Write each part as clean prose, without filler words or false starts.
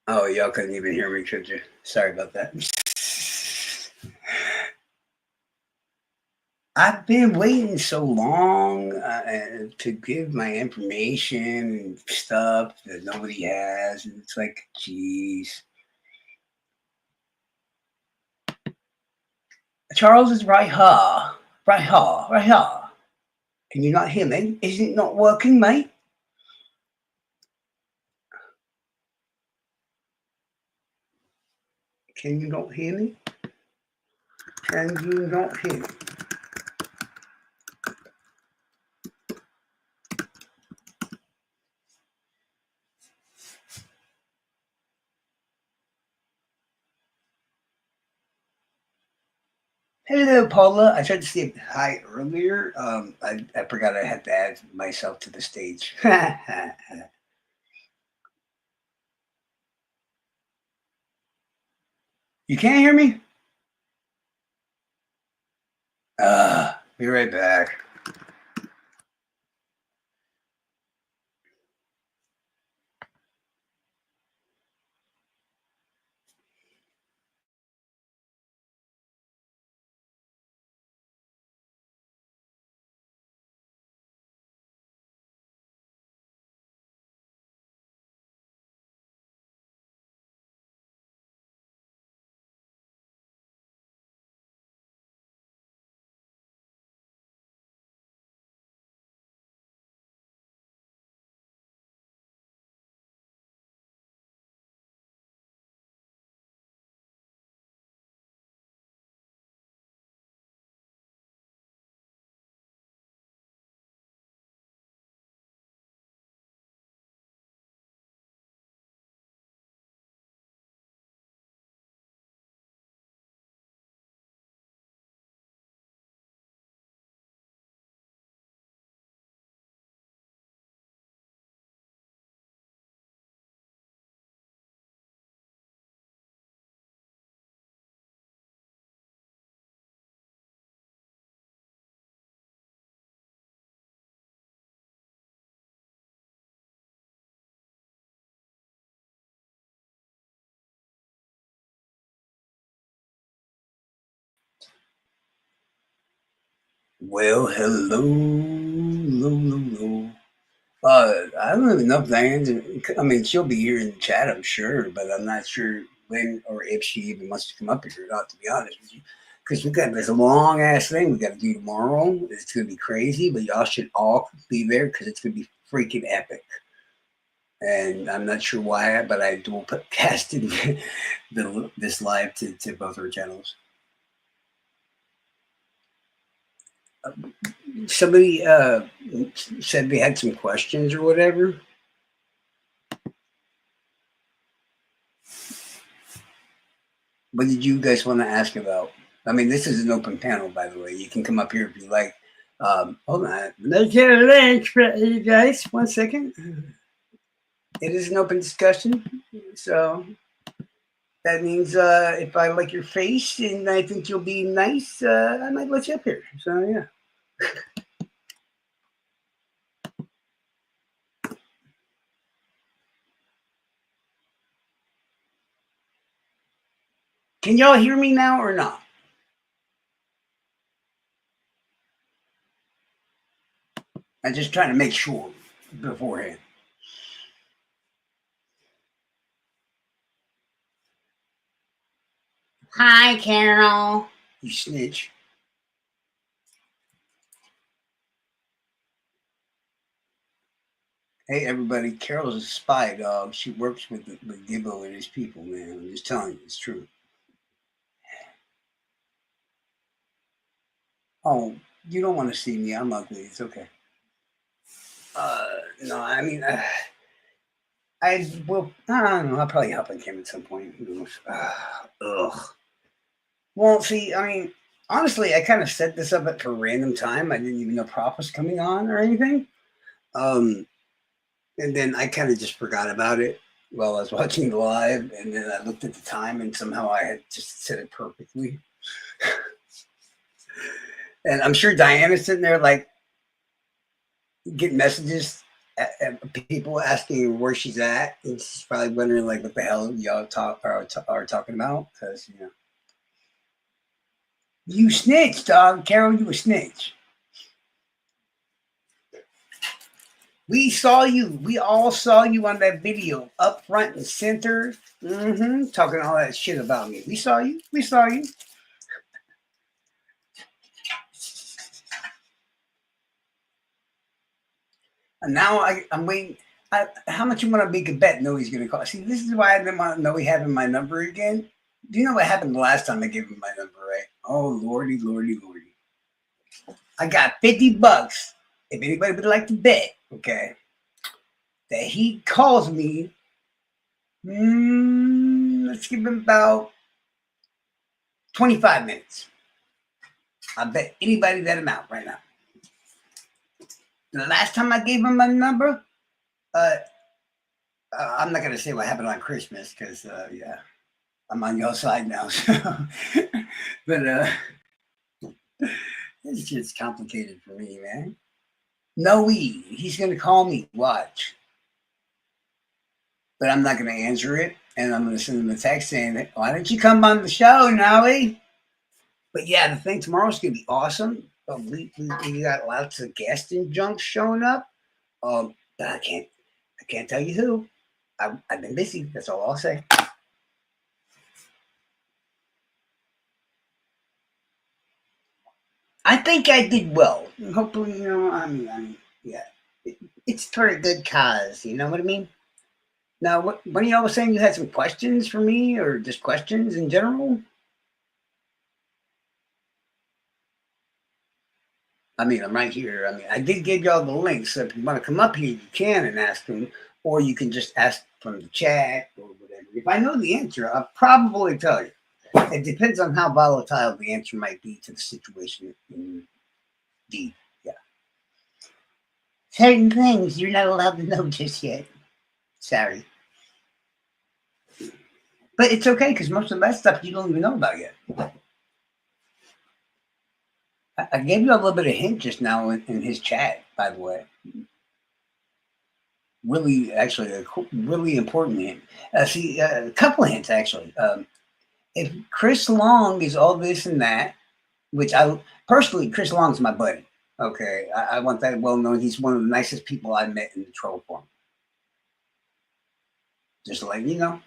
Oh, y'all couldn't even hear me, could you? Sorry about that. I've been waiting so long to give my information and stuff that nobody has. And it's like, geez. Charles is right here. Right here. Right here. Can you not hear me? Is it not working, mate? Can you not hear me? Can you not hear me? Hello, Paula. I tried to say hi earlier. I forgot I had to add myself to the stage. You can't hear me? Be right back. Well, hello, hello, hello. I don't even know if Diane's. I mean, she'll be here in the chat, I'm sure, but I'm not sure when or if she even wants to come up here or not. To be honest with you, because we got this long ass thing we got to do tomorrow. It's gonna be crazy, but y'all should all be there because it's gonna be freaking epic. And I'm not sure why, but I will put casting this live to both our channels. Somebody said they had some questions or whatever. What did you guys want to ask about? I mean, this is an open panel, by the way. You can come up here if you like. Hold on. Let's get a link for you guys. 1 second. It is an open discussion. So that means if I like your face and I think you'll be nice, I might let you up here. So, yeah. Can y'all hear me now or not? I'm just trying to make sure beforehand. Hi, Carol. You snitch. Hey, everybody. Carol's a spy, dog. She works with Gibbo and his people, man. I'm just telling you, it's true. Oh, you don't want to see me. I'm ugly. It's okay. No, I mean, I will. I don't know. I'll probably help him at some point. Who knows? Ugh. Well, see, I mean, honestly, I kind of set this up at for random time. I didn't even know Prop was coming on or anything. Um, and then I kind of just forgot about it while I was watching the live, and then I looked at the time, and somehow I had just said it perfectly. And I'm sure Diana's sitting there like getting messages People asking where she's at, and she's probably wondering like what the hell y'all are talking about because you snitch, dog. Carol, you a snitch. We saw you. We all saw you on that video, up front and center, talking all that shit about me. We saw you. We saw you. And now I'm waiting. How much you want to make a bet? No, he's going to call. See, this is why I didn't want to know he having my number again. Do you know what happened the last time I gave him my number, right? Oh, lordy, lordy, lordy. I got $50. If anybody would like to bet, okay, that he calls me, let's give him about 25 minutes. I bet anybody that amount right now. The last time I gave him my number, I'm not going to say what happened on Christmas because, yeah, I'm on your side now. So. But it's just complicated for me, man. No, he's going to call me. Watch. But I'm not going to answer it. And I'm going to send him a text saying, why don't you come on the show, Nowie? But yeah, the thing tomorrow's going to be awesome. We got lots of guests and junk showing up. But I can't tell you who. I've been busy. That's all I'll say. I think I did well. Hopefully, yeah. It's for a good cause. You know what I mean? Now, what y'all was saying? You had some questions for me, or just questions in general? I mean, I'm right here. I mean, I did give y'all the link, so if you want to come up here, you can and ask them, or you can just ask from the chat or whatever. If I know the answer, I'll probably tell you. It depends on how volatile the answer might be to the situation. Indeed, yeah. Certain things you're not allowed to know just yet. Sorry. But it's okay because most of that stuff you don't even know about yet. I gave you a little bit of hint just now in his chat, by the way. Really, actually, really important hint. See, a couple of hints actually. If Chris Long is all this and that, which I personally, Chris Long's my buddy. Okay, I want that well known. He's one of the nicest people I met in the troll forum. Just to let you know.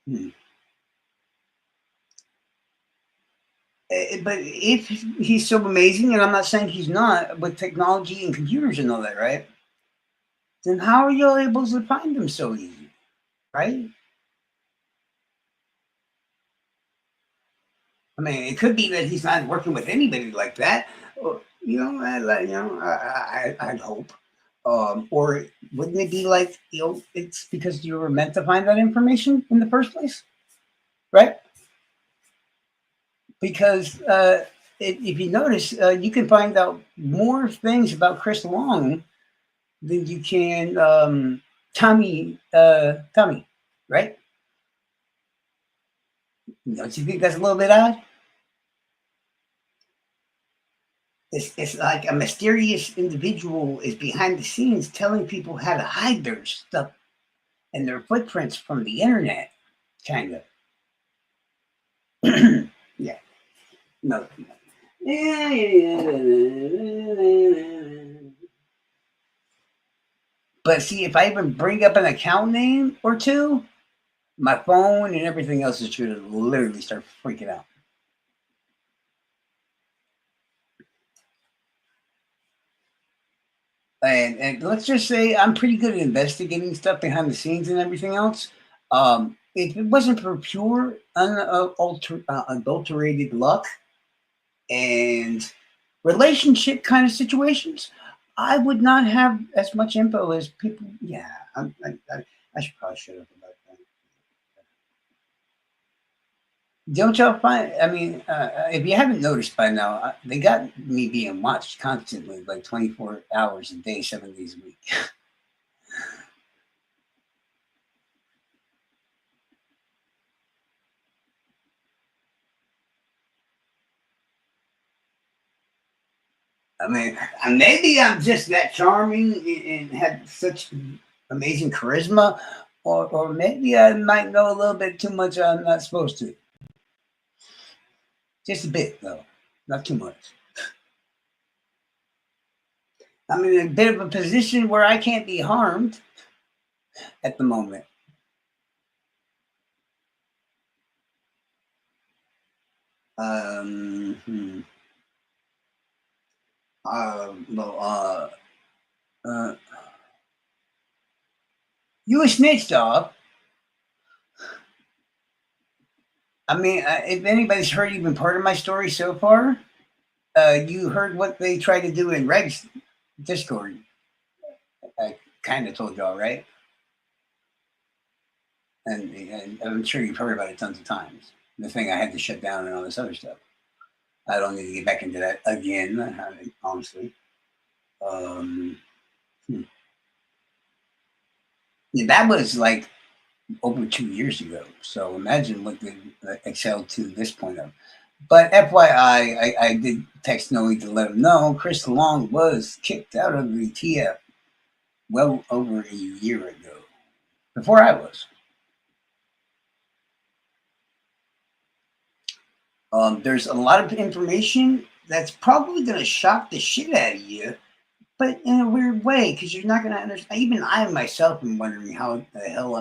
Hmm. But if he's so amazing, and I'm not saying he's not, with technology and computers and all that, right? Then how are you able to find him so easy, right? I mean, it could be that he's not working with anybody like that. Or, I'd hope. Or wouldn't it be like, it's because you were meant to find that information in the first place, right? Because if you notice, you can find out more things about Chris Long than you can Tommy, right? Don't you think that's a little bit odd? It's like a mysterious individual is behind the scenes telling people how to hide their stuff and their footprints from the internet, kind of. Yeah. No. But see, if I even bring up an account name or two, my phone and everything else is going to literally start freaking out. And let's just say I'm pretty good at investigating stuff behind the scenes and everything else. If it wasn't for pure unadulterated luck and relationship kind of situations, I would not have as much info as people. Yeah, I should probably shut up about that. Don't y'all find? I mean, if you haven't noticed by now, they got me being watched constantly, like 24 hours a day, 7 days a week. I mean, maybe I'm just that charming and have such amazing charisma, or maybe I might know a little bit too much I'm not supposed to. Just a bit, though, not too much. I'm in a bit of a position where I can't be harmed at the moment. Hmm. Well, uh, you a snitch, dog. I mean, if anybody's heard even part of my story so far, you heard what they tried to do in Reg's Discord. I kind of told y'all, right? And I'm sure you've heard about it tons of times. The thing I had to shut down and all this other stuff. I don't need to get back into that again, honestly. Um, hmm. Yeah, that was like over 2 years ago. So imagine what the Excel to this point of. But FYI, I did text Noe to let him know Chris Long was kicked out of the TF well over a year ago, before I was. There's a lot of information that's probably going to shock the shit out of you, but in a weird way, because you're not going to understand. Even I myself am wondering how the hell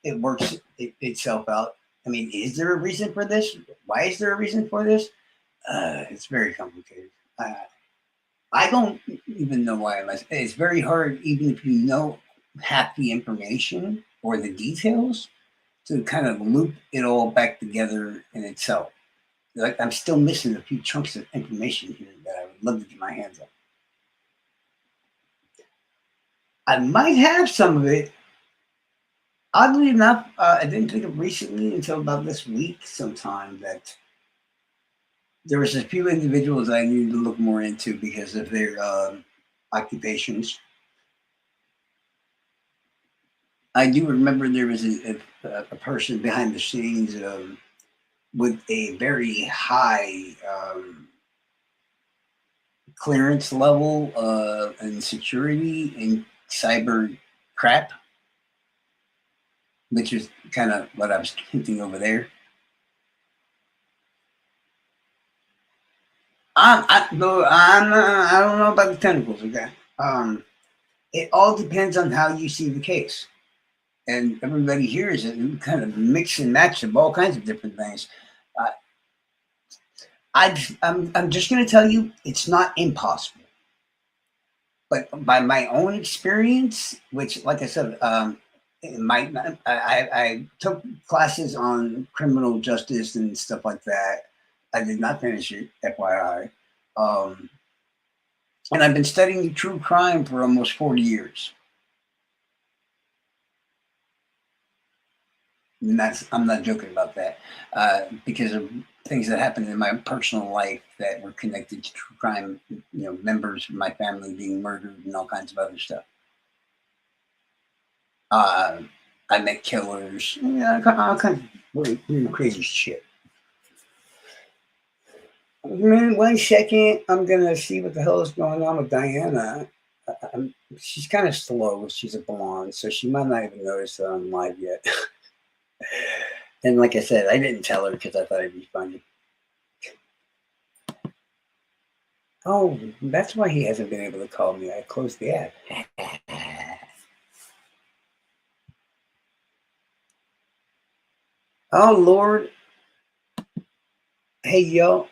it works itself out. I mean, is there a reason for this? Why is there a reason for this? It's very complicated. I don't even know why. It's very hard, even if you know half the information or the details, to kind of loop it all back together in itself. Like I'm still missing a few chunks of information here that I would love to get my hands on. I might have some of it. Oddly enough, I didn't think of recently until about this week sometime that there was a few individuals I needed to look more into because of their occupations. I do remember there was a person behind the scenes with a very high clearance level and security and cyber crap, which is kind of what I was hinting over there. I don't know about the tentacles, okay? It all depends on how you see the case. And everybody here is a kind of mix and match of all kinds of different things. Uh, I'm just going to tell you, it's not impossible. But by my own experience, which, like I said, I took classes on criminal justice and stuff like that. I did not finish it, FYI. Um, and I've been studying true crime for almost 40 years. And I'm not joking about that because of things that happened in my personal life that were connected to true crime, members of my family being murdered and all kinds of other stuff. Uh, I met killers, all kinds of really crazy shit. Man, 1 second, I'm gonna see what the hell is going on with Diana. She's kind of slow. She's a blonde, so she might not even notice that I'm live yet. And like I said, I didn't tell her because I thought it'd be funny. Oh, that's why he hasn't been able to call me. I closed the app. Oh, Lord. Hey, yo.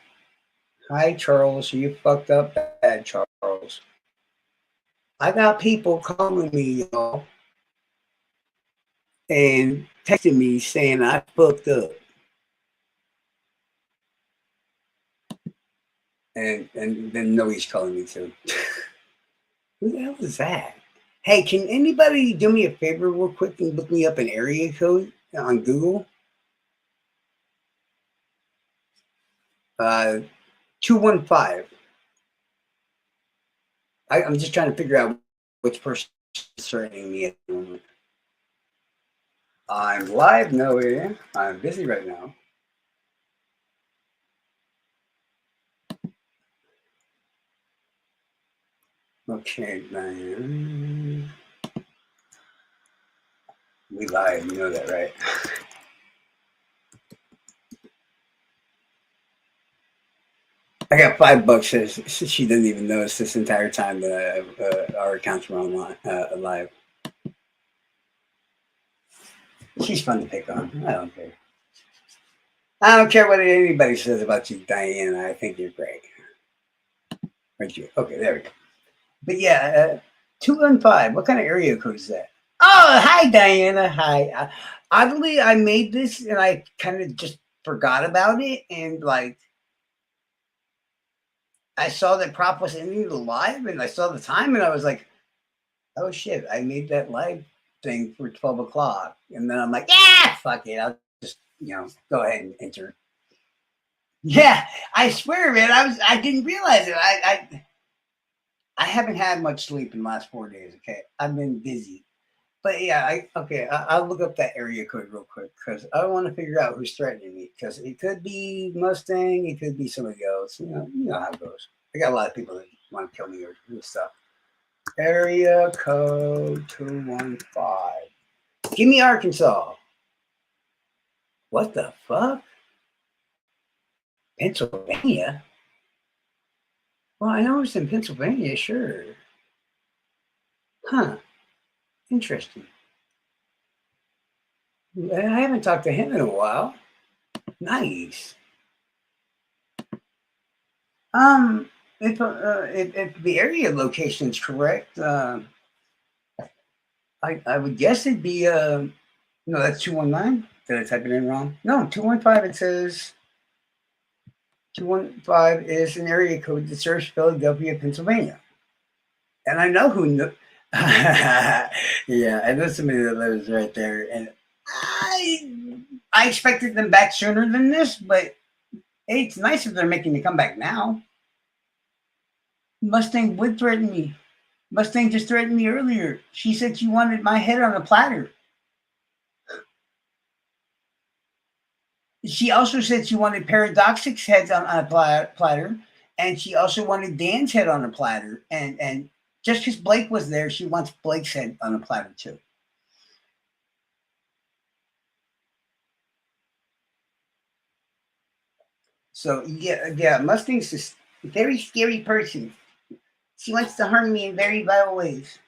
Hi, Charles. You fucked up bad, Charles. I got people calling me, y'all, and texting me saying I fucked up. And then Noe's calling me too. Who the hell is that? Hey, can anybody do me a favor real quick and look me up an area code on Google? 215. I'm just trying to figure out which person is threatening me at the moment. I'm live, Noe. I'm busy right now. Okay, Diane. We lied. You know that, right? I got $5. Says she didn't even notice this entire time that our accounts were online, live. She's fun to pick on. I don't care. I don't care what anybody says about you, Diana. I think you're great. Aren't you? Okay, there we go. But yeah, 215. What kind of area code is that? Oh, hi, Diana. Hi. Oddly, I made this and I kind of just forgot about it. And like, I saw that Prop was ending the live and I saw the time and I was like, oh shit, I made that live thing for 12 o'clock. And then I'm like, yeah, fuck it. I'll just, go ahead and enter. Yeah, I swear, man, I didn't realize it. I haven't had much sleep in the last 4 days. Okay, I've been busy, but yeah, I'll look up that area code real quick because I want to figure out who's threatening me. Because it could be Mustang, it could be somebody else. You know how it goes. I got a lot of people that want to kill me or do stuff. Area code 215. Give me Arkansas. What the fuck? Pennsylvania? Well, I know it's in Pennsylvania, sure. Huh. Interesting. I haven't talked to him in a while. Nice. Um, if the area location is correct, I would guess it'd be no, that's 219. Did I type it in wrong? No, 215. It says 215 is an area code that serves Philadelphia, Pennsylvania, and I know who. Yeah, I know somebody that lives right there, and I expected them back sooner than this, but hey, it's nice if they're making the comeback now. Mustang would threaten me. Mustang just threatened me earlier. She said she wanted my head on a platter. She also said she wanted Paradoxic's heads on a platter, and she also wanted Dan's head on a platter. And just because Blake was there, she wants Blake's head on a platter too. So yeah, Mustang's just a very scary person. She wants to harm me in very vile ways.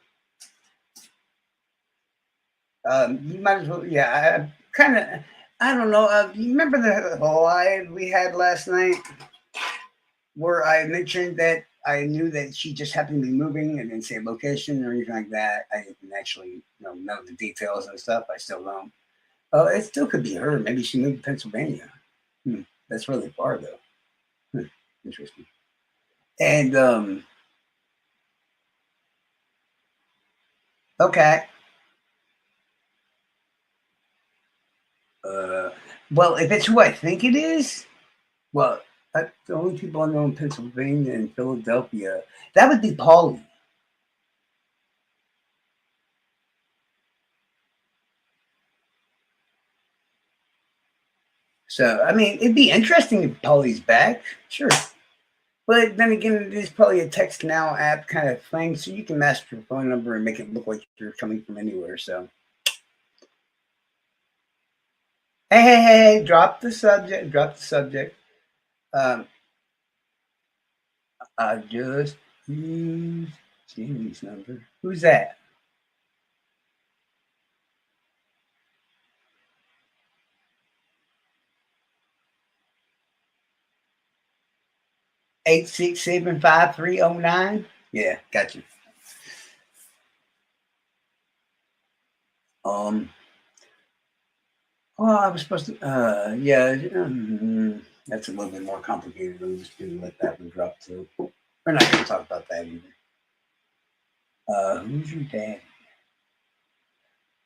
You might as well, yeah. I don't know. You remember the live we had last night where I mentioned that I knew that she just happened to be moving and didn't say location or anything like that. I didn't actually, know the details and stuff. I still don't. It still could be her. Maybe she moved to Pennsylvania. That's really far though. Interesting. And okay. Uh, well, if it's who I think it is, well, the only people I know in Pennsylvania and Philadelphia, that would be Paulie. So, I mean, it'd be interesting if Paulie's back, sure. But then again, there's probably a text now app kind of thing, so you can mask your phone number and make it look like you're coming from anywhere. So, hey, drop the subject, drop the subject. Um, I just used Jamie's number. Who's that? 8675309. Yeah, got you. Um, I was supposed to. Yeah, that's a little bit more complicated. I'm just gonna let that one drop too. We're not gonna talk about that either. Who's your dad?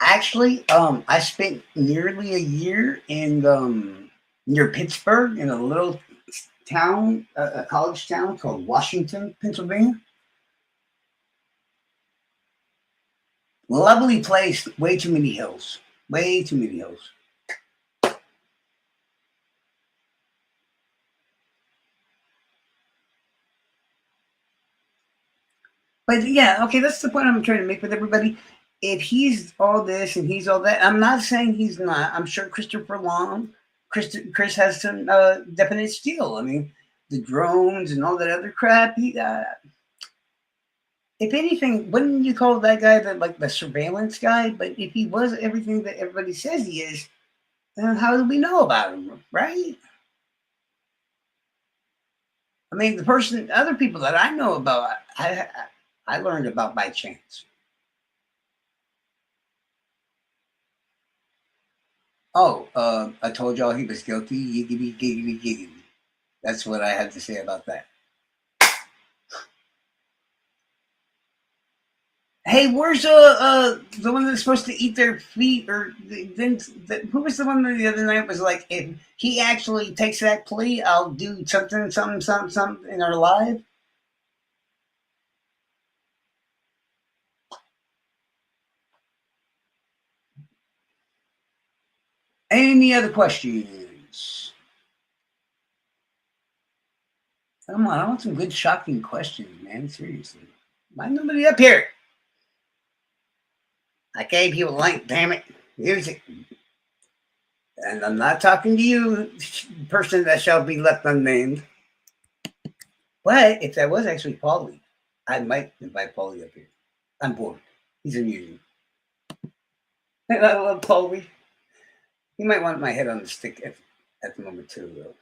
Actually, I spent nearly a year in near Pittsburgh in a little town, a college town called Washington, Pennsylvania. Lovely place. Way too many hills. Way too many hills. But yeah, okay, that's the point I'm trying to make with everybody. If he's all this and he's all that, I'm not saying he's not. I'm sure Christopher Long, Chris has some definite skill. I mean, the drones and all that other crap. If anything, wouldn't you call that guy the surveillance guy? But if he was everything that everybody says he is, then how do we know about him, right? I mean, other people that I know about, I learned about by chance. Oh, I told y'all he was guilty. Yiggity, giggity, giggity. That's what I had to say about that. Hey, where's the one that's supposed to eat their feet? Or then who was the one that the other night was like, if he actually takes that plea, I'll do something, something, something, something in our life. Any other questions? Come on, I want some good, shocking questions, man. Seriously, why nobody up here? I gave you a link, damn it. Use it. And I'm not talking to you, person that shall be left unnamed. But if that was actually Paulie, I might invite Paulie up here. I'm bored. He's amusing. And I love Paulie. He might want my head on the stick at the moment, too, though.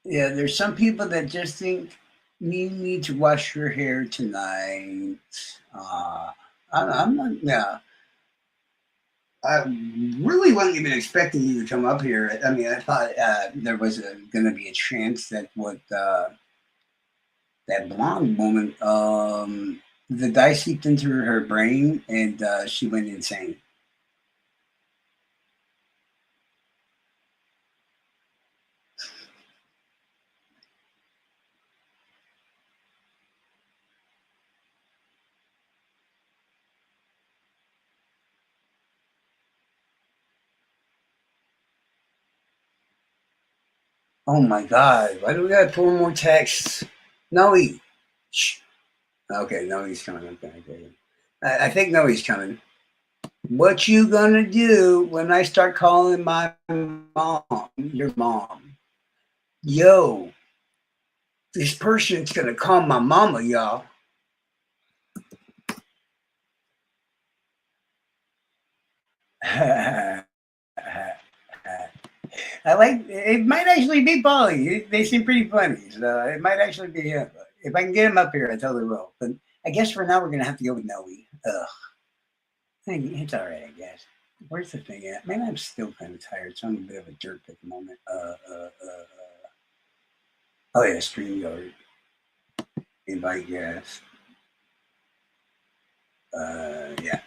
Yeah, there's some people that just think you need to wash your hair tonight. I'm not, yeah. I really wasn't even expecting you to come up here. I mean, I thought there was going to be a chance that that blonde woman, the dye seeped into her brain and she went insane. Oh my God! Why do we got 4 more texts? Noe, shh. Okay, Noe's coming. Okay. I think Noe's coming. What you gonna do when I start calling my mom, your mom? Yo, this person's gonna call my mama, y'all. I like it. Might actually be Polly. They seem pretty funny, so it might actually be him. If I can get him up here, I totally will. But I guess for now we're gonna have to go with Noe. Ugh, it's all right, I guess. Where's the thing at? Man, I'm still kind of tired, so I'm a bit of a jerk at the moment. Oh yeah, StreamYard. Invite guest. Yeah.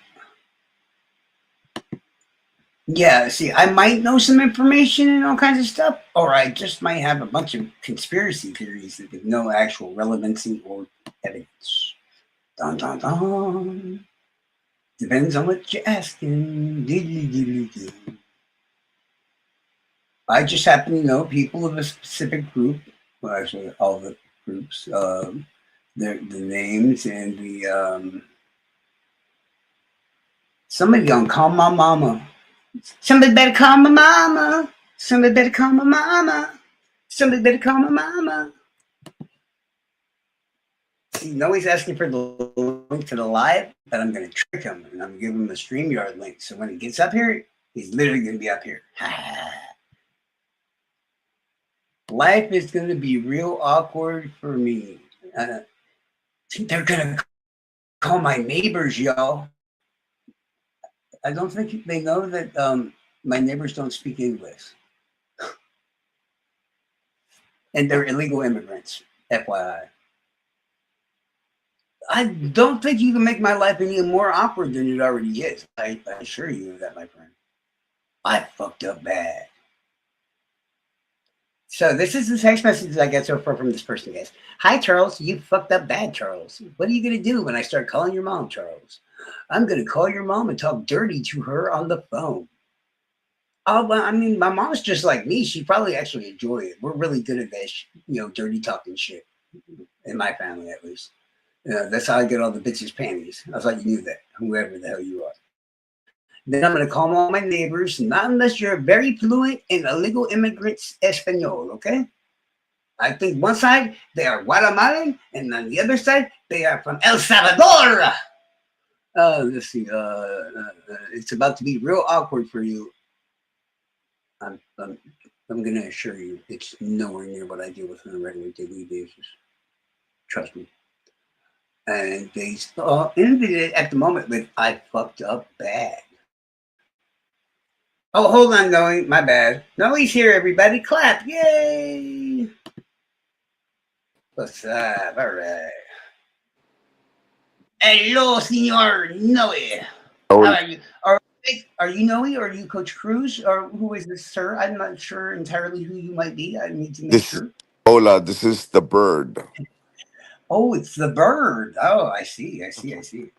Yeah, see, I might know some information and all kinds of stuff, or I just might have a bunch of conspiracy theories that have no actual relevancy or evidence. Dun dun dun. Depends on what you're asking. I just happen to know people of a specific group. Well, actually, all the groups. The names and the somebody gonna call my mama. Somebody better call my mama. Somebody better call my mama. Somebody better call my mama. You know he's asking for the link to the live, but I'm going to trick him and I'm going to give him the StreamYard link. So when he gets up here, he's literally going to be up here. Life is going to be real awkward for me. They're going to call my neighbors, y'all. I don't think they know that my neighbors don't speak English. And they're illegal immigrants, FYI. I don't think you can make my life any more awkward than it already is. I assure you of that, my friend. I fucked up bad. So this is the text message I get so far from this person, guys. Hi, Charles. You fucked up bad, Charles. What are you going to do when I start calling your mom, Charles? I'm going to call your mom and talk dirty to her on the phone. Oh, well, I mean, my mom's just like me. She probably actually enjoy it. We're really good at that, dirty talking shit in my family, at least. That's how I get all the bitches' panties. I thought you knew that, whoever the hell you are. Then I'm gonna call all my neighbors, not unless you're very fluent in illegal immigrants Espanol, okay? I think one side they are Guatemalan, and on the other side they are from El Salvador. Let's see. It's about to be real awkward for you. I'm, I'm, I'm gonna assure you, it's nowhere near what I deal with on a regular daily basis. Trust me. And they ended it at the moment with "I fucked up bad." Oh, hold on, Noe. My bad. Noe's here, everybody. Clap. Yay. What's up? All right. Hello, Senor Noe. How Oh, are you? Are you Noe or are you Coach Cruz? Or who is this, sir? I'm not sure entirely who you might be. I need to make this sure. Hola, this is the bird. Oh, it's the bird. Oh, I see. I see. I see.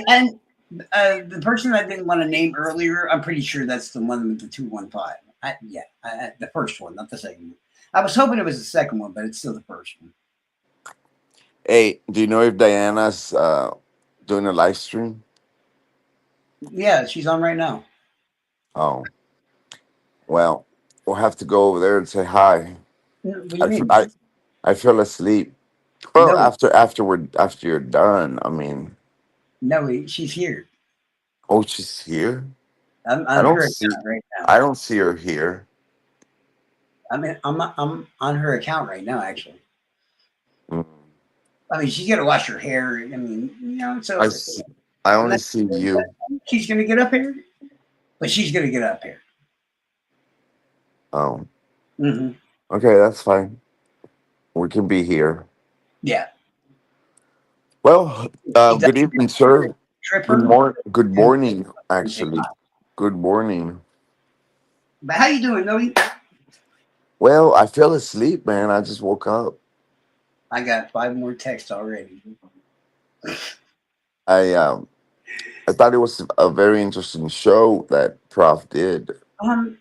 And the person I didn't want to name earlier, I'm pretty sure that's the one with the 215. The first one, not the second one. I was hoping it was the second one, but it's still the first one. Hey, do you know if Diana's doing a live stream? Yeah, she's on right now. Oh, well, we'll have to go over there and say hi. What do you I, f- mean? I, I fell asleep. Well, No, after you're done, I mean, no, she's here. oh, she's here. I'm I on don't her see, account right now. I don't see her here. I'm on her account right now. Actually, Mm. I mean, she's gonna wash her hair. I mean, I so see, I I'm only not see sure you. that she's gonna get up here, but she's gonna get up here. Oh, Hmm. okay, that's fine. We can be here. Yeah. Well, She good doesn't evening, sir. trip Good her morning. Good and morning, say actually. hi. Good morning. But how you doing, Noe? Well, I fell asleep, man. I just woke up. I got five more texts already. I um I thought it was a very interesting show that Prof did.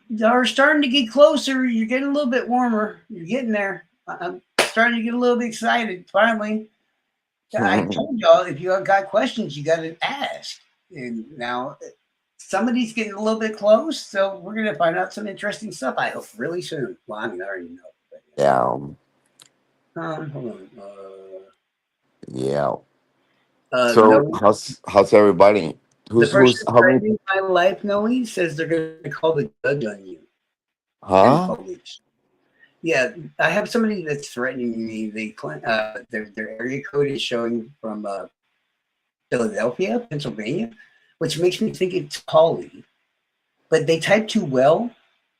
They're starting to get closer. You're getting a little bit warmer. You're getting there. I'm starting to get a little bit excited. Finally, I told y'all if you got questions, you got to ask. And now somebody's getting a little bit close, so we're gonna find out some interesting stuff. I hope really soon. Well, I mean, I already know. But Yeah, hold on. yeah. So No, how's everybody? the Who's person how many? threatening my life, Noe, says they're gonna call the judge on you and the Huh? police. Yeah, I have somebody that's threatening me. Their area code is showing from Philadelphia, Pennsylvania, which makes me think it's Paulie. But they type too well,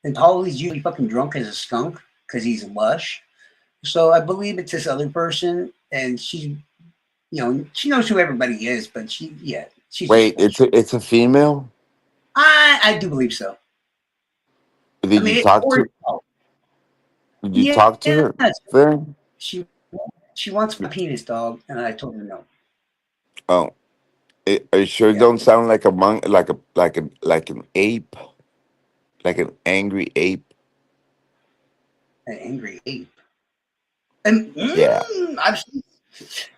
and Paulie's usually fucking drunk as a skunk because he's lush. So I believe it's this other person, and she knows who everybody is, but she's just Wait, bullshit. it's a female. I do believe so. I Did you mean, talk or to? Did you talk yes, to her? Then? she she wants my penis, dog, and I told her no. Oh, are you sure it Yeah, don't sound like a monk, like an ape, like an angry ape? an angry ape. And Yeah.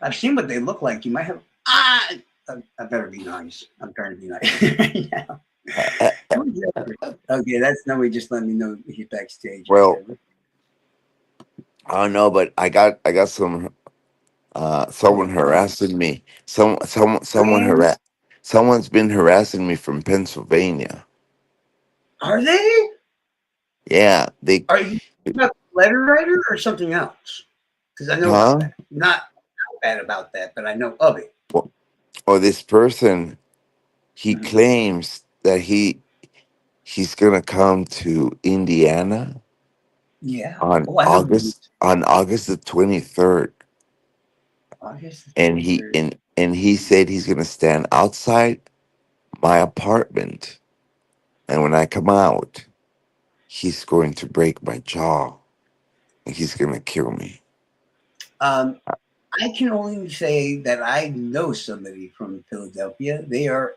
I've seen what they look like. You might have. I better be nice. I'm trying to be nice right now. Okay, that's no way. Just let me know he's backstage or Well, whatever. I don't know, but I got some someone Oh, harassing me. man, Someone's been harassing me from Pennsylvania. are they? Yeah, they Are you about the letter writer or something else? Because I know about huh? that. Not bad about that, but I know of it. Well, or this person, he Mhm. claims that he's gonna come to Indiana Yeah. on Oh, I know who it is. August the 23rd, August the and 23rd. he said he's gonna stand outside my apartment, and when I come out, he's going to break my jaw and he's gonna kill me. Um, I can only say that I know somebody from Philadelphia. They are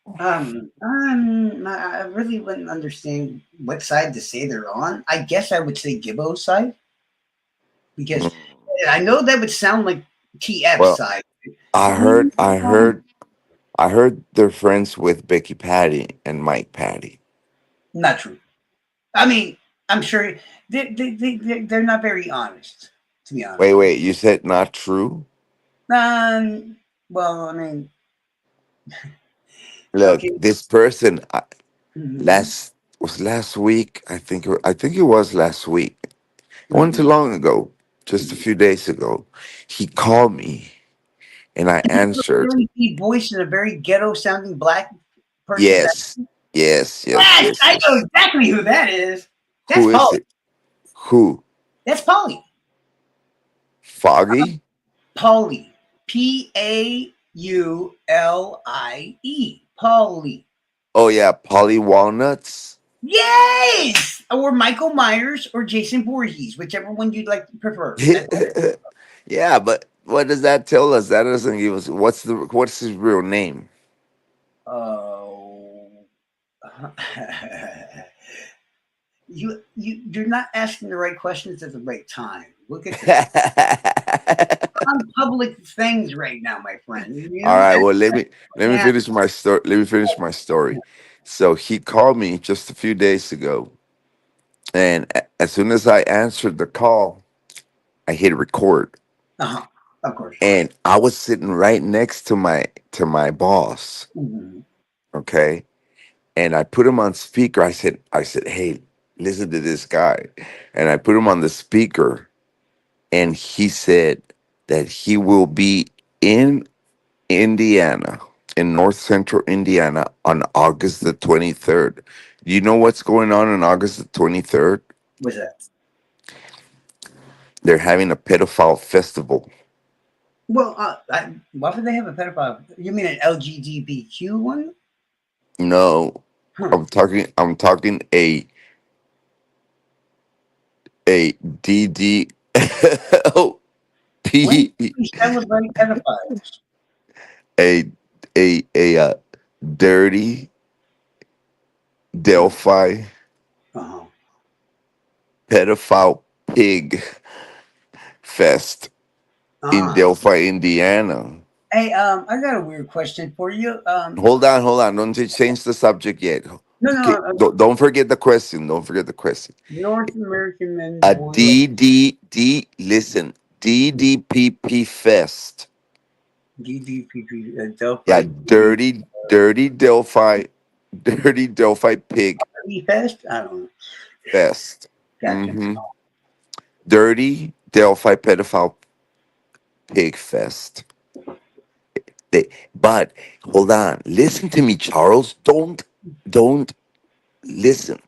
I really wouldn't understand what side to say they're on. I guess I would say Gibbo's side because Mm. I know that would sound like TF's Well, side. I Mm, heard, I heard, I heard they're friends with Becky Patty and Mike Patty. not true. I mean, I'm sure they're not very honest, to be Wait, honest. wait, you said not true? Um, well, I mean, Look, okay. this person Hmm. last week. I think it was last week. It wasn't too Hmm. long ago, just a few days ago. He called me and I answered. Really deep voice and a very ghetto sounding black person's Yes, accent. yes, yes, Yes, yes, I know yes. exactly who that is. That's Who is Polly. it? Who? That's Polly. Foggy? Paulie. Paulie. Paulie. Oh yeah, Polly Walnuts. Yes! Or Michael Myers or Jason Voorhees, whichever one you'd like to prefer. That's Yeah, but what does that tell us? That doesn't give us what's his real name? oh. You're not asking the right questions at the right time. Look at this. On public things right now, my friend. You All know? right, well let me Yeah. finish my story. Let me finish my story. So he called me just a few days ago, and as soon as I answered the call, I hit record, Uh-huh. Of course. and I was sitting right next to my boss. Mhm. Okay, and I put him on speaker. I said, hey, listen to this guy, and I put him on the speaker, and he said that he will be in Indiana, in North Central Indiana, on August the 23rd. Do you know what's going on August the 23rd? What's that? They're having a pedophile festival. Well, why would they have a pedophile? You mean an LGBTQ one? No, Huh. I'm talking a DD When do P we celebrate pedophiles? a dirty Uh-huh. Delphi Uh-huh. pedophile pig fest in Uh-huh. Delphi, Indiana. Hey, I got a weird question for you. Hold on. Don't change the subject yet. No, no, Okay, don't forget the question. Don't forget the question. North American men's A boy like listen, DDPP Fest. DDPP, Yeah, Delphi P dirty Delphi, dirty Delphi pig Fest. I don't know. fest. Gotcha. Mm-hmm. Dirty Delphi pedophile pig fest. But hold on, listen to me, Charles. Don't listen.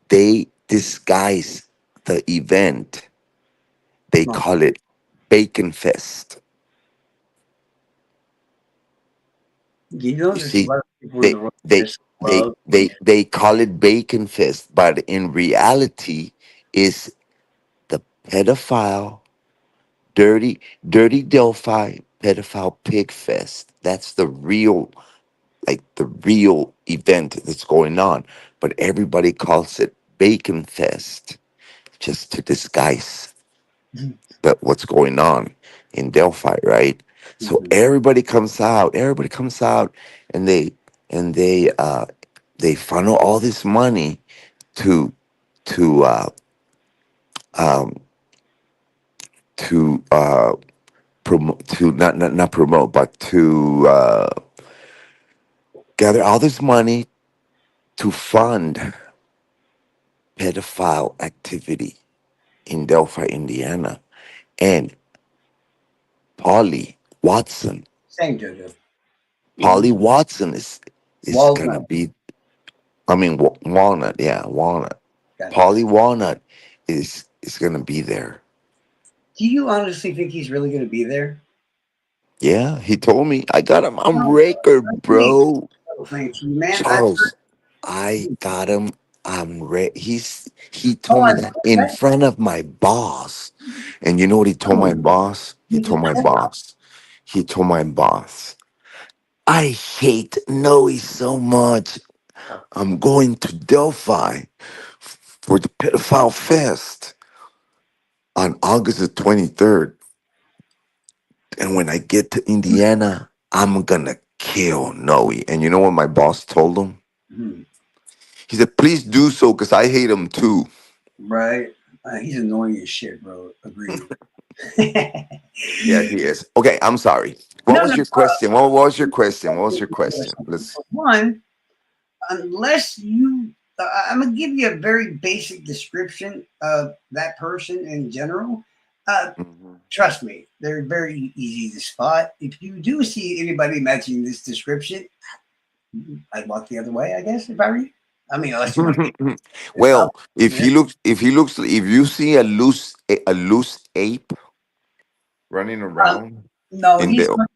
They disguise the event. They Well, call it Bacon Fest. you know, You there's a see, lot of people in they the world that they just they love. they call it Bacon Fest, but in reality, is the pedophile, dirty Delphi pedophile pig fest. That's the real event that's going on. But everybody calls it Bacon Fest just to disguise that what's going on in Delphi, right? So Mhm. everybody comes out, and they funnel all this money to to uh um to promote, to not promote, but to gather all this money to fund pedophile activity in Delphi, Indiana. And Polly Watson, Same JoJo. Hmm. Polly Watson is gonna Walnut. be. I mean, Walnut, yeah, Walnut. Gotcha. Polly Walnut is gonna be there. Do you honestly think he's really going to be there? Yeah, he told me. I got him on No, record, thanks. bro. Oh, thank you, man. Charles, I got him on he Oh, told me that in what? front of my boss. And you know what he told my Oh, boss? He you told just my told boss. He told my boss, I hate Noe so much. I'm going to Delphi for the Pedophile Fest on August the 23rd. And when I get to Indiana, I'm gonna kill Noe. And you know what my boss told him? Hmm. He said, please do so because I hate him too. Right? He's annoying as shit, bro. Agreed. no, Yeah, he is. Okay, I'm sorry. What no. was your question? What was your question? What was your question? Let's. One, unless you, I'm gonna give you a very basic description of that person in general. Uh, Mhm. Trust me, they're very easy to spot. If you do see anybody matching this description, I'd walk the other way. I guess if I were you. I mean, unless you want to. If I, Well, if you see a loose ape running uh, around no, in the,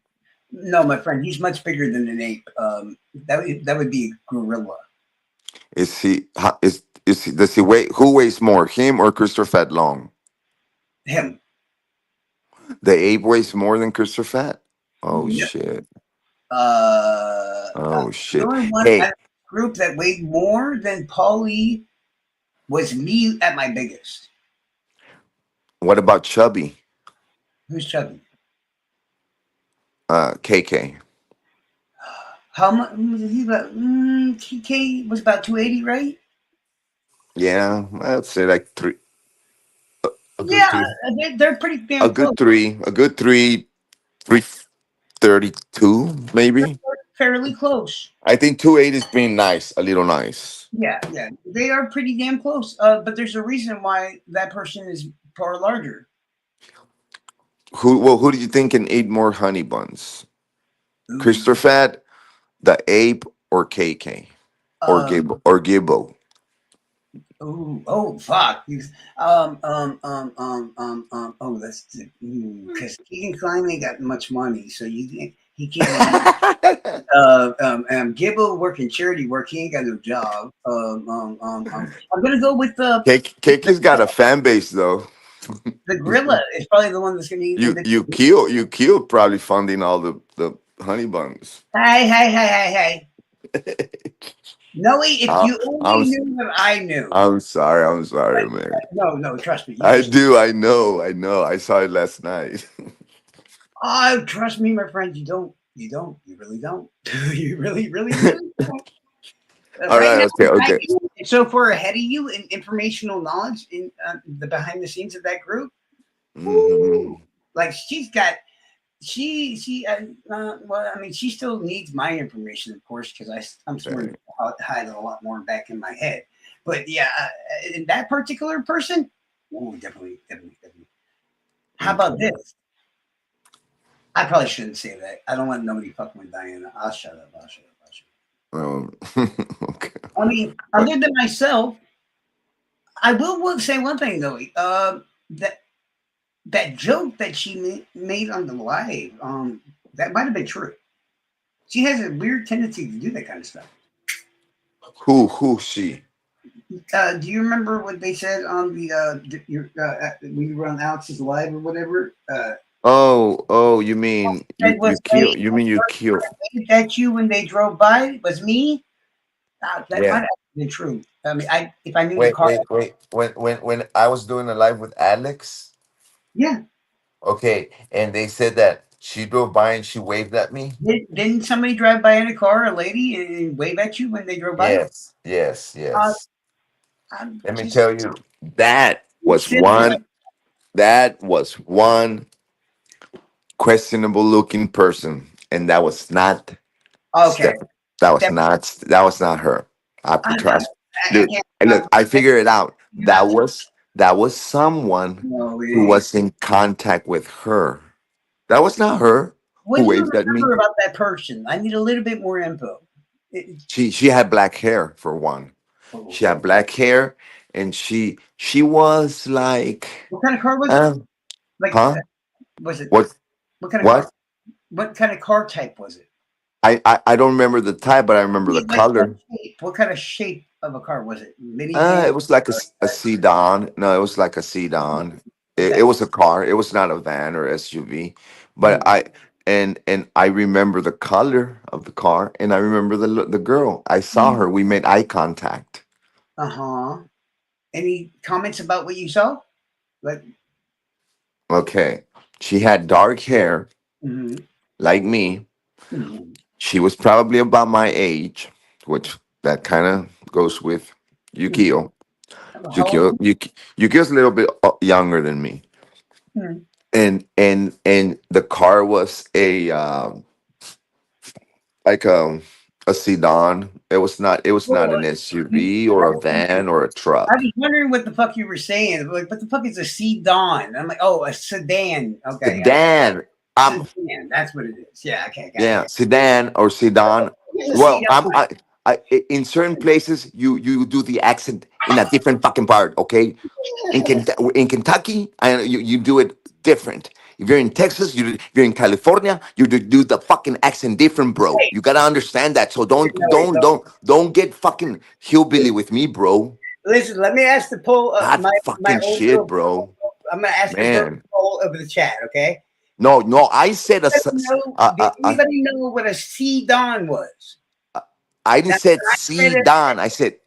no, my friend. He's much bigger than an ape. That would be a gorilla. does he weigh, who weighs more, him or Christopher Fat Long? Him. The ape weighs more than Christopher Fat. Oh Yeah. shit. Uh, Oh the shit. only one Hey, at the group that weighed more than Paulie was me at my biggest. what about Chubby? Who's chubby? KK. How much was he about? TK was about 280, right? Yeah, I'd say like three, a good Yeah, three, they're pretty damn close. a good three, 332 maybe. They're fairly close. I think 280 is being nice, a little nice. Yeah, yeah, they are pretty damn close. But there's a reason why that person is far larger. Who do you think can eat more honey buns? Ooh, Christopher Fat, the ape, or KK? Or uh, Gibbo? ooh, oh fuck. Oh, that's because Keegan Klein ain't got much money, so he can't eat. Gibbo working charity work. He ain't got no job. I'm gonna go with KK's got a fan base though. the gorilla. Is probably the one that's gonna eat the big. You killed probably funding all the honey buns. Hey, hey, hey, hey, hey. Noe, if I, you only I'm knew what I knew. I'm sorry, man. No, no, trust me. You I just do, I know. I saw it last night. oh, trust me, my friend. You don't. You don't. You really don't. You really, really, really don't. All Right right, now, okay, okay. so far ahead of you in informational knowledge in the behind the scenes of that group. Woo! Hmm. Like she's got well, I mean, she still needs my information, of course, because I'm smart Okay. to hide a lot more back in my head. But yeah, in that particular person, oh, definitely, definitely, definitely. How about Okay. this? I probably shouldn't say that. I don't want nobody fucking with Diana. I'll shut up. I'll shut up. I'll shut Um, okay. up. I mean, But other than myself, I will say one thing though. That that joke that she made on the live, that might have been true. She has a weird tendency to do that kind of stuff. who she? Do you remember what they said on when you were on Alex's live or whatever? Oh, you mean Said was saying you mean you kill? that you when they drove by was me. That might Yeah. have been true. I mean, I if I knew the Wait, car, wait, wait. When I was doing a live with Alex, yeah. okay, and they said that she drove by and she waved at me. Didn't somebody drive by in a car, a lady, and wave at you when they drove by? Yes, yes, Uh, yes. I'm Let me just tell you, that was silly. one that was one questionable looking person, and that was not Okay, Steph. That was not her. I I, put I, trust. I Dude, can't. and look, I figured it out. Figure out. That was someone No, it who ain't. was in contact with her. That was not her What who do you waved at me. remember about that person? I need a little bit more info. It, She had black hair for one. oh, She had okay. black hair, and she was like, What kind of car was it? um, Like, huh? was it What what kind of car? what? What kind of car type was it? I don't remember the type, but I remember the Like what color. shape? What kind of shape of a car was it? Minivan? It was like a sedan. No, it was like a sedan. Was It that? was a car. It was not a van or SUV. But Oh, and I remember the color of the car, and I remember the girl. I saw her. We made eye contact. Uh huh. Any comments about what you saw? Like, Okay, she had dark hair mm-hmm, like me. mm-hmm. She was probably about my age, which that kind of goes with Mm-hmm. Yukio. How old? Yukio's a little bit younger than me, Mm-hmm. and the car was like a sedan. It was not Well, an SUV or a van or a I truck. was wondering what the fuck you were saying. Like, what the fuck is a sedan? I'm like, oh, a sedan. Okay, Sedan. sedan. That's what it is. Yeah, okay, got Yeah, it. sedan or sedan. It's a Well, sedan. in certain places you do the accent in a different fucking part. Okay, in Kentucky, you do it different. If you're in Texas, if you're in California, do the fucking accent different, bro. Hey, You gotta understand that. So no, wait, no. don't get fucking hillbilly with me, bro. Listen, let me ask the poll. Hot My fucking old shit, girl. bro. I'm gonna ask the girl Man, poll over the chat. Okay. no, no. I said Did anybody know what a sedan was? I didn't Now, said I said it, sedan. I said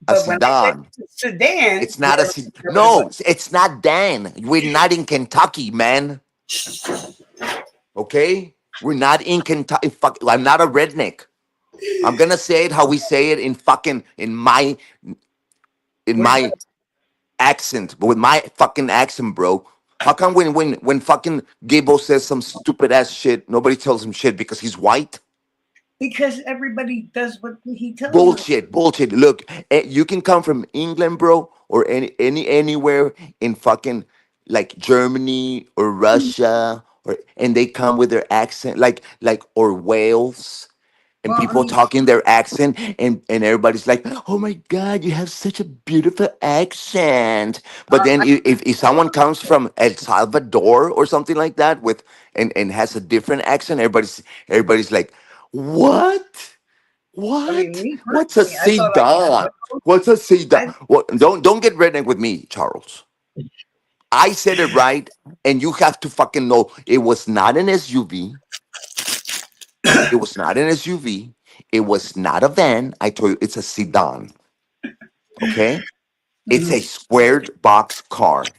a but when I said sedan. sedan, It's yeah, not a know what it no. It's not Dan. We're not in Kentucky, man. was. Okay, we're not in Kentucky. Fuck, I'm not a redneck. I'm gonna say it how we say it in fucking in What, my accent, but with my fucking accent, bro. How come when fucking Gable says some stupid ass shit, nobody tells him shit because he's white? because everybody does what he tells them. Bullshit, bullshit. Look, you can come from England, bro, or anywhere in fucking like Germany or Russia, or and they come with their accent, like or Wales, and Well, I people mean, talk in their accent, and everybody's like, "Oh my God, you have such a beautiful accent." But then I, if someone comes from El Salvador or something like that with and has a different accent, everybody's like, "What?" I mean, What? me What's a personally, I thought sedan? What's a sedan? I, What? Don't get redneck with me, Charles. I said it right, and you have to fucking know it was not an SUV. It was not an SUV. It was not a van. I told you it's a sedan. Okay, it's a Mhm. squared box car,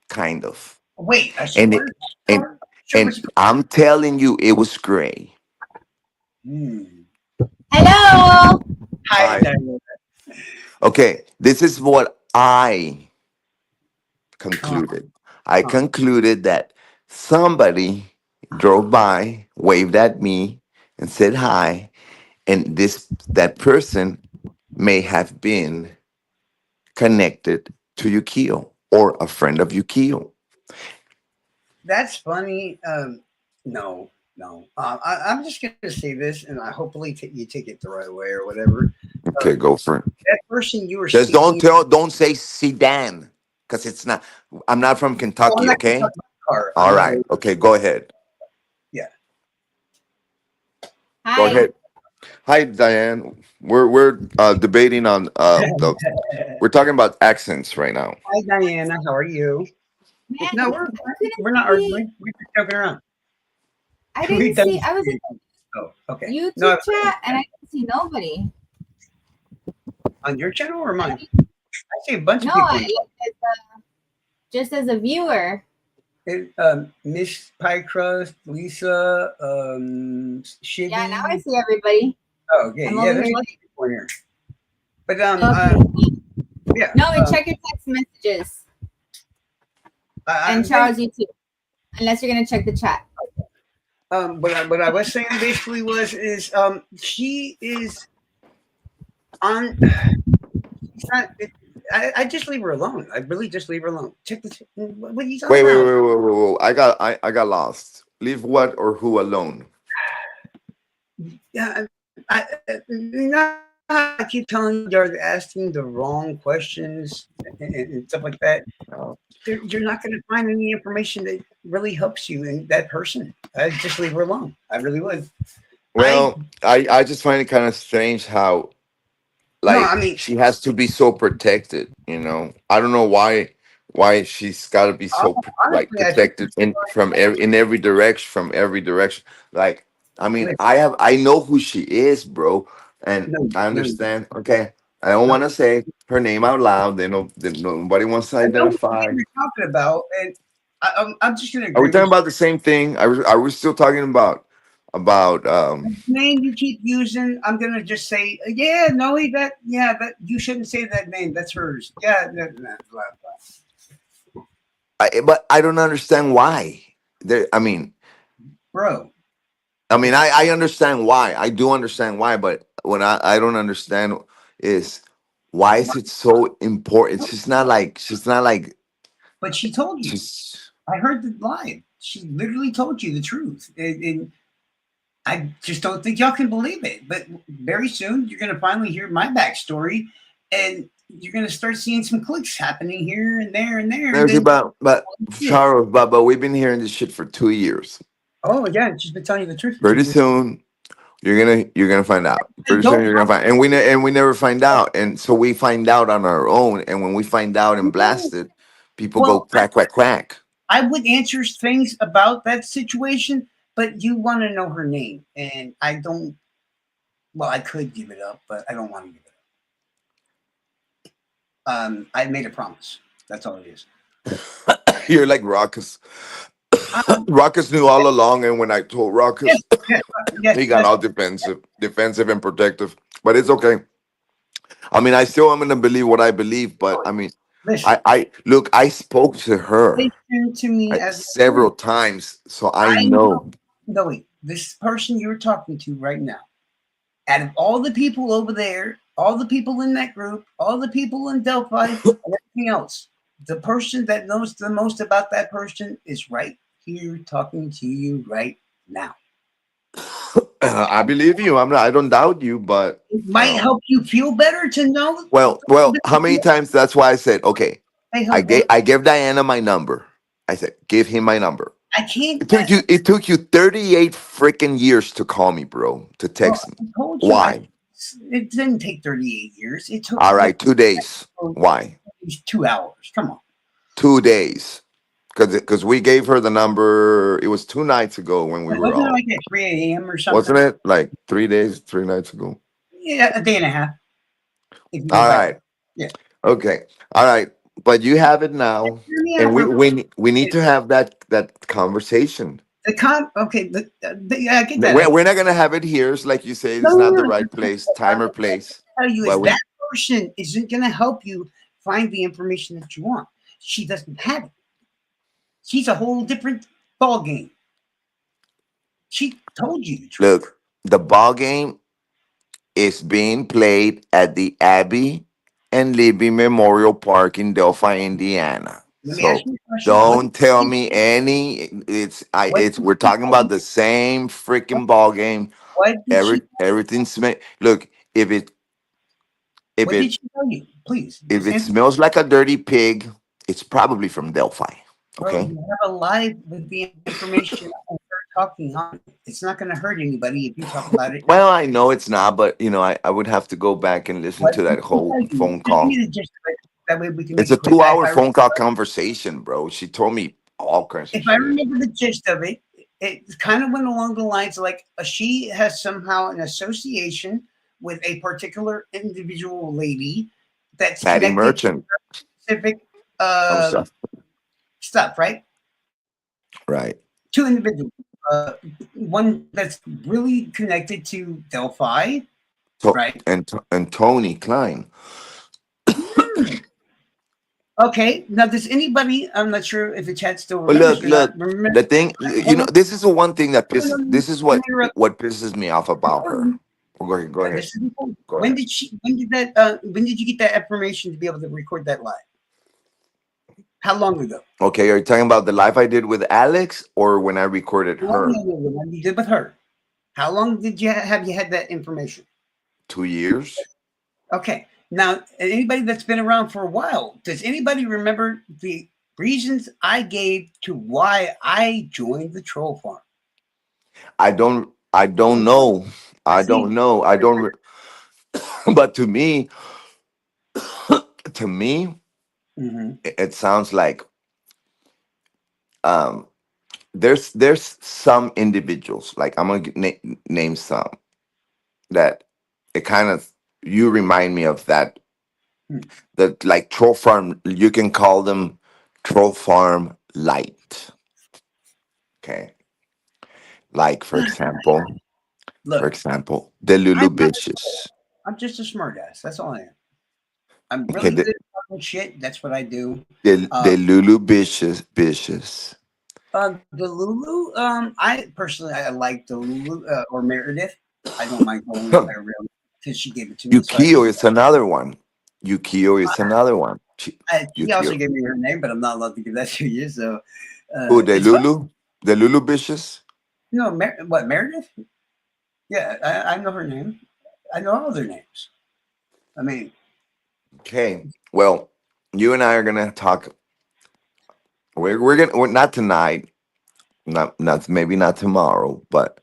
kind of, Wait, a and square it and car? Sure, and which I'm telling you, it was gray. hmm. Hello. Hi, I Diana. okay. This is what I Uh, concluded. I uh, concluded that somebody drove by, waved at me, and said hi, and this that person may have been connected to Yukio or a friend of Yukio. that's funny. No, no. I'm just gonna say this, and I hopefully you take it the right way or whatever. Okay, go for it. That person you were Just speaking. don't say sedan because it's not. I'm not from Well, I'm Kentucky. not gonna Okay. talk about the car. All right. Okay. Go ahead. Yeah. Go Hi. ahead. Hi, Diane. We're debating on the. We're talking about accents right now. Hi, Diana. How are you? Man, No, I couldn't we're not see. arguing. We're just joking around. I We didn't see. done. I was in Oh, okay. No, YouTube chat and I didn't see nobody. on your channel or I mine? don't, I see a bunch no, of people. just as a viewer. Miss Pie Crust, Lisa, Yeah, now I Shibby. see everybody. Oh, okay. I'm Yeah, over there's here. lots of people in here. But Okay. yeah. No, and check your text messages. And I'm Charles, you too. Unless you're gonna check the chat. what I was saying basically was is she is on. She's not. I just leave her alone. I really just leave her alone. Check the. What are you talking about? Wait. I got lost. Leave what or who alone? Yeah, I keep telling you, you're asking the wrong questions and stuff like that. Oh. You're not going to find any information that really helps you in that person. I just leave her alone. I really would. I Well, I just find it kind of strange how no, I like mean, she has to be so protected. You know, I don't know why why she's got to be so like Honestly, I think protected in every direction, from every direction. Like, I mean, listen, I know who she is, bro, and no, I no, understand. Okay, I don't no. want to say her name out loud. Nobody wants to I know what identify. you're talking about, and I'm just gonna Are we agree talking with about the same thing? Are we still talking about you. The name you keep using, I'm gonna just say, yeah, no, that you shouldn't say that name. That's hers. Yeah, blah, but I don't understand why. There, bro. I understand why. I do understand why, but what I don't understand is why is it so important? She's not like But she told you. she's. I heard the live. She literally told you the truth, and I just don't think y'all can believe it. But very soon, you're gonna finally hear my backstory, and you're gonna start seeing some clicks happening here and there and there, and There's then but yeah. Charles, but we've been hearing this shit for 2 years. Oh yeah, she's been telling you the truth for two Pretty years. soon you're gonna find out. Pretty soon Don't you're gonna find, and we never find out, and so we find out on our own. And when we find out and blast it, people go well, crack, crack, crack. I would answer things about that situation, but you want to know her name, and I don't. Well, I could give it up, but I don't want to give it up. I made a promise. That's all it is. You're like Ruckus. Um, Ruckus knew all along, and when I told yes, Ruckus, yes, yes, he got yes. all defensive and protective. But it's okay. I mean, I still am gonna believe what I believe. But I mean, Listen, I look. I spoke to her listen to me like as a friend. several times, so I I know. know. No, wait. This person you're talking to right now, out of all the people over there, all the people in that group, all the people in Delphi, and everything else, the person that knows the most about that person is right here talking to you right now. I believe you. I'm not. I don't doubt you. But It might help you feel better to know. well. How many times? That's why I said okay. Hey, I hold gave on. I gave Diana my number. I said, give him my number. I can't. It took you 38 freaking years to call me, bro, to Well, text me. I told you. Why? It didn't take 38 years. It took All like right, 2 days. Why? at least 2 hours. Come on. 2 days. Because we gave her the number. It was 2 nights ago when we were Wasn't it all, like at 3 a.m. or wasn't something? it? Like 3 days, 3 nights ago. Yeah, a day and a half. If you go All back. right. Yeah. Okay. All right. But you have it now. Hear me And out. we need to have that conversation. Okay. Yeah, I get that. We're not gonna have it here. It's like you say, No, it's no, not the no. right place, time or place. Tell you is But that we person isn't going to help you find the information that you want. She doesn't have it. She's a whole different ball game. She told you the truth. look, the ball game is being played at the Abbey and Libby Memorial Park in Delphi, Indiana. Let me ask So you a question. don't tell me any. What It's did we're she talking tell about you? the same freaking ball game. What did she? Everything's look. If What did it she tell you? Please, if just it answer. smells like a dirty pig, it's probably from Delphi. Bro, Okay. you have a live with the information and her talking on it. It's not going to hurt anybody if you talk about it. Well, I know it's not, but I would have to go back and listen What to did that she whole tell you? phone Just give call. me the gist of it. That way we can It's make a it quick. 2 hour phone call conversation, bro. She told me all kinds of If I shit. remember the gist of it, it kind of went along the lines like she has somehow an association with a particular individual lady that's Patty connected to Merchant. specific I'm uh, sorry. stuff, right? Right. Two individuals. One that's really connected to Delphi, right? And Tony Klein. Hmm. Okay. Now, does anybody? I'm not sure if the chat still But remembers look, or not. look. Remember? The thing, Hold on. this is the one thing that Hold pisses. on. This is Let me interrupt. what pisses me off about her. Important. Go ahead. Go ahead. This is important. Go When ahead. did she? When did you get that information to be able to record that live? How long ago? Okay, are you talking about the live I did with Alex or when I recorded No, her? no, no, no. When you did with her? How long did you have you had that information? 2 years. Okay. Now, anybody that's been around for a while, does anybody remember the reasons I gave to why I joined the troll farm? I don't. I don't know. I See, don't know. I don't. But to me, to me, It sounds like um there's some individuals, like I'm gonna name some, that it kind of, you remind me of that, Mm. that like troll farm, you can call them troll farm light. Okay, like for Look, example, the Lulu I'm not. bitches. I'm just a smart ass. That's all I am. I'm Okay, really good at talking shit. That's what I do. the Lulu bitches. The Lulu. I personally I like the Lulu or Meredith. I don't mind calling her real because she gave it to me. So I Yukio is another one. Yukio is another one. she also Yukio. gave me her name, but I'm not allowed to give that to you. So Who, the it's fun. Lulu? The Lulu bitches? No, what Meredith? Yeah, I know her name. I know all their names. I mean, Okay. Well, you and I are gonna talk. We're not tonight, not maybe not tomorrow, but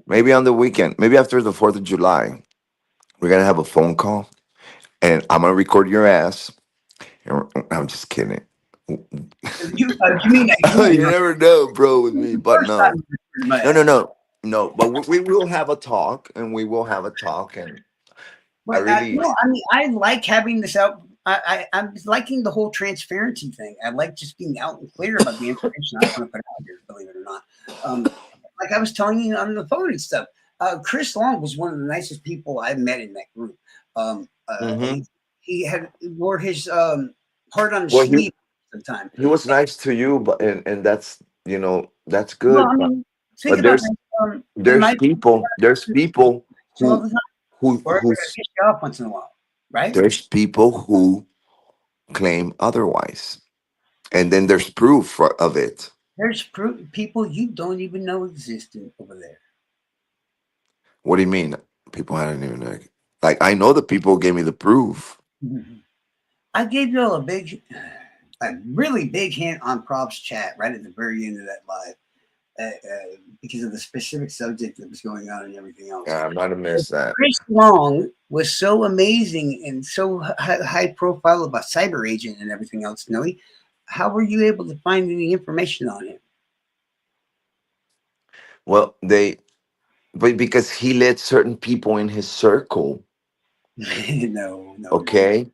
maybe on the weekend, maybe after the 4th of July, we're gonna have a phone call, and I'm gonna record your ass. I'm just kidding. you mean You again? never know, bro, with me, The but first time no, you recorded my no, no, ass. no, no. But we will have a talk, and we will have a talk, and I But really, no, I mean, I like having this out. I'm liking the whole transparency thing. I like just being out and clear about the information I want to put out here. Believe it or not, like I was telling you on the phone and stuff. Chris Long was one of the nicest people I met in that group. Um, uh, hmm. he, he had wore his heart on his Well, sleeve at the time. he was nice to you, but and that's, that's Well, good. I mean, think But about this. Am I there's people all the who time, or am I going to who's piss you off once in a while? Right? there's people who claim otherwise, and then there's proof of it. There's people you don't even know existed over there. What do you mean? People I don't even know. Like, I know the people who gave me the proof. Mhm. I gave y'all a really big hint on props chat right at the very end of that live because of the specific subject that was going on and everything else. Yeah, I might have missed that. Chris Long was so amazing and so high profile about cyber agent and everything else. Noe, how were you able to find any information on him? Well, but because he let certain people in his circle. No, no, no, no. Okay.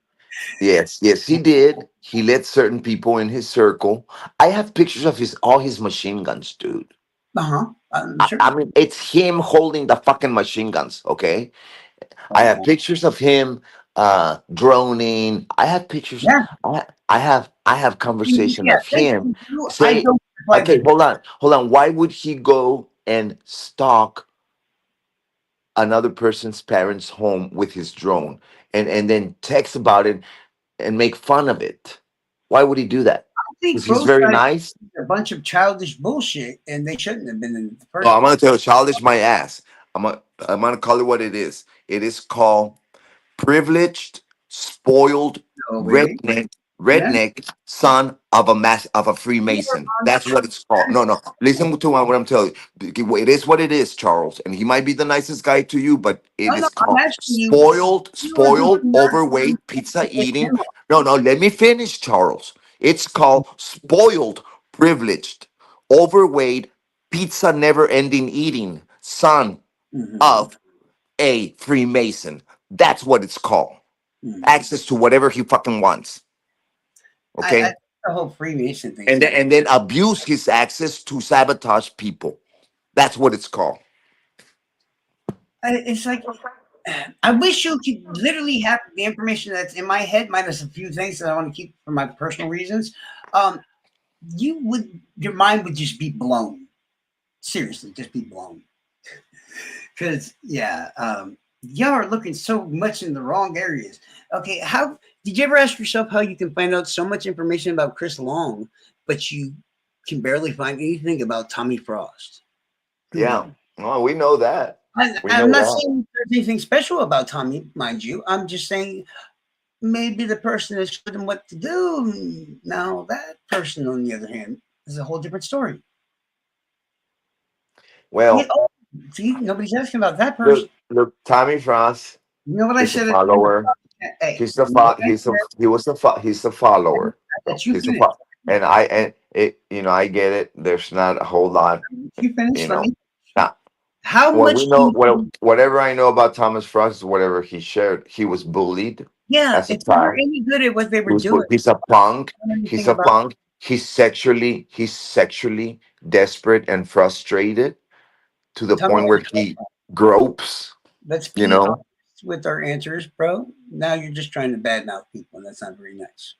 Yes, he did. He let certain people in his circle. I have pictures of all his machine guns, dude. Uh huh. I'm I sure. mean, it's him holding the fucking machine guns. Okay, I have Oh, pictures of him droning. I have pictures. yeah. I have conversation Yeah. of Thank him. you. I Say, don't reply okay, to. hold on. Why would he go and stalk another person's parents' home with his drone, and then text about it and make fun of it? Why would he do that? I think Because he's both very sides nice. are a bunch of childish bullshit, and they shouldn't have been in the No, first I'm gonna place. tell you, childish my ass. I'm gonna call it what it is. It is called privileged, spoiled, No way. redneck, Yeah. son of a You Freemason. are That's what it's called. No, no. Listen to what I'm telling you. It is what it is, Charles. And he might be the nicest guy to you, but it no, no. is I'm called asking you. You are the spoiled, one not doing overweight, pizza with eating. him. No, no. Let me finish, Charles. It's called spoiled, privileged, overweight, pizza never ending eating son Mm-hmm. of a Freemason. That's what it's called. Mm-hmm. Access to whatever he fucking wants. I Okay. think the whole Freemason thing is And then abuse his access to sabotage people. That's what it's called. it's like I wish you could literally have the information that's in my head, minus a few things that I want to keep for my personal reasons. Um, your mind would just be blown. Seriously, just be blown. Because yeah, y'all are looking so much in the wrong areas. Okay, how did you ever ask yourself how you can find out so much information about Chris Long, but you can barely find anything about Tommy Frost? Yeah. Oh, we know that. We I'm know not that. saying there's anything special about Tommy, mind you. I'm just saying maybe the person that showed him what to do. Now that person, on the other hand, is a whole different story. Yeah, Well, oh, see, nobody's asking about that person. look, Tommy Frost You know what I is a said at the end of follower. Hey, He's the you know, he's the follower. So let you he's the finish. and it I get it. There's not a whole lot, Let you finish. you Let know. me. Now, How what we much do know, you? whatever I know about Thomas Frost is whatever he shared. He was bullied Yeah, as a if they were child. any good at what they He were was doing, he's a punk. I don't know He's anything a about. punk. He's sexually desperate and frustrated to the Tell me point where he gropes. let's You be know. honest with our answers, bro. Now you're just trying to badmouth people, and that's not very nice.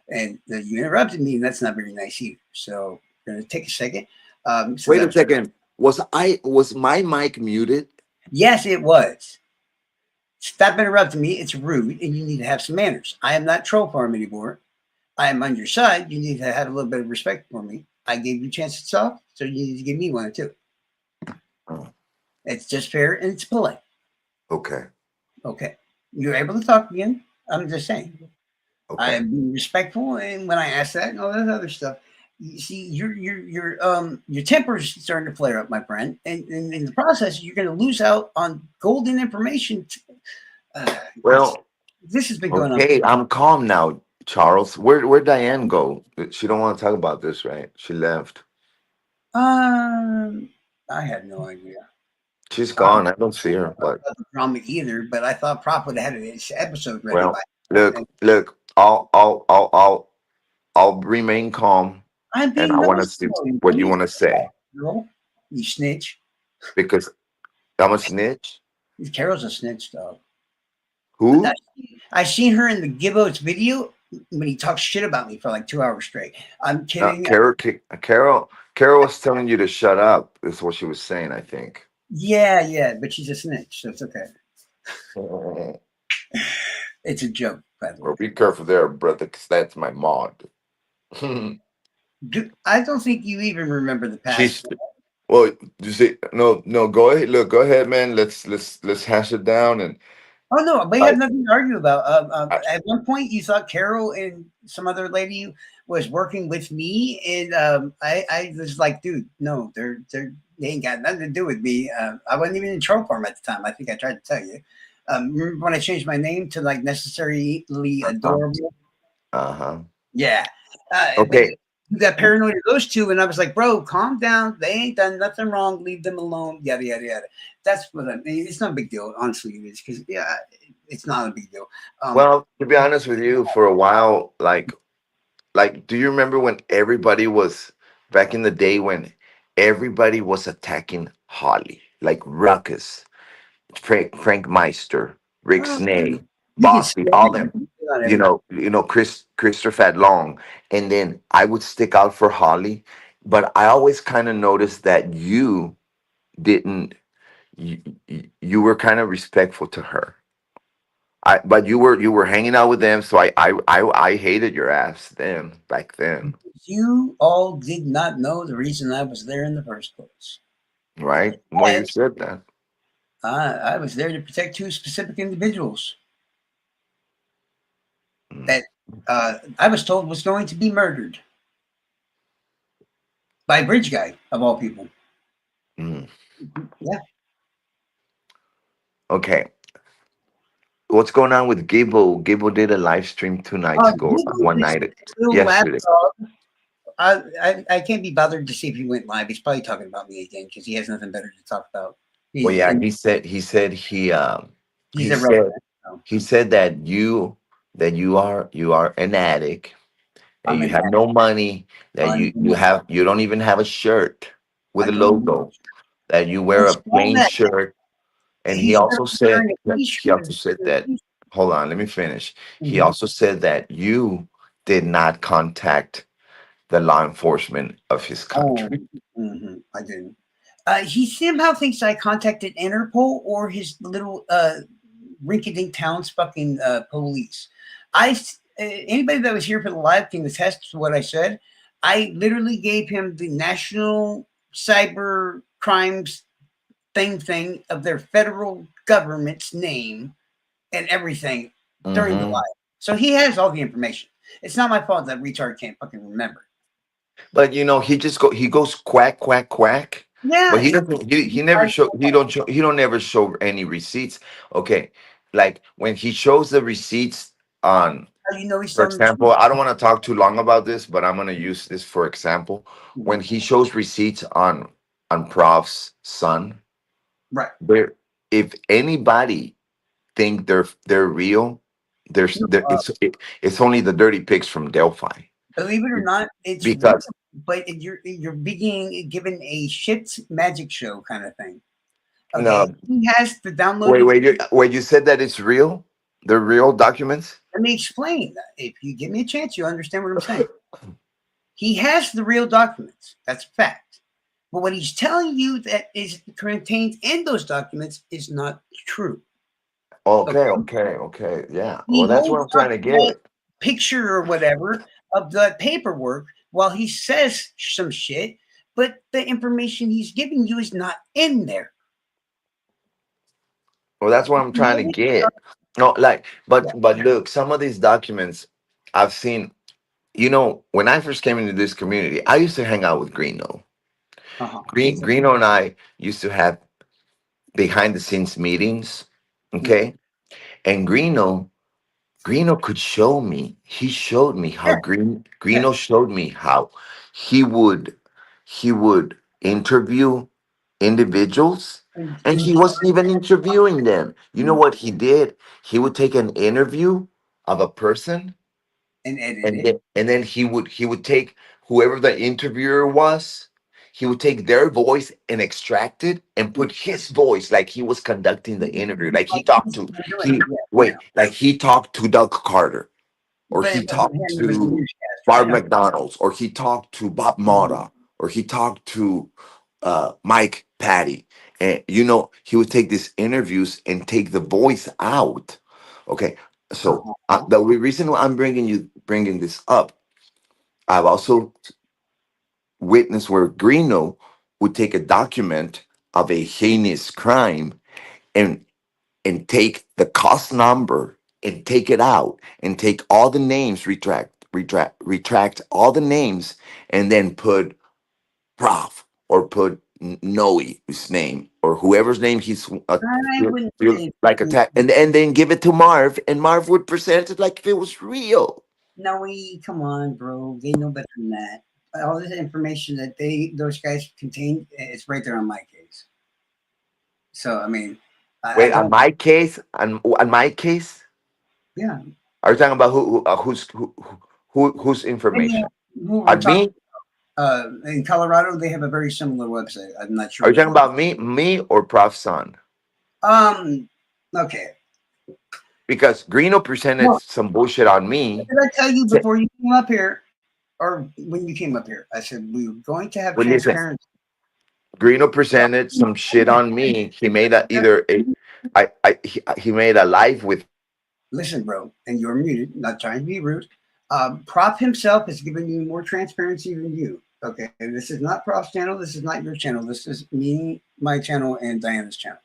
And you interrupted me, and that's not very nice either. So we're gonna take a second. Since Wait a I'm second. Was my mic muted? yes, it was. Stop interrupting me. It's rude, and you need to have some manners. I am not troll farm anymore. I am on your side. You need to have a little bit of respect for me. I gave you a chance to talk, so you need to give me one too. Oh, It's just fair and it's polite. okay. Okay, you're able to talk again. I'm just saying. I Okay. am being respectful, and when I ask that and all that other stuff, you see, your temper's starting to flare up, my friend, and in the process, you're going to lose out on golden information. It's Well, this has been going on. okay. I'm calm now, Charles. Where'd Diane go? She don't want to talk about this, right? She left. Um, I had no idea. She's I don't gone. I don't see her. But know the drama either, but I thought Prop would have had this episode ready by. well, look. I'll remain calm, I'm and being I want to nice, see to what you you, want to say girl. You snitch. because I'm a snitch. Carol's a snitch, dog. I, Who? I seen her in the Gibbos video when he talks shit about me for like 2 hours straight. I'm kidding. Carol was telling you to shut up. Is what she was saying. I think. Yeah, but she's a snitch, so it's okay. Well, It's a joke, by the way. be careful there, brother, because that's my mod. I don't think you even remember the past. She's well. You see, no. Go ahead. Look, go ahead, man. Let's hash it down. And Oh no, we I, have nothing to argue about. I At one point, you thought Carol and some other lady was working with me, and I was like, dude, no, they ain't got nothing to do with me. I wasn't even in troll farm at the time. I think I tried to tell you. Remember when I changed my name to like necessarily adorable? uh-huh. Yeah, but Okay. you got paranoid of those two, and I was like, bro, calm down. They ain't done nothing wrong. Leave them alone. Yada yada yada. That's what I mean. It's not a big deal, honestly. It is because yeah, it's not a big deal. Um, Well, to be honest with you, for a while, do you remember when everybody was back in the day when everybody was attacking Holly, like Ruckus, Frank Meister, Rick well, Snay, you can say Bossy, all them. not everybody. Christopher Long, and then I would stick out for Holly, but I always kind of noticed that you didn't. You were kind of respectful to her. But you were hanging out with them, so I hated your ass then back then, You all did not know the reason I was there in the first place. right? Well, you And said that. I was there to protect two specific individuals Mm, that I was told was going to be murdered by a bridge guy of all people. mm. Yeah. Okay, what's going on with Gable? Gable did a live stream 2 nights ago, Google one this night, little yesterday. laptop. I can't be bothered to see if he went live. He's probably talking about me again because he has nothing better to talk about. Well, He's yeah, and he he's said irrelevant. So he said that you are an addict, and I'm you an have no money, that un- you don't even have a shirt with I a don't logo, that you I wear a saw plain that shirt. And he's wearing a he also t-shirt. said that, hold on, let me finish. He Mhm. also said that you did not contact the law enforcement of his Oh, country. I didn't. He somehow thinks I contacted Interpol or his little rinky-dink town's fucking police. Anybody that was here for the live can attest to what I said. I literally gave him the National Cyber Crimes thing of their federal government's name and everything during the Hmm. live. So he has all the information. It's not my fault that retard can't fucking remember. But he goes quack quack quack. But Yeah, he doesn't he never show he don't never show any receipts. Okay. like when he shows the receipts on, How you know he's for telling the example, truth? I don't want to talk too long about this, but I'm going to use this for example. When Mhm. he shows receipts on Prof's son, Right. there, if anybody think they're real, there's No, there it's only the dirty pigs from Delphi. believe it or not, it's real, Because but you're being given a shit magic show kind of thing. Okay, no, he has the wait, downloaded. wait, you said that it's real? They're real documents? Let me explain. If you give me a chance, you understand what I'm saying. He has the real documents. That's a fact. But what he's telling you that is contained in those documents is not true. Okay, Okay. okay, okay. Yeah. He Well, that's what holds I'm trying up to that get. picture or whatever of the paperwork while he says some shit, but the information he's giving you is not in there. Well, that's what I'm trying to get. No, like, Yeah. but look, some of these documents I've seen. When I first came into this community, I used to hang out with Greeno. Uh-huh. Greeno and I used to have behind the scenes meetings. Mhm. Okay, and Greeno could show me. He showed me how Yeah. Yeah. Greeno showed me how he would he would interview individuals, And and he he would wasn't even interviewing them. You know and what he did? He would take an interview of a person, edit and it. then he would take whoever the interviewer was. He would take their voice and extract it and put his voice like he was conducting the interview. Like he Like talked he's to doing he it. Yeah. I wait, know. like he talked to Doug Carter, or But he it wasn't talked him. It was the to newscaster. I Barb know. McDonald's, or he talked to Bob Mhm. Motta, or he talked to Mike Patty. And he would take these interviews and take the voice out. Okay, so Uh-huh. the reason why I'm bringing this up, I've also witnessed where Greeno would take a document of a heinous crime and take the cost number and take it out and take all the names, retract all the names, and then put Prof or put Noe's name or whoever's name he's I wouldn't say like attack, and then give it to Marv, and Marv would present it like if it was real. no, come on, bro. They know better than that. All this information that those guys contain, it's right there on my case. So I mean, I Wait, on don't. my case, on my case, Yeah. are you talking about whose Maybe information? who we're On talking. me? In Colorado, they have a very similar website. I'm not sure Are you which talking one. about me or Prof Son? Um. Okay. Because Greeno presented No, some bullshit on me. did I tell you Sa- before you came up here, or when you came up here? I said we were going to have Well, listen, transparency. Greeno presented some shit on me. He made he made a live with. Listen, bro, and you're muted. Not trying to be rude. Prop himself has given you more transparency than you. Okay, this is not Prop's channel. This is not your channel. This is me, my channel, and Diana's channel.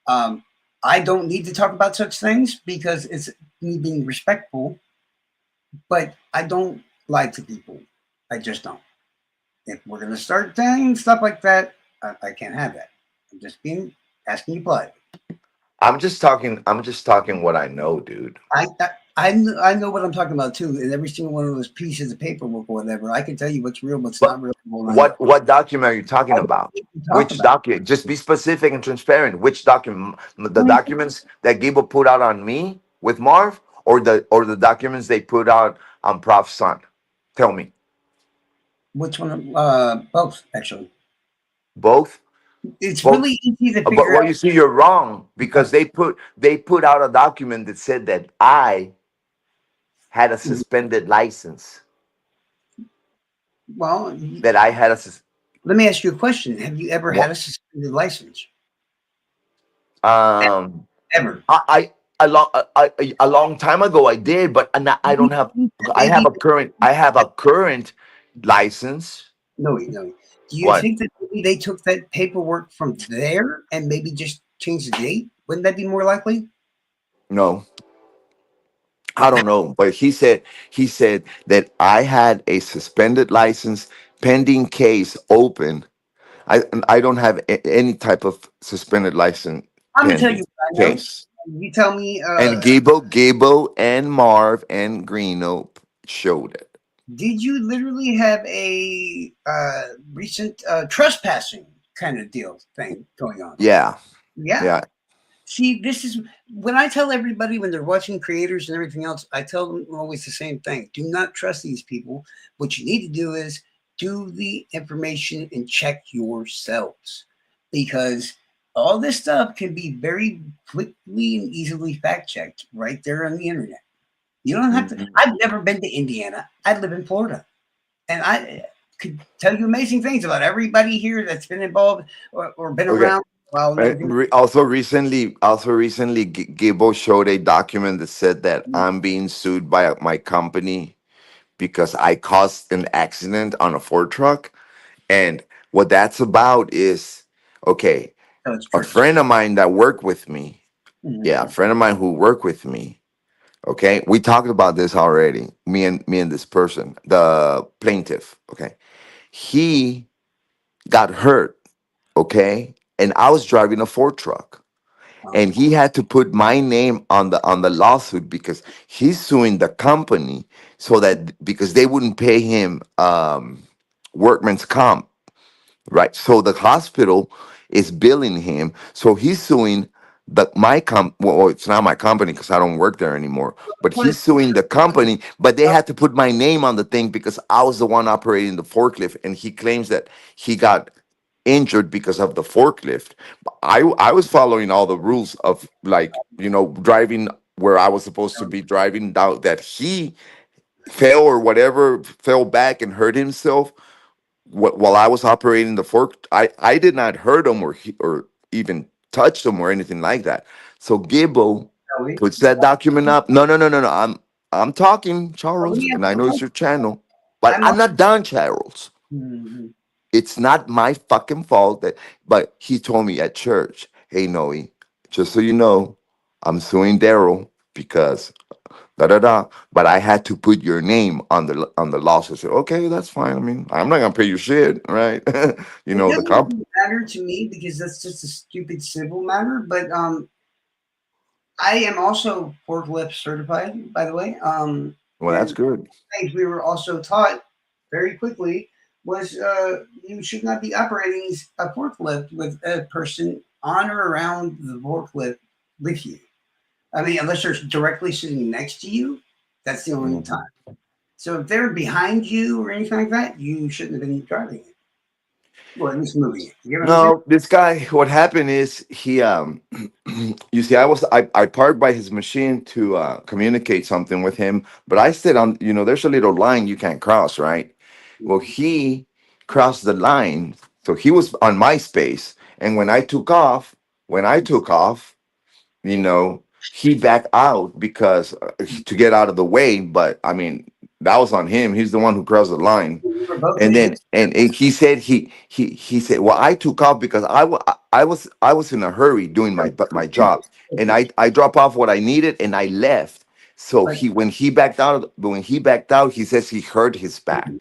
Um, I don't need to talk about such things because it's me being respectful. But I don't lie to people. I just don't. If we're gonna start saying stuff like that, I can't have that. I'm just being asking you politely. I'm just talking what I know, dude. I know what I'm talking about too. And every single one of those pieces of paperwork or whatever, I can tell you what's real, what's But not real. what document are you I talking don't about? need to talk Which about. document? Just be specific and transparent. Which document? The It. documents that Gable put out on me with Marv, or the documents they put out on Prof Son? Tell me. Which one? Both actually. Both. It's Both. really easy to But figure well, you see, you're wrong out. because they put out a document that said that I had a suspended license. Well, That I had a let me ask you a question. Have you ever had what? a suspended license? Um, Ever? I a long time ago I did, but I Do you don't have. think that I have maybe a current. I have a current license. no, no. Do you What? think that maybe they took that paperwork from there and maybe just changed the date? Wouldn't that be more likely? No, I don't know. But he said that I had a suspended license pending case open. I don't have any type of suspended license I'm gonna tell you pending what I know. case. You tell me. And Gabo, and Marv and Greeno showed it. Did you literally have a recent trespassing kind of deal thing going on? Yeah, Yeah. yeah. See, this is when I tell everybody when they're watching creators and everything else, I tell them always the same thing. Do not trust these people. What you need to do is do the information and check yourselves because all this stuff can be very quickly and easily fact checked right there on the internet. You don't have to. Mhm. I've never been to Indiana. I live in Florida. And I could tell you amazing things about everybody here that's been involved or been Okay. around while living. Also recently, Gabo showed a document that said that I'm being sued by my company because I caused an accident on a Ford truck. And what that's about is, okay, So it's a true. friend of mine that worked with me, yeah, a Mhm. friend of mine who worked with me. Okay, we talked about this already. Me and this person, the plaintiff. Okay, he got hurt. Okay, and I was driving a Ford truck, and he had to put my name on the lawsuit because he's suing the company so that because they wouldn't pay him workman's comp, right? So the hospital is billing him, so he's suing well, it's not my company because I don't work there anymore, but What he's is suing the company, but they had to put my name on the thing because I was the one operating the forklift, and he claims that he got injured because of the forklift. I was following all the rules of, like, driving where I was supposed to be driving down, that he fell or whatever, fell back and hurt himself while I was operating the fork. I did not hurt him or even touch him or anything like that. So Gibbo Joey? puts that document up. No. I'm talking, Let Charles, me ask and I you a know it's question. your channel, but I'm I'm not done, Charles. Mhm. It's not my fucking fault that, but he told me at church, hey Noe, just so you know, I'm suing Daryl because da da da. But I had to put your name on the lawsuit. I said, okay, that's fine. I mean, I'm not gonna pay you shit, right? It The doesn't comp. really matter to me because that's just a stupid civil matter. But I am also forklift certified, by the way. Well, that's And good. things we were also taught very quickly was you should not be operating a forklift with a person on or around the forklift with you. I mean, unless they're directly sitting next to you, that's the only Mhm. time. So if they're behind you or anything like that, you shouldn't have been driving it. Well, at least moving it. You know what I'm saying? No, this guy. What happened is he you see, I parked by his machine to communicate something with him, but I stayed on. There's a little line you can't cross, right? Well, he crossed the line, so he was on my space, and when I took off, you know, he backed out because to get out of the way. But I mean, that was on him. He's the one who crossed the line. We were both And able then to. and he said he said, well, I took off because I was in a hurry doing my job, and I dropped off what I needed and I left. So But when he backed out, he says he hurt his back,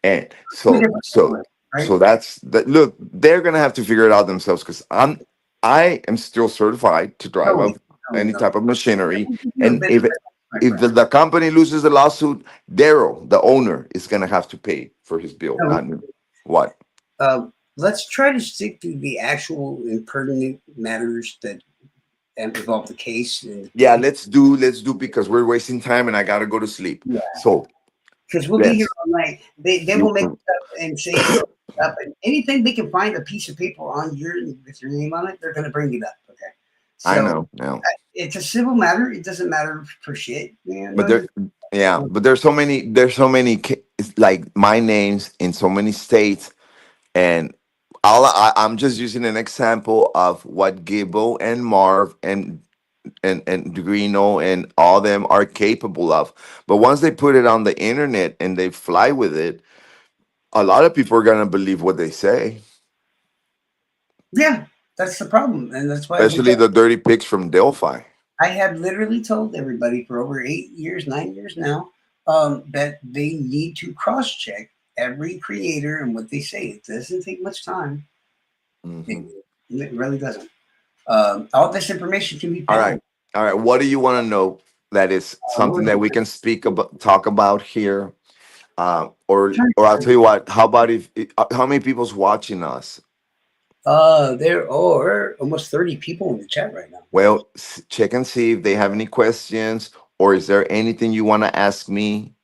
and two so different so forklifts, right? so that's that. Look, they're gonna have to figure it out themselves because I am still certified to drive No, of no, any no. type of machinery, Give you a and bit of if advice, my if friend. the company loses the lawsuit, Daryl, the owner, is gonna have to pay for his bill, No, not me. What? let's try to stick to the actual and pertinent matters that involve the case. And Yeah, let's do because we're wasting time and I gotta go to sleep. yeah, So because we'll be here let's. all night. They will You, make up and say you wrote it up, and anything they can find a piece of paper on with your name on it, they're going to bring it up. Okay, I so know now, it's a civil matter. It doesn't matter for shit. but there, yeah, but there's so many it's like my names in so many states, and I'm just using an example of what Gibbo and Marv and Greeno and all them are capable of. But once they put it on the internet and they fly with it, a lot of people are gonna believe what they say, Yeah, that's the problem, and that's why especially the dirty pigs from Delphi. I have literally told everybody for over 8 years, 9 years now, that they need to cross check every creator and what they say. It doesn't take much time. It, Hmm. it really doesn't. All this information can be All found. right. All right. What do you want to know that is something that we can speak about, talk about here? Or I'll tell you what. How about if how many people's watching us? There are almost 30 people in the chat right now. Well, check and see if they have any questions, or is there anything you want to ask me?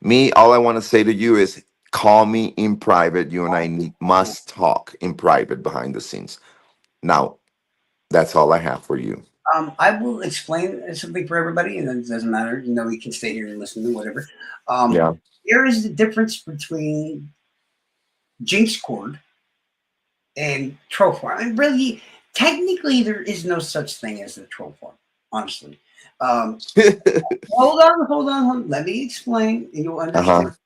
Me, all I want to say to you is call me in private. You and I must talk in private behind the scenes. Now, that's all I have for you. I will explain something for everybody, and it doesn't matter. You know, we can stay here and listen to whatever. Um, Yeah. there is the difference between Jinx Cord and troll farm. And really, technically, there is no such thing as a troll farm, honestly. Um, hold on. Let me explain, and you'll Uh-huh. understand.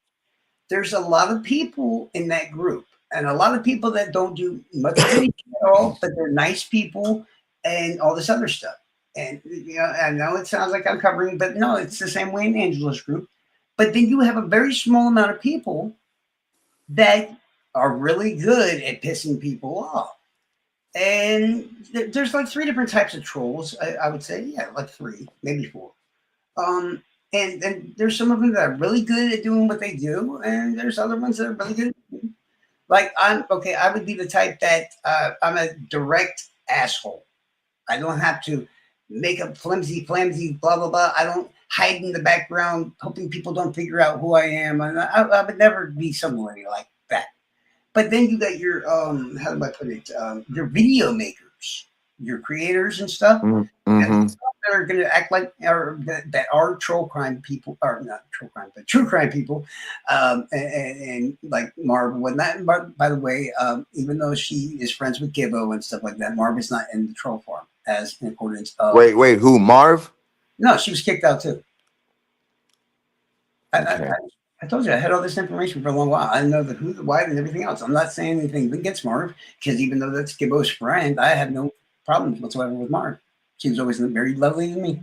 There's a lot of people in that group, and a lot of people that don't do much of anything at all, but they're nice people and all this other stuff. And you know, I know it sounds like I'm covering, but no, it's the same way in Angela's group. But then you have a very small amount of people that are really good at pissing people off. And there's like three different types of trolls. I would say, yeah, like three, maybe four. Um, and there's some of them that are really good at doing what they do, and there's other ones that are really good. Like I'm okay. I would be the type that I'm a direct asshole. I don't have to make up flimsy, blah blah blah. I don't hide in the background, hoping people don't figure out who I am. And I would never be somebody like that. But then you got your how do I put it? Your video makers, your creators and stuff Mm-hmm. that are going to act like or that are troll crime people, or not troll crime, but true crime people, and like Marv and whatnot. And by the way, even though she is friends with Gibbo and stuff like that, Marv is not in the troll farm as in accordance of. Wait, who? Marv? No, she was kicked out too. I, I, Okay. I I told you I had all this information for a long while. I know the who, the why, and everything else. I'm not saying anything against Marv because even though that's Gibbo's friend, I have no problems whatsoever with Marv. She was always very lovely to me.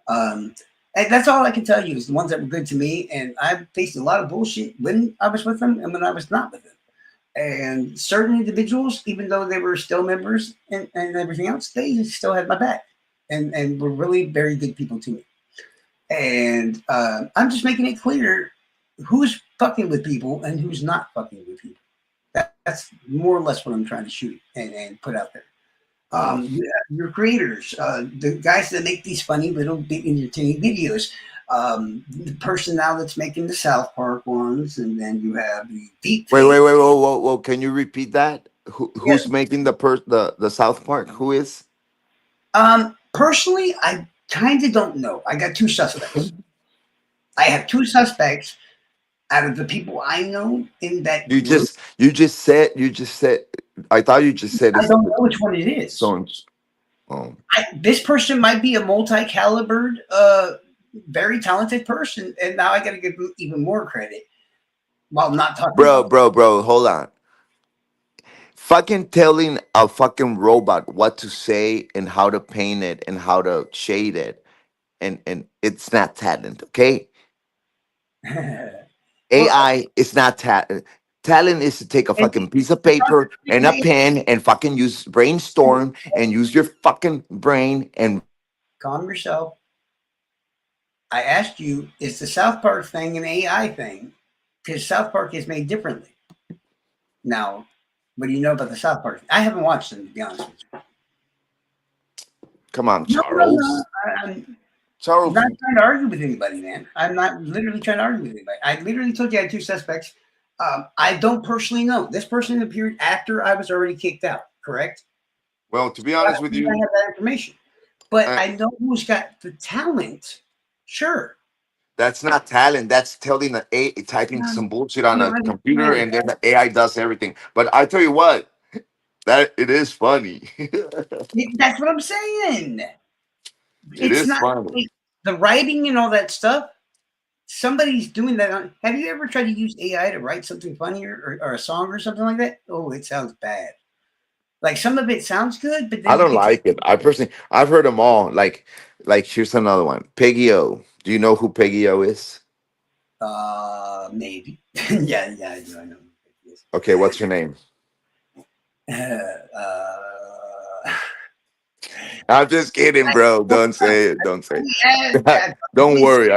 Um, and that's all I can tell you is the ones that were good to me. And I faced a lot of bullshit when I was with them and when I was not with them. And certain individuals, even though they were still members and everything else, they still had my back and were really very good people to me. And I'm just making it clear who's fucking with people and who's not fucking with people. That's more or less what I'm trying to shoot and put out there. Your creators, the guys that make these funny little bit entertaining videos. The person now that's making the South Park ones, and then you have the deep fake. Wait, whoa. Can you repeat that? Yes. Who's making the South Park? Who is? Personally, I kind of don't know. I got two suspects. I have two suspects out of the people I know in that You group. just said I thought you just said I it's don't know which one it is. so. Oh. This person might be a multi-calibered, very talented person, and now I got to give him even more credit while not talking. Bro, hold on. Fucking telling a fucking robot what to say and how to paint it and how to shade it, and it's not talent, okay? AI is not talent. Talent is to take a And fucking piece of paper and a pen and fucking use brainstorm and use your fucking brain and calm yourself. I asked you, is the South Park thing an AI thing? Because South Park is made differently. Now, what do you know about the South Park? I haven't watched them, to be honest with you. come on, No. Charles. I'm Charles, not trying to argue with anybody, man. I'm not literally trying to argue with anybody. I literally told you I had two suspects. I don't personally know. This person appeared after I was already kicked out, correct? well, to be honest with I you, have that information. But uh, I know who's got the talent. Sure. that's not talent. That's telling the AI, typing some bullshit on a computer, and then the AI does everything. But I tell you what, that it is funny. That's what I'm saying. It It's is not funny. the writing and all that stuff. Somebody's doing that. Have you ever tried to use AI to write something funny or a song or something like that? Oh, it sounds bad. Like some of it sounds good, but I then you don't get like it. I personally, I've heard them all. Like here's another one. Peggy O. Do you know who Peggy O is? maybe. Yeah, I do. I know. Okay, what's her name? Uh, I'm just kidding, I, bro. Don't say it. Don't say it. Don't please worry.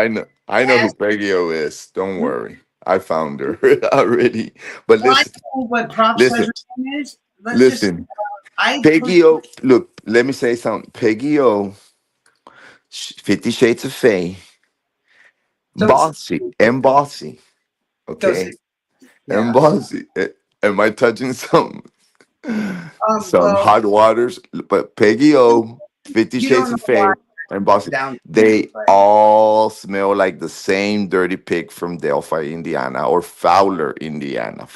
I know who ask. Peggy O is. Don't worry. I found her already. But Well, I listen, know what prop listen, pleasure is. Let's just. listen. I put. Peggy O. Look, let me say something. Peggy O. 50 Shades of Faye. So it's. Bossy and bossy. Does Okay. it? And Yeah. bossy. Am I touching something? Some Well, hot waters, but Peggy O, 50 you Shades don't know of why Faye, and Bossy, down here, they but all smell like the same dirty pig from Delphi, Indiana, or Fowler, Indiana.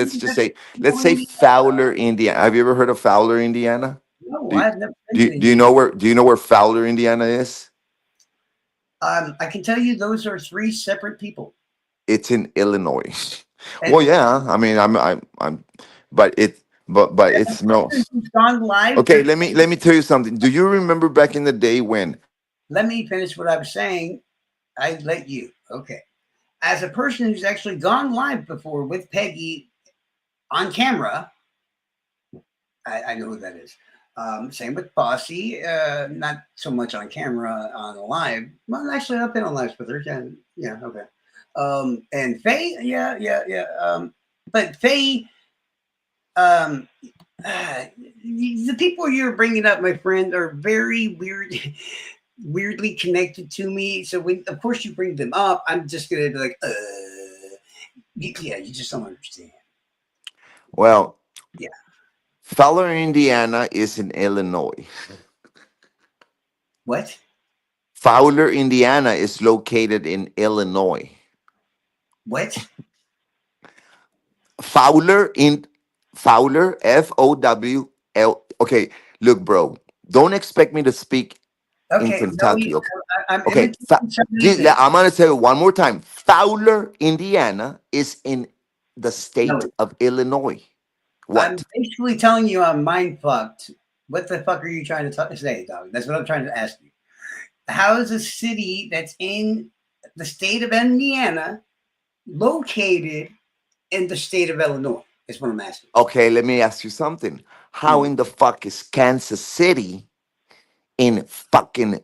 Let's just say Fowler, Indiana. Have you ever heard of Fowler, Indiana? no, Do you, I've never been to do you Indiana. know where Fowler, Indiana is? I can tell you those are three separate people. It's in Illinois. Well, And yeah. I mean, I'm, but it smells. who's gone live Okay, for. let me tell you something. Do you remember back in the day when Let me finish what I was saying. I let you. Okay. As a person who's actually gone live before with Peggy on camera, I know who that is. Same with Bossy. Not so much on camera on the live. Well, actually, I've been on lives with her. Yeah, yeah, okay. And Faye, yeah, yeah, yeah. But Faye, um, uh, the people you're bringing up, my friend, are very weird, weirdly connected to me. So when, of course, you bring them up, I'm just gonna be like, yeah, you just don't understand. well, Yeah. Fowler, Indiana is in Illinois. What? Fowler, Indiana is located in Illinois. What? Fowler in Fowler, Fowl. Okay, look, bro. Don't expect me to speak in Okay. No, Kentucky. Okay, I'm okay. imitating somebody that. I'm gonna say it one more time. Fowler, Indiana is in the state No, of Illinois. I'm What? basically telling you I'm mind fucked. What the fuck are you trying to say, dog? That's what I'm trying to ask you. How is a city that's in the state of Indiana located in the state of Illinois? Is what I'm asking. Okay, let me ask you something. How Hmm. in the fuck is Kansas City in fucking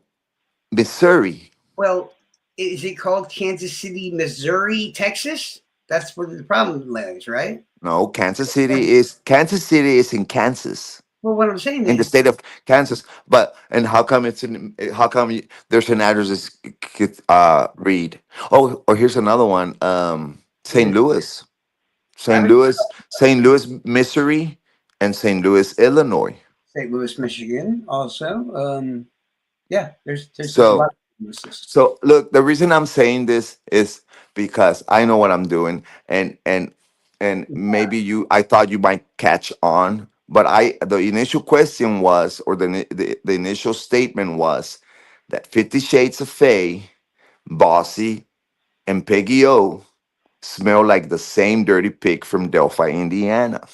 Missouri? Well, is it called Kansas City, Missouri, Texas? That's where the problem lies, right? No, Kansas City is in Kansas, Well, what I'm saying in the is, state of Kansas. But and how come there's an address is read? Oh, or here's another one. St. yeah, Louis, I St. would Louis, St. Louis, Missouri, and St. Louis, Illinois. St. Louis, Michigan, also. Yeah, there's a lot So of Louis's. So look, the reason I'm saying this is because I know what I'm doing, and maybe I thought you might catch on, but the initial question was, or the initial statement was that 50 Shades of Faye, Bossy, and Peggy O smell like the same dirty pig from Delphi, Indiana,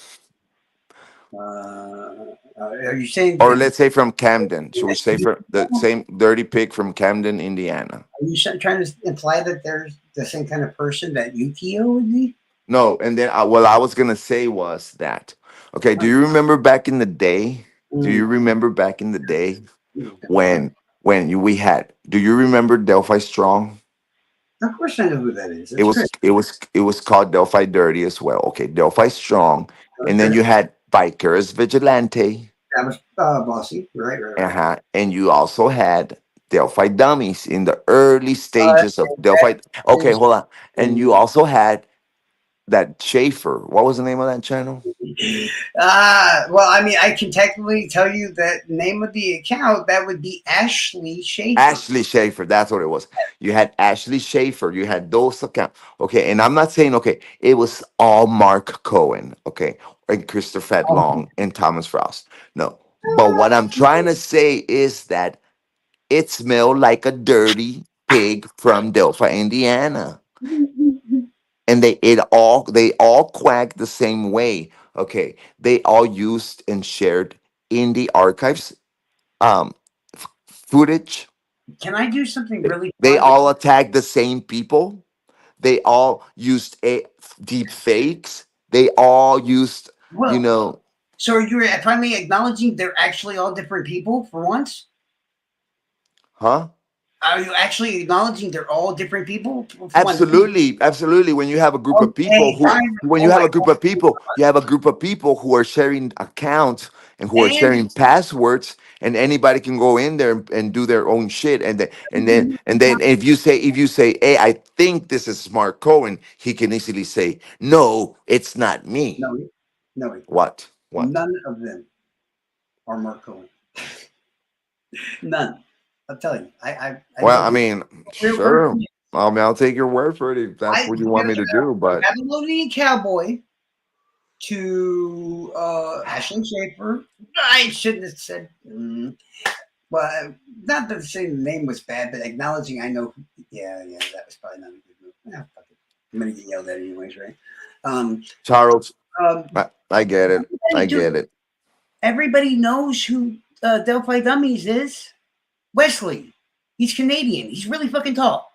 Are you saying or because let's say from Camden. Should we that's say from the same dirty pig from Camden, Indiana? are you trying to imply that there's the same kind of person that Yukio would be? No, and then what I was gonna say was that, okay, do Huh. you remember back in the day? Do you Mm, remember back in the day God. we had? Do you remember Delphi Strong? Of course I know who that is. It That's was Chris. it was it was called Delphi Dirty as well. Okay, Delphi Strong, and then Chris. you had Bikers Vigilante, That was Bossy. Right, right, right. and you also had Delphi Dummies in the early Uh, stages of Delphi. Okay, is, hold on, and mm, you also had that Schaefer. What was the name of that channel? well, I mean, I can technically tell you that name of the account. That would be Ashley Schaefer. Ashley Schaefer, that's what it was. You had Ashley Schaefer, you had those accounts. Okay, and I'm not saying okay, it was all Mark Cohen, okay, and Christopher Long and Thomas Frost. No. But what I'm trying to say is that it smelled like a dirty pig from Delphi, Indiana. And they all quacked the same way. Okay. They all used and shared in the archives um footage. Can I do something really They fun? all attacked the same people. They all used deep fakes. They all used, you Well, know, So you're finally acknowledging they're actually all different people for once? Huh? Are you actually acknowledging they're all different people for once? Absolutely, absolutely. When you have a group of people Okay, who, fine. when you Oh have my a group of people, you have a group of people who are sharing accounts and who are God. sharing passwords, and anybody can go in there and do their own shit. And then if you say, hey, I think this is Mark Cohen, he can easily say, no, it's not me. No, no, What? What? none of them are Mark Cohen. None. I'll tell you. I Well, know I who mean, where sure. I mean, I'll take your word for it if that's I what you want me to do. But Babylonian Cowboy to Ashley Schaefer. I shouldn't have said. Well, not that saying the name was bad, but acknowledging I know. Yeah, that was probably not a good move. Fuck it. I'm gonna get yelled at anyways, right? Um, Charles, um, I get it. I dude, get it. everybody knows who Delphi Dummies is. Wesley. He's Canadian. He's really fucking tall.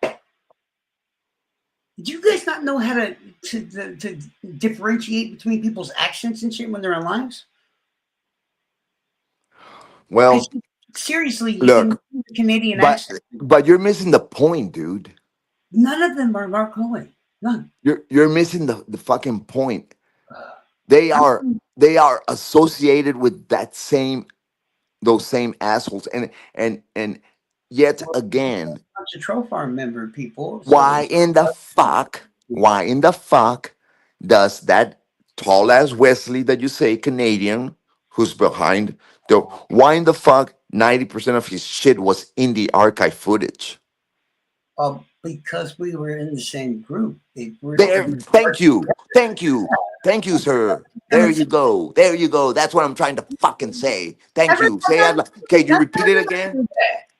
Did you guys not know how to differentiate between people's accents and shit when they're on lives? Well, Because seriously, you can look, do the Canadian but accent. but you're missing the point, dude. None of them are Mark Cohen. None. You're missing the fucking point. Uh, They I'm are a they are associated with those same assholes, and yet again, bunch of Troll Farm member people. So why in the fuck does that tall ass Wesley that you say Canadian who's behind the why in the fuck 90% of his shit was in the archive footage? because we were in the same group, There, thank you, sir. There you go. There you go. That's what I'm trying to fucking say. Thank you. Say it. Can you repeat it again?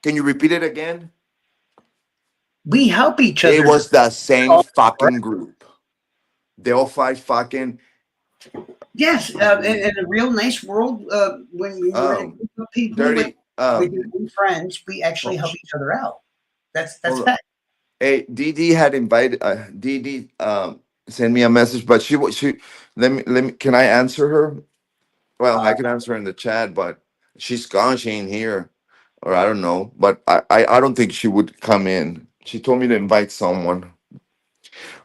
Can you repeat it again? we help each It other. was the same fucking group. Delphi fucking Yes, in a real nice world, when we were in a um group of people with dirty your friends, we actually help each other out. That's hold on. fact. Hey, Didi had invited Didi sent me a message, but she let me can I answer her? Well, I Uh, can answer her in the chat, but she's gone. She ain't here, or I don't know. But I don't think she would come in. She told me to invite someone.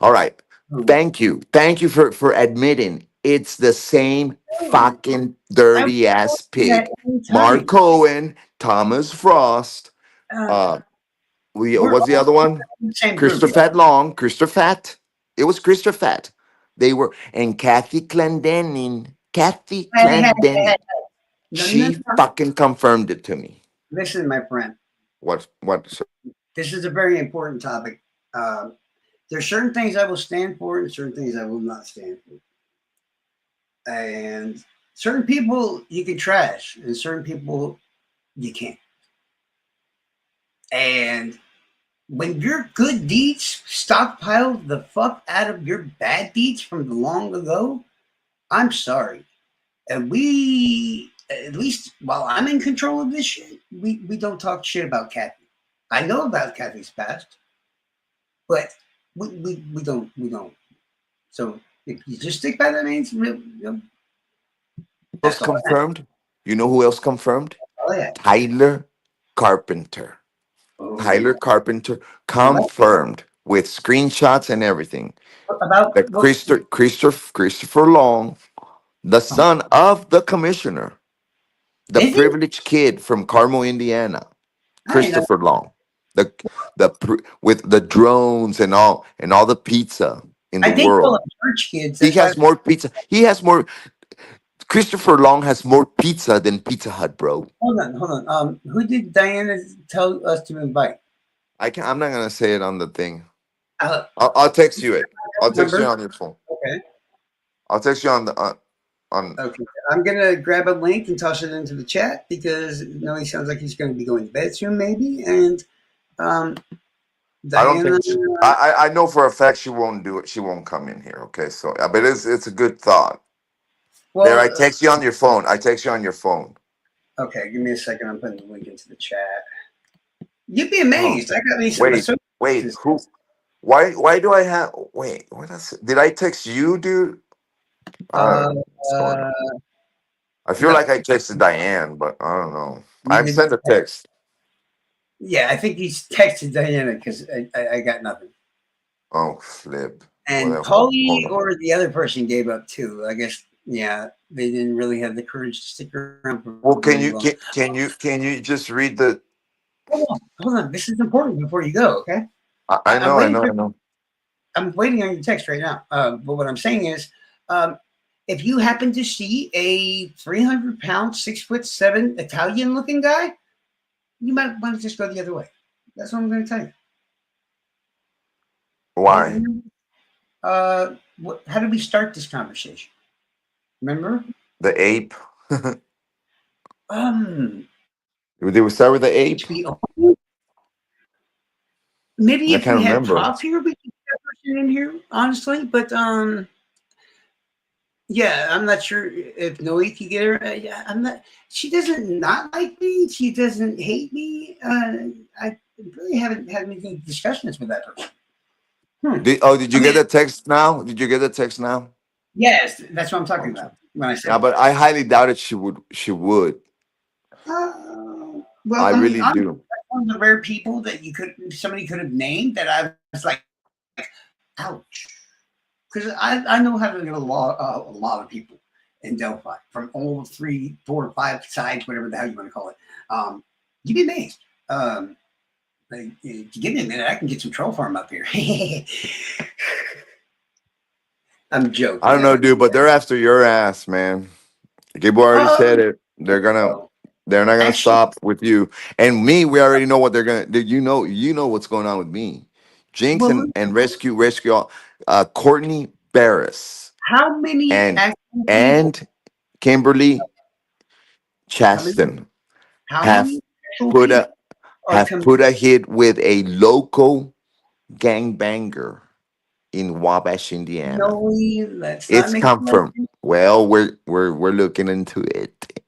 All right. who? Thank you for admitting it's the same Oh, fucking I would dirty ass do that pig. Mark anytime. Cohen, Thomas Frost. Uh, Uh, we're what's the all other one? in the same group. Christopher Long, Christopher Fat. It was Christopher Fat. They were and Kathy Clendenin. Kathy Hey. Clendenin. No. She fucking confirmed it to me. Listen, my friend, What? So, this is a very important topic. There's certain things I will stand for and certain things I will not stand for. And certain people you can trash and certain people you can't. And when your good deeds stockpile the fuck out of your bad deeds from the long ago, I'm sorry. And we, at least while I'm in control of this shit, we don't talk shit about Kathy. I know about Kathy's past, but we don't. So if you just stick by the names, else that's all I have. confirmed? You know who else confirmed? Oh yeah. Tyler Carpenter. Oh, Tyler Carpenter what confirmed with screenshots and everything about that what? Christopher Long, the son of the commissioner, the Is it? privileged kid from Carmel, Indiana, I ain't know. Christopher Long, the with the drones and all the pizza in the I think all world. the church kids. He That's why. has more pizza. He has more. Christopher Long has more pizza than Pizza Hut, bro. Hold on. Who did Diana tell us to invite? I can. I'm not gonna say it on the thing. Uh, I'll text you it. I'll text you number. on your phone. Okay. I'll text you on the on. Okay. I'm gonna grab a link and toss it into the chat because no, he sounds like he's going to be going to bed soon, maybe. And um, I don't Diana. think I know for a fact she won't do it. She won't come in here. Okay, so but it's a good thought. There, I Well, text you on your phone. I text you on your phone. okay. Give me a second. I'm putting the link into the chat. You'd be Oh, amazed. I got me some wait, wait. associates. Who? Why do I have? Wait, what else? Did I text you, dude? I don't Uh, know what's going uh, on. I feel No, like I texted Diane, but I don't know. you I've did sent not. a text. Yeah, I think he's texted Diana because I got nothing. Oh, flip. And Whatever. Hold Paulie on. or the other person gave up too. I guess, yeah, they didn't really have the courage to stick around for very Well, long. can you just read the? Hold on. This is important before you go, okay? I I'm know, I waiting know, for I know. I'm waiting on your text right now. But what I'm saying is, um, if you happen to see a 300-pound, 6'7" Italian looking guy, you might want to just go the other way. That's what I'm going to tell you. Hey, Why remember, how did we start this conversation? Remember? the ape? Um, Did we start with the ape? which we maybe I if can't we had remember. Prof here, we could get that person in here, honestly. But yeah, I'm not sure if Noe can get her. Yeah, I'm not. She doesn't not like me. She doesn't hate me. I really haven't had any discussions with that person. Did I you get mean, the text now? Did you get the text now? yes, that's what I'm talking Okay. about when I Yeah, said but that. I highly doubted she would. She would. Well, I I mean, really I'm do. one of the rare people that somebody could have named that I was like, ouch, because I know how to get a lot of people in Delphi from all 3, 4, 5 sides, whatever the hell you want to call it. You'd be amazed. Like, if you give me a minute, I can get some troll farm up here. I'm I joking. don't know, dude, but they're after your ass, man. Gable already said Um, it. They're not gonna actually, stop with you and me. We already know what they're gonna do. You know what's going on with me. Jinx well, and rescue Courtney Barris how many and actual people? and Kimberly How many? Chaston How have many actual put people a are have committed? put a hit with a local gangbanger in Wabash, Indiana. No, let's not It's make it like confirmed. Well, we're looking into it.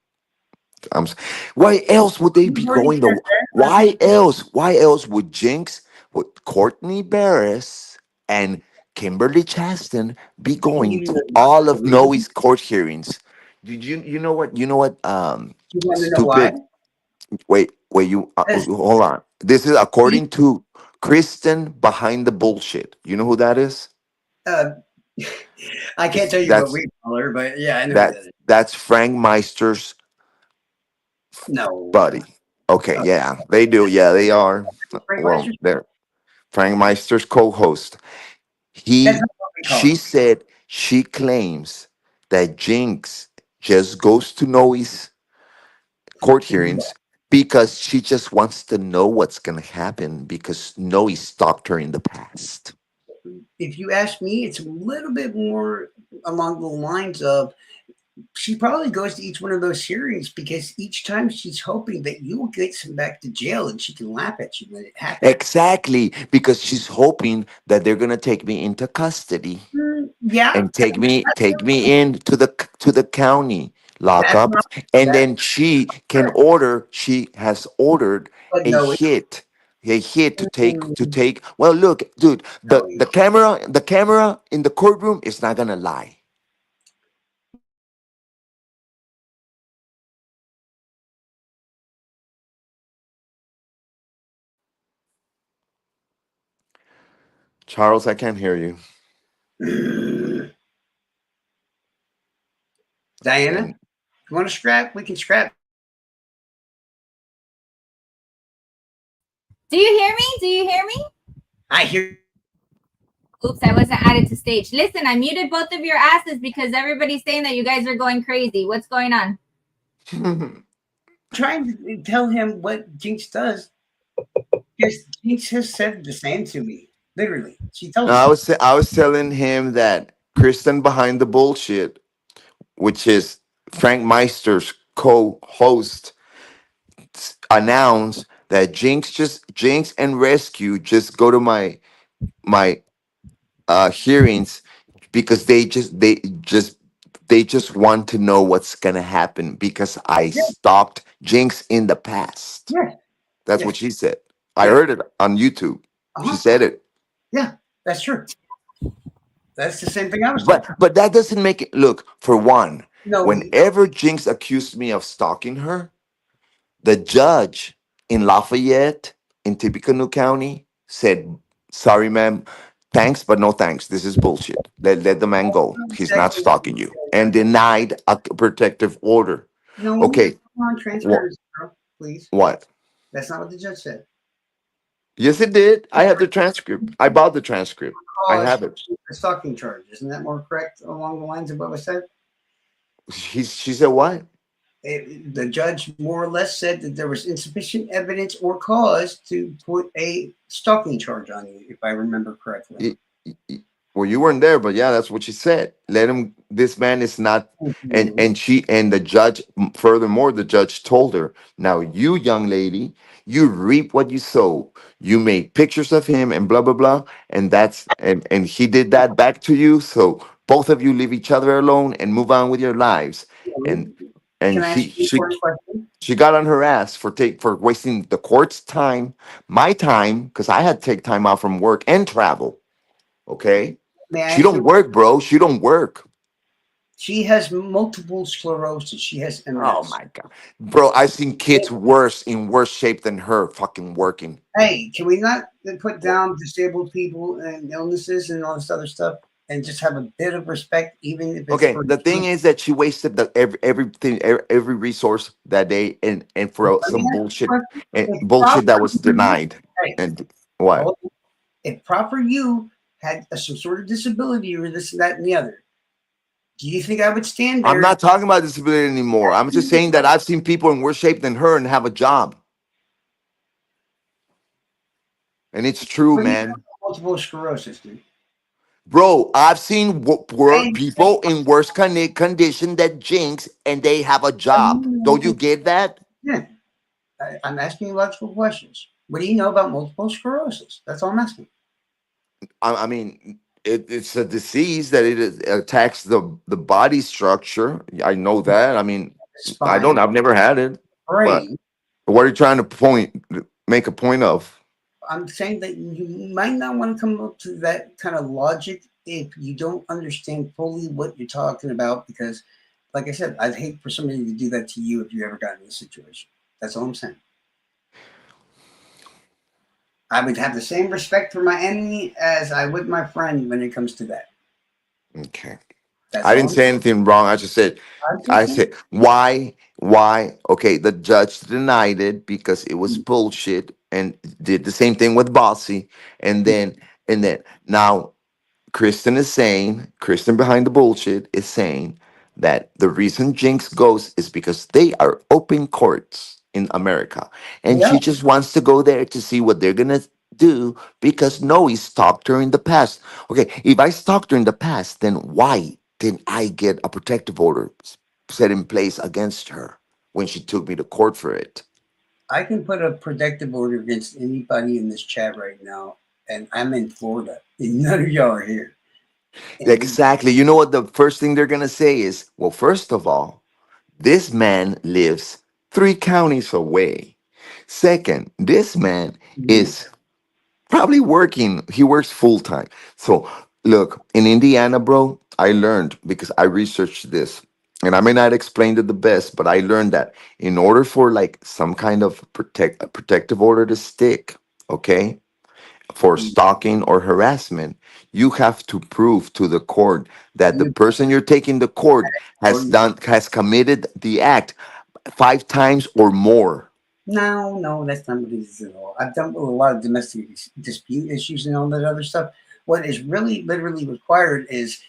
I'm. Why else would they be you've already going said to? that. I Why think else? Why else would Jinx, would Courtney Barris and Kimberly Chaston be I can going give you to all the of reason. Noe's court hearings? Did you know what? You know what? You want to know why? Stupid. Wait. You Because hold on. This is he, according to Kristen behind the bullshit. You know who that is? uh, I can't It's tell you what that's we call her, but yeah, I know who that that's is. that's Frank Meister's No, buddy. Okay, uh, yeah, they do. Yeah, they are. Frank Well, Meister. they're Frank Meister's co-host. That's He, not what we call she him. said she claims that Jinx just goes to Noe's court To do hearings because she just wants to know what's gonna happen because Noe stalked her in the past. that. If you ask me, it's a little bit more along the lines of she probably goes to each one of those hearings because each time she's hoping that you will get sent back to jail and she can laugh at you when it happens. Exactly, because she's hoping that they're gonna take me into custody Yeah, and take me in to the county that's lockup, not and that's then she can correct. order. She has ordered But a no, hit, a hit to mm, take. Well, look, dude, no, the camera in the courtroom is not gonna lie. Charles, I can't hear you. Diana, And you want to scrap? We can scrap. Do you hear me? Do you hear me? I hear. Oops, I wasn't added to stage. Listen, I muted both of your asses because everybody's saying that you guys are going crazy. What's going on? Trying to tell him what Jinx does because Jinx has said the same to me. Literally, she no, told me. I was telling him that Kristen behind the bullshit, which is Frank Meister's co-host, announced that Jinx and Rescue just go to my hearings because they just want to know what's gonna happen because I Yeah, stalked Jinx in the past. yeah, That's what yes, she said. I yeah, heard it on YouTube. uh She huh, said it. yeah. That's true. That's the same thing I was told. But that doesn't make it look, for one. No, Whenever Jinx accused me of stalking her, the judge in Lafayette, in Tippecanoe County, said, "Sorry, ma'am. Thanks, but no thanks. This is bullshit. Let the man go. He's not exactly what stalking you." And denied a protective order. no, Okay, come on, what? transparency, bro. Please. What? That's not what the judge said. Yes, it did. I have the transcript. I bought the transcript. I Cause have it. a stalking charge. Isn't that more correct along the lines of what was said? She said what? The judge more or less said that there was insufficient evidence or cause to put a stalking charge on you, if I remember correctly. Well, you weren't there, but yeah, that's what she said. Let him. This man is not. And the judge. Furthermore, the judge told her, "Now, you young lady, you reap what you sow. You made pictures of him and blah blah blah, and and he did that back to you. So both of you leave each other alone and move on with your lives." And Can and I ask he you a she important question? she got on her ass for wasting the court's time, my time, because I had to take time out from work and travel. Okay. May I She ask don't you? work, bro. She don't work. She has multiple sclerosis. She has Oh MS. my god, bro! I've seen kids worse in worse shape than her fucking working. Hey, can we not put down disabled people and illnesses and all this other stuff and just have a bit of respect, even if it's Okay, for the thing is that she wasted everything, every resource that day, and for Let me some ask you a bullshit question. and If bullshit that proper was you, denied. hey, And what? hold on. If proper you had some sort of disability or this, that, and the other, do you think I would stand I'm there? not talking about disability anymore. I'm just saying that I've seen people in worse shape than her and have a job, and it's true, What do you man. know about multiple sclerosis, dude? Bro, I've seen I, people in worse condition than Jinx, and they have a job. Don't you get that? yeah, I'm asking you logical questions. What do you know about multiple sclerosis? That's all I'm asking. I mean, it's a disease that attacks the body structure. I know that. I mean, I don't. Spine, I've never had it, but brain. what are you trying to make a point of? I'm saying that you might not want to come up to that kind of logic if you don't understand fully what you're talking about. Because, like I said, I'd hate for somebody to do that to you if you ever got in this situation. That's all I'm saying. I would have the same respect for my enemy as I would my friend when it comes to that. Okay, That's I all didn't I'm say anything wrong. I just said, I'm I just saying. said, why? Okay, the judge denied it because it was bullshit, and did the same thing with Bossy, and then now Kristen behind the bullshit is saying that the reason Jinx goes is because they are open courts in America. And Yeah, she just wants to go there to see what they're going to do because Noe stalked her in the past. Okay, if I stalked her in the past, then why didn't I get a protective order set in place against her when she took me to court for it? I can put a protective order against anybody in this chat right now, and I'm in Florida, and none of y'all are here. And we, Exactly. You know what the first thing they're going to say is, well, first of all, this man lives 3 counties away. Second, this man is probably working. He works full time. So, look, in Indiana, bro, I learned because I researched this. And I may not explain it the best, but I learned that in order for like some kind of a protective order to stick, okay, for stalking or harassment, you have to prove to the court that the person you're taking to court has committed the act 5 times or more. no, no, that's not what it is at all. I've done with a lot of domestic dispute issues and all that other stuff. What is really literally required is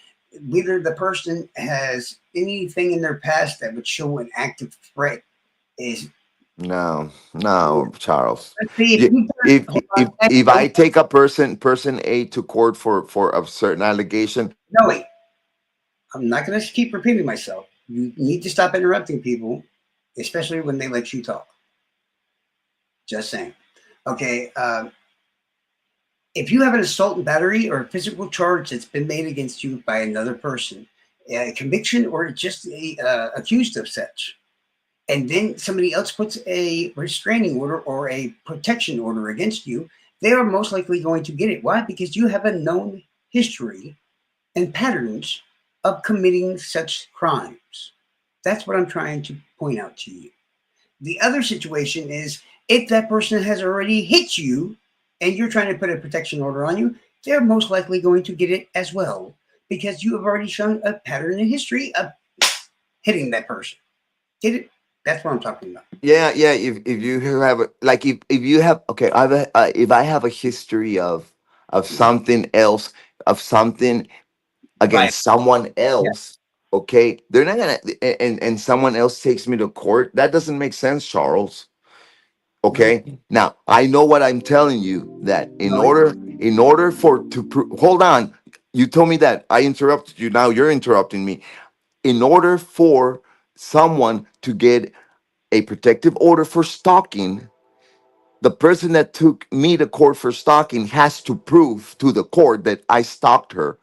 whether the person has anything in their past that would show an active threat. Is No, no, Charles. let's see if Y- you If hold if on, hey, if buddy, I take a person A to court for a certain allegation, no wait. I'm not going to keep repeating myself. You need to stop interrupting people, especially when they let you talk. Just saying. Okay. If you have an assault and battery or a physical charge that's been made against you by another person, a conviction or just accused of such, and then somebody else puts a restraining order or a protection order against you, they are most likely going to get it. Why? Because you have a known history and patterns of committing such crimes. That's what I'm trying to point out to you. The other situation is if that person has already hit you and you're trying to put a protection order on you, they're most likely going to get it as well because you have already shown a pattern in history of hitting that person. Get it? That's what I'm talking about. Yeah, yeah. If you have like if you have okay, if I have a history of something else, of something Right. against someone Yeah. else, okay, they're not gonna, and someone else takes me to court. That doesn't make sense, Charles. Okay, now I know what I'm telling you, that No, in order for to hold on, you told me that I interrupted you. Now you're interrupting me. In order for someone to get a protective order for stalking, the person that took me to court for stalking has to prove to the court that I stalked her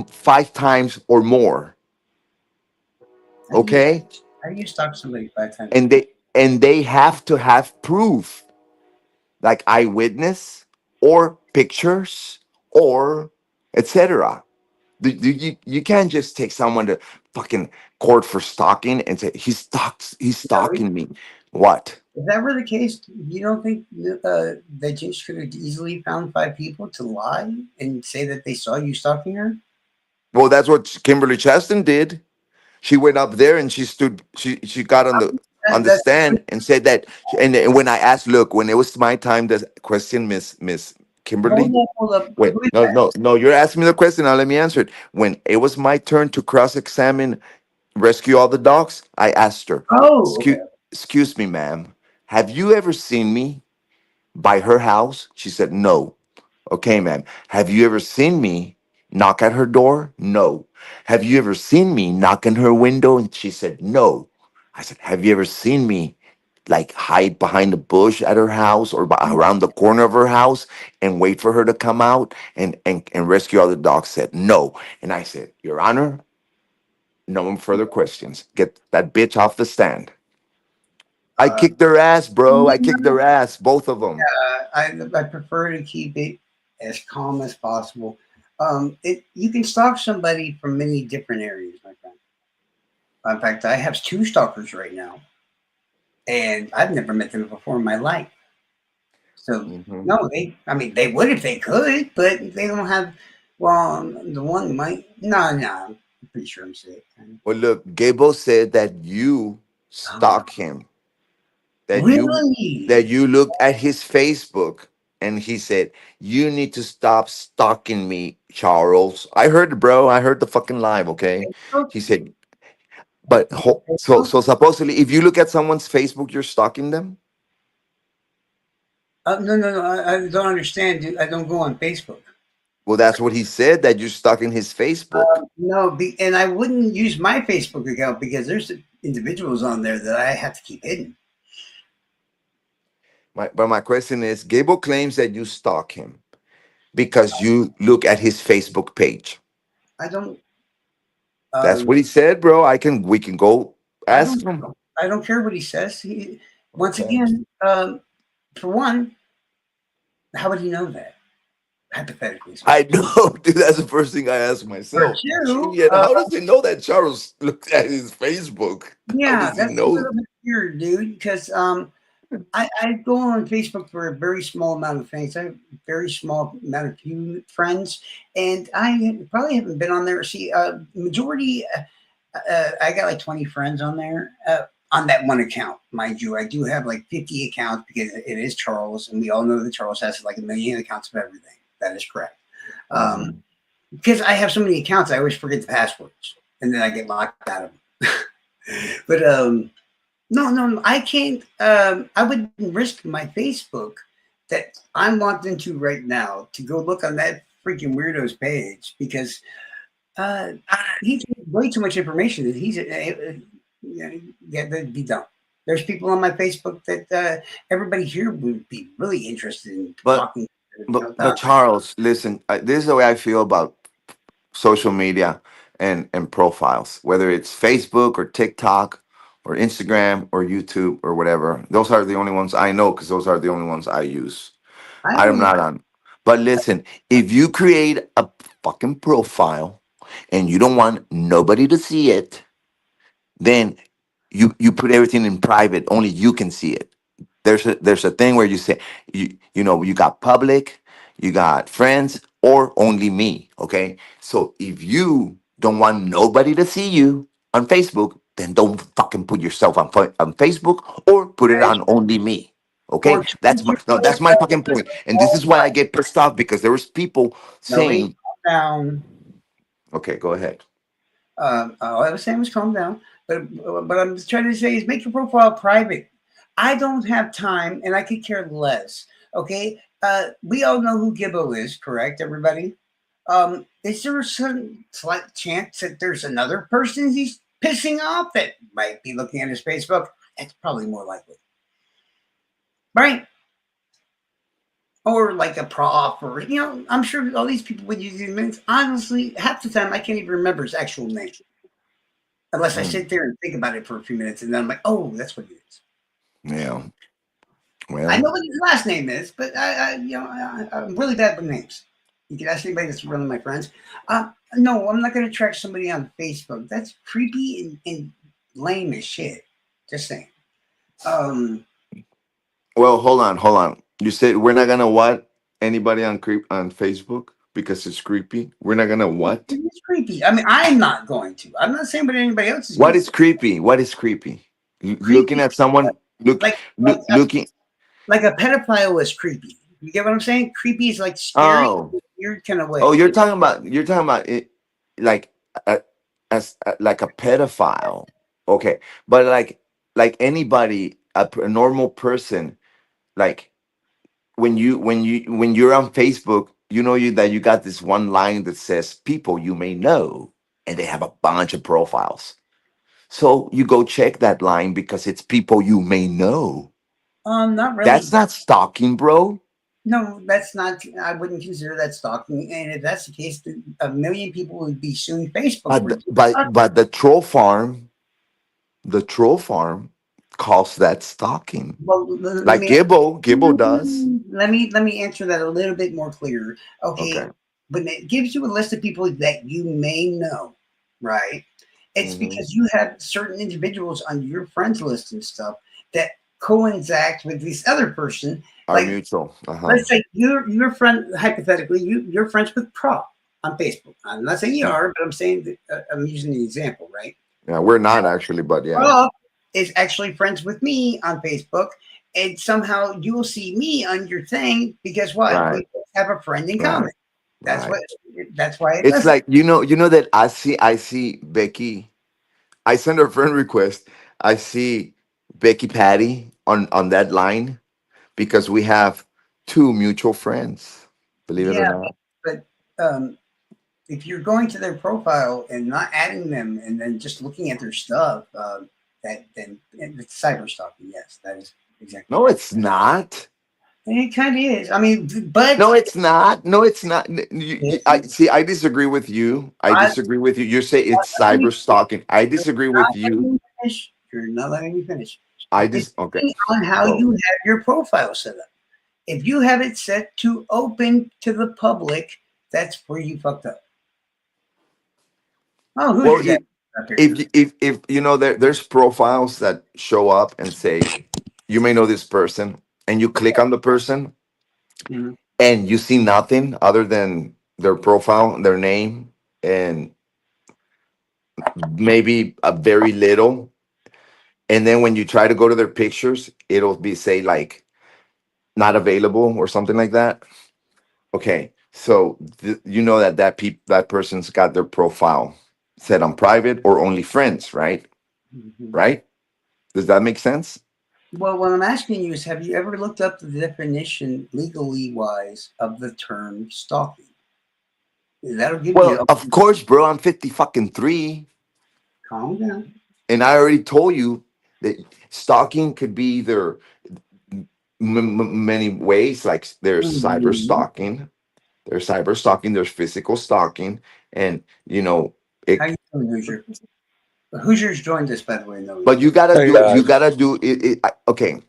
5 times or more. how do you Okay, how do you stalk somebody 5 times? and they have to have proof, like eyewitness or pictures or etc. You can't just take someone to fucking court for stalking and say he's stalking me. What? If that were the case, you don't think that Jinx could have easily found 5 people to lie and say that they saw you stalking her? Well, that's what Kimberly Chaston did. She went up there and she got on the That's stand and said that, and when I asked, look, when it was my time to question Miss Kimberly. hold up. Wait, Who is no, that? no, no. You're asking me the question. Now let me answer it. When it was my turn to cross-examine, rescue all the dogs, I asked her, Oh, "Excuse, okay. excuse me, ma'am. Have you ever seen me by her house?" She said, "No." "Okay, ma'am. Have you ever seen me knock at her door?" "No." "Have you ever seen me knock on her window?" And she said, "No." I said, "Have you ever seen me like hide behind a bush at her house or around the corner of her house and wait for her to come out and rescue all the dogs?" Said, "No." And I said, "Your Honor, no further questions. Get that bitch off the stand." I Uh, kicked their ass, bro. I kicked their ass, both of them. I prefer to keep it as calm as possible. You can stalk somebody from many different areas, my friend. In fact, I have 2 stalkers right now, and I've never met them before in my life. So Mhm. no, I mean, they would if they could, but they don't have. Well, the one might. No, no, I'm pretty sure I'm safe. Well, look, Gable said that you Oh, stalk him, that really? you looked at his Facebook, and he said, "You need to stop stalking me, Charles." I heard it, bro. I heard the fucking live. Okay, Facebook? he said, but Facebook? so supposedly, if you look at someone's Facebook, you're stalking them. No, no, no. I don't understand, dude. I don't go on Facebook. Well, that's what he said, that you're stalking his Facebook. No, and I wouldn't use my Facebook account because there's individuals on there that I have to keep hidden. But my question is, Gable claims that you stalk him because you look at his Facebook page. I don't. That's Um, what he said, bro. We can go I ask don't. him. I don't care what he says. Once Okay. again, for one, how would he know that? Hypothetically I speaking. know, dude. That's the first thing I ask For myself. two, Shit, how does he know that Charles looked at his Facebook? How yeah, does he that's a know? little bit weird, dude. Because I go on Facebook for a very small amount of things. I have a very small amount of few friends, and I probably haven't been on there. See, majority, I got like 20 friends on there. On that one account, mind you, I do have like 50 accounts because it is Charles, and we all know that Charles has like a million accounts of everything. That is correct. Um, Mhm. because I have so many accounts, I always forget the passwords, and then I get locked out of them. But no, no, no, I can't. I wouldn't risk my Facebook that I'm logged into right now to go look on that freaking weirdo's page because uh, he's way too much information. That he's yeah, that'd be dumb. There's people on my Facebook that everybody here would be really interested in But talking. but Charles, listen. This is the way I feel about social media and profiles, whether it's Facebook or TikTok or Instagram or YouTube or whatever. Those are the only ones I know because those are the only ones I use. I I'm don't. not on. But listen, if you create a fucking profile and you don't want nobody to see it, then you put everything in private. Only you can see it. There's a thing where you say you got public, you got friends, or only me. Okay, so if you don't want nobody to see you on Facebook, then don't fucking put yourself on Facebook or put it Right? on only me. Or Okay, change that's my your no, that's my profile fucking point, and this all is why I get pissed off because there was people no wait, saying, calm down. okay, go ahead. All I was saying was calm down. But what I'm trying to say is make your profile private. I don't have time, and I could care less. Okay, we all know who Gibbo is, correct? Everybody. Is there some slight chance that there's another person he's pissing off that might be looking at his Facebook? That's probably more likely, right? Or like a prof, or I'm sure all these people would use these names. Honestly, half the time I can't even remember his actual name unless I Mm, sit there and think about it for a few minutes, and then I'm like, oh, that's what it is. yeah, I well, know what his last name is, but I'm really bad with names. You can ask anybody that's one of my friends. No, I'm not going to track somebody on Facebook. That's creepy and lame as shit. Just saying. Um, well, hold on. You said we're not gonna what anybody on Facebook because it's creepy. We're not gonna what? it's creepy. I mean, I'm not going to. I'm not saying what anybody else is What going to. is creepy? What is creepy? Looking Creepy, at someone like like looking. like a pedophile is creepy. You get what I'm saying? Creepy is like scary, Oh, weird kind of oh, way. you're talking about it like a, like a pedophile. Okay, but like anybody, a normal person, like when you're on Facebook, that you got this one line that says people you may know, and they have a bunch of profiles. So you go check that line because it's people you may know. Not That's really. not stalking, bro. No, that's not. I wouldn't consider that stalking. And if that's the case, then a million people would be suing Facebook But for but the troll farm calls that stalking. well, let Like me Gibbo does. let me answer that a little bit more clear. Okay, Okay. when it gives you a list of people that you may know, right? It's Hmm. because you have certain individuals on your friends list and stuff that coincide with this other person. Our Like, mutual. Uh-huh. let's say you're friend hypothetically you're friends with Prop on Facebook. I'm not saying you Mm. are, but I'm saying that, I'm using the example, right? Yeah, we're not actually, but yeah. Prop is actually friends with me on Facebook, and somehow you will see me on your thing because what? Right. We both have a friend in Right. common. That's Right. what. That's why it It's does it. like you know that I see Becky. I send her a friend request. I see Becky Patty on that line because we have two mutual friends. Believe it Yeah, or not. but if you're going to their profile and not adding them, and then just looking at their stuff, that then it's cyber stalking. Yes, that is exactly No, right. it's not. And it kind of is. I mean, but No, it's not. No, it's not. yes, I see. I disagree with you. I I, disagree with you. You say it's let me cyber stalking. I disagree with let you. me finish. You're not letting me finish. I It's just okay. depending on how Go. you have your profile set up. If you have it set to open to the public, that's where you fucked up. Oh, Well, Hoosiers at up here. if there's profiles that show up and say you may know this person, and you click on the person Mhm. and you see nothing other than their profile, their name, and maybe a very little. And then when you try to go to their pictures, it'll be say like not available or something like that. Okay, so you know that person's got their profile set on private or only friends, right? Mhm. Right? Does that make sense? Well, what I'm asking you is, have you ever looked up the definition, legally wise, of the term stalking? That'll give Well, you. of course, bro. I'm 50 fucking 3, Calm down. and I already told you that stalking could be either many ways. Like Mhm. there's cyber stalking, there's physical stalking, and How it. you doing, Hoosier? Hoosiers joined us, by the way. No, But just Hey you guys, gotta do it. Okay,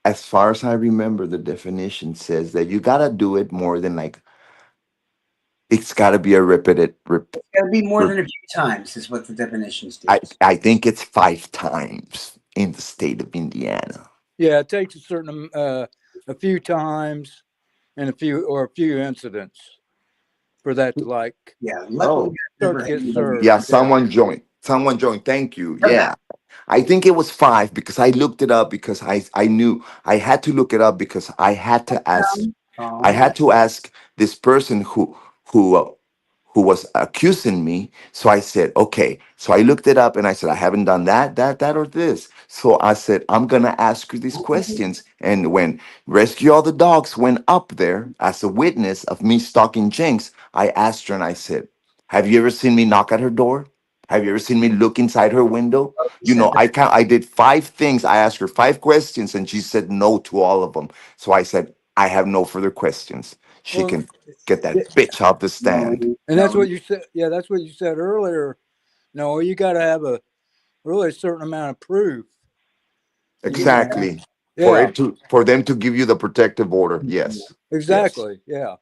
as far as I remember, the definition says that you gotta do it more than like It's got to be a repeated. It'll be more than a few times, is what the definition I states. I think it's 5 times in the state of Indiana. Yeah, it takes a certain a few times and a few incidents for that to like Yeah, luckily Oh, I've start never to had get anybody. served. yeah. Yeah. Someone joined. Someone joined. Thank you. Okay. Yeah. I think it was 5 because I looked it up because I knew I had to look it up because I Um, had to ask this person who uh, who was accusing me. So I said, okay. So I looked it up and I said, I haven't done that, or this. So I said, I'm gonna ask you these questions. And when Rescue All the Dogs went up there as a witness of me stalking Jinx, I asked her and I said, have you ever seen me knock at her door? Have you ever seen me look inside her window? you said that. I did 5 things. I asked her 5 questions and she said no to all of them. So I said, I have no further questions. She Well, can get that yeah, bitch off the No, stand. and that's no. what you said. Yeah, that's what you said earlier. No, you got to have a really certain amount of proof. You know. Exactly. Yeah, For them to give you the protective order. Yes. Yes. exactly. Yeah.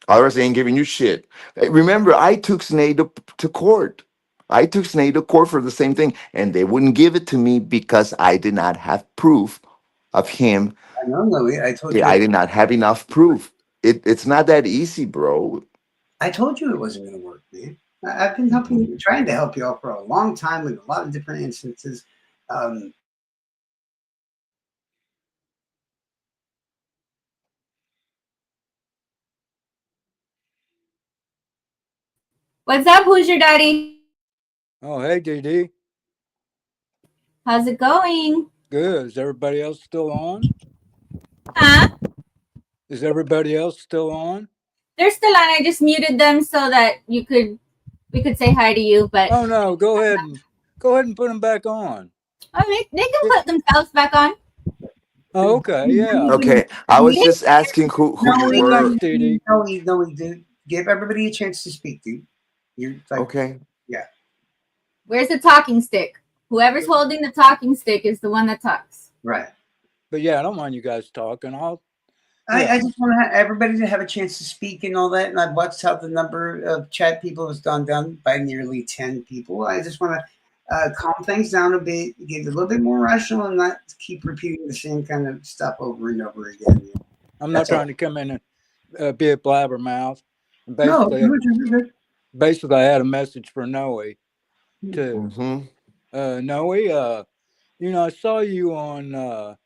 Others ain't giving you shit. Hey, remember, I took Snade to court. I took Snade to court for the same thing, and they wouldn't give it to me because I did not have proof of him. I know, Louis. I told Yeah, you. I did not have enough proof. It's not that easy, bro. I told you it wasn't going to work, man. I've been trying to help you out for a long time in a lot of different instances. Um, What's up? Who's your daddy? Oh, hey, DD. How's it going? Good. Is everybody else still on? Huh? Is everybody else still on? They're still on. I just muted them so that we could say hi to you. But Oh no, go ahead and put them back on. oh, they can put themselves back on. Oh, okay, yeah. Okay, I was just asking who you Hey, thanks, were. DD. no, dude. Give everybody a chance to speak, dude. You're like, Okay. Where's the talking stick? Whoever's holding the talking stick is the one that talks. right. But yeah, I don't mind you guys talking. I just want everybody to have a chance to speak and all that. And I've watched how the number of chat people has gone down by nearly 10 people. I just want to calm things down a bit, get a little bit more rational, and not keep repeating the same kind of stuff over and over again. I'm not That's all. trying to come in and be a blabbermouth. And No, basically, I had a message for Noe too. Mm-hmm. Noe, I saw you on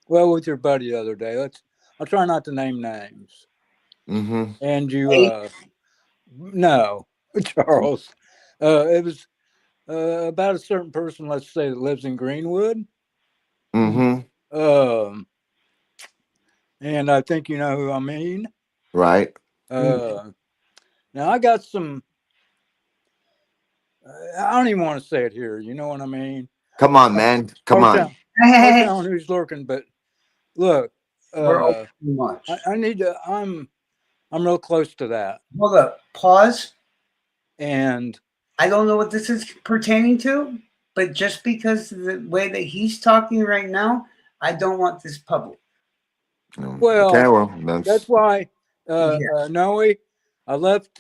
with your buddy the other day. I'll try not to name names. Mm-hmm. And you, Hey. no, Charles. It was about a certain person, let's say, that lives in Greenwood. Mm-hmm. And I think you know who I mean. Right. Now I got some. I don't even want to say it here. You know what I mean? Come on, man. Come on. Hard telling who's lurking, but look, We're open too much. I need to. I'm real close to that. Hold up. Pause. And I don't know what this is pertaining to, but just because of the way that he's talking right now, I don't want this public. Well, okay, well, that's why, Yeah. Noe, I left.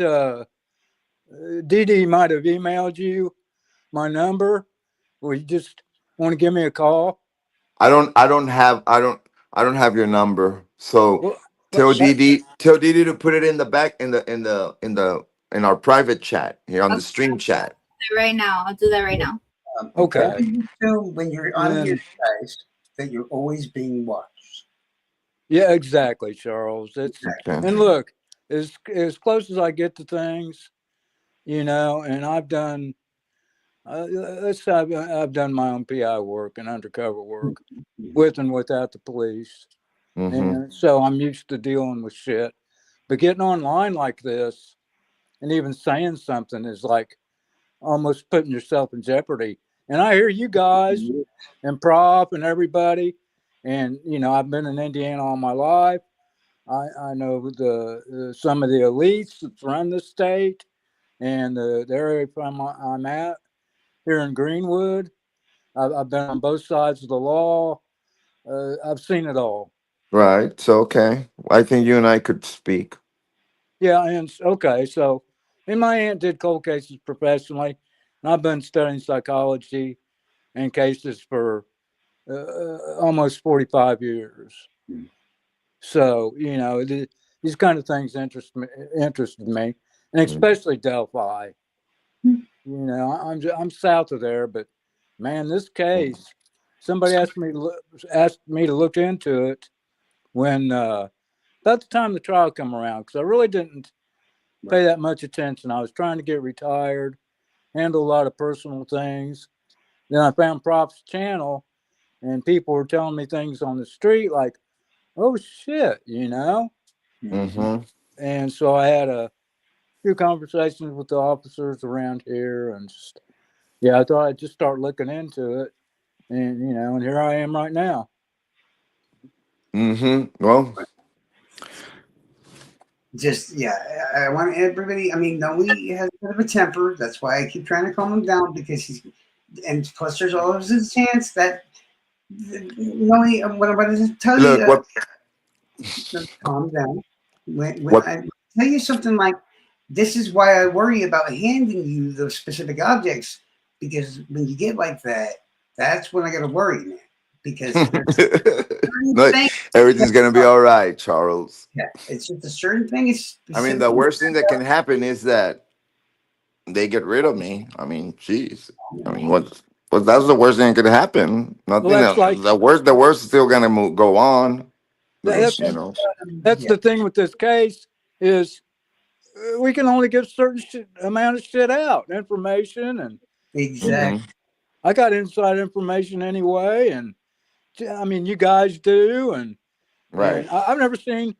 Dee might have emailed you my number. Will you just want to give me a call? I don't have your number. So Well, tell Didi to put it in the back in our private chat here on the stream chat. Right now, I'll do that right now. Okay. I assume when you're on Then- here, guys, that you're always being watched. Yeah, exactly, Charles. It's Okay. and look, as close as I get to things, and I've done. Let's say I've done my own PI work and undercover work with and without the police, Mm-hmm. and so I'm used to dealing with shit. But getting online like this, and even saying something is like almost putting yourself in jeopardy. And I hear you guys and Prop and everybody, and I've been in Indiana all my life. I know some of the elites that run the state and the area I'm at here in Greenwood. I've been on both sides of the law. I've seen it all. Right. So okay. I think you and I could speak. Yeah, and okay, so and my aunt did cold cases professionally, and I've been studying psychology and cases for almost 45 years. Hmm. So these kind of things interested me, and especially Delphi. I'm south of there, but man, this case, somebody asked me to look into it when about the time the trial come around, because I really didn't pay that much attention. I was trying to get retired, handle a lot of personal things. Then I found Prop's channel, and people were telling me things on the street like, "Oh shit," Mm-hmm. And so I had a few conversations with the officers around here, and I thought I'd just start looking into it, and here I am right now. Mm-hmm. Well, Just yeah, I want everybody. I mean, Noe has a bit of a temper. That's why I keep trying to calm him down because he's. And plus, there's always a chance that Noe. What I'm about to tell you, look, calm down. When what, I tell you something like, this is why I worry about handing you those specific objects, because when you get like that, that's when I got to worry, man. Because there's certain look, things. everything's gonna be all right, Charles. Yeah, it's just a certain thing. It's I mean, the worst thing that can happen is that they get rid of me. I mean, jeez. I mean, what? But that's the worst thing that could happen. Well, Nothing that's else. like The worst is still gonna go on. that's You know. that's yeah, the thing with this case is we can only give certain amount of shit out, information, and exactly. I got inside information anyway, and I mean, you guys do, and Right. I've never seen,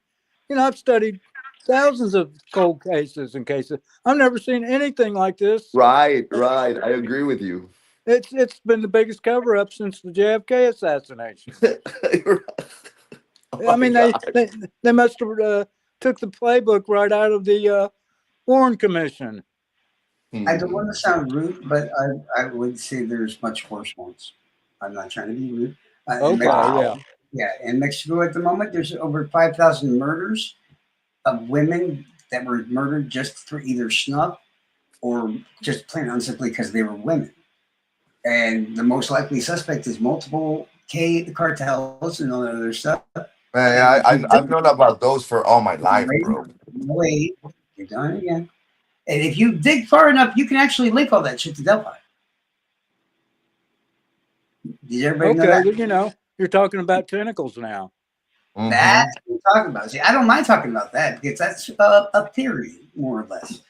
I've studied thousands of cold cases and cases. I've never seen anything like this. Right. Right. I agree with you. It's been the biggest cover up since the JFK assassination. Oh I my mean, God. they must have took the playbook right out of the Warren Commission. I don't Hmm. want to sound rude, but I would say there's much worse ones. I'm not trying to be rude. Okay, yeah. Wow. Yeah, in Mexico at the moment, there's over 5,000 murders of women that were murdered just for either snuff or just plain and simply because they were women. And the most likely suspect is multiple cartels and all that other stuff. Man, And I've known about those for all my life, wait, bro. wait, you're done again. And if you dig far enough, you can actually link all that shit to Delphi. Did everybody know Okay, that? you're talking about tentacles now. Mm-hmm. That's what we're talking about. See, I don't mind talking about that because that's a theory, more or less.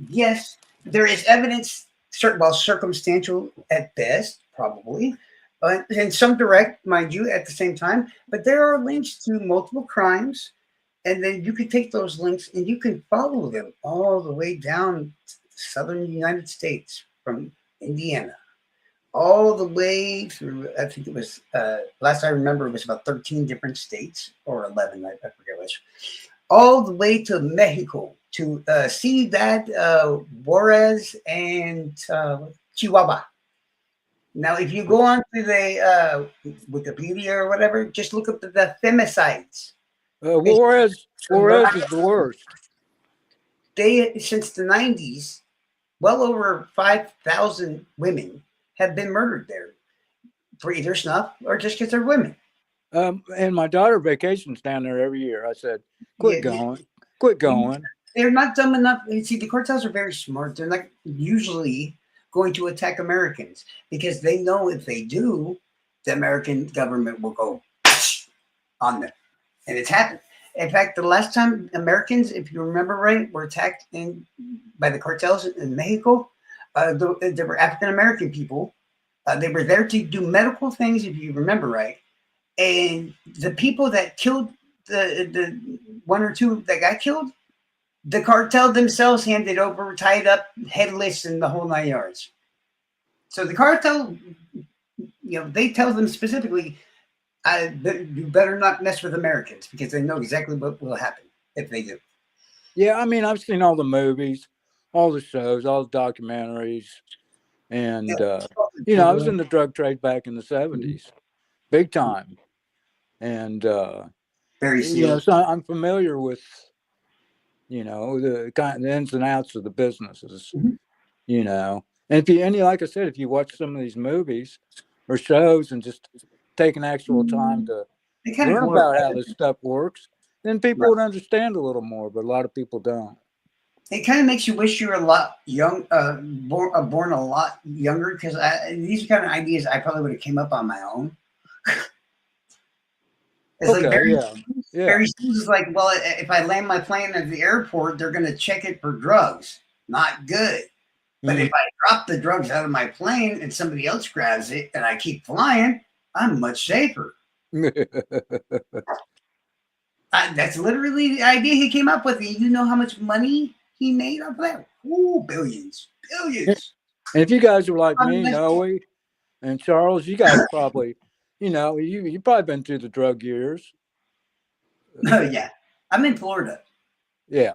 Yes, there is evidence, circumstantial at best, probably, and some direct, mind you, at the same time. But there are links to multiple crimes, and then you can take those links and you can follow them all the way down to the southern United States from Indiana all the way through. I think it was last I remember it was about 13 different states or 11. I forget which. All the way to Mexico to see that Juarez and Chihuahua. Now, if you go on to the Wikipedia or whatever, just look up the femicides. Juarez is the worst. They since the 90s, well over 5,000 women have been murdered there for either snuff or just because they're women. And my daughter vacations down there every year. I said, quit going. They're not dumb enough. See, the cartels are very smart. They're not usually going to attack Americans because they know if they do, the American government will go on them. And it's happened. In fact, the last time Americans, if you remember right, were attacked by the cartels in Mexico, there were African American people. They were there to do medical things, if you remember right. And the people that killed the one or two that got killed, the cartel themselves handed over, tied up, headless, and the whole 9 yards. So the cartel, they tell them specifically, you better not mess with Americans because they know exactly what will happen if they do. Yeah, I mean, I've seen all the movies, all the shows, all the documentaries, and I was in the drug trade back in the 70s, big time, and very serious. so I'm familiar with the ins and outs of the businesses, Mhm. And if you, like I said, if you watch some of these movies or shows and just take an actual time to They kind of learn about glorify how it. this stuff works, then people Right. would understand a little more, but a lot of people don't. It kind of makes you wish you were a lot born a lot younger, because these are kind of ideas I probably would have came up on my own. It's like Okay, yeah. Yeah. Barry Sanders is like, well, if I land my plane at the airport, they're going to check it for drugs. Not good. But if I drop the drugs out of my plane and somebody else grabs it and I keep flying, I'm much safer. That's literally the idea he came up with. And you know how much money he made off of that? Ooh, billions. Billions. And if you guys were like me, Noe and Charles, you guys probably, you probably been through the drug years. Oh, yeah. I'm in Florida. Yeah.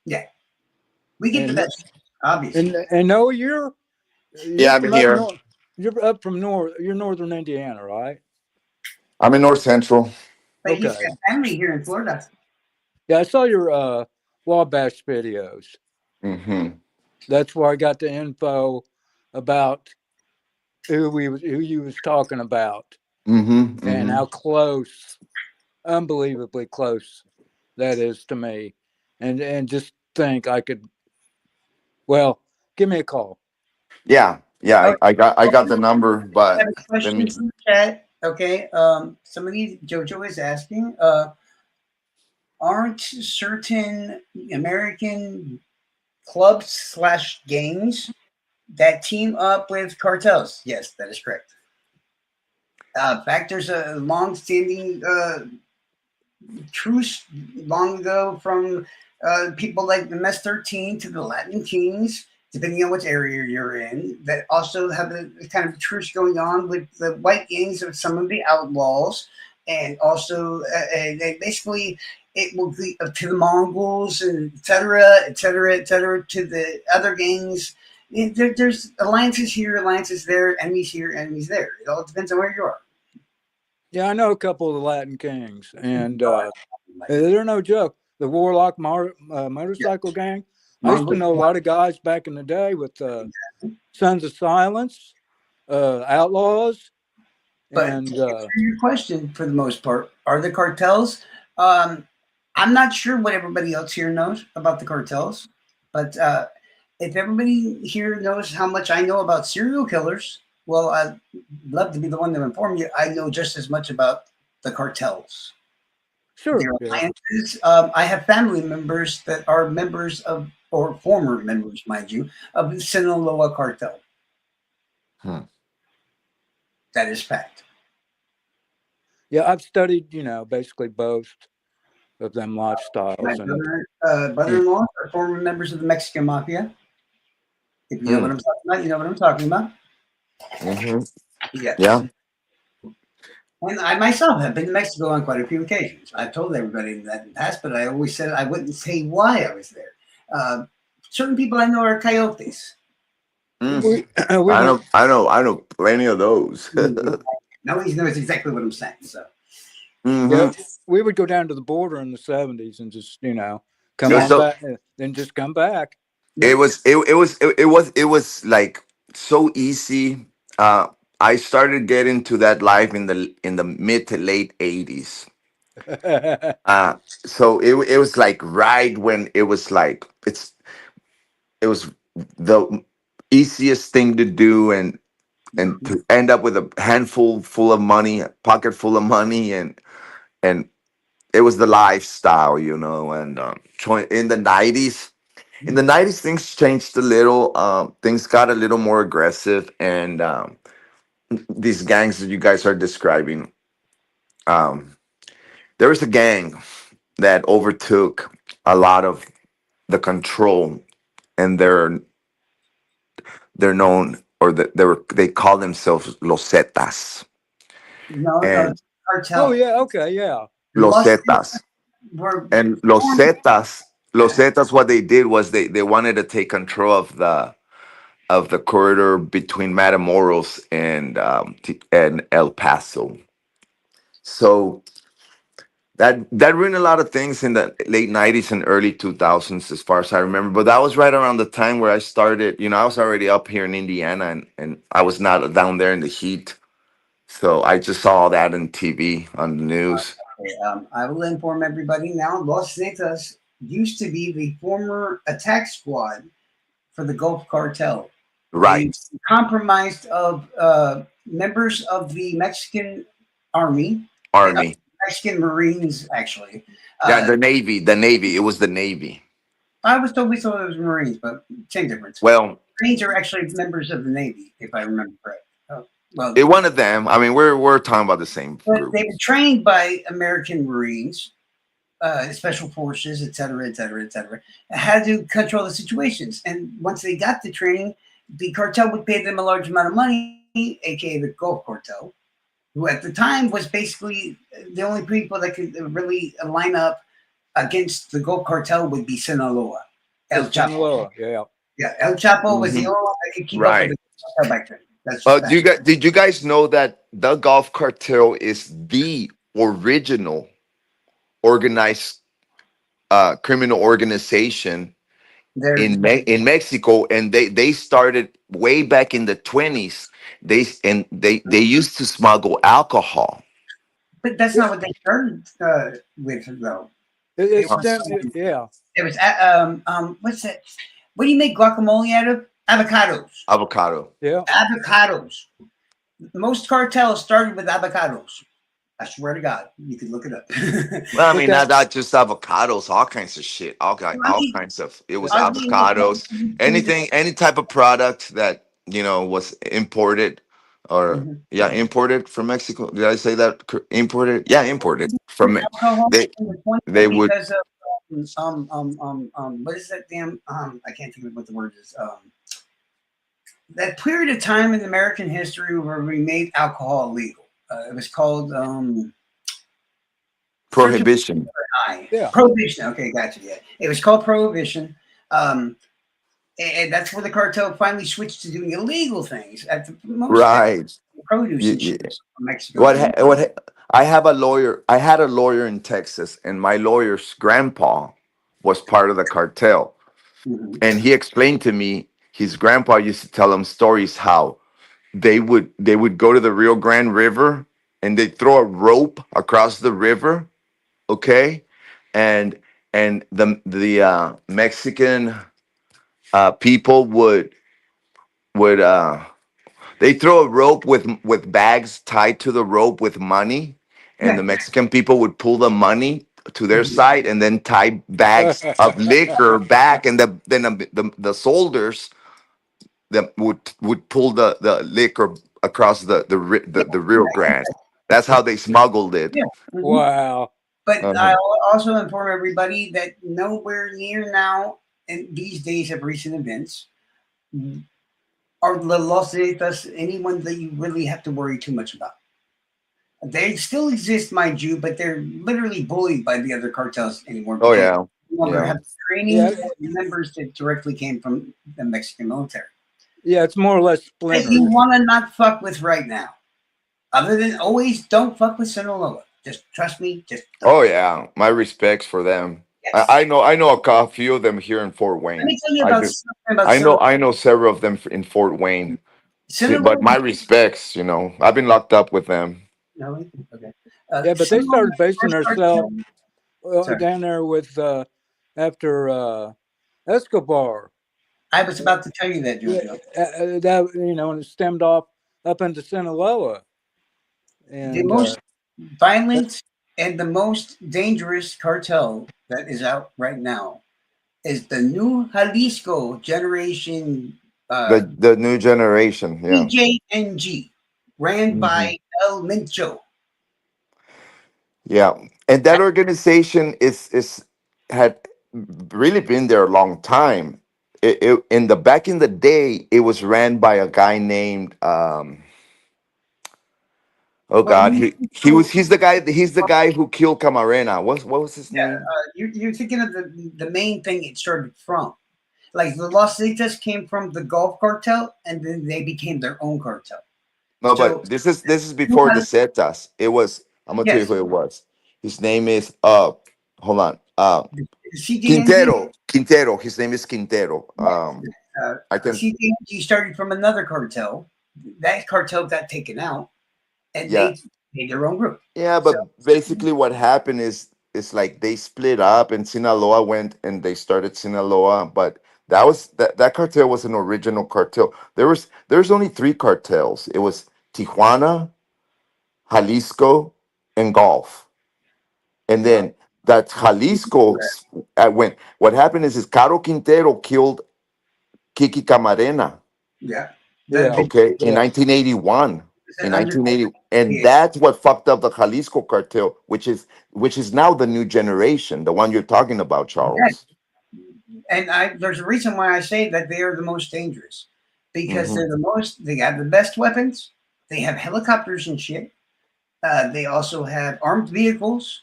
Yeah. We get the best, obviously. And Noe, you're Yeah, I'm from here. You're up from you're northern Indiana, right? I'm in North Central. But he's Okay. got family here in Florida. Yeah, I saw your Wabash videos. Mm-hmm. That's where I got the info about who you was talking about, Mm-hmm. and how close, unbelievably close, that is to me, and just think I could. Well, give me a call. Yeah. I got the number, I but have a let me. question from the chat. Okay. Somebody, Jojo is asking, aren't certain American clubs / gangs that team up with cartels? Yes, that is correct. In fact, there's a long-standing truce long ago from people like the Mess 13 to the Latin Kings, depending on which area you're in, that also have a kind of truce going on with the white gangs of some of the outlaws. And also, they basically, it will be up to the Mongols, and et cetera, to the other gangs. There's alliances here, alliances there, enemies here, enemies there. It all depends on where you are. Yeah, I know a couple of the Latin Kings, and they're no joke. The Warlock motorcycle gang. I used to know a lot of guys back in the day with Sons of Silence, Outlaws, But and to answer your question, for the most part, are the cartels? I'm not sure what everybody else here knows about the cartels, but if everybody here knows how much I know about serial killers, well, I'd love to be the one to inform you. I know just as much about the cartels. sure, Their yeah. alliances. I have family members that are members of, or former members, mind you, of the Sinaloa cartel. That is fact. Yeah, I've studied, basically both of them My lifestyles, and brother-in-law are former members of the Mexican Mafia. If you know what I'm talking about, you know what I'm talking about. Mm-hmm. Yes. Yeah. And I myself have been to Mexico on quite a few occasions. I've told everybody that in the past, but I always said I wouldn't say why I was there. Certain people I know are coyotes. we I went. know plenty of those. Nobody knows exactly what I'm saying. So Yeah, Mm-hmm. we would go down to the border in the '70s and just, come Yeah. on So back, then just come back. it was like so easy. Uh, I started getting to that life in the mid to late '80s. So it was like right when it was like it was the easiest thing to do, and to end up with a handful full of money, a pocket full of money, and it was the lifestyle, and in the '90s things changed a little. Things got a little more aggressive, and these gangs that you guys are describing, um, there was a gang that overtook a lot of the control, and they're known, or they call themselves Los Zetas. And cartel. Oh yeah, okay, yeah. Los Los Zetas. were And Los Zetas, what they did was they wanted to take control of the corridor between Matamoros and El Paso. So That ruined a lot of things in the late '90s and early 2000s, as far as I remember. But that was right around the time where I started. You know, I was already up here in Indiana, and I was not down there in the heat. So I just saw all that on TV on the news. Okay, I will inform everybody now. Los Zetas used to be the former attack squad for the Gulf Cartel. They Right, compromised of members of the Mexican Army, Army. Mexican Marines, actually. Yeah, Uh, the Navy. The Navy. It was the Navy. I was told we thought it was Marines, but same difference. Well, Marines are actually members of the Navy, if I remember correct. Well, it one of them. I mean, we're talking about the same but group. they were trained by American Marines, special forces, et cetera, et cetera, et cetera, how to control the situations. And once they got the training, the cartel would pay them a large amount of money, aka the Gulf Cartel, who at the time was basically the only people that could really line up against the Gulf Cartel would be Sinaloa. El Chapo. Sinaloa, yeah. Yeah, El Chapo was the Mhm. only one that could keep up Right. with the cartel back then. That's just Did you guys know that the Gulf Cartel is the original organized criminal organization there. in Mexico, and they started way back in the 20s. They used to smuggle alcohol. But that's not what they started with, though. It's It was, yeah. it was what's that? What do you make guacamole out of? Avocados. Avocado. Yeah. Avocados. Most cartels started with avocados. I swear to God, you could look it up. Well, I mean, Okay. not just avocados, all kinds of shit, all kinds of. It was I mean, avocados, anything, any type of product that was imported, or Mhm. imported from Mexico. Did I say that? Imported? Yeah, imported from it. Alcohol They in the 20s they would because of what is that damn I can't think of what the word is. That period of time in American history where we made alcohol legal. It was called prohibition. Yeah. Prohibition. Okay, gotcha. Yeah, it was called Prohibition, and that's where the cartel finally switched to doing illegal things at the most Right. produce and You- shit from Mexico. I have a lawyer. I had a lawyer in Texas, and my lawyer's grandpa was part of the cartel. Mhm. And he explained to me his grandpa used to tell him stories how they would go to the Rio Grande River and they'd throw a rope across the river, okay, and the Mexican people would they throw a rope with bags tied to the rope with money, and the Yeah. Mexican people would pull the money to their side and then tie bags of liquor back, and then the soldiers that would pull the liquor across the Rio Grande. That's how they smuggled it. Yeah. Mhm. Wow. But Uh-huh. I'll also inform everybody that nowhere near now, in these days of recent events, are the Los Zetas anyone that you really have to worry too much about. They still exist, mind you, but they're literally bullied by the other cartels anymore. Oh because yeah, they no longer yeah. have training Yeah. or members that directly came from the Mexican military. Yeah, it's more or less That splintered. you want to not fuck with right now. Other than always don't fuck with Sinaloa. Just trust me. Just don't. Oh yeah. My respects for them. Yes. I know a few of them here in Fort Let Wayne. me tell you I about do. something about I know several of them in Fort Wayne. Sinaloa. But my respects, I've been locked up with them. No, okay. Yeah, but they Sinaloa started basing first themselves Sorry. down there with after Escobar. I was about to tell you that, Yeah, Jojo. that and it stemmed off up into Sinaloa. And The most violent and the most dangerous cartel that is out right now is the new Jalisco generation The new generation, yeah. PJNG, ran Mhm. by El Mincho. Yeah, and that organization is had really been there a long time. In the back in the day, it was ran by a guy named oh Well, God, he's the guy who killed Camarena. What was his name? You're thinking of the main thing it started from. Like the Los Zetas came from the Gulf cartel, and then they became their own cartel. No, So but this is before the Zetas. It was, I'm gonna tell you yes, who it was. His name is hold on. CDNG, Quintero. His name is Quintero. I can CDNG started from another cartel. That cartel got taken out, and yeah. they made their own group. Yeah, So but basically what happened is it's like they split up and Sinaloa went and they started Sinaloa, but that cartel was an original cartel. There's only three cartels. It was Tijuana, Jalisco, and Gulf. And yeah, then that Jalisco went. What happened is Caro Quintero killed Kiki Camarena. yeah. Yeah. Okay, in Yeah. 1981. In Under 1980, and yeah. that's what fucked up the Jalisco cartel, which is now the new generation, the one you're talking about, Charles. And there's a reason why I say that they are the most dangerous, because Hmm. they're the most. They have the best weapons. They have helicopters and shit. They also have armed vehicles.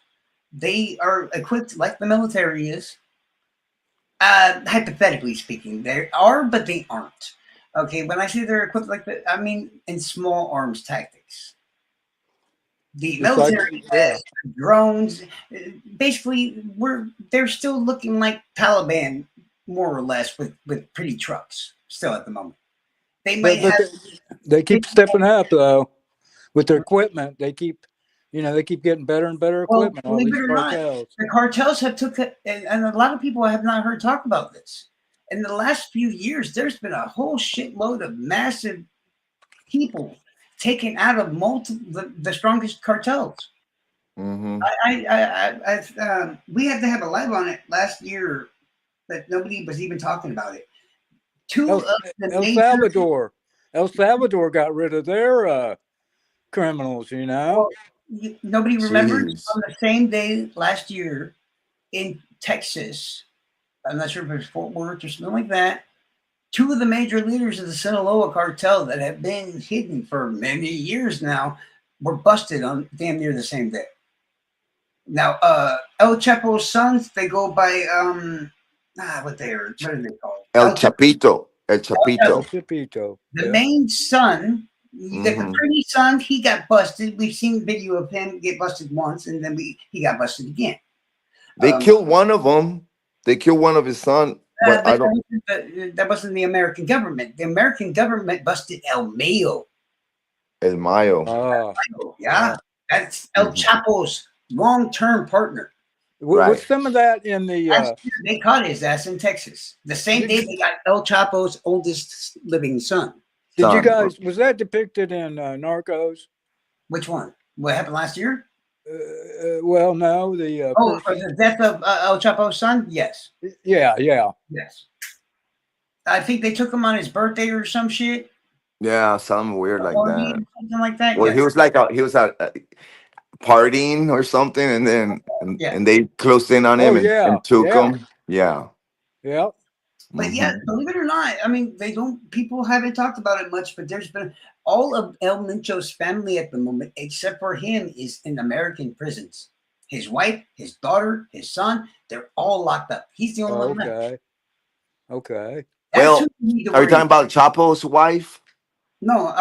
They are equipped like the military is. Hypothetically speaking, they are, but they aren't. Okay, when I say they're equipped like that, I mean in small arms tactics. The Just like, military yeah. has drones. Basically, they're still looking like Taliban, more or less, with pretty trucks still at the moment. They might But have. they keep stepping up though with their equipment. They keep getting better and better Well, equipment. All believe these it or not, cartels. the cartels have took it, and a lot of people have not heard talk about this. In the last few years, there's been a whole shitload of massive people taken out of the strongest cartels. Hmm. We had to have a live on it last year, but nobody was even talking about it. Two El, of the El major. Salvador. El Salvador got rid of their criminals. Well, nobody remembers Jeez. on the same day last year in Texas. I'm not sure if it was Fort Worth or something like that. Two of the major leaders of the Sinaloa cartel that have been hidden for many years now were busted on damn near the same day. Now, El Chapo's sons, they go by what are they called? El Chapito. El El Chapito. Chapito. The Yeah. main son, you get the Hmm. pretty son, he got busted. We've seen video of him get busted once, and then he got busted again. They Um, killed one of them. They killed one of his son, but I but don't. that wasn't the American government. The American government busted El Mayo. El Mayo. Yeah, that's El Mhm. Chapo's long-term partner. Right. With some of that in the They caught his ass in Texas the same day they got El Chapo's oldest living son. did you Son. guys was that depicted in Narcos? Which one? What happened last year? Well, no, the Oh, for the death of El Chapo's son? Yes. yeah. Yes. I think they took him on his birthday or some shit. Yeah, something weird like that. Something like that. Well, Yes. he was out partying or something, and then Yeah. and they closed in on him Oh yeah, and took yeah, him. Yeah. yeah. But yeah, Mhm. believe it or not, I mean, people haven't talked about it much, but there's been all of El Mencho's family at the moment, except for him, is in American prisons. His wife, his daughter, his son, they're all locked up. He's the only one left. Okay, okay. That's Well, who you need to are you worry talking about Chapo's wife? No,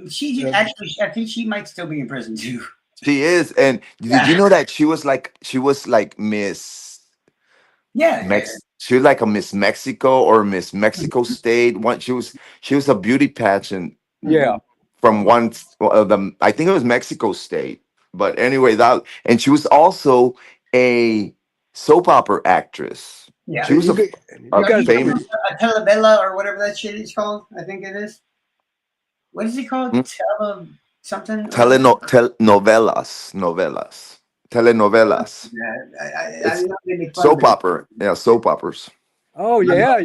she actually, I think she might still be in prison too. She is, and did you know that she was like Miss Yeah. She was like a Miss Mexico or Miss Mexico State. One, she was a beauty pageant Yeah. from one of the, I think it was Mexico State. But anyway, and she was also a soap opera actress. Yeah. She was You guys, famous. A telenovela or whatever that shit is called. I think it is. What is it called? Something. Telenovelas. Telenovelas. Yeah, It's I'm not gonna make fun soap of it. opera. Yeah, soap operas. oh yeah.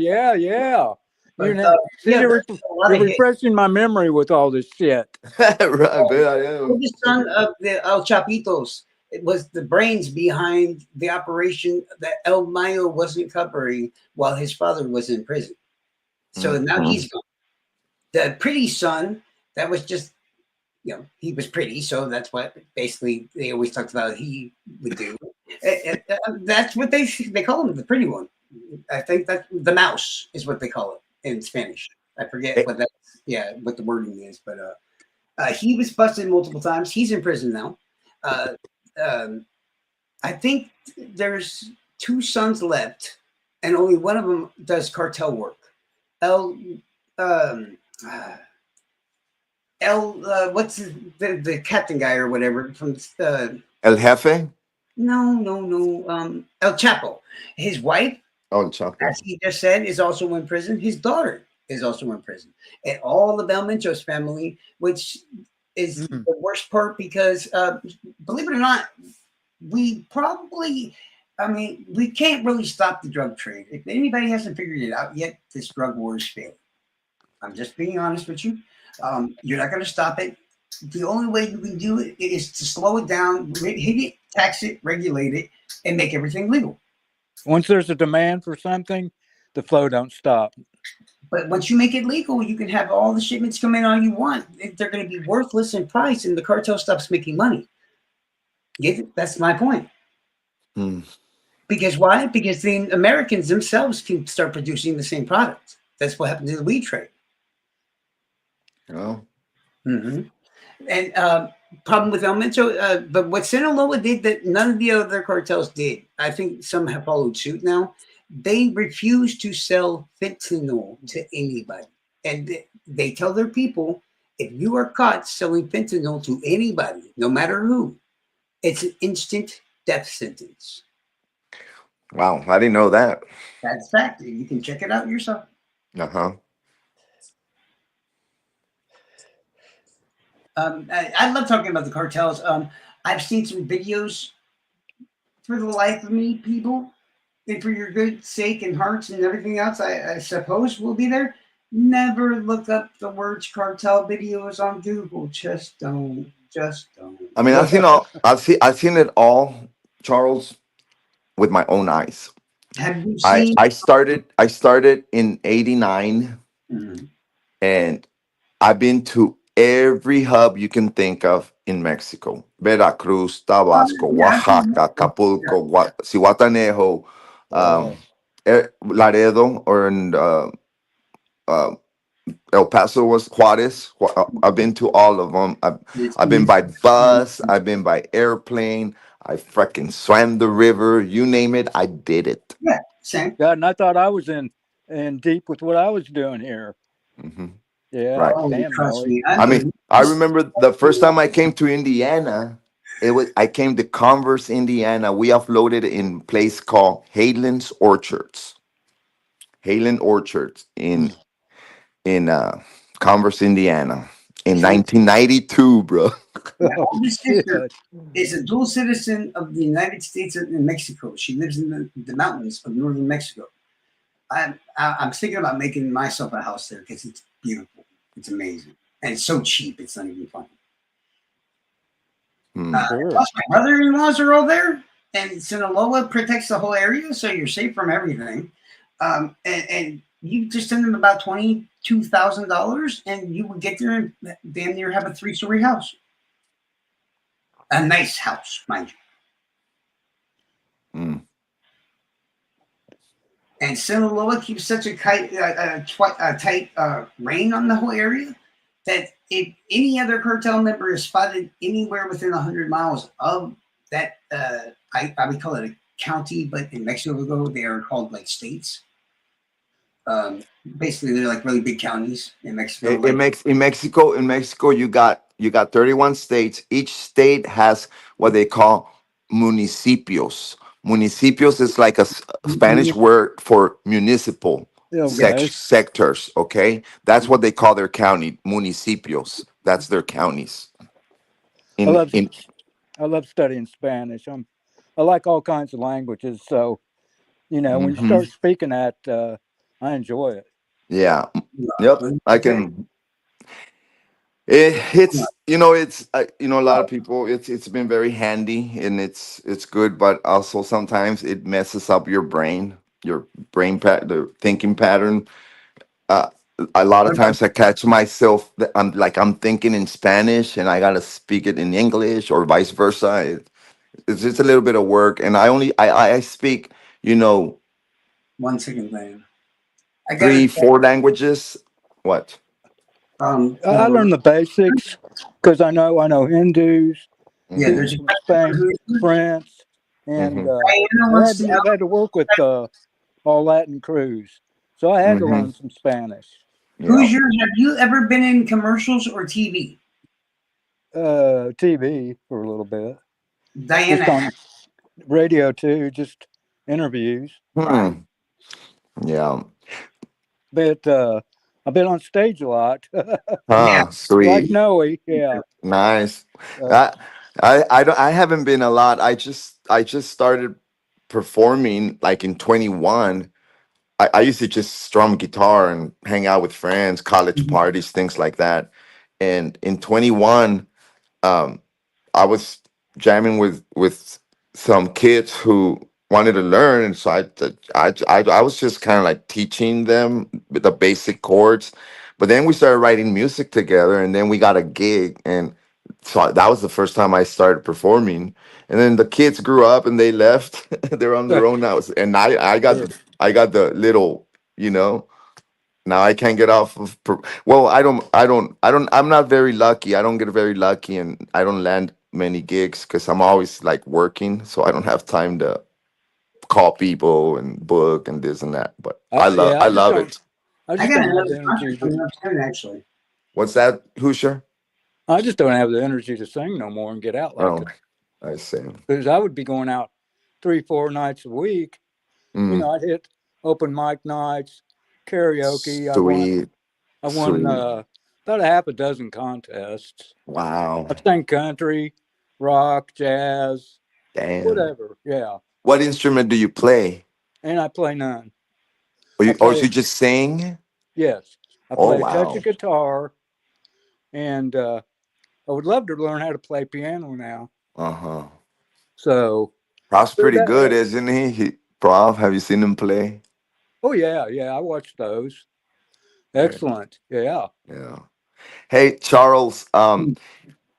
But, You know, see, yeah, you're, there's a lot you're of hits. refreshing my memory with all this shit. Right, but I am. The son of the El Chapitos. It was the brains behind the operation that El Mayo wasn't covering while his father was in prison. So now he's gone. The pretty son, that was just, he was pretty. So that's what basically they always talked about he would do. That's what they call him, the pretty one. I think that the mouse is what they call it in Spanish. I forget what the wording is, but he was busted multiple times. He's in prison now. I think there's 2 sons left, and only one of them does cartel work. El, um, uh, what's the captain guy or whatever from El Jefe. no, El Chapo. His wife, Oh, Chapo. as he just said, is also in prison. His daughter is also in prison, and all the Belmentos family, which is Mm. the worst part because, believe it or not, we probably, I mean, we can't really stop the drug trade. If anybody hasn't figured it out yet, this drug war is failing. I'm just being honest with you. You're not going to stop it. The only way you can do it is to slow it down, hit it, tax it, regulate it, and make everything legal. Once there's a demand for something, the flow don't stop. But once you make it legal, you can have all the shipments come in all you want. They're going to be worthless in price, and the cartel stops making money. Get it? That's my point. Mm. Because why? Because the Americans themselves can start producing the same product. That's what happened to the weed trade. Oh. Mm-hmm. And problem with El Mencho, but what Sinaloa did that none of the other cartels did, I think some have followed suit now. They refuse to sell fentanyl to anybody. And they tell their people, if you are caught selling fentanyl to anybody, no matter who, it's an instant death sentence. Wow, I didn't know that. That's fact. You can check it out yourself. Uh-huh. I love talking about the cartels. I've seen some videos for the life of me, people, and for your good sake and hearts and everything else, I suppose will be there. Never look up the words cartel videos on Google. Just don't. Just don't. I mean, I've seen it all, Charles, with my own eyes. Have you I seen? I started in '89, Mhm. and I've been to every hub you can think of in Mexico: Veracruz, Tabasco, Yeah, Oaxaca, Acapulco, Zihuatanejo, um, Wow. Laredo, or in uh, El Paso was Juarez. I've been to all of them. it's I've been by beautiful. bus. I've been by airplane. I freaking swam the river. You name it, I did it. Yeah, same. God, and I thought I was in deep with what I was doing here. Hmm. Yeah, Right. Oh, damn, trust Nelly. me. I mean, I remember the first time I came to Indiana. I came to Converse, Indiana. We offloaded in a place called Hayden's Orchards. Hayden Orchards in Converse, Indiana, in It's really- 1992, bro. My Oh, oldest shit. sister is a dual citizen of the United States and Mexico. She lives in the mountains of northern Mexico. I'm thinking about making myself a house there because it's beautiful. It's amazing. And it's so cheap, it's not even funny. Hmm. Sure. Plus, my brother-in-laws are all there, and Sinaloa protects the whole area, so you're safe from everything. And you just send them about $22,000, and you would get there and damn near have a 3-story house. A nice house, mind you. Hmm. And Sinaloa keeps such a tight rein on the whole area that if any other cartel member is spotted anywhere within 100 miles of that, I would call it a county, but in Mexico they are called like states. Basically, they're like really big counties in Mexico. In Mexico, you got 31 states. Each state has what they call municipios. Municipios is like a Spanish word for municipal Okay. sectors. Okay, that's what they call their county. Municipios. That's their counties. I In love in I love studying Spanish. I like all kinds of languages. So, when you Mhm. start speaking that, I enjoy it. Yeah. Yep. I can. It's a lot of people. It's been very handy, and it's good, but also sometimes it messes up your the thinking pattern. Uh, a lot of times I catch myself that I'm thinking in Spanish and I gotta speak it in English or vice versa. It's just a little bit of work, and I speak 1 second, man. I got three, it. four languages. What? I For learned the basics because I know Hindus, yeah, Hmm. there's people a from Spain, question for France. and Mhm. Diana wants to know. I've had to work with all Latin crews, so I had to Mhm. learn some Spanish. Yeah. Who's your? Have you ever been in commercials or TV? TV for a little bit, just Diana. on radio too, just interviews. Hmm. Yeah. But I've been on stage a lot, Yeah. Huh. like Sweet. Noe. Yeah. Nice. Uh, I I haven't been a lot. I just started performing like in 21. I used to just strum guitar and hang out with friends, college Mhm. parties, things like that. And in 21, um, I was jamming with some kids who wanted to learn, and so I was just kind of like teaching them the basic chords. But then we started writing music together, and then we got a gig, and that was the first time I started performing. And then the kids grew up and they left. They're on their own now, and sure. I got the little, you know. Now I can't get off of. Well, I'm not very lucky. I don't get very lucky, and I don't land many gigs because I'm always like working, so I don't have time to call people and book and this and that. But Yeah, I love it. I I just got don't have another the concert energy. coming up soon, actually. What's that, Hoosier? I just don't have the energy to sing no more and get out like Oh, that. I see. Because I would be going out 3-4 nights a week. Mm, I'd hit open mic nights, karaoke. sweet, I won sweet. about a half a dozen contests. Wow. I sang country, rock, jazz, Damn. whatever. Yeah, What instrument do you play? and I play none. Or you just sing? Yes, I Oh, play a touch wow. of guitar, and I would love to learn how to play piano now. Uh-huh. So, Rob's but pretty good, isn't he? Prof, have you seen him play? oh yeah, I watched those. Yeah. Excellent. Yeah. Yeah. Hey, Charles,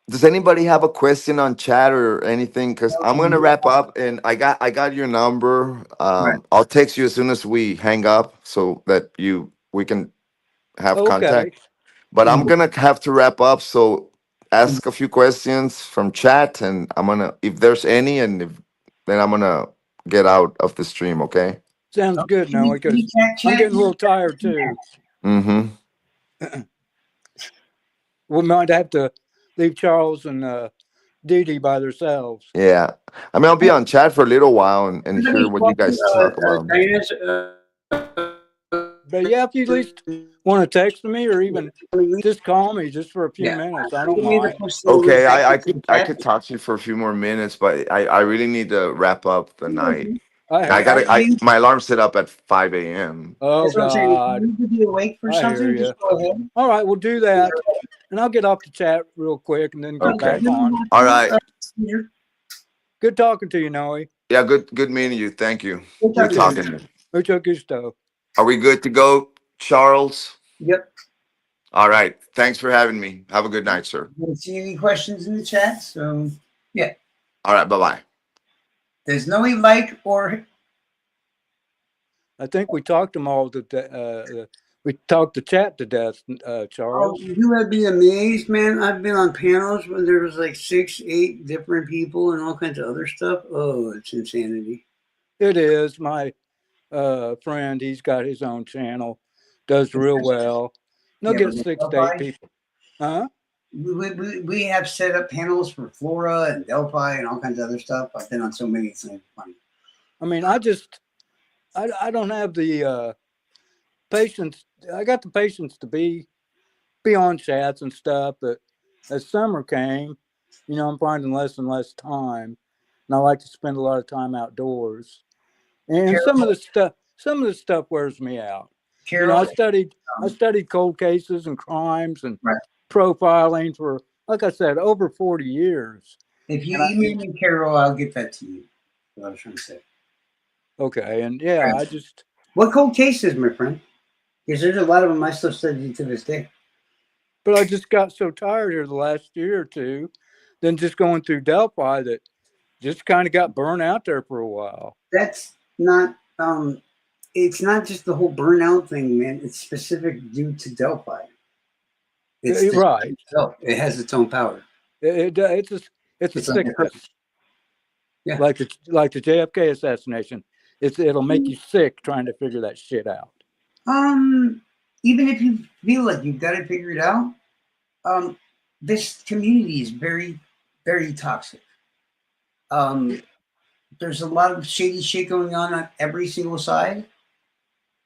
does anybody have a question on chat or anything? Because I'm gonna wrap up, and I got your number. Right. I'll text you as soon as we hang up so that we can have Okay. contact. But I'm gonna have to wrap up, so ask a few questions from chat, and I'm gonna, if there's any, and then I'm gonna get out of the stream. Okay. Sounds good, Can Noe, you because I'm getting a little tired too. Mm-hmm. We might have to leave Charles and Dee Dee by themselves. Yeah. I mean, I'll be on chat for a little while and hear Somebody's what you watching guys talk about. Diana's. But yeah, if you at least want to text me or even just call me just for a few Yeah. minutes, I I'm don't giving you the mind. Okay, facility. I could talk to you for a few more minutes, but I really need to wrap up the night. I I hear gotta you. my alarm's set up at 5 a.m. Oh That's what I'm saying. If God, you need to be awake for I hear something, you. just go ahead. All right, we'll do that, and I'll get off the chat real quick and then get Okay. back on. All right. Good talking to you, Noe. Yeah, good meeting you. Thank you. Good Good talking to you. talking to you. Mucho gusto. Are we good to go, Charles? Yep. All right. Thanks for having me. Have a good night, sir. Let's see any questions in the chat. So, yeah. All right. Bye-bye. There's no like or I think we talked them all we talked the chat to death, Charles. you would be amazed, man. I've been on panels where there was like 6, 8 different people and all kinds of other stuff. Oh, it's insanity. It is. My friend, he's got his own channel, does real well. They'll get 6 to 8 people. Huh? We have set up panels for Flora and Delphi and all kinds of other stuff. I've been on so many things. I mean, I don't have the patience. I got the patience to be on chats and stuff, but as summer came, I'm finding less and less time, and I like to spend a lot of time outdoors. And some of the stuff wears me out. Carol, I studied cold cases and crimes and right. profiling for, like I said, over 40 years. If you email me, Carol, I'll get that to you. That's what I was trying to say. Okay, and yeah, Right. What cold cases, my friend? Because there's a lot of them I still study to this day. But I just got so tired here the last year or two, then just going through Delphi that just kind of got burnt out there for a while. That's not, it's not just the whole burnout thing, man. It's specific due to Delphi. It's right. It has its own power. It's a It's like sickness. Yeah. like the JFK assassination. It'll make you sick trying to figure that shit out. Even if you feel like you've got it figured out, this community is very, very toxic. There's a lot of shady shit going on every single side.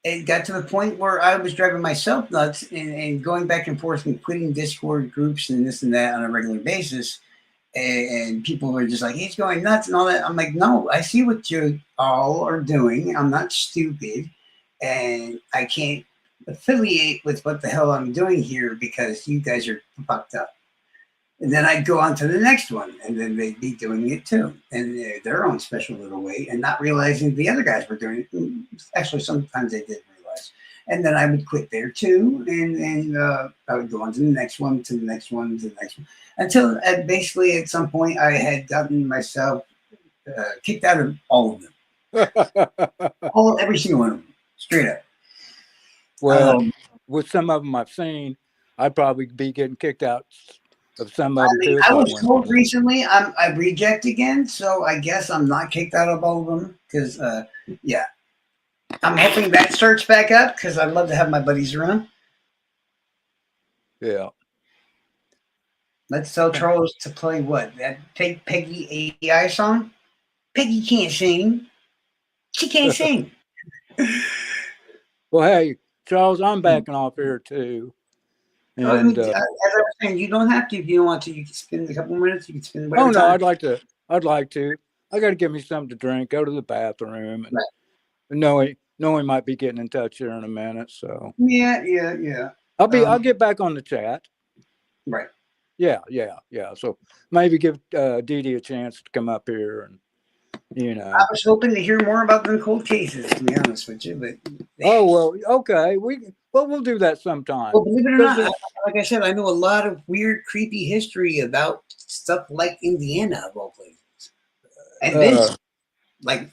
It got to the point where I was driving myself nuts and going back and forth and quitting Discord groups and this and that on a regular basis. And people were just like, he's going nuts and all that. I'm like, no, I see what you all are doing. I'm not stupid. And I can't affiliate with what the hell I'm doing here because you guys are fucked up. And then I'd go on to the next one, and then they'd be doing it too, and their own special little way, and not realizing the other guys were doing it. Actually, sometimes they did realize. And then I would quit there too, and I would go on to the next one, to the next one, to the next one, until basically at some point I had gotten myself kicked out of all of them, every single one of them, straight up. Well, with some of them I've seen, I'd probably be getting kicked out of some of them too. I was told recently I reject again, so I guess I'm not kicked out of all of them because, yeah. I'm hoping that starts back up because I'd love to have my buddies around. Yeah. Let's tell Charles to play what? That Peggy AI song? Peggy can't sing. She can't sing. Well, hey, Charles, I'm backing off here too. And as I was saying, you don't have to if you don't want to. You can spend a couple minutes. You can spend whatever no, time. I'd like to. I got to give me something to drink. Go to the bathroom. And right. Knowing might be getting in touch here in a minute. So yeah. I'll get back on the chat. Right. Yeah. So maybe give Dee Dee a chance to come up here and. I was hoping to hear more about the cold cases, to be honest with you, but okay, we'll do that sometime. Well, believe it or not, like I said, I know a lot of weird, creepy history about stuff like Indiana of all places, and this,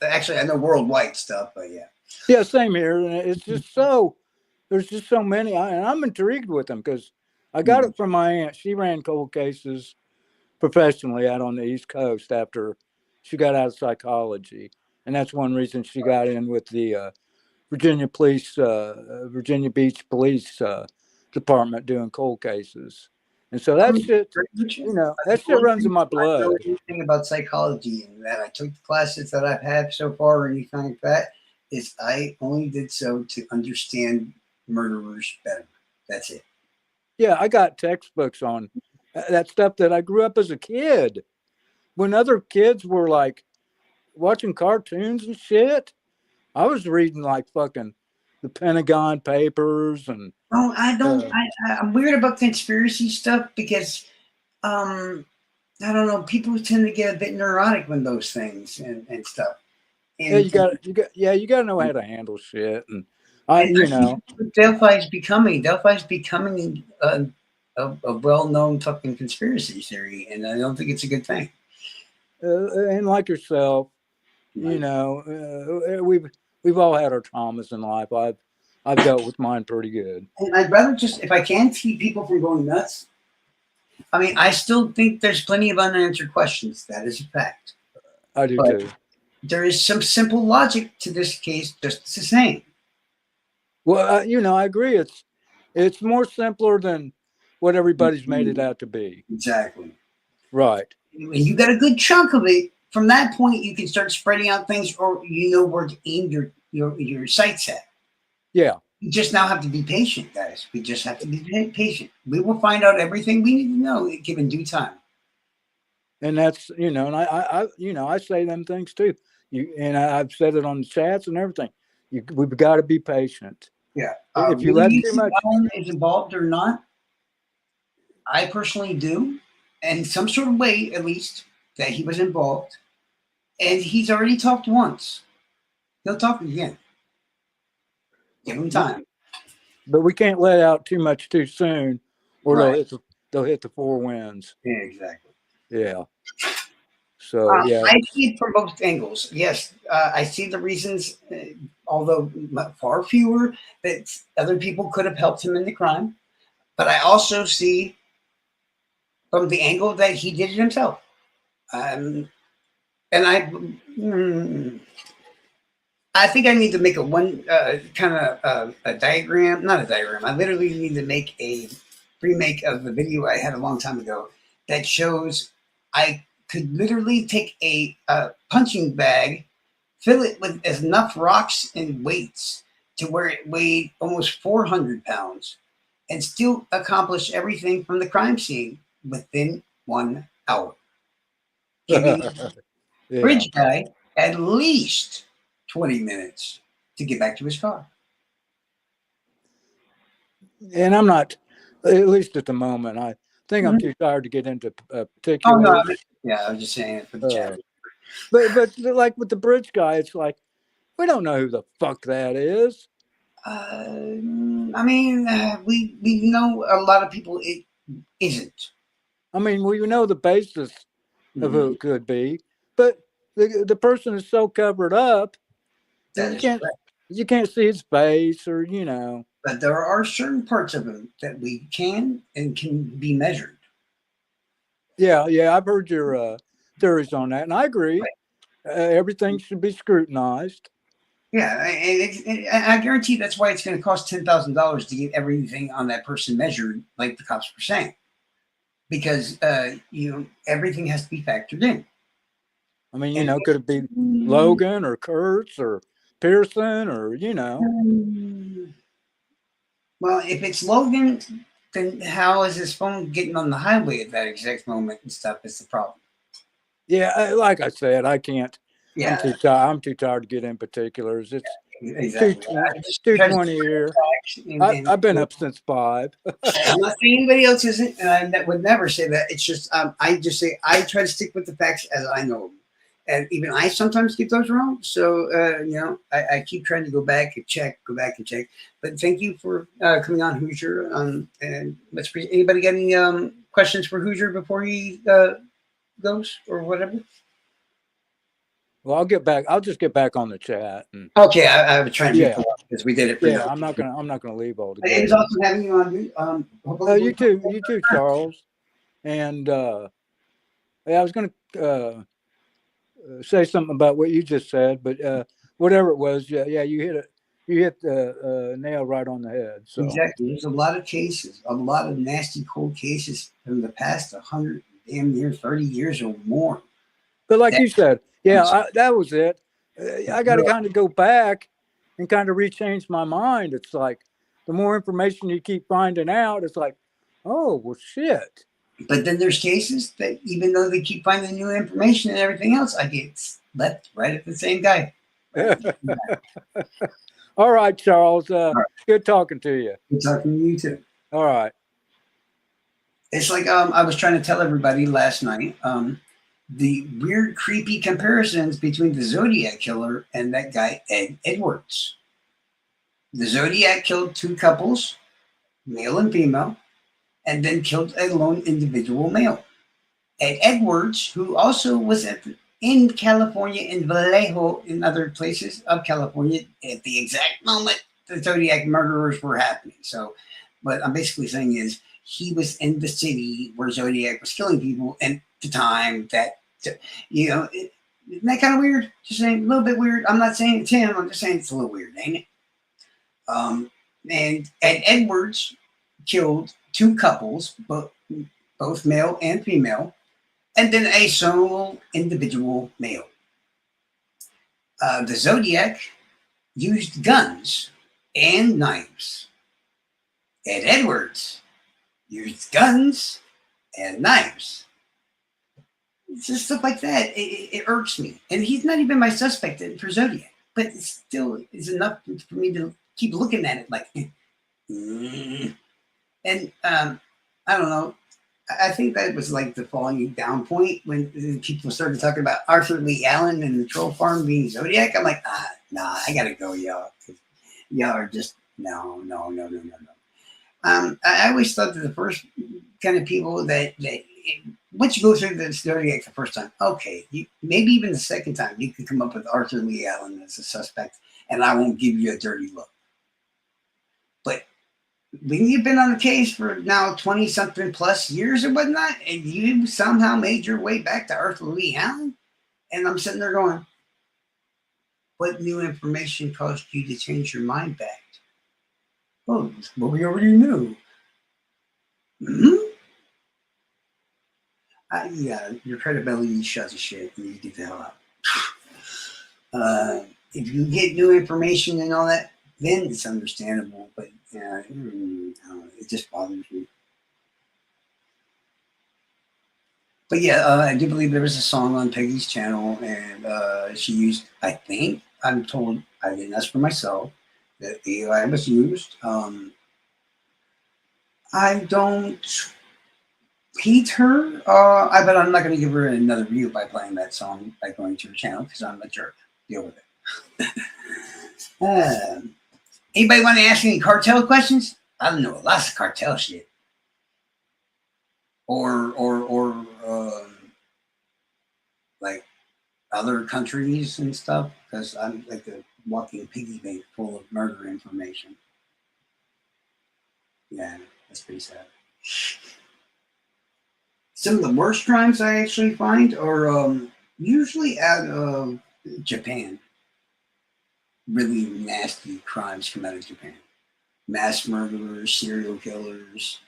actually, I know worldwide stuff, but yeah. Yeah, same here. It's just there's just so many, and I'm intrigued with them because I got it from my aunt. She ran cold cases professionally out on the East Coast after she got out of psychology, and that's one reason she got in with the Virginia Beach Police Department doing cold cases. And so that shit, that shit runs in my blood. I don't know anything about psychology, and that I took the classes that I've had so far, or anything like that, is I only did so to understand murderers better. That's it. Yeah, I got textbooks on that stuff that I grew up as a kid. When other kids were like watching cartoons and shit, I was reading like fucking the Pentagon Papers and. Oh, I don't. I'm weird about conspiracy stuff because, I don't know. People tend to get a bit neurotic when those things and stuff. And, yeah, you got to know how to handle shit, and Delphi's becoming a well-known fucking conspiracy theory, and I don't think it's a good thing. And like yourself, right. We've all had our traumas in life. I've dealt with mine pretty good. And I'd rather just, if I can keep people from going nuts, I mean, I still think there's plenty of unanswered questions. That is a fact. I do too. There is some simple logic to this case, just the same. Well, I agree. It's more simpler than what everybody's made it out to be. Exactly. Right. When you got a good chunk of it, from that point, you can start spreading out things, or where to aim your sights at. Yeah. You just now have to be patient, guys. We just have to be patient. We will find out everything we need to know given due time. And that's, and I say them things too. I've said it on the chats and everything. We've got to be patient. Yeah. If you let too much is involved or not, I personally do, in some sort of way, at least, that he was involved. And he's already talked once. He'll talk again. Give him time. But we can't let out too much too soon, or they'll hit the 4 winds. Yeah, exactly. Yeah. So yeah, I see it from both angles. Yes, I see the reasons, although far fewer, that other people could have helped him in the crime. But I also see from the angle that he did it himself. And and I think I need to make a one kind of a diagram, not a diagram. I literally need to make a remake of the video I had a long time ago that shows I could literally take a punching bag, fill it with enough rocks and weights to where it weighed almost 400 pounds and still accomplish everything from the crime scene within 1 hour. Giving Yeah. bridge guy at least 20 minutes to get back to his car. And I'm not, at least at the moment, I think I'm Mhm. too tired to get into Oh particulars. no, I was just saying it for the chat. But like with the bridge guy, it's like, we don't know who the fuck that is. I mean, we know a lot of people it isn't. I mean, we know the basis of who it could be, but the person is so covered up that you can't see his face, or you know. But there are certain parts of him that we can and can be measured. Yeah, I've heard your theories on that, and I agree. Right. Everything should be scrutinized. Yeah, I guarantee that's why it's going to cost $10,000 to get everything on that person measured, like the cops were saying, because everything has to be factored in. I mean, could it be Logan or Kurtz or Pearson or Well, if it's Logan, then how is his phone getting on the highway at that exact moment and stuff is the problem. Yeah, like I said, I can't. Yeah, I'm too tired to get in particulars. It's exactly. 2:20 here. I've been up since 5. I'm not saying anybody else isn't, and I would never say that. It's just I just say I try to stick with the facts as I know them, and even I sometimes get those wrong. So I keep trying to go back and check. But thank you for coming on, Hoosier. And let's anybody got any questions for Hoosier before he goes or whatever? Well, I'll just get back on the chat. Okay, I was trying to be polite because we did it. Yeah, I'm not gonna leave all together. It was awesome having you on. You too, Charles. And I was gonna say something about what you just said, but whatever it was, you hit the nail right on the head. So exactly, there's a lot of cases, a lot of nasty cold cases from the past 100, damn near 30 years or more. But like you said. Yeah, that was it. I got to kind of go back and kind of rechange my mind. It's like the more information you keep finding out, it's like, oh, well, shit. But then there's cases that even though they keep finding new information and everything else, I get left right at the same guy. All right, Charles. Good talking to you. Good talking to you too. All right. It's like I was trying to tell everybody last night. The weird, creepy comparisons between the Zodiac killer and that guy, Ed Edwards. The Zodiac killed 2 couples, male and female, and then killed a lone individual male. Ed Edwards, who also was in California, in Vallejo, in other places of California, at the exact moment the Zodiac murderers were happening. So what I'm basically saying is he was in the city where Zodiac was killing people, and the time that isn't that kind of weird? Just saying, a little bit weird. I'm not saying it's him. I'm just saying it's a little weird, ain't it? And Ed Edwards killed 2 couples, both male and female, and then a sole individual male. The Zodiac used guns and knives. Ed Edwards used guns and knives. It's just stuff like that. It irks me. And he's not even my suspect for Zodiac, but it still is enough for me to keep looking at it like, And I don't know. I think that was like the falling down point when people started talking about Arthur Lee Allen and the troll farm being Zodiac. I'm like, nah, I gotta go, y'all. Y'all are just, no. I always thought that the first kind of people that once you go through the Zodiac the first time, okay, maybe even the second time, you can come up with Arthur Lee Allen as a suspect, and I won't give you a dirty look. But when you've been on the case for now 20-something plus years or whatnot, and you somehow made your way back to Arthur Lee Allen, And I'm sitting there going, what new information caused you to change your mind back? Oh, it's what we already knew. Hmm? Yeah, your credibility shuts the shit and you get the hell out. If you get new information and all that, then it's understandable. But it just bothers me. But yeah, I do believe there was a song on Peggy's channel, and she used, I think, I'm told, I didn't ask for myself, that AI was used. I don't hate her, but I'm not going to give her another view by playing that song by going to her channel because I'm a jerk. Deal with it. Anybody want to ask any cartel questions? I don't know lots of cartel shit. Or like other countries and stuff, because I'm like a walking piggy bank full of murder information. Yeah, that's pretty sad. Some of the worst crimes I actually find are usually out of Japan. Really nasty crimes come out of Japan. Mass murderers, serial killers.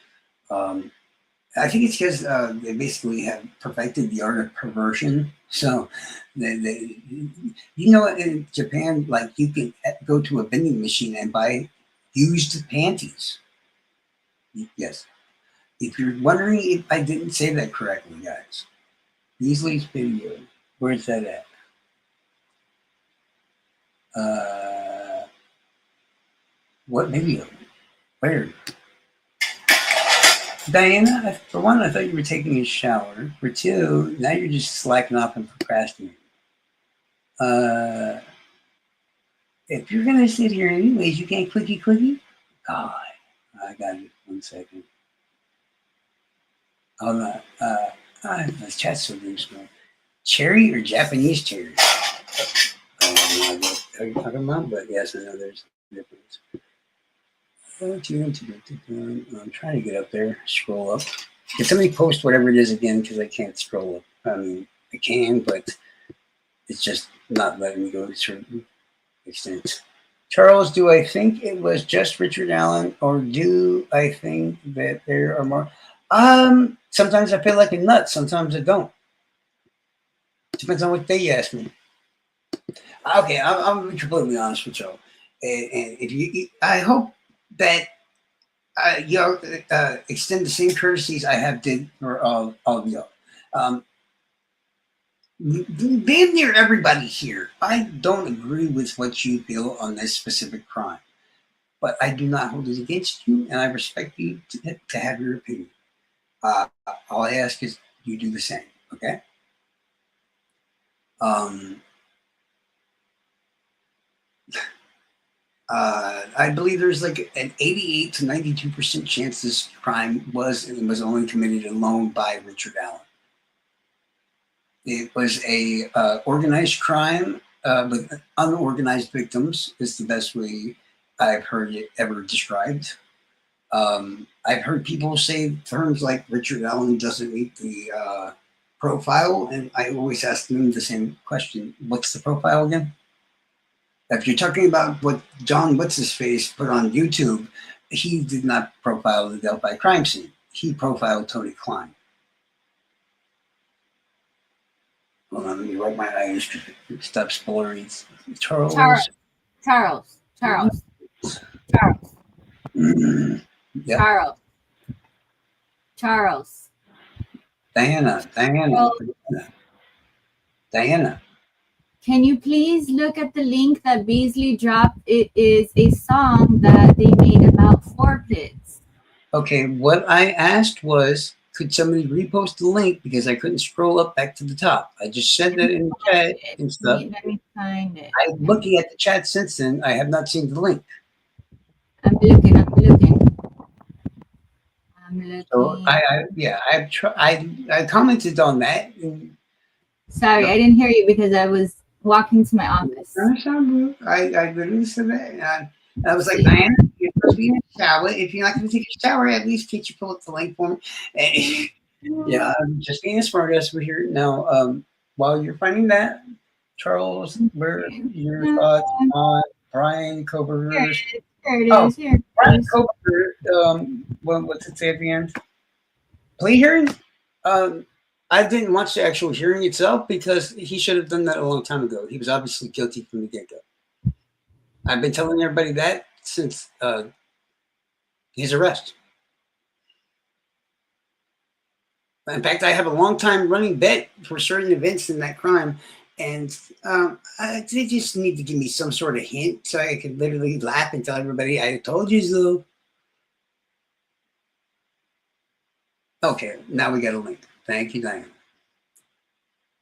I think it's because they basically have perfected the art of perversion. So, in Japan, like you can go to a vending machine and buy used panties. Yes. If you're wondering if I didn't say that correctly, guys, Beasley's video, where's that at? What video? Where? Diana, for one, I thought you were taking a shower. For two, now you're just slacking off and procrastinating. If you're going to sit here anyways, you can't clicky. God, I got it. 1 second. Hold on. The chat's so loose, man. Cherry or Japanese cherry? I don't know what you're talking about, but yes, I know there's a difference. I'm trying to get up there, scroll up. Can somebody post whatever it is again? Because I can't scroll up. I mean, I can, but it's just not letting me go to certain extents. Charles, do I think it was just Richard Allen, or do I think that there are more? Sometimes I feel like a nut. Sometimes I don't. Depends on what day you ask me. Okay, I'm completely honest with you. And if you, I hope that you extend the same courtesies I have did for all of you. Damn near everybody here, I don't agree with what you feel on this specific crime, but I do not hold it against you, and I respect you to have your opinion. All I ask is you do the same, okay? I believe there's like an 88 to 92% chance this crime was only committed alone by Richard Allen. It was a organized crime with unorganized victims is the best way I've heard it ever described. I've heard people say terms like Richard Allen doesn't meet the profile, and I always ask them the same question. What's the profile again? If you're talking about what John What's-His-Face put on YouTube, he did not profile the Delphi crime scene. He profiled Tony Klein. Hold on, let me wipe my eyes to stop spoiling. Charles. Yep. Charles. Diana. Can you please look at the link that Beasley dropped? It is a song that they made about forfeits. Okay, what I asked was, could somebody repost the link because I couldn't scroll up back to the top. I just said that in the chat and stuff. Let me find it. I'm looking at the chat since then. I have not seen the link. I'm looking. So I commented on that. Sorry, I didn't hear you because I was walking to my office. I literally said that. And I was like, Diana, you're supposed to be in a shower. If you're not going to take a shower, at least could you pull up the link for me? Yeah, I'm just being a smart ass over here. Now, while you're finding that, Charles, where are your thoughts on Brian Koberger's? Here it Oh, is. Here it Brian is. Koberger, what's it say at the end? Plea hearing? I didn't watch the actual hearing itself because he should have done that a long time ago. He was obviously guilty from the get-go. I've been telling everybody that since his arrest. In fact, I have a long time running bet for certain events in that crime, and they just need to give me some sort of hint so I could literally laugh and tell everybody, I told you so. Okay, now we got a link. Thank you, Diane.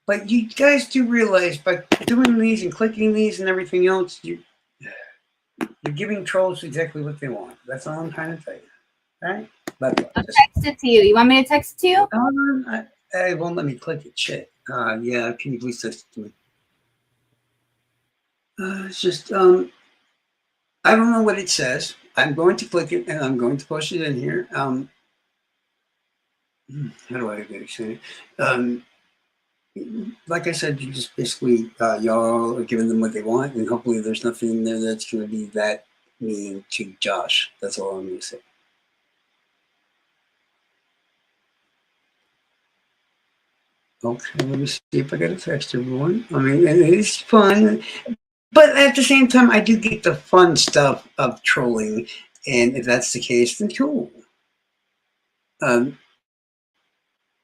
But you guys do realize by doing these and clicking these and everything else, you're giving trolls exactly what they want. That's all I'm trying to tell you. All right? I'll text it to you. You want me to text it to you? It won't let me click it. Shit. Yeah, can you please text it to me? It's just, I don't know what it says. I'm going to click it and I'm going to post it in here. How do I get excited? Like I said, you just basically, y'all are giving them what they want, and hopefully there's nothing in there that's going to be that mean to Josh. That's all I'm going to say. Okay, let me see if I got a text everyone. I mean, and it's fun, but at the same time, I do get the fun stuff of trolling, and if that's the case, then cool.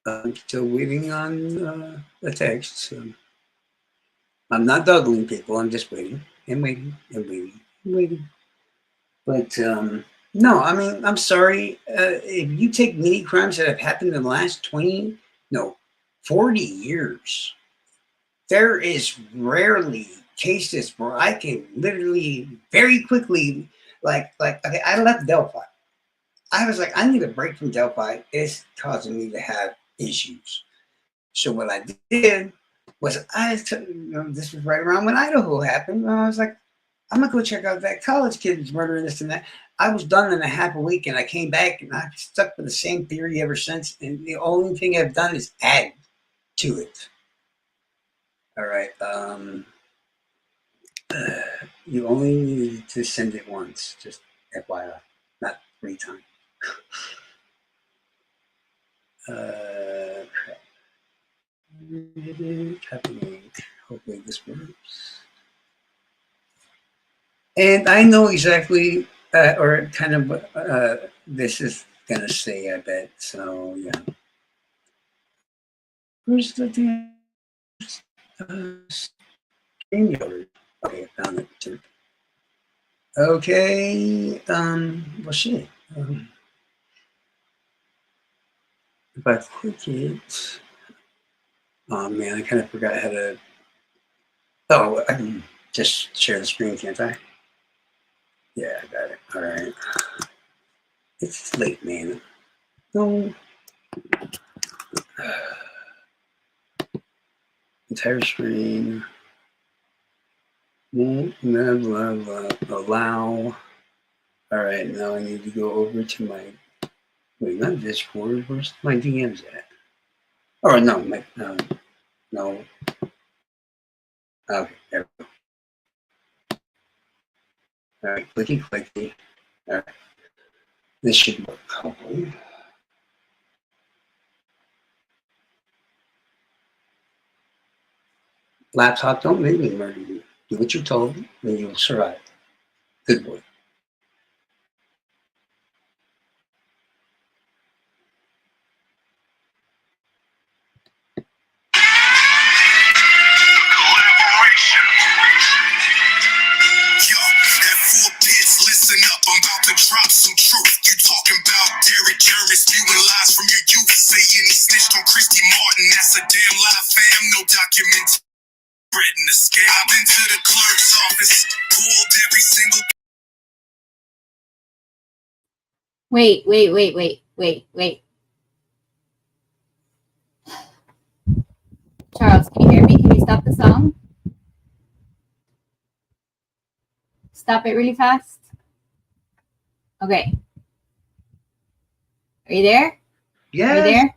I'm still waiting on a text. So I'm not doubling people. I'm just waiting and waiting and waiting and waiting. But no, I mean, I'm sorry. If you take many crimes that have happened in the last 40 years, there is rarely cases where I can literally very quickly, okay, I left Delphi. I was like, I need a break from Delphi. It's causing me to have issues. So what I did was this was right around when Idaho happened. And I was like, I'm gonna go check out that college kid who's murdering this and that. I was done in a half a week, and I came back, and I've stuck with the same theory ever since. And the only thing I've done is add to it. All right. You only need to send it once, just FYI, not 3 times. Hopefully this works. And I know exactly, or kind of what this is gonna say, I bet. So yeah. Where's the damn StreamYard? Okay, I found it too. Okay, well shit. If I click it, oh man, I kind of forgot how to. Oh, I can just share the screen, can't I? Yeah, I got it. All right. It's late, man. No. Entire screen. Blah, blah, blah. Allow. All right, now I need to go over to my. Wait, not Discord. Where's my DMs at? Oh no, my no. Okay, there we go. All right, clicky. All right, this should work. Hopefully. Laptop, don't make me murder you. Do what you're told, and you will survive. Good boy. Listen up, I'm about to drop some truth. You talking about Derek Jerry spewing lies from your youth, saying he snitched on Christy Martin. That's a damn lie, fam. No document. Spreading the scam. I've been to the clerk's office, pulled every single. Wait. Charles, can you hear me? Can you stop the song? Stop it really fast. Okay. Are you there? Yeah. Are you there?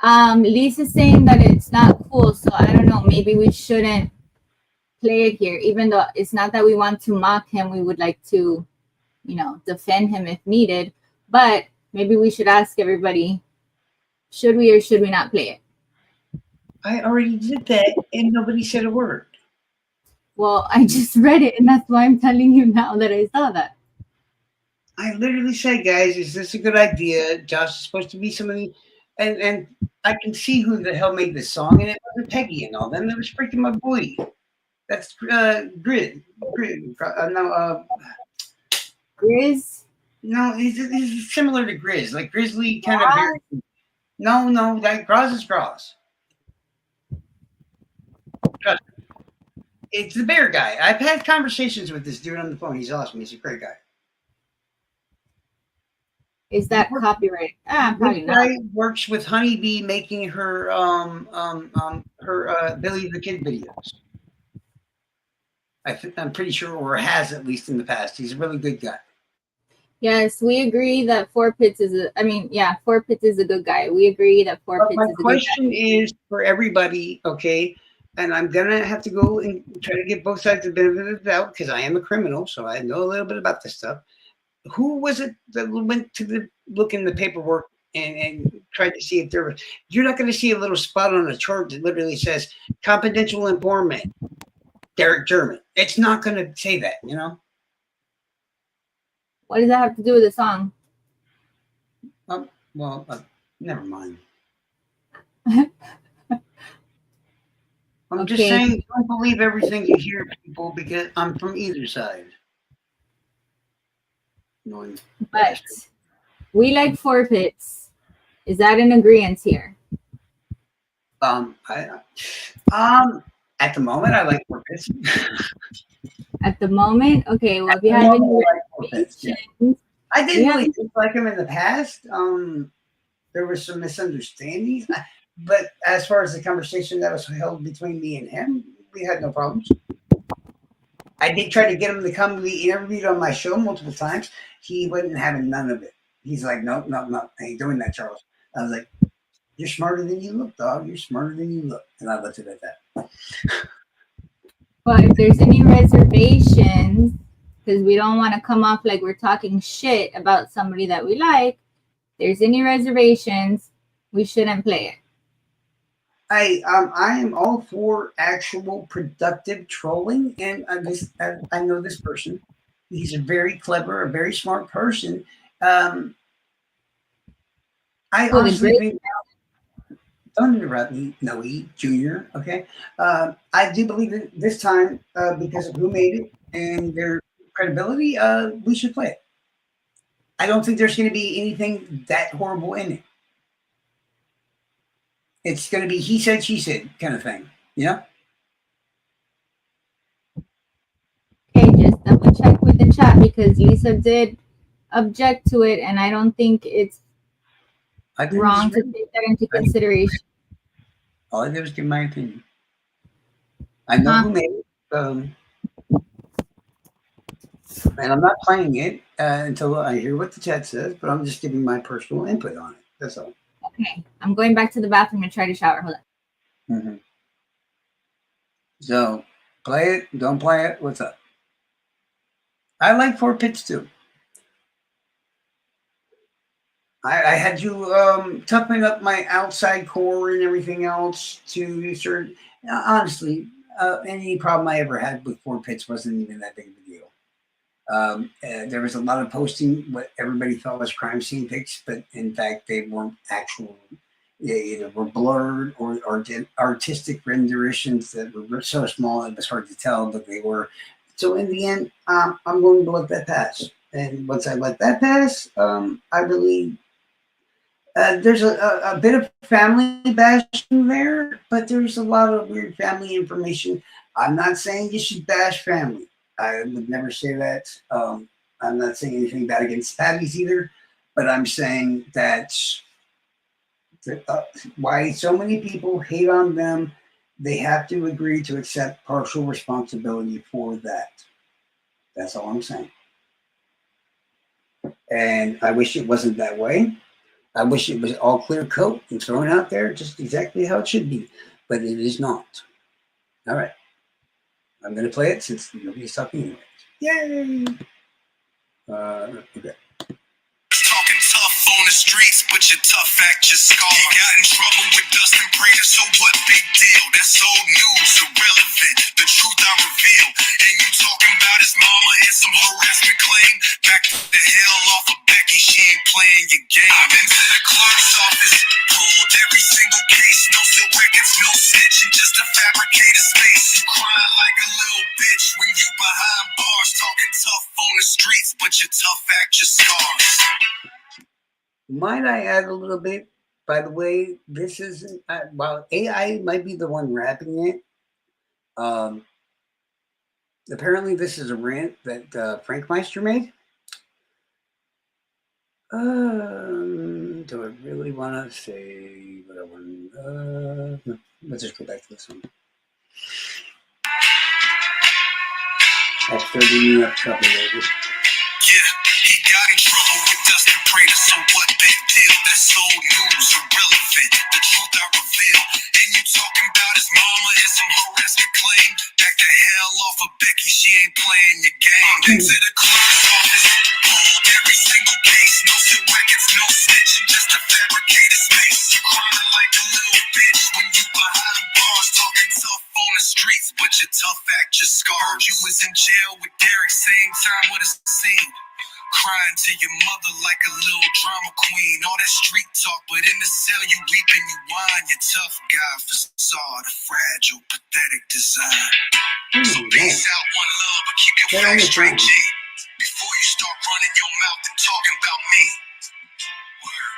Lisa's saying that it's not cool, so I don't know. Maybe we shouldn't play it here, even though it's not that we want to mock him. We would like to, defend him if needed. But maybe we should ask everybody, should we or should we not play it? I already did that, and nobody said a word. Well, I just read it, and that's why I'm telling you now that I saw that. I literally said, guys, is this a good idea? Josh is supposed to be somebody, and I can see who the hell made this song, and it wasn't Peggy and all them. It was freaking my boy. That's Grid. Grizz? No, he's similar to Grizz, like Grizzly kind of. No, that Groz is Groz. Trust me. It's the bear guy. I've had conversations with this dude on the phone. He's awesome. He's a great guy. Is that copyright? Probably not. Guy works with Honeybee, making her Billy the Kid videos. I'm pretty sure, or has at least in the past. He's a really good guy. Yes, we agree that Four Pits is a good guy. We agree that Four Pits is a good guy. My question is for everybody, okay? And I'm gonna have to go and try to get both sides of the benefit of the doubt because I am a criminal, so I know a little bit about this stuff. Who was it that went to look in the paperwork and tried to see if there was? You're not going to see a little spot on a chart that literally says confidential informant, Derek German. It's not going to say that, you know. What does that have to do with the song? Never mind. I'm just saying, don't believe everything you hear, people, because I'm from either side. But we like Four Pits. Is that an agreement here? At the moment, I like Four Pits. At the moment, okay. Well, if you have any reservations, I didn't really dislike him in the past. There were some misunderstandings, but as far as the conversation that was held between me and him, we had no problems. I did try to get him to come be interviewed on my show multiple times. He wasn't having none of it. He's like, no, I ain't doing that, Charles. I was like, you're smarter than you look, dog. You're smarter than you look. And I left it at that. But if there's any reservations, because we don't want to come off like we're talking shit about somebody that we like, if there's any reservations, we shouldn't play it. I am all for actual productive trolling, and I know this person. He's a very clever, a very smart person. I honestly think, don't interrupt me, Noe Jr., okay? I do believe that this time, because of who made it and their credibility, we should play it. I don't think there's going to be anything that horrible in it. It's going to be he said, she said kind of thing, you know? Okay, just double check with the chat because Lisa did object to it, and I don't think it's wrong to take that into consideration. All I did was give my opinion. I know who made it, and I'm not playing it until I hear what the chat says, but I'm just giving my personal input on it. That's all. Okay, I'm going back to the bathroom and try to shower. Hold on. Mm-hmm. So, play it, don't play it, what's up? I like Four Pits too. I had to toughen up my outside core and everything else to sort. Honestly, any problem I ever had with Four Pits wasn't even that big of a deal. There was a lot of posting what everybody thought was crime scene pics, but in fact they weren't actual. They either were blurred or did artistic renditions that were so small it was hard to tell, but they were. So in the end, I'm going to let that pass. And once I let that pass, I believe there's a bit of family bashing there, but there's a lot of weird family information. I'm not saying you should bash family. I would never say that. I'm not saying anything bad against Patties either, but I'm saying that why so many people hate on them, they have to agree to accept partial responsibility for that. That's all I'm saying. And I wish it wasn't that way. I wish it was all clear coat and thrown out there just exactly how it should be, but it is not. All right. I'm going to play it since nobody's talking anyways. Yay! Okay. Talking tough on the streets, but your tough act just scar. He got in trouble with Dustin Prater, so what big deal? That's old news, irrelevant. The truth I reveal. And you talking about his mama and some harassment claim? Back the hell off of Becky, she ain't playing your game. I've been to the clerk's office, pulled every single case. No still records, no snitching, just to fabricate a space. You crying like a little bitch when you behind bars, talking tough on the streets, but your tough act just scars. Might I add a little bit? By the way, this isn't, while AI might be the one rapping it, apparently this is a rant that Frank Meister made. Do I really want to say what I want? No, let's just go back to this one. That's 30 up trouble, baby. Yeah, he got in trouble with Dustin Prater, so what big deal? That's old news, irrelevant. The truth I reveal. And you talking about his mama and some harassment claim? Back the hell off of Becky, she ain't playing your game. Into the clerk's office, pulled every single case. No still records, no snitching, just to fabricate a space. You crying like a little bitch when you behind bars, talking tough on the streets, but your tough act just scarred. You was in jail with Derek, same time with a scene. Crying to your mother like a little drama queen. All that street talk, but in the cell you weeping, you whine. Your tough guy facade, a fragile, pathetic design. So peace out, one love, but keep your facts straight, G. Before you start running your mouth and talking about me. Word.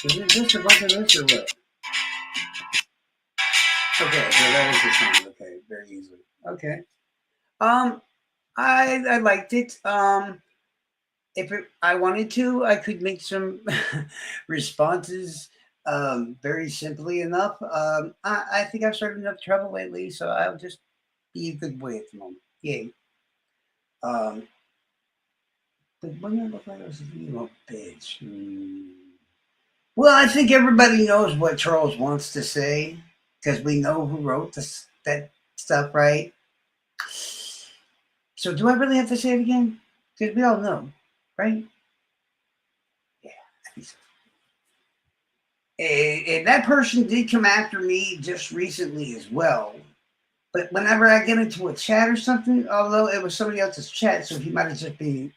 Is it just a bunch of this or what? Okay, so that was the song. Okay, very easily. Okay. I liked it. I wanted to, I could make some responses very simply enough. I think I've started enough trouble lately, so I'll just be a good boy at the moment. Yay. But when I look like I was a little bitch. Well, I think everybody knows what Charles wants to say because we know who wrote that stuff, right? So do I really have to say it again? Because we all know, right? Yeah, I think so. And that person did come after me just recently as well. But whenever I get into a chat or something, although it was somebody else's chat, so he might have just been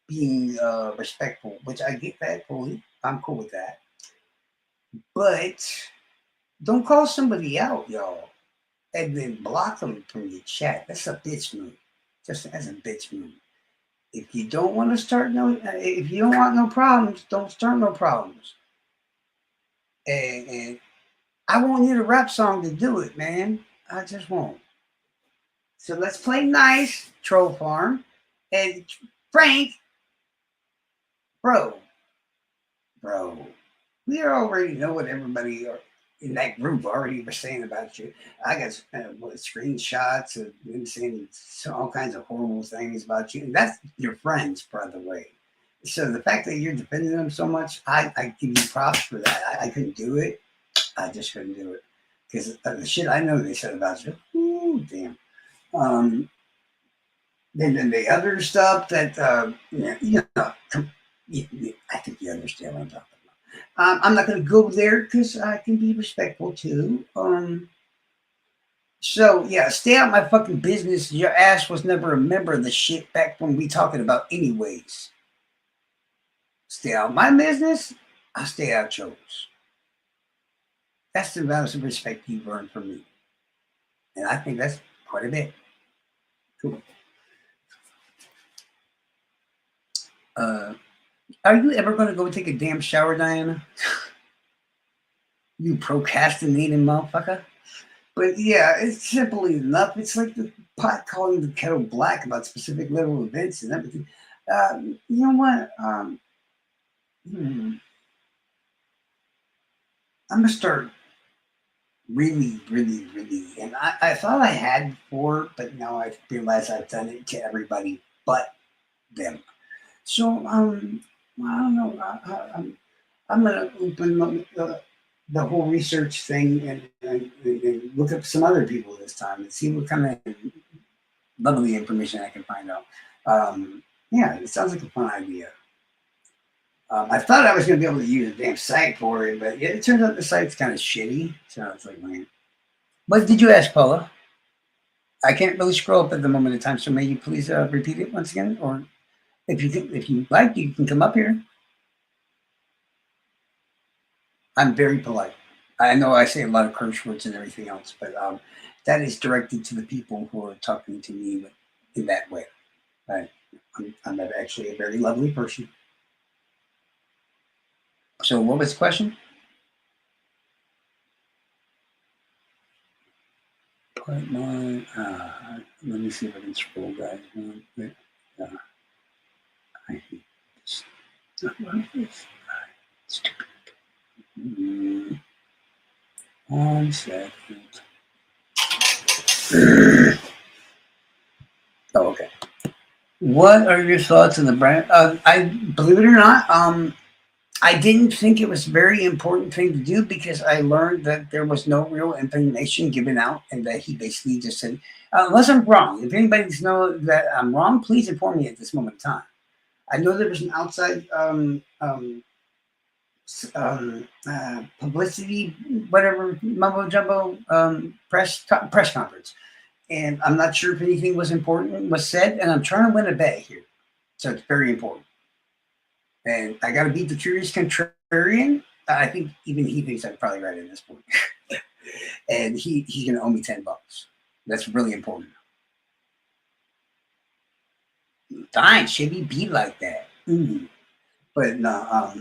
being respectful, which I get that fully. I'm cool with that. But don't call somebody out, y'all, and then block them from your chat. That's a bitch move. Just as a bitch move. If you don't want to start if you don't want no problems, don't start no problems. And I won't need a rap song to do it, man. I just won't. So let's play nice, Troll Farm. And Frank, bro, we already know what everybody in that group already was saying about you. I got screenshots of them saying all kinds of horrible things about you. And that's your friends, by the way. So the fact that you're defending them so much, I give you props for that. I couldn't do it. I just couldn't do it. Because the shit I know they said about you, ooh, damn. Then the other stuff that, I think you understand what I'm talking about. I'm not going to go there because I can be respectful too. So, yeah, stay out my fucking business. Your ass was never a member of the shit back when we talking about anyways. Stay out my business, I'll stay out yours. That's the amount of respect you've earned from me. And I think that's quite a bit. Cool. Are you ever going to go take a damn shower, Diana? You procrastinating motherfucker. But yeah, it's simple enough. It's like the pot calling the kettle black about specific level events and everything. You know what? I'm going to start really, and I thought I had before, but now I realize I've done it to everybody but them. So, I don't know. I'm going to open the whole research thing and look up some other people this time and see what kind of lovely information I can find out. Yeah, it sounds like a fun idea. I thought I was going to be able to use a damn site for it, but it turns out the site's kind of shitty. So it's like, man. What did you ask, Paula? I can't really scroll up at the moment in time, so may you please repeat it once again? Or if you like, you can come up here. I'm very polite. I know I say a lot of curse words and everything else, but that is directed to the people who are talking to me in that way. I'm actually a very lovely person. So what was the question? Part one. Let me see if I can scroll, guys. I hate this. Stupid. 1 second. Oh, okay. What are your thoughts on the brand? I believe it or not, I didn't think it was a very important thing to do because I learned that there was no real information given out and that he basically just said, unless I'm wrong, if anybody knows that I'm wrong, please inform me at this moment in time. I know there was an outside publicity, whatever, mumbo jumbo press conference. And I'm not sure if anything was said, and I'm trying to win a bet here. So it's very important. And I got to beat the curious contrarian. I think even he thinks I'm probably right at this point. And he's going to owe me $10. That's really important. Fine, should he be like that? But no,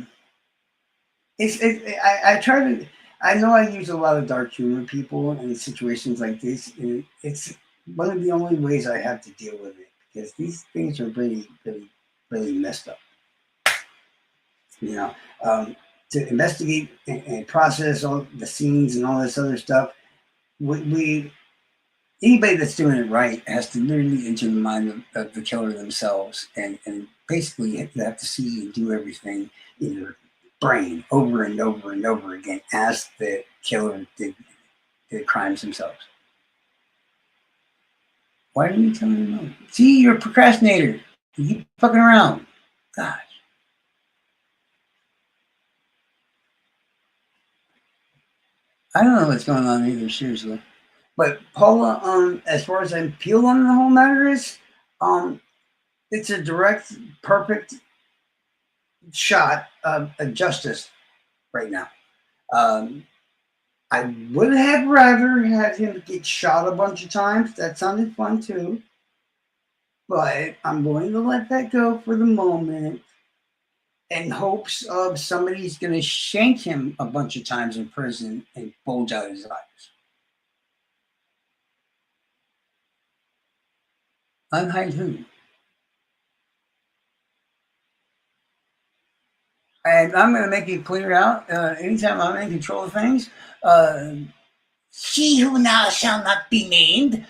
I try to. I know I use a lot of dark humor, people, in situations like this. And it's one of the only ways I have to deal with it because these things are really messed up. You know, to investigate and process all the scenes and all this other stuff, anybody that's doing it right has to literally enter the mind of the killer themselves, and basically you have to see and do everything in your brain over and over and over again as the killer did the crimes themselves. Why are you telling me no? See, you're a procrastinator. You keep fucking around. Gosh. I don't know what's going on either, seriously. But Paula, as far as I feel on the whole matter is, it's a direct, perfect shot of justice right now. I would have rather had him get shot a bunch of times. That sounded fun too. But I'm going to let that go for the moment in hopes of somebody's going to shank him a bunch of times in prison and bulge out his eyes. Unhide who? And I'm going to make it clear out, anytime I'm in control of things, he who now shall not be named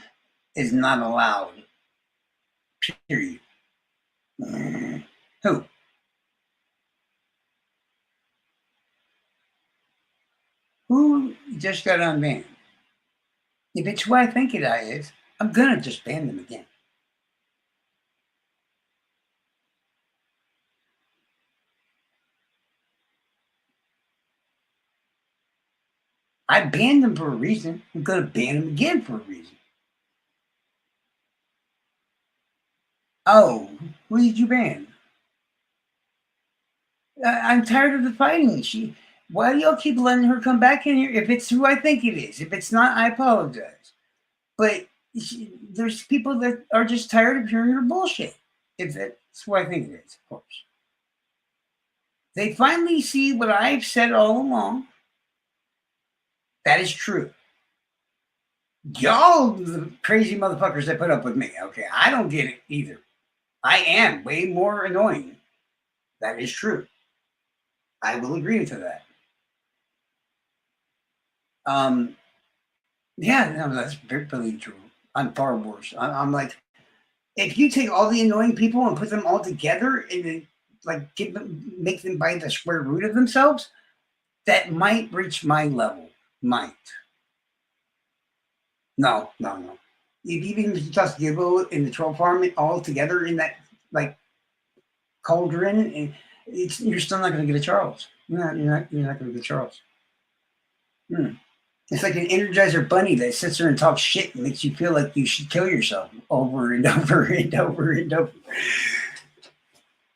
is not allowed. Period. Who? Who just got unbanned? If it's who I think it is, I'm going to just ban them again. I banned them for a reason. I'm going to ban them again for a reason. Oh, who did you ban? I'm tired of the fighting. Why do y'all keep letting her come back in here? If it's who I think it is. If it's not, I apologize. But there's people that are just tired of hearing your bullshit. If that's what I think it is, of course. They finally see what I've said all along. That is true. Y'all, the crazy motherfuckers that put up with me, okay? I don't get it either. I am way more annoying. That is true. I will agree to that. Yeah, no, that's very true. I'm far worse. I'm like, if you take all the annoying people and put them all together and then like make them by the square root of themselves, that might reach my level. Might. No. If even if you toss Gibbo and the troll farm all together in that like cauldron, and you're still not going to get a Charles. You're not going to get Charles. It's like an Energizer bunny that sits there and talks shit and makes you feel like you should kill yourself over and over and over and over.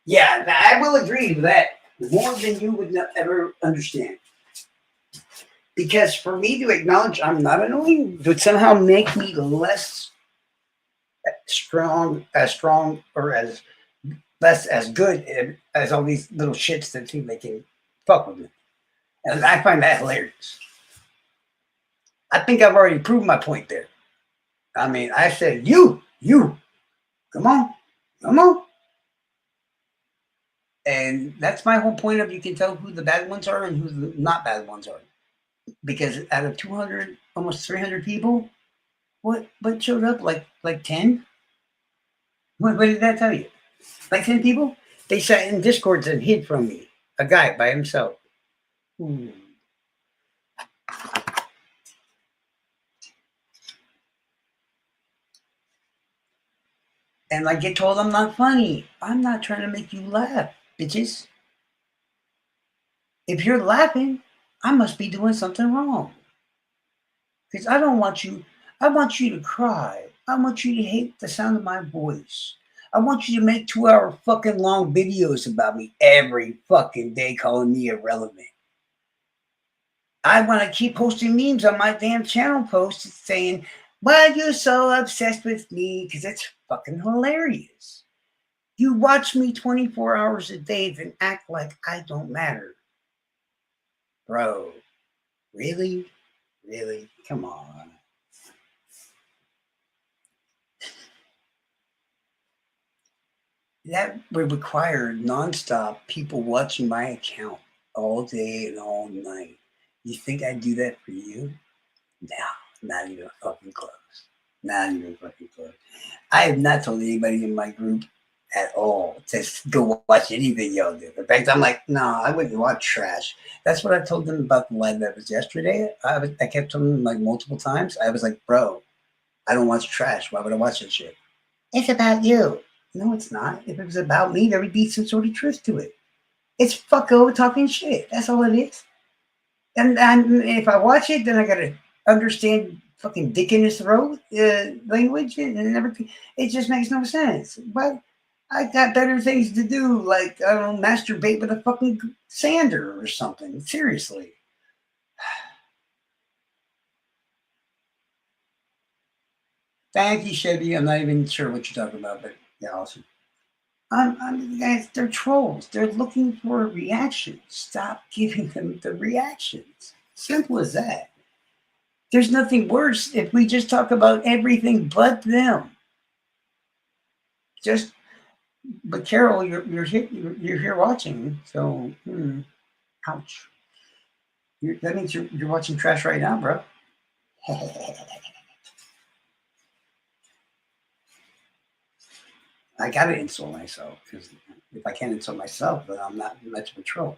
Yeah, I will agree with that more than you would ever understand. Because for me to acknowledge I'm not annoying would somehow make me less strong, or as less as good as all these little shits that think they can fuck with me. And I find that hilarious. I think I've already proved my point there. I mean, I said, you, come on. And that's my whole point of you can tell who the bad ones are and who the not bad ones are. Because out of 200, almost 300 people, what showed up? Like 10? What did that tell you? Like 10 people? They sat in Discords and hid from me. A guy by himself. Ooh. And I get told I'm not funny. I'm not trying to make you laugh, bitches. If you're laughing, I must be doing something wrong. Because I want you to cry. I want you to hate the sound of my voice. I want you to make 2-hour fucking long videos about me every fucking day calling me irrelevant. I want to keep posting memes on my damn channel posts saying, why are you so obsessed with me? Because it's fucking hilarious. You watch me 24 hours a day, then act like I don't matter. Bro, really? Really? Come on. That would require nonstop people watching my account all day and all night. You think I'd do that for you? No, not even fucking close. Not even fucking close. I have not told anybody in my group at all to go watch any video of it. In fact, I'm like, no, I wouldn't watch trash. That's what I told them about the live that was yesterday. I kept telling them like multiple times. I was like, bro, I don't watch trash. Why would I watch that shit? It's about you. No, it's not. If it was about me, there would be some sort of truth to it. It's fucko talking shit. That's all it is. And if I watch it, then I gotta understand fucking dick in his throat language and everything. It just makes no sense. But I got better things to do, like I don't know, masturbate with a fucking sander or something. Seriously. Thank you, Chevy. I'm not even sure what you're talking about, but yeah, awesome. Guys, they're trolls. They're looking for a reaction. Stop giving them the reactions. Simple as that. There's nothing worse if we just talk about everything but them. But Carol, you're here watching, so ouch. That means you're watching trash right now, bro. I gotta insult myself because if I can't insult myself, then I'm not much of a troll.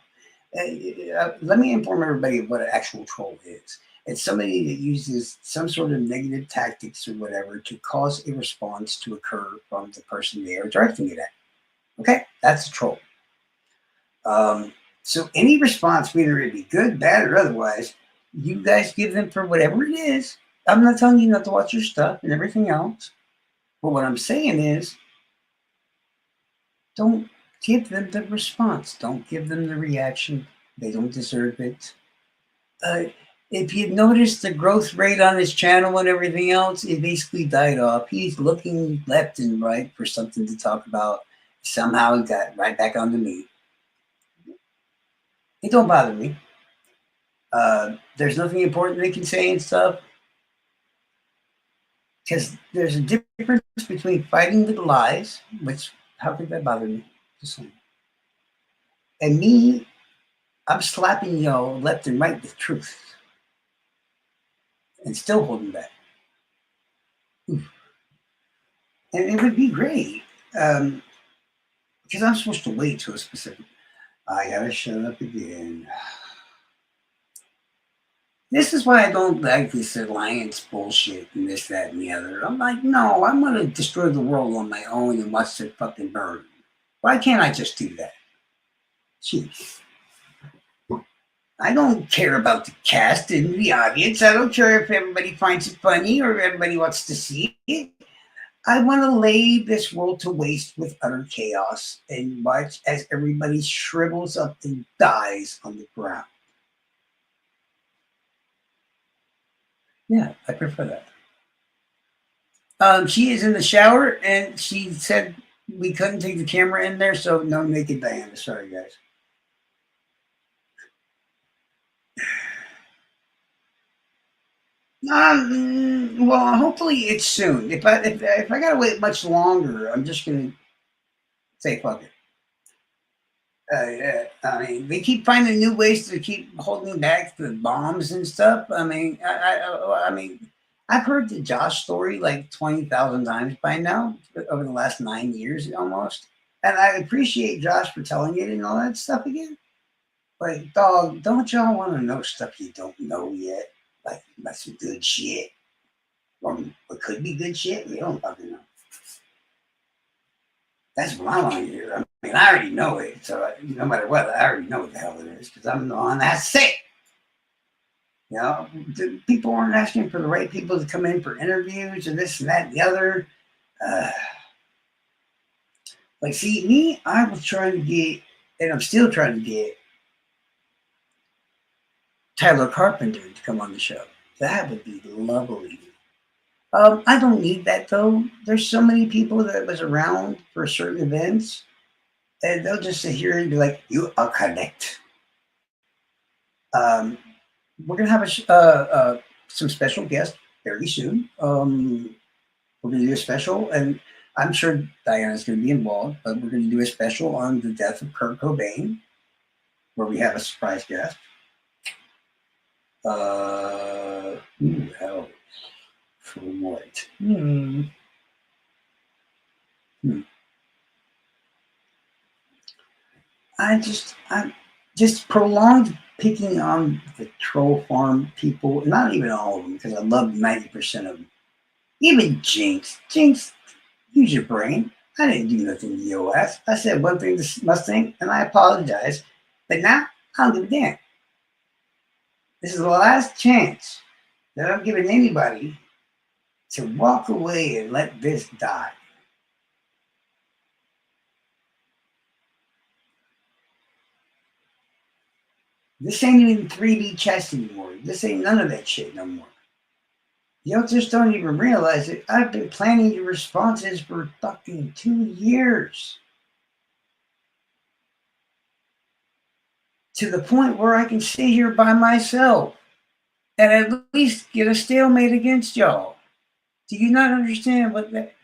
Let me inform everybody of what an actual troll is. It's somebody that uses some sort of negative tactics or whatever to cause a response to occur from the person they are directing it at. Okay, that's a troll. So any response, whether it be good, bad, or otherwise, you guys give them for whatever it is. I'm not telling you not to watch your stuff and everything else. But what I'm saying is, don't give them the response. Don't give them the reaction. They don't deserve it. if you notice the growth rate on his channel and everything else, it basically died off. He's looking left and right for something to talk about. Somehow he got right back onto me. It don't bother me. There's nothing important they can say and stuff. Because there's a difference between fighting with lies, which, how could that bother me? Just saying. And me, I'm slapping y'all left and right with truth. And still holding back. Oof. And it would be great. Because I'm supposed to wait to a specific. I gotta shut up again. This is why I don't like this alliance bullshit and this, that, and the other. I'm like, no, I'm gonna destroy the world on my own and watch it fucking burn. Why can't I just do that? Jeez. I don't care about the cast and the audience. I don't care if everybody finds it funny or everybody wants to see it. I want to lay this world to waste with utter chaos and watch as everybody shrivels up and dies on the ground. Yeah, I prefer that. She is in the shower, and she said we couldn't take the camera in there, so no naked Diana. Sorry, guys. Well, hopefully it's soon. If I gotta wait much longer, I'm just gonna say fuck it. I mean, they keep finding new ways to keep holding back the bombs and stuff. I mean, I mean, I've heard the Josh story like 20,000 times by now over the last 9 years almost, and I appreciate Josh for telling it and all that stuff again. Like, dog, don't y'all want to know stuff you don't know yet? Like, that's some good shit, or what could be good shit. We don't fucking know. That's what I want to hear. I mean, I already know it, so no matter what, I already know what the hell it is because I'm the one that's sick. You know, the people aren't asking for the right people to come in for interviews and this and that and the other. Like, see, me, I was trying to get, and I'm still trying to get Tyler Carpenter to come on the show. That would be lovely. I don't need that though. There's so many people that was around for certain events, and they'll just sit here and be like, "You are correct." We're gonna have some special guests very soon. We're gonna do a special, and I'm sure Diana's gonna be involved, but we're gonna do a special on the death of Kurt Cobain, where we have a surprise guest. Who else? For what? I'm just prolonged picking on the troll farm people. Not even all of them, because I love 90% of them. Even Jinx. Jinx, use your brain. I didn't do nothing to your ass. I said one thing to Mustang, and I apologize. But now, I don't give a damn. This is the last chance that I'm giving anybody to walk away and let this die. This ain't even 3D chess anymore. This ain't none of that shit no more. Y'all just don't even realize it. I've been planning your responses for fucking 2 years. To the point where I can sit here by myself and at least get a stalemate against y'all. Do you not understand what that...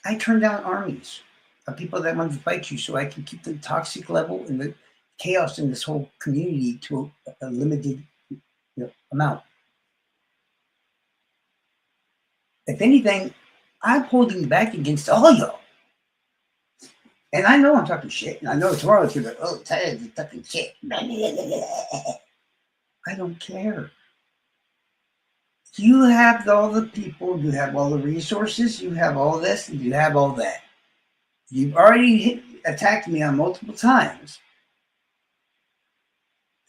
I turn down armies of people that want to fight you so I can keep the toxic level and the chaos in this whole community to a limited amount. If anything, I'm holding back against all y'all. And I know I'm talking shit, and I know tomorrow it's gonna be like, oh, Tyler's talking shit. I don't care. You have all the people, you have all the resources, you have all this, and you have all that. You've already attacked me on multiple times.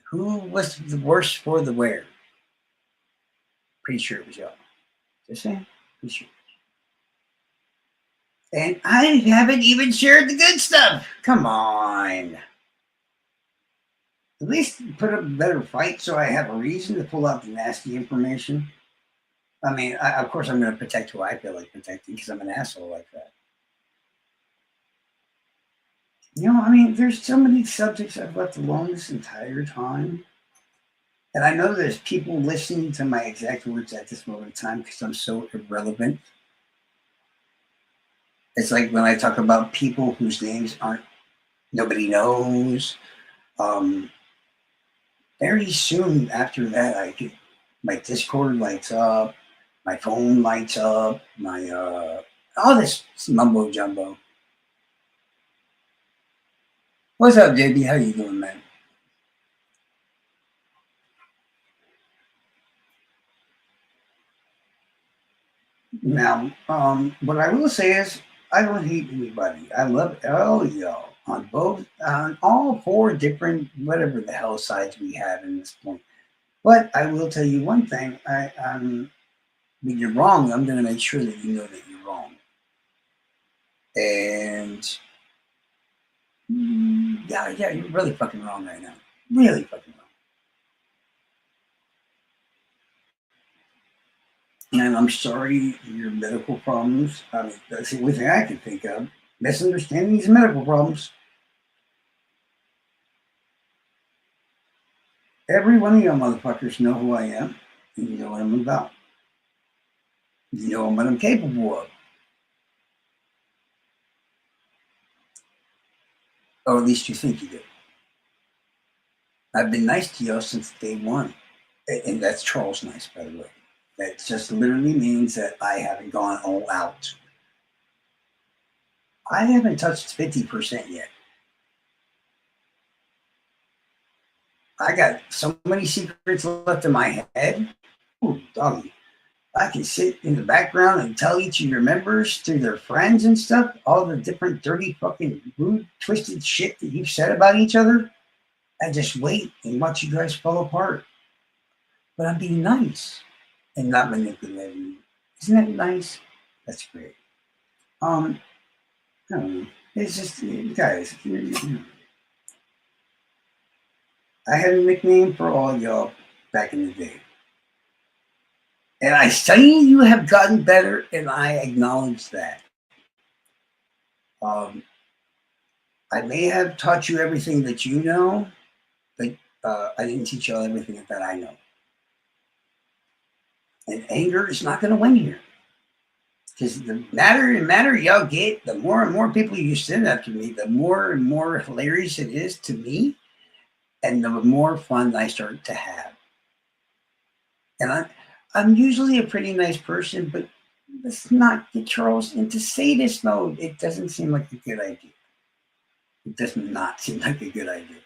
Who was the worst for the wear? Pretty sure it was y'all. Just saying. Pretty sure. And I haven't even shared the good stuff. Come on. At least put up a better fight so I have a reason to pull out the nasty information. I mean, of course, I'm going to protect who I feel like protecting because I'm an asshole like that. You know, I mean, there's so many subjects I've left alone this entire time. And I know there's people listening to my exact words at this moment in time because I'm so irrelevant. It's like when I talk about people whose names nobody knows. Very soon after that, I get my Discord lights up, my phone lights up, my all this mumbo jumbo. What's up, JB? How you doing, man? Now, what I will say is, I don't hate anybody. I love all of y'all on all four different whatever the hell sides we have in this point. But I will tell you one thing: when you're wrong, I'm going to make sure that you know that you're wrong. And yeah, you're really fucking wrong right now. Really fucking wrong. And I'm sorry your medical problems. I mean, that's the only thing I can think of. Misunderstandings and medical problems. Every one of you motherfuckers know who I am, and you know what I'm about. You know what I'm capable of. Or at least you think you do. I've been nice to y'all since day one. And that's Charles nice, by the way. That just literally means that I haven't gone all out. I haven't touched 50% yet. I got so many secrets left in my head. Ooh, doggy. I can sit in the background and tell each of your members through their friends and stuff all the different dirty, fucking, rude, twisted shit that you've said about each other. I just wait and watch you guys fall apart. But I'm being nice and not manipulating you. Isn't that nice? That's great. I don't know. It's just, guys, I had a nickname for all y'all back in the day. And I say you have gotten better, and I acknowledge that. I may have taught you everything that you know, but I didn't teach y'all everything that I know. And anger is not going to win here. Because the madder y'all get, the more and more people you send after me, the more and more hilarious it is to me, and the more fun I start to have. And I'm usually a pretty nice person, but let's not get Charles into sadist mode. It doesn't seem like a good idea. It does not seem like a good idea.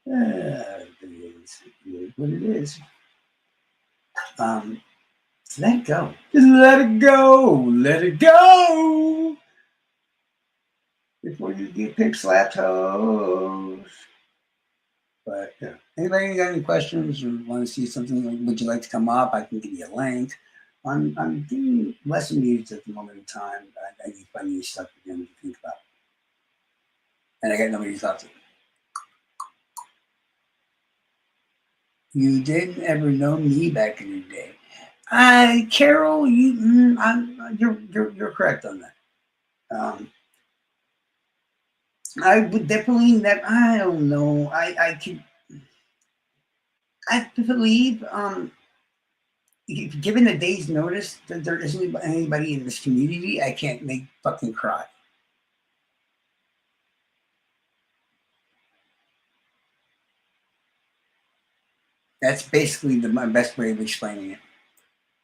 It is what it is. Let it go. Just let it go. Let it go. Before you get pig slapped toes. But yeah. Anybody got any questions or want to see something? Would you like to come up? I can give you a link. I'm doing lesson news at the moment in time. I need to find new stuff again to think about. And I got nobody to talk to. You didn't ever know me back in the day. Carol, you're correct on that. I would definitely never. I don't know. I believe given a day's notice that there isn't anybody in this community, I can't make fucking cry. That's basically my best way of explaining it.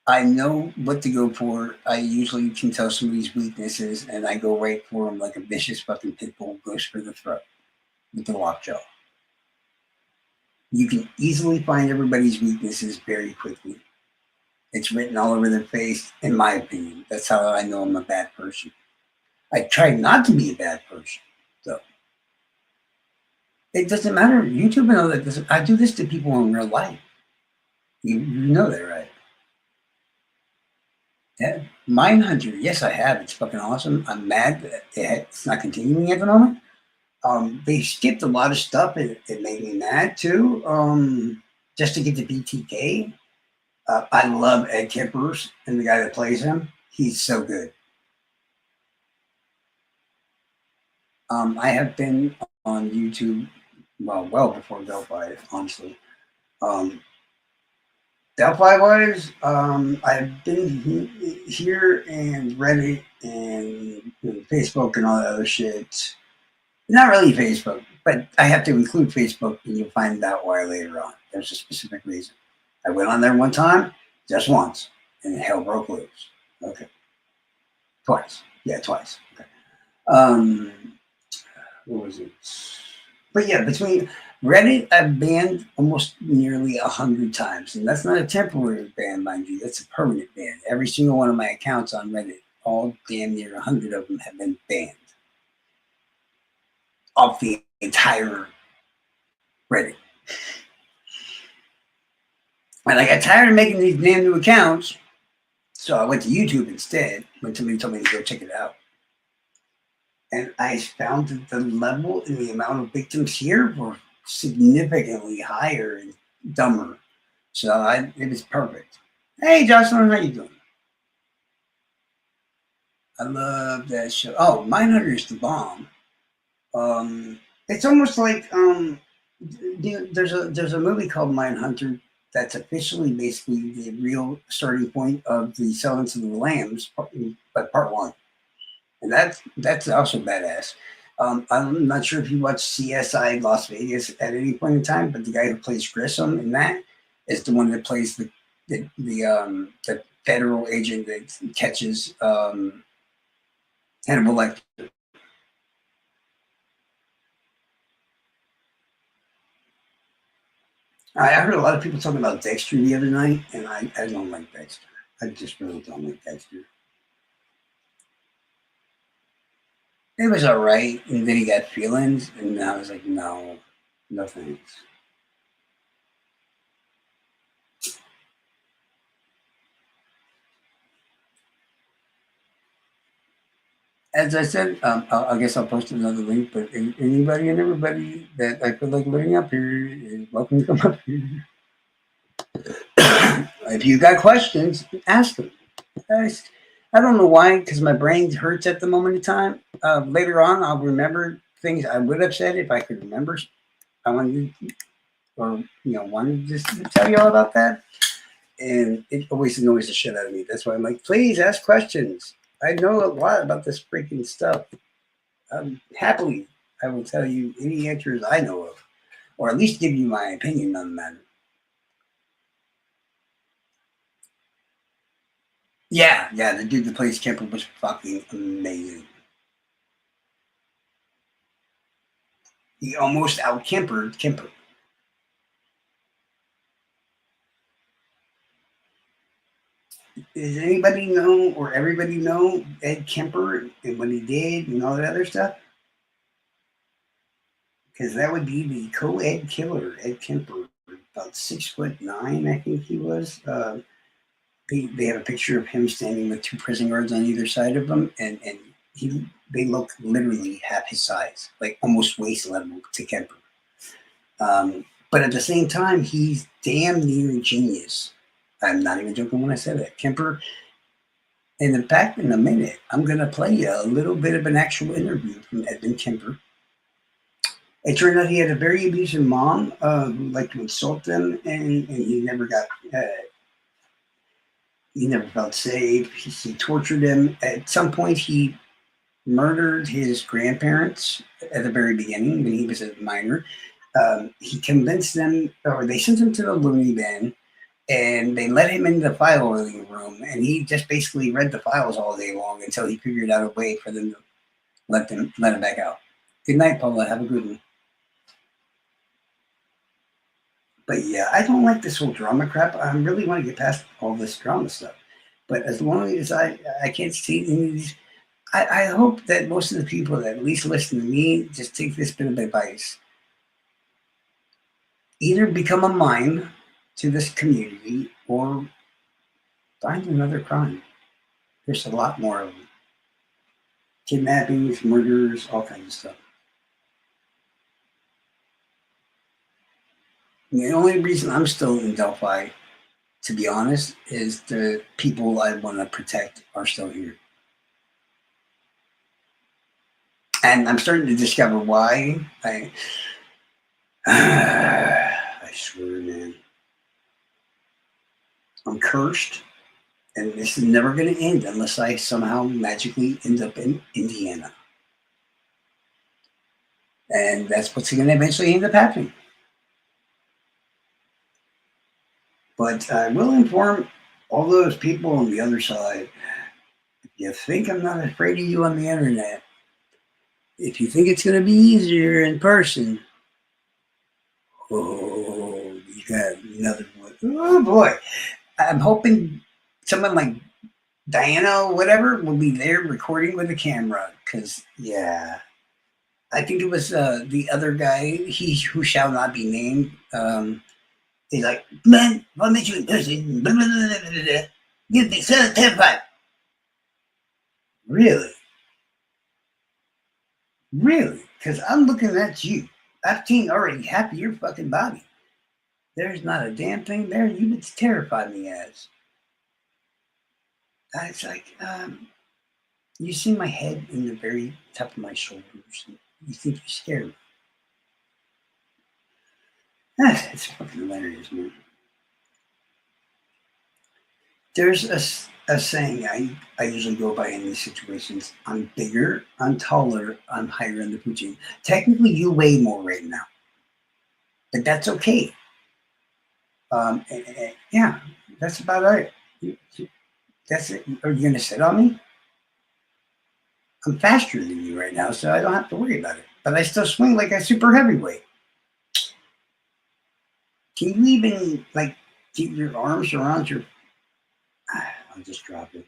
I know what to go for. I usually can tell somebody's weaknesses, and I go right for them like a vicious fucking pit bull goes for the throat with the lockjaw. You can easily find everybody's weaknesses very quickly. It's written all over their face, in my opinion. That's how I know I'm a bad person. I try not to be a bad person, though. It doesn't matter. YouTube and all that. I do this to people in real life. You know that, right? Yeah. Mindhunter. Yes, I have. It's fucking awesome. I'm mad that it's not continuing at the moment. They skipped a lot of stuff. It made me mad too. Just to get to BTK. I love Ed Kippers and the guy that plays him. He's so good. I have been on YouTube, well before Delphi, honestly. Delphi wise, I've been here and Reddit and Facebook and all that other shit. Not really Facebook, but I have to include Facebook, and you'll find out why later on. There's a specific reason. I went on there one time, just once, and hell broke loose. Okay. Twice. Yeah, twice. Okay. What was it? But yeah, between Reddit, I've banned almost nearly 100 times. And that's not a temporary ban, mind you. That's a permanent ban. Every single one of my accounts on Reddit, all damn near 100 of them have been banned off the entire Reddit. And I got tired of making these damn new accounts, so I went to YouTube instead when somebody told me to go check it out. And I found that the level and the amount of victims here were significantly higher and dumber. So it was perfect. Hey, Jocelyn, how you doing? I love that show. Oh, Mindhunter is the bomb. It's almost like there's a movie called Mindhunter that's officially basically the real starting point of the Silence of the Lambs, but part one, and that's also badass. I'm not sure if you watched CSI Las Vegas at any point in time, but the guy who plays Grissom in that is the one that plays the federal agent that catches Hannibal Lecter. I heard a lot of people talking about Dexter the other night, and I don't like Dexter. I just really don't like Dexter. It was all right, and then he got feelings, and I was like, no thanks. As I said, I guess I'll post another link, but anybody and everybody that I feel like learning up here is welcome to come up here. If you got questions, ask them. I don't know why, because my brain hurts at the moment in time. Later on, I'll remember things I would have said if I could remember. I wanted to, or wanted just to tell you all about that. And it always annoys the shit out of me. That's why I'm like, please ask questions. I know a lot about this freaking stuff. Happily, I will tell you any answers I know of, or at least give you my opinion on the matter. Yeah, the dude that plays Kemper was fucking amazing. He almost out-Kempered Kemper. Does anybody know or everybody know Ed Kemper and what he did and all that other stuff? Because that would be the co-ed killer, Ed Kemper, about 6'9", I think he was. They have a picture of him standing with two prison guards on either side of him, and they look literally half his size, like almost waist level to Kemper. But at the same time, he's damn near genius. I'm not even joking when I say that. Kemper, and in fact, in a minute, I'm going to play you a little bit of an actual interview from Edmund Kemper. It turned out he had a very abusive mom who liked to insult him, and he never got... he never felt safe. He tortured him. At some point, he murdered his grandparents at the very beginning when he was a minor. He convinced them, or they sent him to the loony bin, and they let him into the filing room, and he just basically read the files all day long until he figured out a way for them to let him back out. Good night, Paula. Have a good one. But yeah, I don't like this whole drama crap. I really want to get past all this drama stuff. But as long as I can't see any of these, I hope that most of the people that at least listen to me just take this bit of advice. Either become a mime to this community or find another crime. There's a lot more of them. Kidnappings, murders, all kinds of stuff. The only reason I'm still in Delphi, to be honest, is the people I want to protect are still here. And I'm starting to discover why. I swear, man. I'm cursed, and this is never going to end unless I somehow magically end up in Indiana. And that's what's going to eventually end up happening. But I will inform all those people on the other side. If you think I'm not afraid of you on the internet, if you think it's going to be easier in person, oh, you got another one. Oh boy. I'm hoping someone like Diana or whatever will be there recording with a camera. Because, yeah, I think it was the other guy, he who shall not be named. He's like, man, I'll meet you in person. Blah, blah, blah, blah, blah, blah. You'd be so terrified. Really? Really? Because I'm looking at you. I've seen already half of your fucking body. There's not a damn thing there you would terrify me as. It's like, you see my head in the very top of my shoulders. You think you're scared. It's fucking hilarious, man. There's a saying I usually go by in these situations. I'm bigger, I'm taller, I'm higher in the food chain. Technically, you weigh more right now. But that's okay. Yeah, that's about right. That's it. Are you going to sit on me? I'm faster than you right now, so I don't have to worry about it. But I still swing like a super heavyweight. Can you even, like, keep your arms around your... I'll just drop it.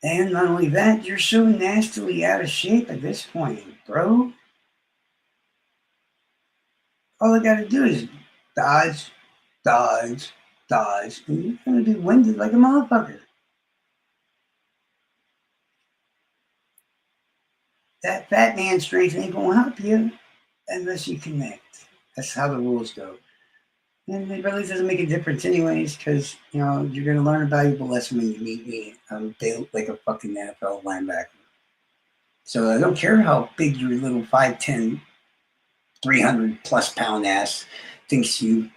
And not only that, you're so nastily out of shape at this point, bro. All I gotta do is dodge, dodge, dodge, and you're gonna be winded like a motherfucker. That fat man strength ain't gonna help you unless you connect. That's how the rules go. And it really doesn't make a difference anyways, because, you know, you're going to learn a valuable lesson when you meet me. I'm built like a fucking NFL linebacker. So I don't care how big your little 5'10", 300-plus pound ass thinks you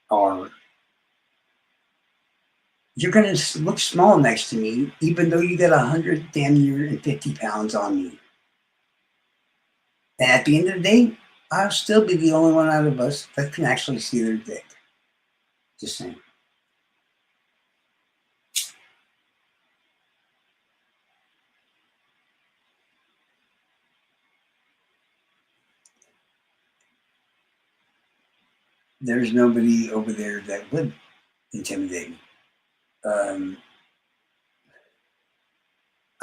are. You're going to look small next to me, even though you got 100 damn near and 50 pounds on me. And at the end of the day, I'll still be the only one out of us that can actually see their dick. Just saying. There's nobody over there that would intimidate me.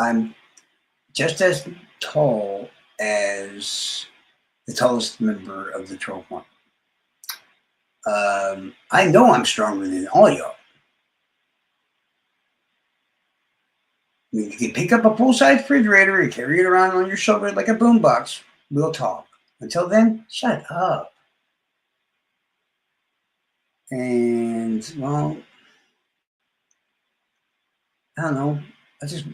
I'm just as tall as the tallest member of the Troll Farm. I know I'm stronger than all y'all. I mean, you can pick up a full-size refrigerator and carry it around on your shoulder like a boombox. We'll talk. Until then, shut up. And, well, I don't know. I just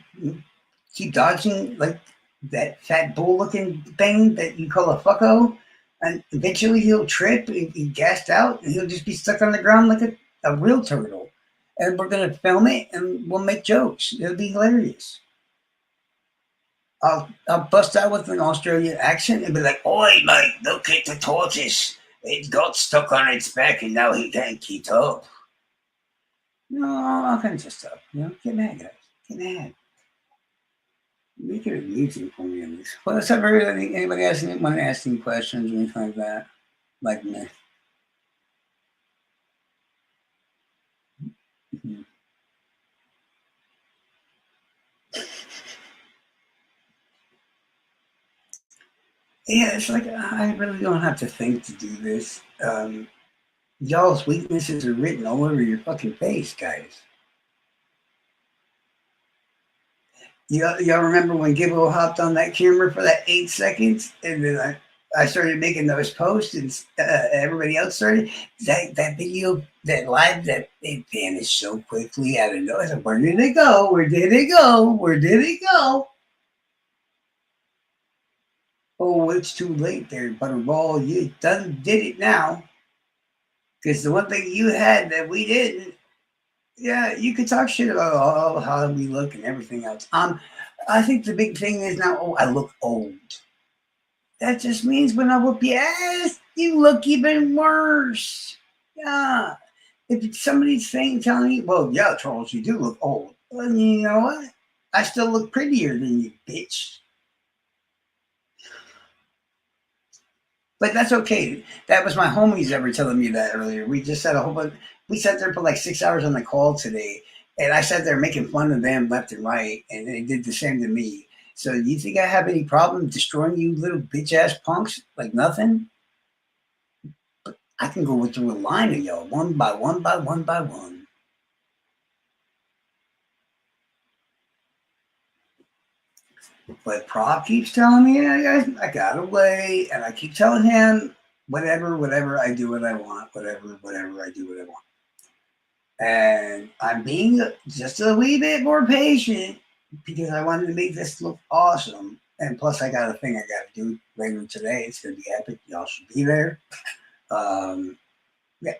keep dodging like that fat bull-looking thing that you call a fucko. And eventually he'll trip and be gassed out and he'll just be stuck on the ground like a real turtle. And we're going to film it and we'll make jokes. It'll be hilarious. I'll bust out with an Australian accent and be like, "Oi, mate, look at the tortoise. It got stuck on its back and now he can't keep up." No, all kinds of stuff. You know, get mad, guys. Get mad. Make it amusing for me at least. Well, let's have anybody want to ask any questions or anything like that? Like me. Mm-hmm. Yeah, it's like I really don't have to think to do this. Y'all's weaknesses are written all over your fucking face, guys. Y'all remember when Gibbo hopped on that camera for that 8 seconds, and then I started making those posts, and everybody else started. That video, that live, that it vanished so quickly out of nowhere. Where did it go? Where did it go? Where did it go? Oh, it's too late there, Butterball. You did it now. Because the one thing you had that we didn't, yeah, you could talk shit about how we look and everything else. I think the big thing is now, I look old. That just means when I whoop your ass, you look even worse. Yeah. If somebody's telling me, well, yeah, Charles, you do look old. Well, you know what? I still look prettier than you, bitch. But that's okay. That was my homies ever telling me that earlier. We just said a whole bunch. We sat there for like 6 hours on the call today, and I sat there making fun of them left and right, and they did the same to me. So you think I have any problem destroying you little bitch ass punks like nothing? I can go through a line of y'all one by one by one by one. But Prop keeps telling me, I gotta wait, and I keep telling him, whatever, I do what I want, whatever, I do what I want. And I'm being just a wee bit more patient because I wanted to make this look awesome. And plus, I got a thing I got to do later today. It's going to be epic. Y'all should be there. Yeah.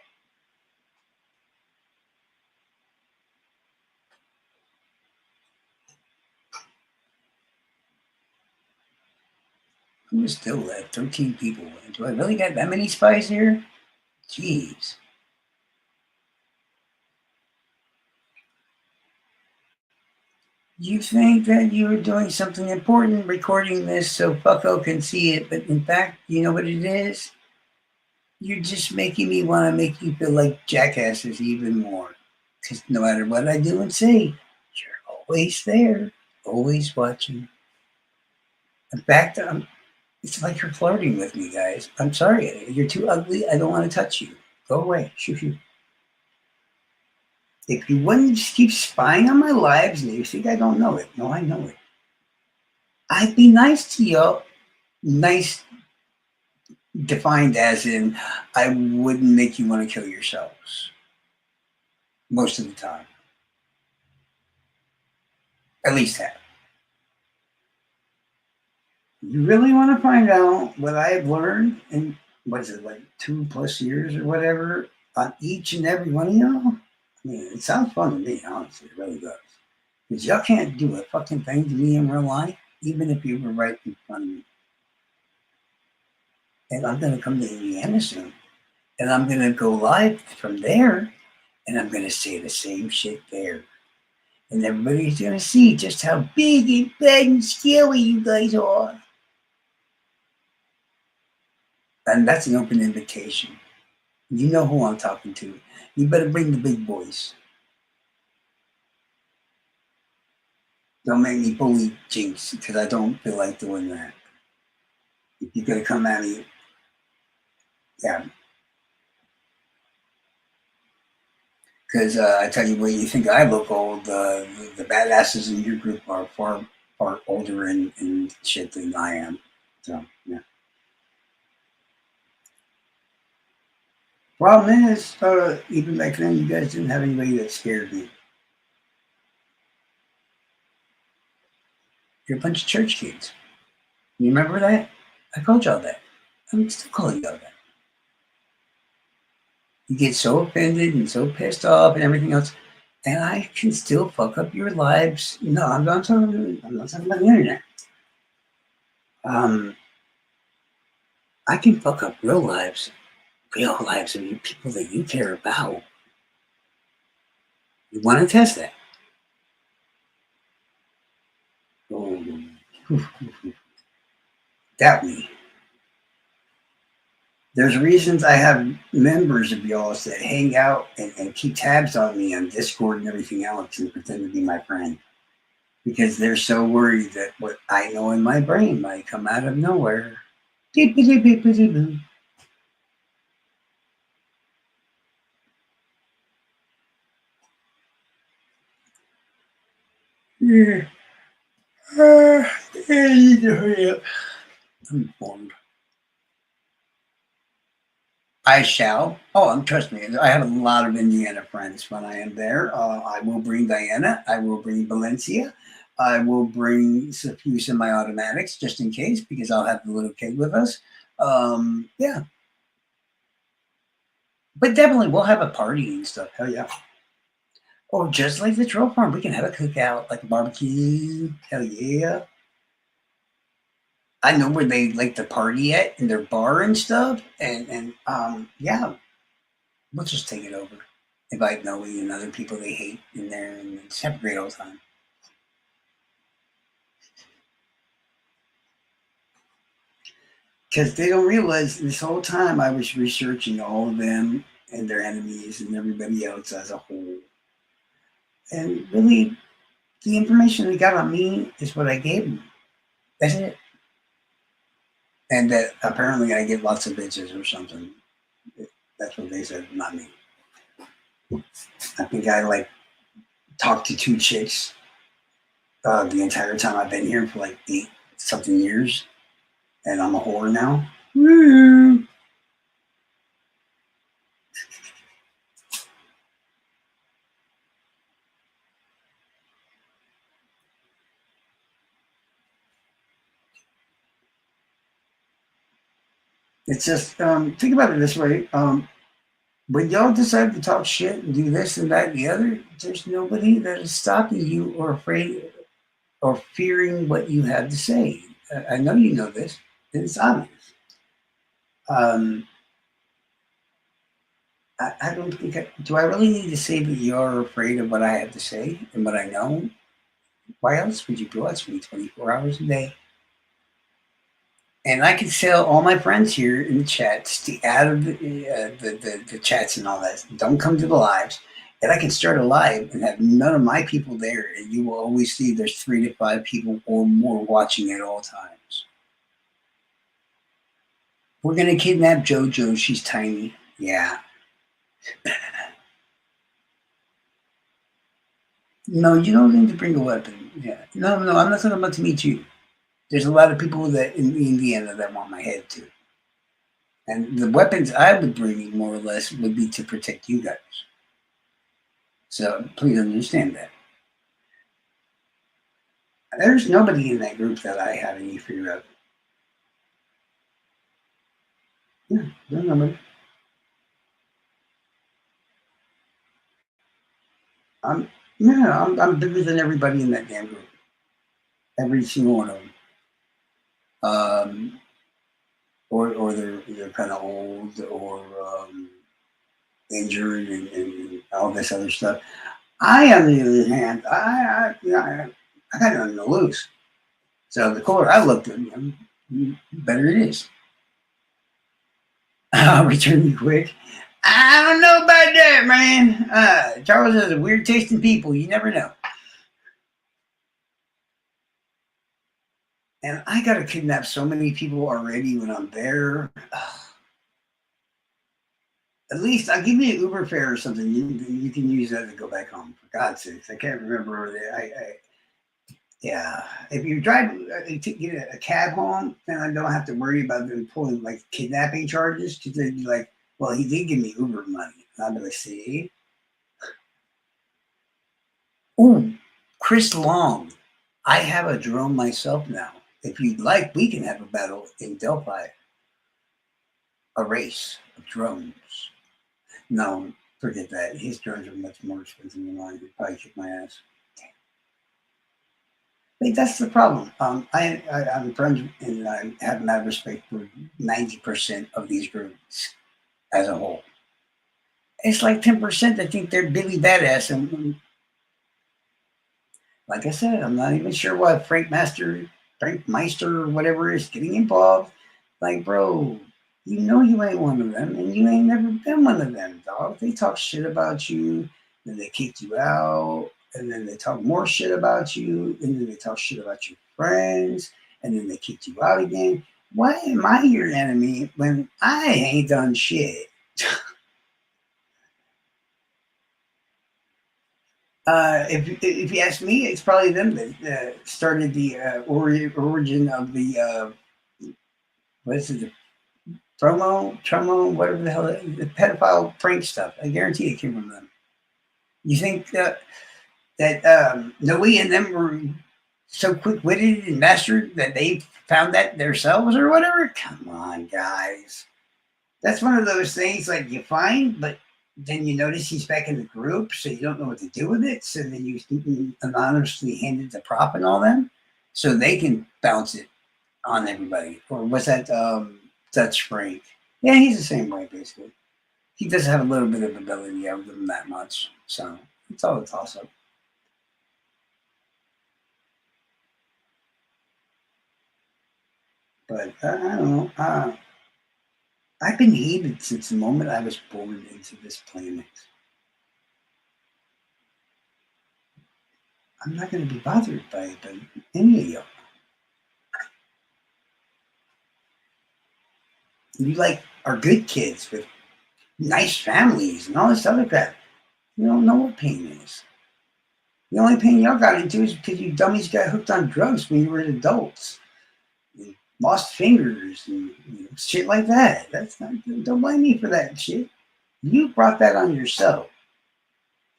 Who's still left? 13 people. Do I really got that many spies here? Jeez. You think that you were doing something important recording this so Bucko can see it, but in fact, you know what it is? You're just making me want to make you feel like jackasses even more. Because no matter what I do and say, you're always there, always watching. In fact, it's like you're flirting with me, guys. I'm sorry. You're too ugly. I don't want to touch you. Go away. Shoo. If you wouldn't just keep spying on my lives and you think I don't know it. No, I know it. I'd be nice to you. Nice defined as in I wouldn't make you want to kill yourselves. Most of the time. At least half. You really want to find out what I've learned in, what is it, like 2+ years or whatever, on each and every one of y'all? I mean, it sounds fun to me, honestly. It really does. Because y'all can't do a fucking thing to me in real life, even if you were right in front of me. And I'm going to come to Indiana soon. And I'm going to go live from there. And I'm going to say the same shit there. And everybody's going to see just how big and bad and scary you guys are. And that's an open invitation. You know who I'm talking to. You better bring the big boys. Don't make me bully Jinx, because I don't feel like doing that. If you're going to come at me, yeah. Because I tell you what, you think I look old. The badasses in your group are far older and shit than I am. So, yeah. Problem is, even back then, you guys didn't have anybody that scared me. You're a bunch of church kids. You remember that? I told y'all that. I'm still calling y'all that. You get so offended and so pissed off and everything else, and I can still fuck up your lives. No, I'm not talking about the internet. I can fuck up real lives of you people that you care about. You want to test that? Oh, doubt me. There's reasons I have members of y'all that hang out and keep tabs on me on Discord and everything else and pretend to be my friend. Because they're so worried that what I know in my brain might come out of nowhere. Yeah. I need to hurry up. I'm informed. I shall. Oh, trust me. I have a lot of Indiana friends when I am there. I will bring Diana. I will bring Valencia. I will bring a few semi-automatics just in case because I'll have the little kid with us. Yeah, but definitely we'll have a party and stuff. Hell yeah. Or just like the troll farm, we can have a cookout, like a barbecue. Hell yeah. I know where they like to party at in their bar and stuff. And yeah, we'll just take it over. Invite Noe and other people they hate in there and just have a great old time. Because they don't realize this whole time I was researching all of them and their enemies and everybody else as a whole. And really, the information they got on me is what I gave them. That's it. And that apparently I get lots of bitches or something. That's what they said, not me. I think I like talked to 2 chicks the entire time I've been here for like 8 something years, and I'm a whore now. Woo! It's just think about it this way. When y'all decide to talk shit and do this and that and the other, there's nobody that is stopping you or afraid or fearing what you have to say. I know you know this, and it's obvious. I don't think do I really need to say that you're afraid of what I have to say and what I know? Why else would you watch me 24 hours a day? And I can tell all my friends here in the chat to stay out of the chats and all that. Don't come to the lives. And I can start a live and have none of my people there, and you will always see there's 3 to 5 people or more watching at all times. We're gonna kidnap JoJo. She's tiny. Yeah. No, you don't need to bring a weapon. Yeah. No, I'm not talking about to meet you. There's a lot of people that in Indiana that want my head too. And the weapons I would bring, more or less, would be to protect you guys. So please understand that. There's nobody in that group that I have any fear of. Yeah, there's nobody. I'm bigger than everybody in that damn group. Every single one of them. Or they're kind of old or injured and all this other stuff. I, on the other hand, I got nothing to lose. So the cooler I looked at him, the better it is. I'll return you quick. I don't know about that, man. Charles has a weird taste in people. You never know. And I got to kidnap so many people already when I'm there. At least I'll give you an Uber fare or something. You can use that to go back home. For God's sakes, I can't remember. Yeah, if you drive to get a cab home, then I don't have to worry about them pulling like kidnapping charges because they'd be like, "Well, he did give me Uber money." And I'd be like, "See." Ooh, Chris Long. I have a drone myself now. If you'd like, we can have a battle in Delphi. A race of drones. No, forget that. His drones are much more expensive than mine. He'd probably kick my ass. Like, that's the problem. I'm friends and I have mad respect for 90% of these groups as a whole. It's like 10% that think they're Billy Badass. And like I said, I'm not even sure why Frank Meister, or whatever is getting involved. Like, bro, you know you ain't one of them, and you ain't never been one of them, dog. They talk shit about you, then they kick you out, and then they talk more shit about you, and then they talk shit about your friends, and then they kick you out again. Why am I your enemy when I ain't done shit? If you ask me, it's probably them that started the origin of the what is it, the tromo, whatever the hell, the pedophile prank stuff. I guarantee it came from them. You think that Noe and them were so quick-witted and mastered that they found that themselves or whatever? Come on, guys. That's one of those things like you find, but then you notice he's back in the group, so you don't know what to do with it. So then you anonymously hand it to Prop and all them, so they can bounce it on everybody. Or was that Dutch Frank? Yeah, he's the same way, basically. He does have a little bit of ability. I don't give him that much. So it's all a toss-up. But I don't know. I've been hated since the moment I was born into this planet. I'm not going to be bothered by any of you. You like are good kids with nice families and all this other crap. You don't know what pain is. The only pain y'all got into is because you dummies got hooked on drugs when you were adults. You lost fingers and shit like that. Don't blame me for that shit. You brought that on yourself.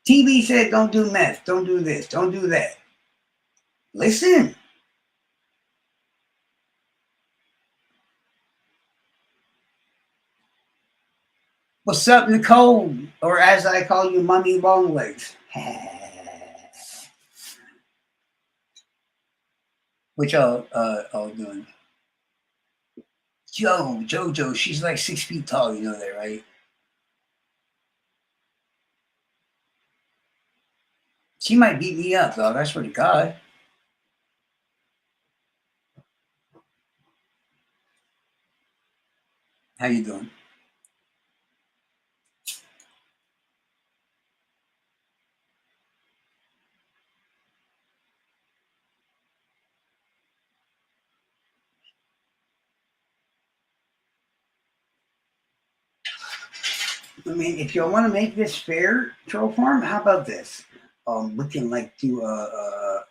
TV said don't do meth, don't do this, don't do that. Listen. What's up, Nicole? Or as I call you, Mommy Longlegs. What y'all all doing? Jojo, she's like 6 feet tall, you know that, right? She might beat me up, dog. I swear to God. How you doing? I mean, if y'all want to make this fair, Troll Farm, how about this? We can like do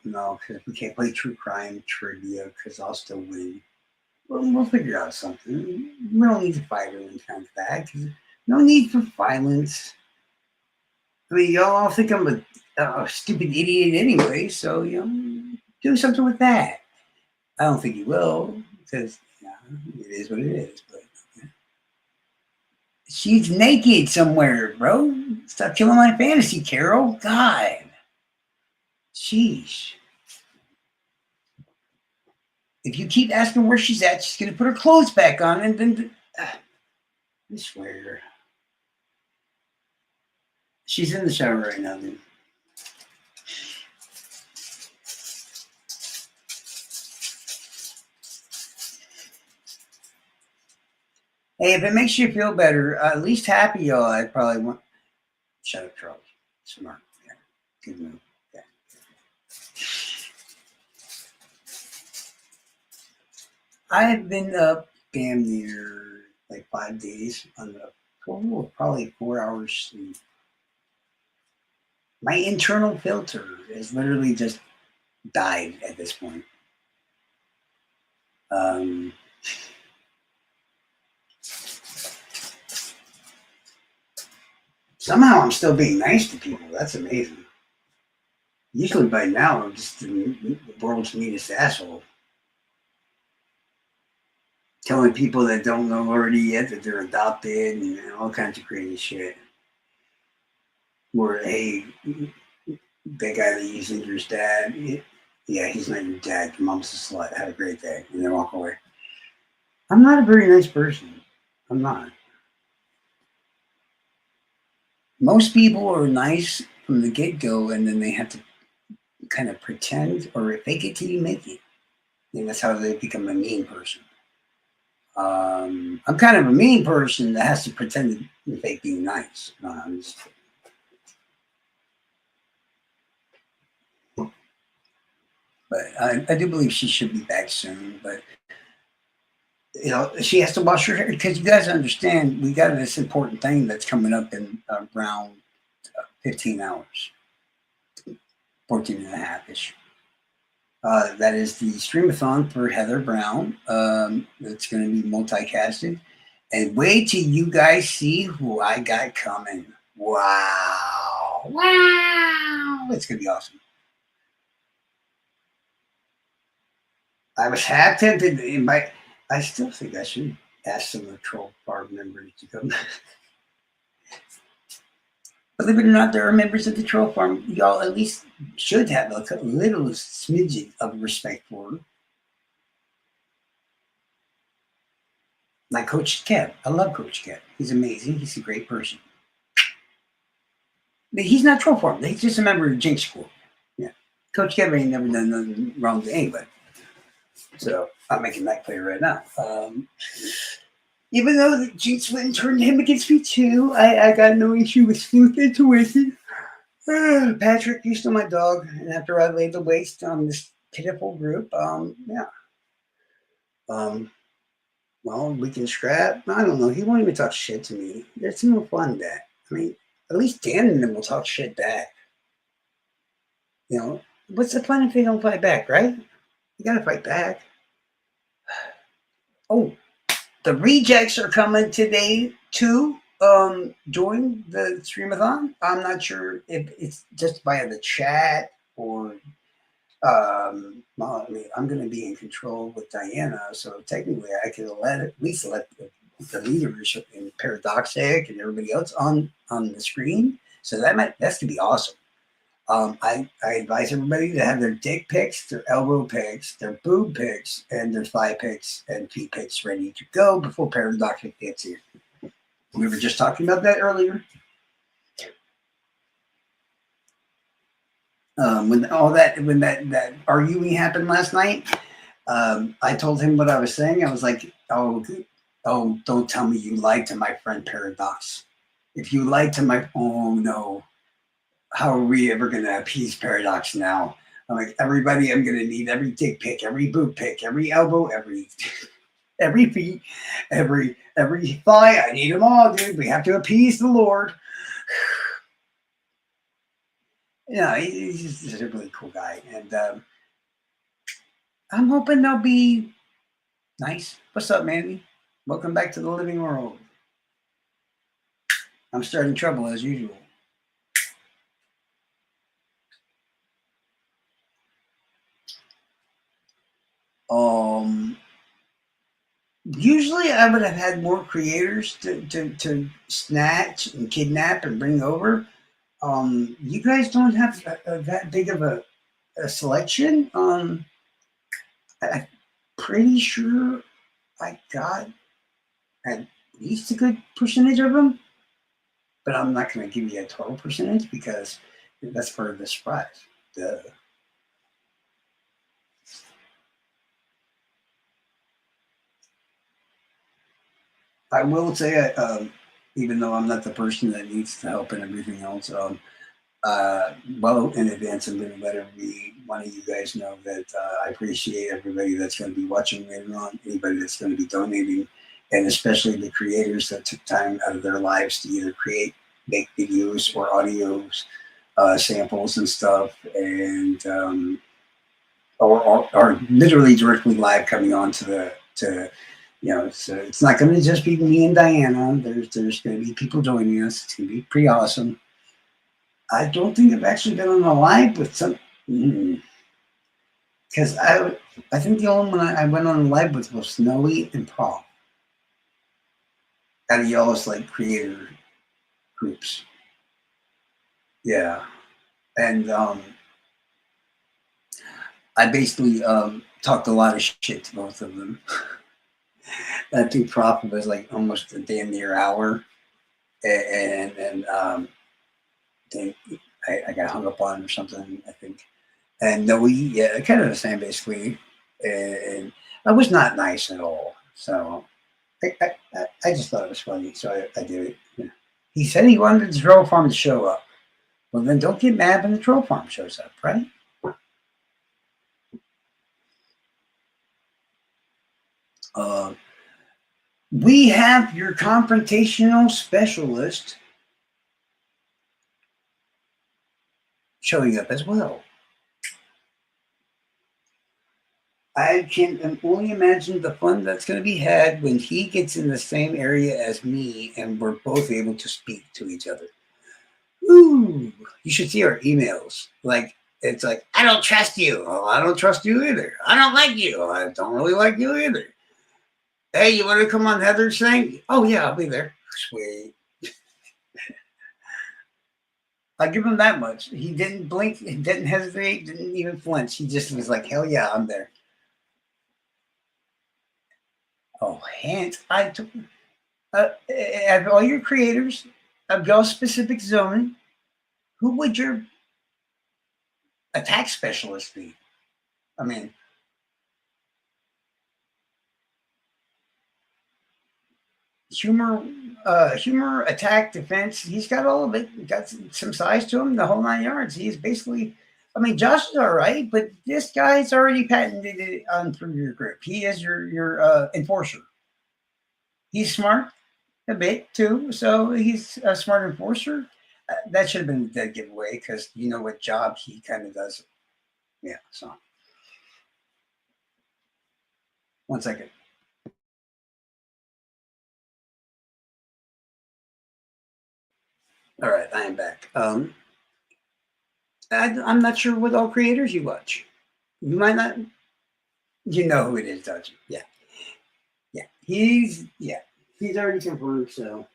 no, because we can't play true crime trivia because I'll still win. We'll figure out something. We don't need to fight or anything like that. No need for violence. I mean, y'all all think I'm a stupid idiot anyway, so do something with that. I don't think you will because it is what it is. But she's naked somewhere, bro. Stop killing my fantasy, Carol. God. Sheesh. If you keep asking where she's at, she's going to put her clothes back on and then... I swear. She's in the shower right now, dude. Hey, if it makes you feel better, at least happy, y'all, I probably want... Shut up, Charles. Smart. Yeah. Good move. Yeah. I've been up damn near like 5 days on probably 4 hours sleep. My internal filter has literally just died at this point. Somehow I'm still being nice to people. That's amazing. Usually by now I'm just the world's meanest asshole. Telling people that don't know already yet that they're adopted and all kinds of crazy shit. Or, hey, that guy that you think your dad, yeah, he's not your dad. Your mom's a slut. Have a great day. And then walk away. I'm not a very nice person. I'm not. Most people are nice from the get-go, and then they have to kind of pretend or fake it till you make it. And that's how they become a mean person. I'm kind of a mean person that has to pretend to fake being nice. But I do believe she should be back soon. But she has to wash her hair because you guys understand we got this important thing that's coming up in around 15 hours. 14 and a half-ish. That is the streamathon for Heather Brown. It's going to be multicasted. And wait till you guys see who I got coming. Wow. Wow. It's going to be awesome. I was half tempted to invite. I still think I should ask some of the Troll Farm members to come. Believe it or not, there are members of the Troll Farm. Y'all at least should have a little smidgen of respect for them. Like Coach Kev. I love Coach Kev. He's amazing. He's a great person. But he's not Troll Farm. He's just a member of Jinx School. Yeah. Coach Kev ain't never done nothing wrong to anybody. So I'm making that clear right now. Even though the Jinx went and turned him against me too, I got no issue with Sleuth Intuition. Patrick, you're still my dog. And after I laid the waste on this pitiful group, yeah. Well, we can scrap. I don't know. He won't even talk shit to me. There's no fun in that. I mean, at least Dan and them will talk shit back. You know, what's the fun if they don't fight back, right? You gotta fight back. Oh, the rejects are coming today too. Join the streamathon. I'm not sure if it's just via the chat or well, I mean, I'm going to be in control with Diana, so technically I could at least let the leaders in Paradoxic and everybody else on the screen. So that's going to be awesome. I advise everybody to have their dick pics, their elbow pics, their boob pics, and their thigh pics and feet pics ready to go before Paradoxic gets here. We were just talking about that earlier. When that arguing happened last night, I told him what I was saying. I was like, oh, don't tell me you lied to my friend Paradox. If you lied to oh no, how are we ever going to appease Paradox now? I'm like, everybody, I'm going to need every dick pic, every boob pic, every elbow, every feet, every thigh. I need them all, dude. We have to appease the Lord. Yeah, he's just a really cool guy. And I'm hoping they'll be nice. What's up, Mandy? Welcome back to the living world. I'm starting trouble as usual. Usually I would have had more creators to snatch and kidnap and bring over. You guys don't have that big of a selection. I'm pretty sure I got at least a good percentage of them, but I'm not going to give you a total percentage because that's part of the surprise. Duh. I will say, even though I'm not the person that needs the help and everything else, well, in advance, I'm going to let every one of you guys know that I appreciate everybody that's going to be watching later on, anybody that's going to be donating, and especially the creators that took time out of their lives to either make videos or audios, samples and stuff, and or literally directly live coming on to so it's not going to just be me and Diana. There's going to be people joining us. It's going to be pretty awesome. I don't think I've actually been on a live with some, because I think the only one I went on a live with was Snowy and Paul. Out of y'all's like creator groups. Yeah, and I basically talked a lot of shit to both of them. I think Prof was like almost a damn near hour, and I got hung up on or something, I think. And no, kind of the same basically. And I was not nice at all. So I just thought it was funny, so I did it. Yeah. He said he wanted the Troll Farm to show up. Well, then don't get mad when the Troll Farm shows up, right? We have your confrontational specialist showing up as well. I can only imagine the fun that's going to be had when he gets in the same area as me and we're both able to speak to each other. Ooh, you should see our emails. Like, it's like, I don't trust you. Oh, I don't trust you either. I don't like you. Oh, I don't really like you either. Hey, you want to come on Heather's thing? Oh, yeah, I'll be there. Sweet. I give him that much. He didn't blink, he didn't hesitate, didn't even flinch. He just was like, hell yeah, I'm there. Oh, hint. Of all your creators of your specific zone, who would your attack specialist be? I mean, humor, attack, defense. He's got all of it. He got some size to him, the whole 9 yards. He's basically, I mean, Josh is all right, but this guy's already patented it on through your grip. He is your enforcer. He's smart a bit too, so he's a smart enforcer. That should have been a dead giveaway because you know what job he kind of does. Yeah. So 1 second. All right, I am back. I'm not sure what all creators you watch. You might not. You know who it is, don't you? Yeah. Yeah. He's already confirmed, so.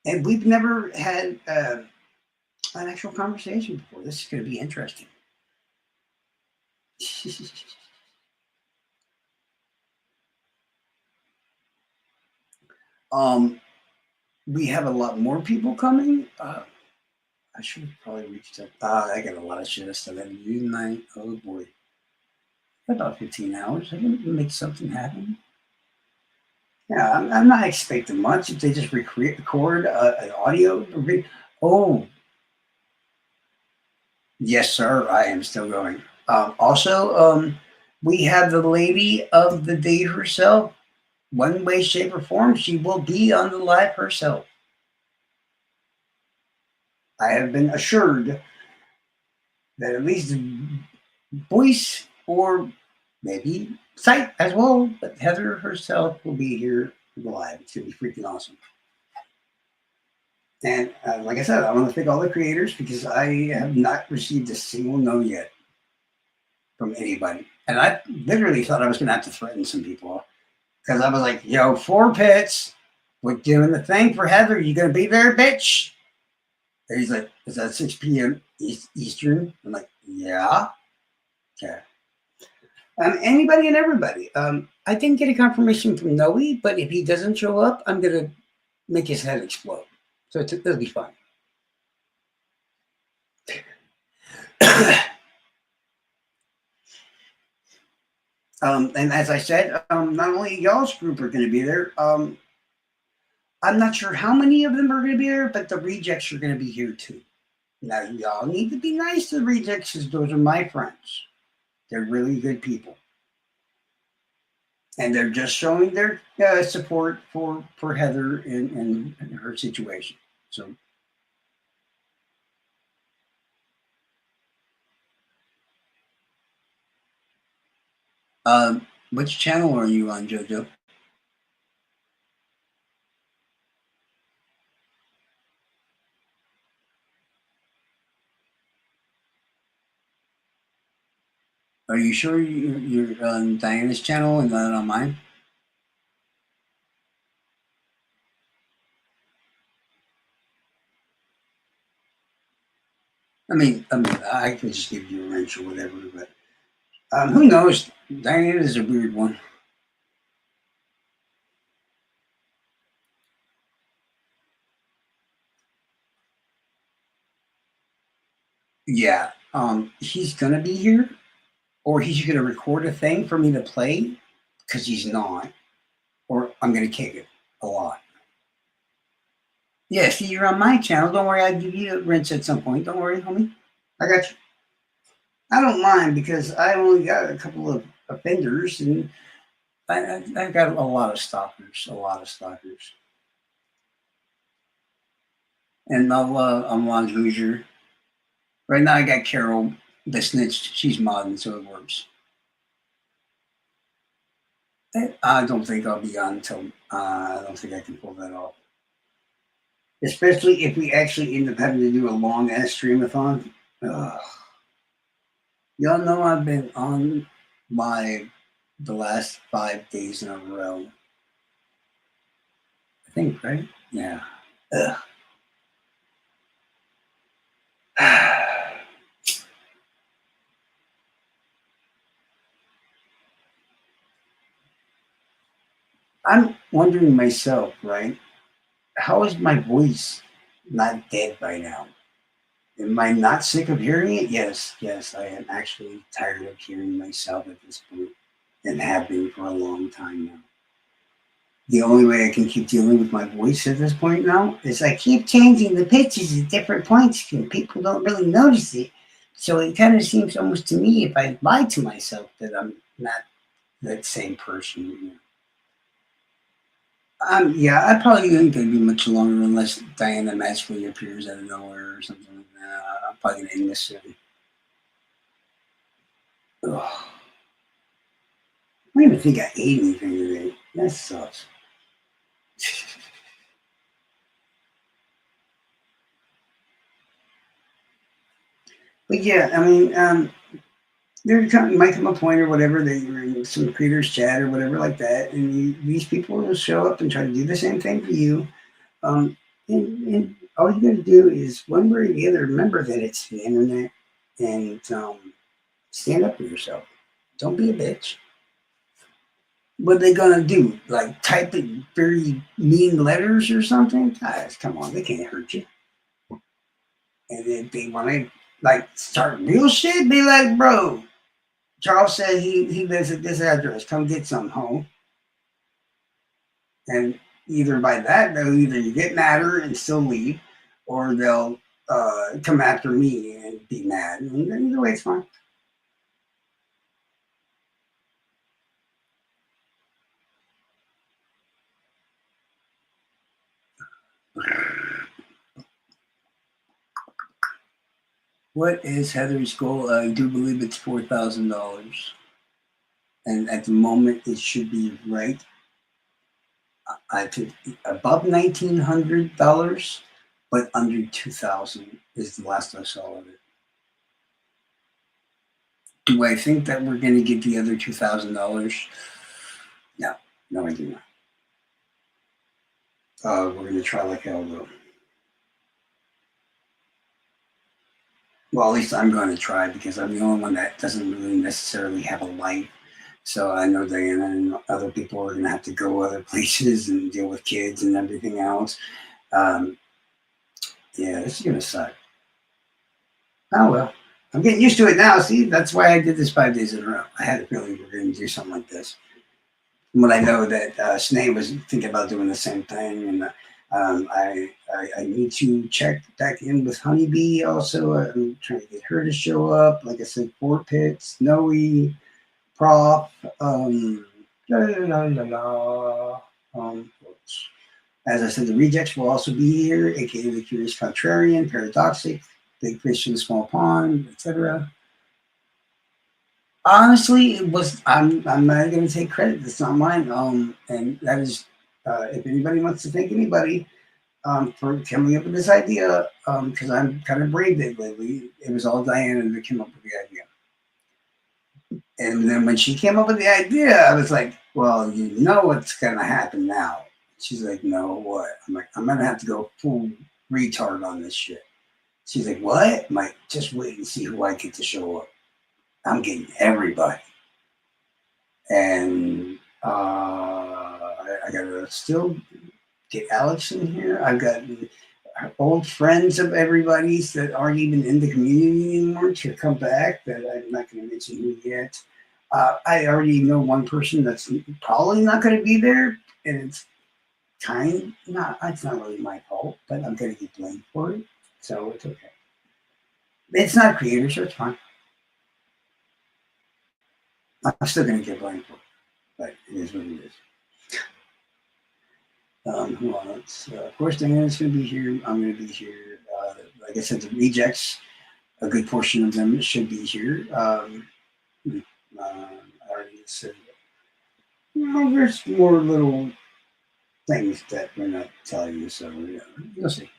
And we've never had an actual conversation before. This is going to be interesting. We have a lot more people coming. I should have probably reached out. I got a lot of shit stuff I had to do tonight. Oh boy. About 15 hours. I can make something happen. Yeah, I'm not expecting much. If they just record an audio. Oh, yes, sir. I am still going. Also, we have the lady of the day herself. One way, shape, or form, she will be on the live herself. I have been assured that at least voice or maybe sight as well, but Heather herself will be here live. It's going to be freaking awesome. And like I said, I want to thank all the creators because I have not received a single no yet from anybody. And I literally thought I was going to have to threaten some people because I was like, yo, 4 pits, we're doing the thing for Heather. You going to be there, bitch? And he's like, is that 6 p.m. Eastern? I'm like, yeah. Okay. Anybody and everybody. I didn't get a confirmation from Noe, but if he doesn't show up, I'm going to make his head explode. So it'll be fun. And as I said, not only y'all's group are going to be there. I'm not sure how many of them are going to be there, but the rejects are going to be here too. Now, y'all need to be nice to the rejects because those are my friends. They're really good people. And they're just showing their support for Heather and her situation. So, which channel are you on, JoJo? Are you sure you're on Diana's channel and not on mine? I could just give you a wrench or whatever, but who knows? Diana is a weird one. Yeah, he's gonna be here, or he's gonna record a thing for me to play, because he's not, or I'm gonna kick it a lot. Yeah, see, you're on my channel. Don't worry, I'll give you a wrench at some point. Don't worry, homie. I got you. I don't mind because I only got a couple of offenders, and I've got a lot of stalkers. A lot of stalkers. And I'll launch Hoosier. Right now I got Carol, the snitch. She's modding, so it works. I don't think I'll be on until I don't think I can pull that off. Especially if we actually end up having to do a long ass streamathon. Ugh. Y'all know I've been on the last 5 days in a row. I think, right? Yeah. Ugh. I'm wondering myself, right? How is my voice not dead by now? Am I not sick of hearing it? Yes, I am actually tired of hearing myself at this point and have been for a long time now. The only way I can keep dealing with my voice at this point now is I keep changing the pitches at different points and people don't really notice it. So it kind of seems almost to me, if I lie to myself, that I'm not that same person. You know? Yeah, I probably ain't gonna be much longer unless Diana magically appears out of nowhere or something like that. I'm probably gonna end this soon. Ugh. I don't even think I ate anything today. That sucks. But yeah, I mean, might come a point or whatever that you're in some creators chat or whatever like that, and these people will show up and try to do the same thing for you. And all you got to do is one way or the other remember that it's the internet and stand up for yourself. Don't be a bitch. What are they gonna do? Like type in very mean letters or something? Guys, come on, they can't hurt you. And if they want to like start real shit, be like, bro, Charles said he lives at this address. Come get some, home. And either by that, they'll either get madder and still leave, or they'll come after me and be mad. And either way, it's fine. What is Heather's goal? I do believe it's $4,000. And at the moment, it should be right. I could above $1,900, but under $2,000 is the last I saw of it. Do I think that we're going to get the other $2,000? No, I do not. We're going to try like hell, though. Well, at least I'm going to try because I'm the only one that doesn't really necessarily have a life. So I know Diana and other people are going to have to go other places and deal with kids and everything else. Yeah, this is going to suck. Oh, well. I'm getting used to it now. See, that's why I did this 5 days in a row. I had a feeling we were going to do something like this. When I know that Snay was thinking about doing the same thing, and I need to check back in with Honeybee also. I'm trying to get her to show up. Like I said, Fort Pitt, Snowy, Prof. As I said, the rejects will also be here, aka the Curious Contrarian, Paradoxic, Big Fish in a Small Pond, etc. Honestly, it was. I'm not going to take credit. That's not mine. And that is, if anybody wants to thank anybody for coming up with this idea, because I'm kind of brain dead lately. It was all Diana that came up with the idea. And then when she came up with the idea, I was like, well, you know what's going to happen now. She's like, no, what? I'm like, I'm going to have to go full retard on this shit. She's like, what? I'm like, just wait and see who I get to show up. I'm getting everybody. And I got to still get Alex in here. I've got old friends of everybody's that aren't even in the community anymore to come back that I'm not going to mention who yet. I already know one person that's probably not going to be there, and it's it's not really my fault, but I'm going to get blamed for it, so it's okay. It's not creator, so it's fine. I'm still going to get blamed for it, but it is what it is. Who else? Of course, Diana's going to be here. I'm going to be here. Like I said, the rejects, a good portion of them should be here. I already said, there's more little things that we're not telling you, so you'll see.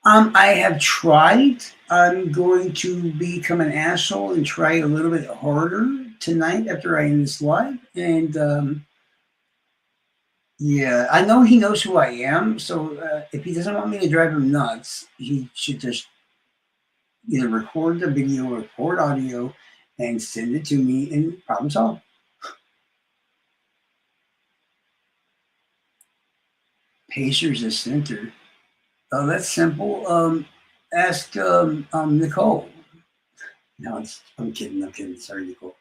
I have tried. I'm going to become an asshole and try a little bit harder tonight after I end this live. And yeah, I know he knows who I am. So if he doesn't want me to drive him nuts, he should just either record the video, or record audio, and send it to me, and problem solved. Pacers a center. Oh, that's simple. Ask Nicole. No, I'm kidding. Sorry, Nicole.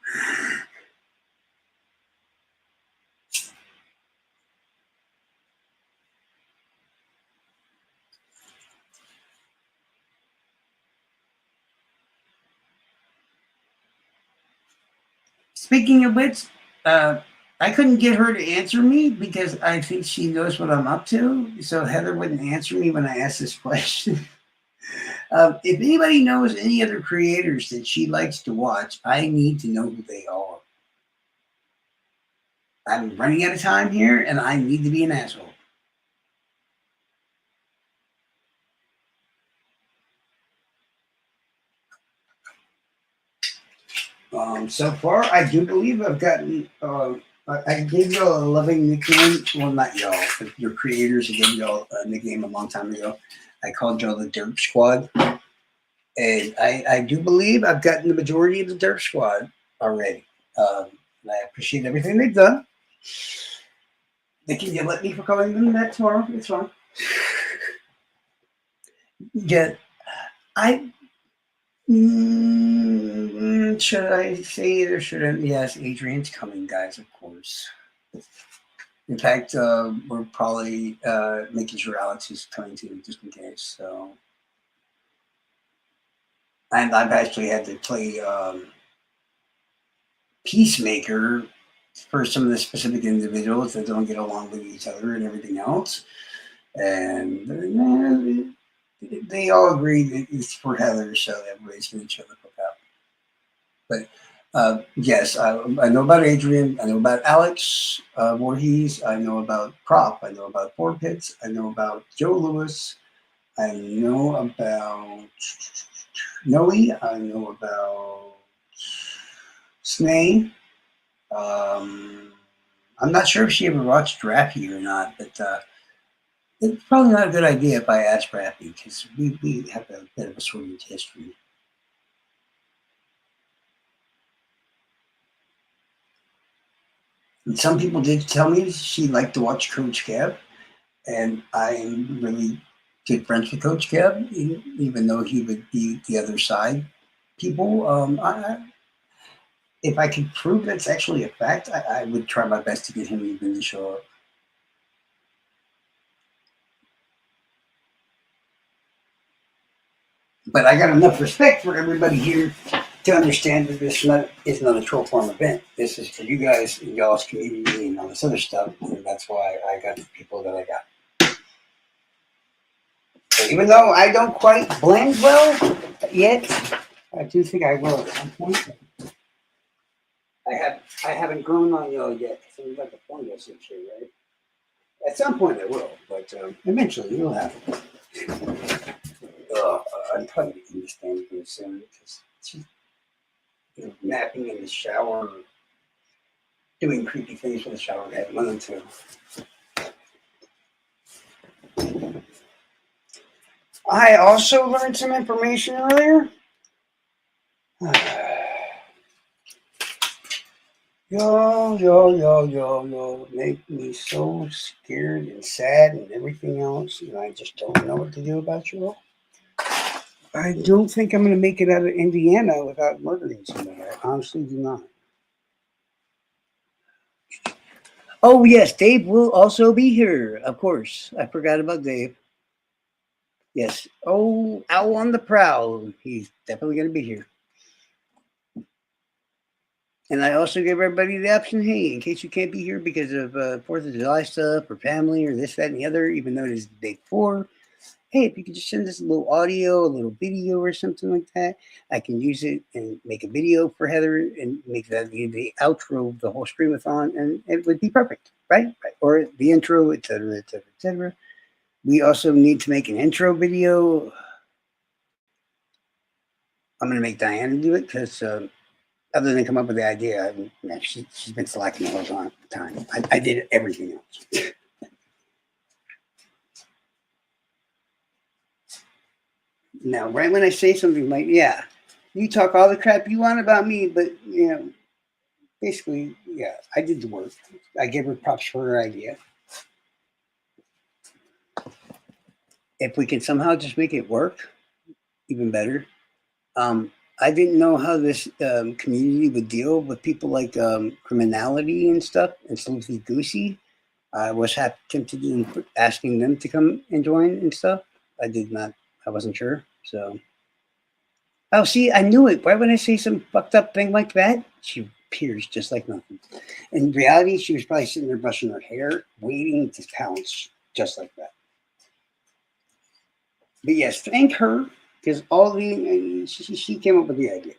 Speaking of which, I couldn't get her to answer me because I think she knows what I'm up to. So Heather wouldn't answer me when I asked this question. If anybody knows any other creators that she likes to watch, I need to know who they are. I'm running out of time here, and I need to be an asshole. So far, I do believe I've gotten. I gave y'all a loving nickname. Well, not y'all, but your creators. I gave y'all a nickname a long time ago. I called y'all the Derp Squad. And I do believe I've gotten the majority of the Derp Squad already. And I appreciate everything they've done. They can yell at me for calling them that tomorrow. It's fine. Yeah, should I say it or shouldn't? Yes, Adrian's coming, guys, of course. In fact, we're probably making sure Alex is coming too, just in case. So, and I've actually had to play Peacemaker for some of the specific individuals that don't get along with each other and everything else. And they all agree that it's for Heather, so everybody's going to chill the fuck out. But yes, I know about Adrian. I know about Alex Voorhees. I know about Prop. I know about Four Pits. I know about Joe Lewis. I know about Noe. I know about Snay. I'm not sure if she ever watched Rappy or not, but it's probably not a good idea if I ask Rappy because we have a bit of a sordid history. And some people did tell me she liked to watch Coach Kev, and I'm really good friends with Coach Kev, even though he would be the other side people. If I could prove that's actually a fact, I would try my best to get him even to show up. But I got enough respect for everybody here to understand that this is not a troll farm event. This is for you guys and y'all's community and all this other stuff. And that's why I got the people that I got. So even though I don't quite blend well yet, I do think I will at some point. I haven't grown on y'all yet. Seems like a fungus and shit, right? At some point I will, but eventually it'll happen. I'm probably going to understand it soon because she's napping in the shower, doing creepy things with the shower head, one and two. I also learned some information earlier. Y'all make me so scared and sad and everything else, and I just don't know what to do about you all. I don't think I'm going to make it out of Indiana without murdering somebody. I honestly do not. Oh, yes, Dave will also be here, of course. I forgot about Dave. Yes. Oh, Owl on the Prowl. He's definitely going to be here. And I also give everybody the option, hey, in case you can't be here because of 4th of July stuff or family or this, that, and the other, even though it is the day before, hey, if you could just send us a little audio, a little video or something like that, I can use it and make a video for Heather and make that the outro of the whole streamathon, and it would be perfect, right? Or the intro, et cetera, et cetera, et cetera. We also need to make an intro video. I'm going to make Diana do it because other than come up with the idea, she's been slacking the whole time. I did everything else. Now, right when I say something like, yeah, you talk all the crap you want about me, but, you know, basically, yeah, I did the work. I gave her props for her idea. If we can somehow just make it work, even better. I didn't know how this community would deal with people like criminality and stuff and Sleuthy Goosey. I was tempted in asking them to come and join and stuff. I did not. I wasn't sure. So, oh, see, I knew it. Why would I say some fucked up thing like that? She appears just like nothing. In reality, she was probably sitting there brushing her hair, waiting to pounce just like that. But yes, thank her because all the she came up with the idea.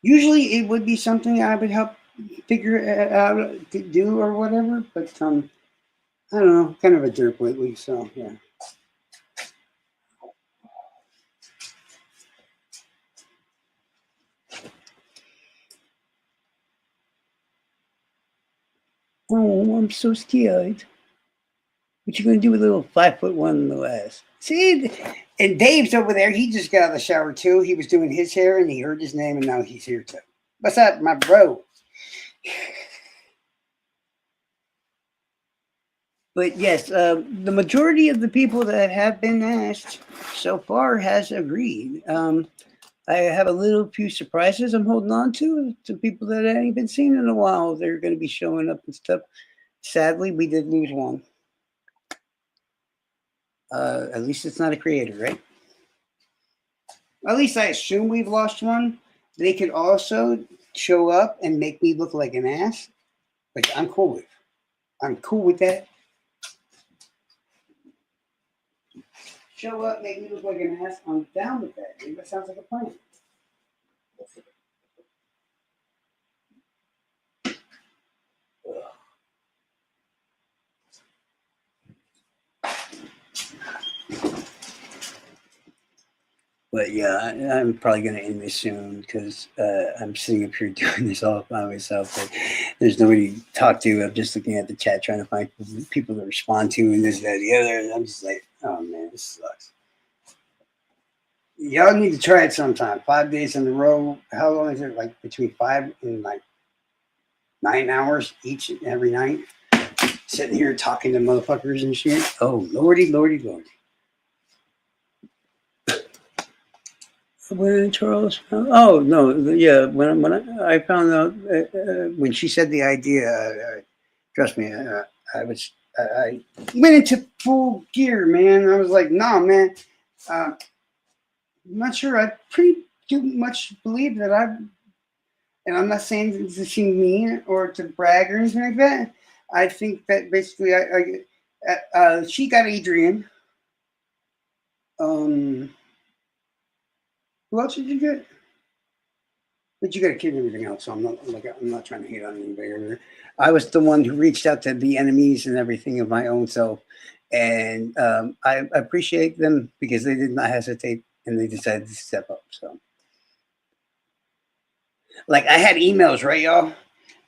Usually, it would be something I would help figure out to do or whatever. But I don't know, kind of a jerk lately. So yeah. Oh, I'm so scared. What you gonna do with a little 5'1" little ass? See, and Dave's over there. He just got out of the shower too. He was doing his hair, and he heard his name, and now he's here too. What's up, my bro? But yes, the majority of the people that have been asked so far has agreed. I have a little few surprises I'm holding on to people that I ain't been seen in a while. They're going to be showing up and stuff. Sadly, we did lose one. At least it's not a creator, right? At least I assume we've lost one. They could also show up and make me look like an ass. Like I'm cool with. I'm cool with that. Show up, make me look like an ass. I'm down with that. Dude. That sounds like a plan. But yeah, I'm probably going to end this soon because I'm sitting up here doing this all by myself. But there's nobody to talk to. I'm just looking at the chat trying to find people to respond to and this, that, the other. And I'm just like, oh man, this sucks. Y'all need to try it sometime. 5 days in a row. How long is it? Like between 5 and like 9 hours each and every night. Sitting here talking to motherfuckers and shit. Oh, lordy, lordy, lordy. When Charles found, oh no, yeah. When I found out when she said the idea, trust me, I went into full gear, man. I was like, nah, man. I'm not sure. I pretty much believe that and I'm not saying to seem mean or to brag or anything like that. I think that basically, she got Adrian. Who else did you get? But you got a kid and everything else, so I'm not trying to hate on anybody. I was the one who reached out to the enemies and everything of my own self, and I appreciate them because they did not hesitate and they decided to step up. So, like, I had emails, right, y'all,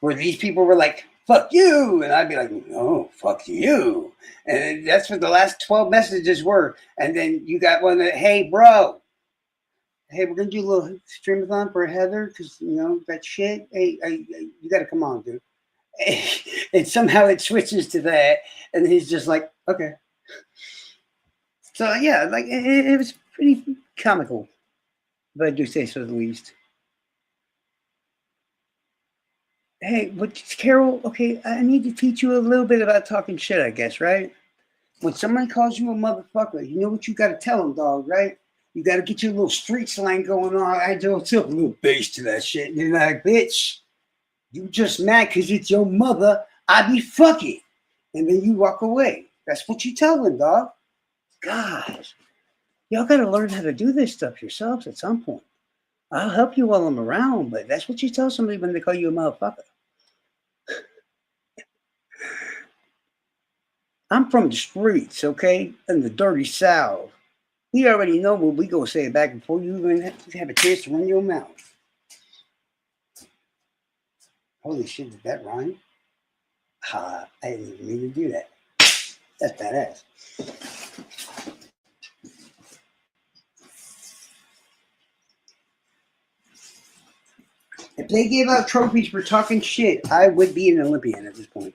where these people were like, "Fuck you," and I'd be like, "No, fuck you," and that's what the last 12 messages were. And then you got one that, "Hey, bro. Hey, we're gonna do a little streamathon for Heather because you know that shit. Hey, you gotta come on, dude." And somehow it switches to that, and he's just like, "Okay." So yeah, like it was pretty comical, if I do say so the least. Hey, but Carol, okay, I need to teach you a little bit about talking shit, I guess, right? when somebody calls you a motherfucker, you know what you got to tell them, dog, right? You got to get your little street slang going on. I just took a little bass to that shit. And you're like, bitch, you just mad because it's your mother. I be fucking. And then you walk away. That's what you tell them, dog. Gosh, y'all got to learn how to do this stuff yourselves at some point. I'll help you while I'm around, but that's what you tell somebody when they call you a motherfucker. I'm from the streets, okay? In the dirty South. We already know what we gonna say back before you even have a chance to run your mouth. Holy shit, did that rhyme? I didn't even mean to do that. That's badass. If they gave out trophies for talking shit, I would be an Olympian at this point.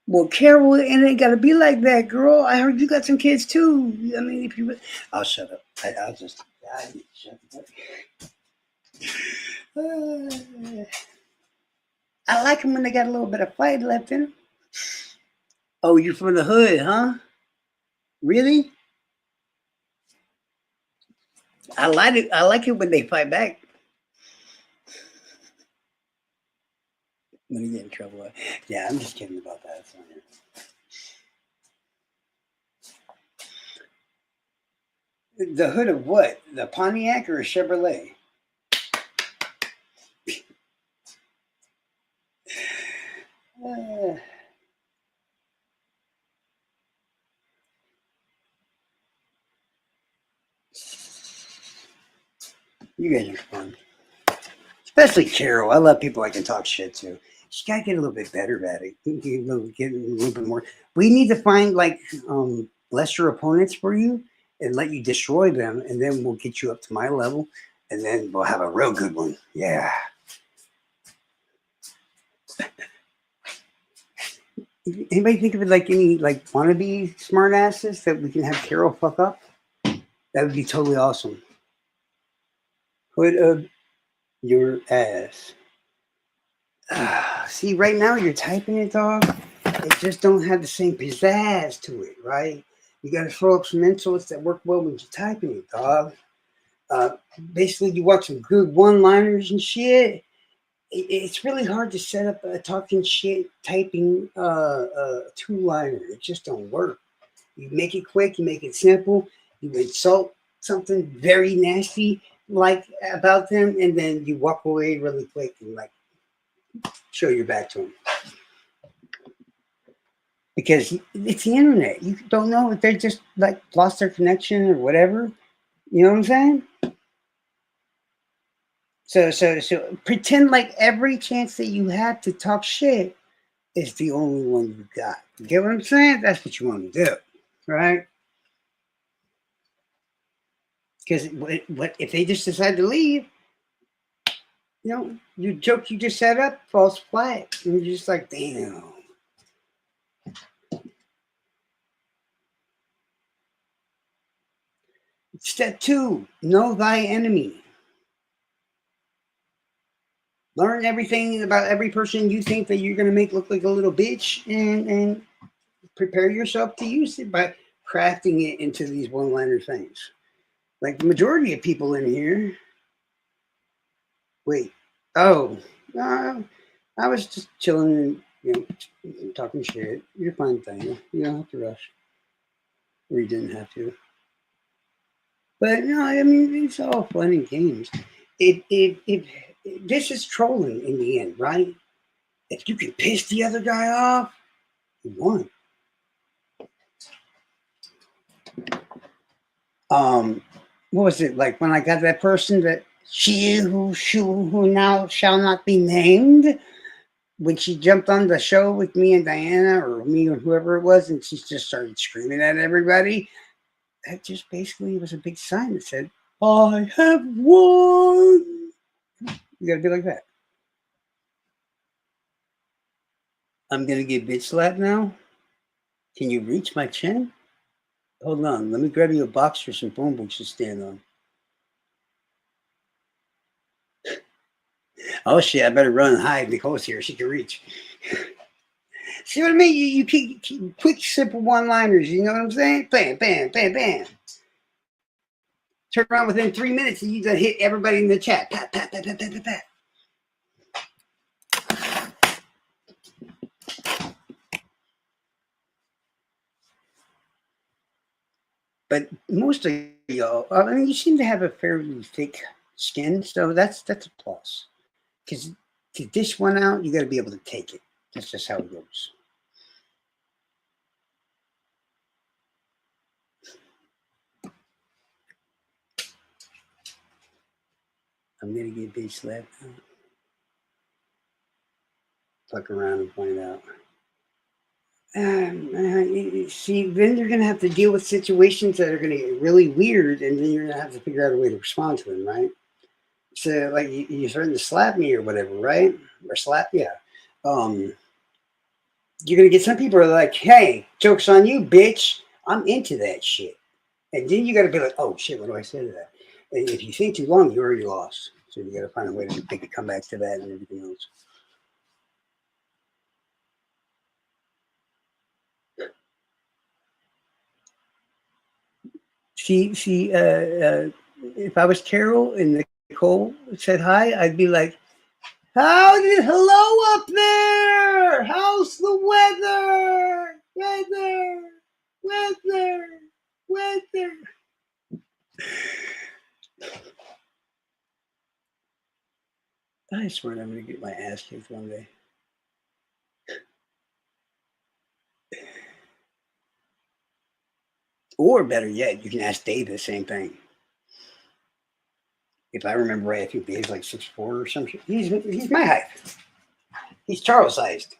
Well, Carol, it ain't got to be like that, girl. I heard you got some kids too. I mean, if you, I'll shut up. I'll just shut up. I like them when they got a little bit of fight left in them. Oh, you from the hood, huh? Really? I like it. I like it when they fight back. When you get in trouble. Yeah, I'm just kidding about that. The hood of what? The Pontiac or a Chevrolet? You guys are fun. Especially Carol. I love people I can talk shit to. She gotta get a little bit better at it. Get a little bit more. We need to find like lesser opponents for you and let you destroy them, and then we'll get you up to my level, and then we'll have a real good one. Yeah. Anybody think of it like any like wannabe smartasses that we can have Carol fuck up? That would be totally awesome. Hood of your ass. See, right now you're typing it, dog. It just don't have the same pizzazz to it, right? You got to throw up some insults that work well when you're typing it, dog. Basically, you want some good one-liners and shit. It's really hard to set up a talking shit typing two-liner. It just don't work. You make it quick, you make it simple, you insult something very nasty like about them, and then you walk away really quick and like show your back to them. Because it's the internet. You don't know if they just like lost their connection or whatever. You know what I'm saying? So pretend like every chance that you have to talk shit is the only one you got. You get what I'm saying? That's what you want to do, right? Because what if they just decide to leave? You know, your joke you just set up falls flat, and you're just like, damn. Step 2, know thy enemy. Learn everything about every person you think that you're going to make look like a little bitch, and prepare yourself to use it by crafting it into these one-liner things. Like the majority of people in here. Wait. Oh. I was just chilling and, you know, talking shit. You're fine thing. You don't have to rush. Or you didn't have to. But no, I mean, it's all fun and games. This is trolling in the end, right? If you can piss the other guy off, you won. What was it like when I got that person that she who now shall not be named, when she jumped on the show with me and Diana or me or whoever it was, and she just started screaming at everybody? That just basically was a big sign that said, I have won. You gotta be like that. I'm gonna get bitch slapped now. Can you reach my chin? Hold on, let me grab you a box or some phone books to stand on. Oh shit! I better run and hide. Nicole's here. She can reach. See what I mean? You keep quick, simple one-liners. You know what I'm saying? Bam, bam, bam, bam. Turn around within 3 minutes, and you done hit everybody in the chat. Pat, pat, pat, pat, pat, pat, pat. But most of y'all, I mean, you seem to have a fairly thick skin, so that's a plus. Because to dish one out, you got to be able to take it. That's just how it goes. I'm gonna get bitch slapped now. Fuck around and find out. See, then you're gonna have to deal with situations that are gonna get really weird, and then you're gonna have to figure out a way to respond to them, right? So, like, you're starting to slap me or whatever, right? Or slap, yeah. You're gonna get some people who are like, "Hey, joke's on you, bitch. I'm into that shit," and then you got to be like, "Oh shit, what do I say to that?" And if you think too long, you already lost. So you got to find a way to make a comeback to that and everything else. See, if I was Carol and Nicole said hi, I'd be like, hello up there. How's the weather? Weather. I swear I'm going to get my ass kicked one day. Or better yet, you can ask Dave the same thing. If I remember right, I think Dave's like 6'4" or something. He's my height. He's Charles sized.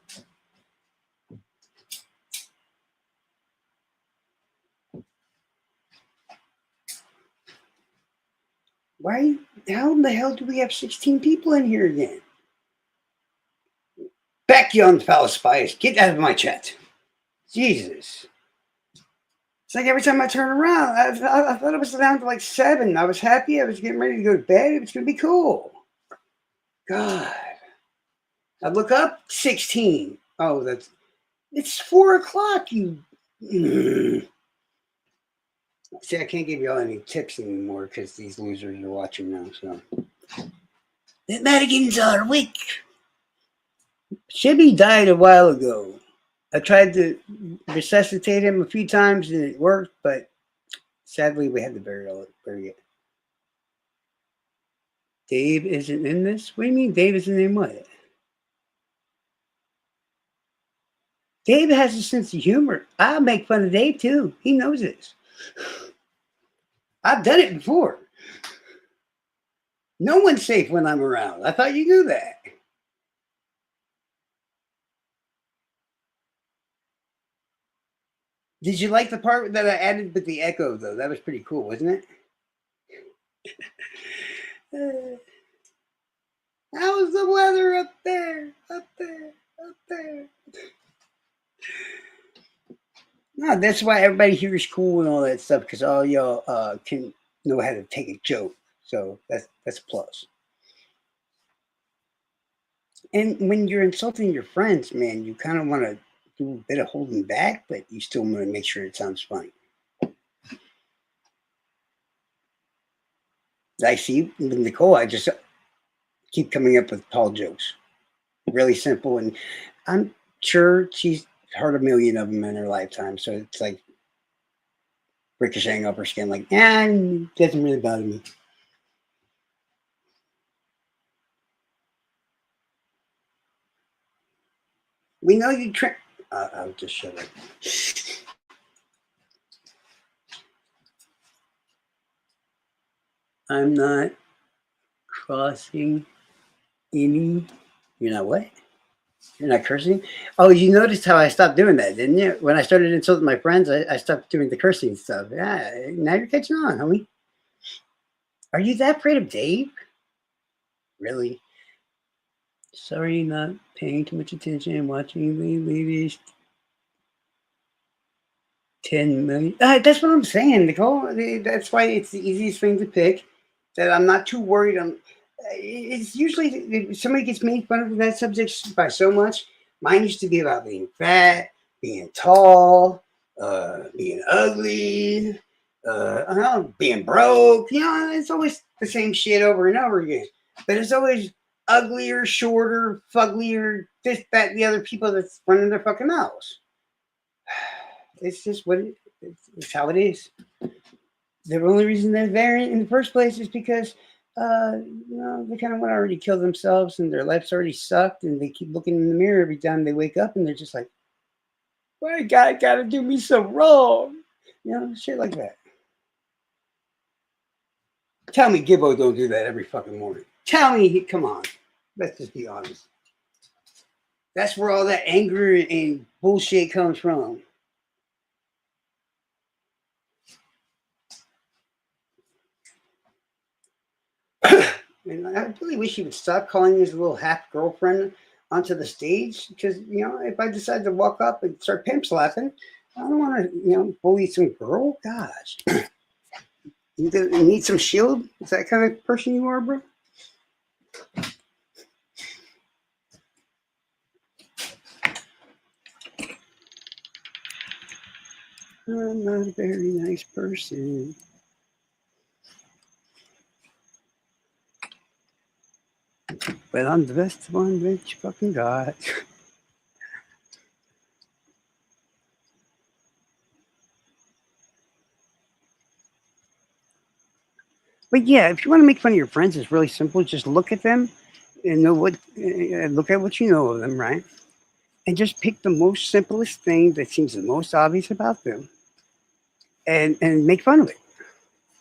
Why? How in the hell do we have 16 people in here again? Back you on the Palace Spice. Get out of my chat. Jesus. It's like every time I turn around, I thought it was down to like 7. I was happy. I was getting ready to go to bed. It was going to be cool. God. I look up, 16. Oh, it's 4 o'clock, you. See, I can't give y'all any tips anymore because these losers are watching now. So the Madigan's are weak. Shibby died a while ago. I tried to resuscitate him a few times and it worked, but sadly we had to bury it. Dave isn't in this? What do you mean Dave isn't in what? Dave has a sense of humor. I'll make fun of Dave too. He knows this. I've done it before. No one's safe when I'm around. I thought you knew that. Did you like the part that I added with the echo, though? That was pretty cool, wasn't it? How's the weather up there? Up there. No, that's why everybody here is cool and all that stuff, because all y'all can know how to take a joke. So that's a plus. And when you're insulting your friends, man, you kind of want to do a bit of holding back, but you still want to make sure it sounds funny. I see with Nicole, I just keep coming up with tall jokes. Really simple. And I'm sure she's heard a million of them in her lifetime. So it's like ricocheting off her skin, like, it doesn't really bother me. We know you I'll just shut up. I'm not crossing any. You're not what? You're not cursing? Oh, you noticed how I stopped doing that, didn't you? When I started insulting my friends, I stopped doing the cursing stuff. Yeah, now you're catching on, homie. Are you that afraid of Dave? Really? Sorry, not paying too much attention and watching the latest 10 million. That's what I'm saying, Nicole. That's why it's the easiest thing to pick. That I'm not too worried on. it's usually if somebody gets made fun of that subject by so much. Mine used to be about being fat, being tall, being ugly, I don't know, being broke. It's always the same shit over and over again. But it's always uglier, shorter, fugglier, this, that, and the other people that's running their fucking mouths. It's just it's how it is. The only reason they're there in the first place is because they kind of want to already kill themselves and their life's already sucked, and they keep looking in the mirror every time they wake up, and they're just like, "Why God gotta do me so wrong?" Shit like that. Tell me Gibbo don't do that every fucking morning. Tell me, come on. Let's just be honest. That's where all that anger and bullshit comes from. And I really wish he would stop calling his little half girlfriend onto the stage, because if I decide to walk up and start pimp slapping, I don't want to bully some girl. Gosh, you need some shield. Is that kind of person you are, bro? I'm not a very nice person. But I'm the best one that you fucking got. But yeah, if you want to make fun of your friends, it's really simple. Just look at them and look at what you know of them, right? And just pick the most simplest thing that seems the most obvious about them, and make fun of it.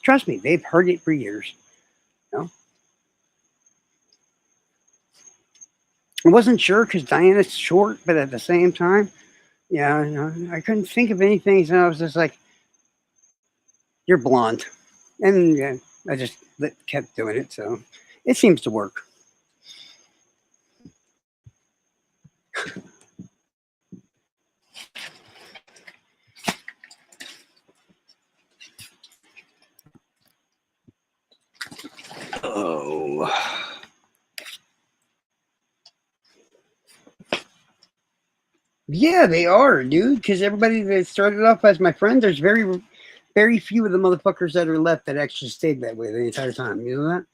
Trust me, they've heard it for years. I wasn't sure because Diana's short, but at the same time, I couldn't think of anything, so I was just like, "You're blonde," and I just kept doing it. So it seems to work. Oh. Yeah, they are, dude. Because everybody that started off as my friend, there's very, very few of the motherfuckers that are left that actually stayed that way the entire time. You know that?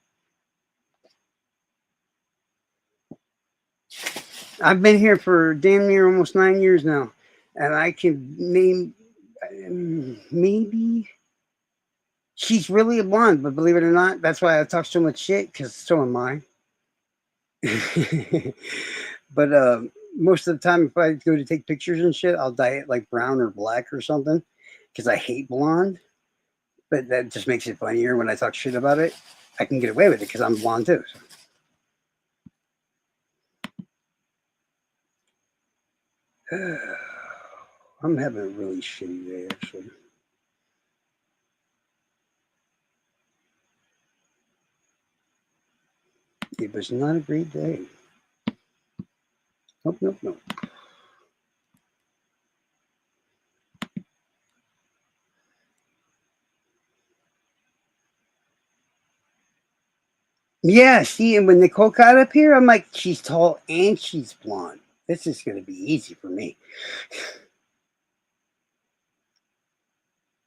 I've been here for damn near almost 9 years now, and I can name maybe she's really a blonde, but believe it or not, that's why I talk so much shit, because so am I. But most of the time, if I go to take pictures and shit, I'll dye it like brown or black or something, because I hate blonde. But that just makes it funnier when I talk shit about it. I can get away with it because I'm blonde too. So. I'm having a really shitty day, actually. It was not a great day. Nope. Yeah, see, and when Nicole got up here, I'm like, she's tall and she's blonde. This is going to be easy for me.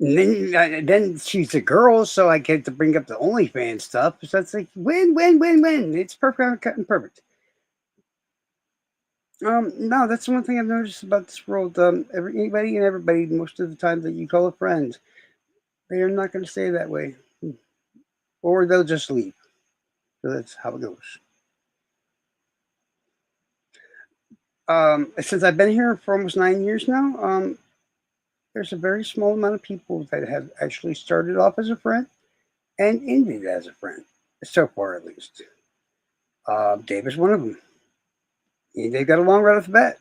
And then she's a girl, so I get to bring up the OnlyFans stuff. So it's like win. It's perfect, cut and perfect. No, that's one thing I've noticed about this world. Anybody and everybody, most of the time that you call a friend, they are not going to stay that way, or they'll just leave. So that's how it goes. Since I've been here for almost 9 years now, there's a very small amount of people that have actually started off as a friend and ended as a friend, so far at least. Dave is one of them. Me and Dave got along right off the bat.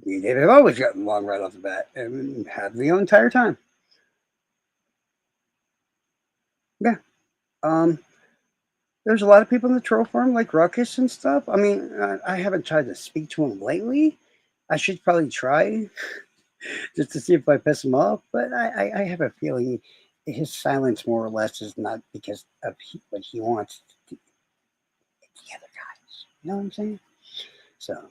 Me and Dave have always gotten along right off the bat and have the entire time. Yeah. There's a lot of people in the troll farm like Ruckus and stuff. I mean, I haven't tried to speak to him lately. I should probably try just to see if I piss him off. But I have a feeling his silence more or less is not because of what he wants. the other guys. You know what I'm saying? So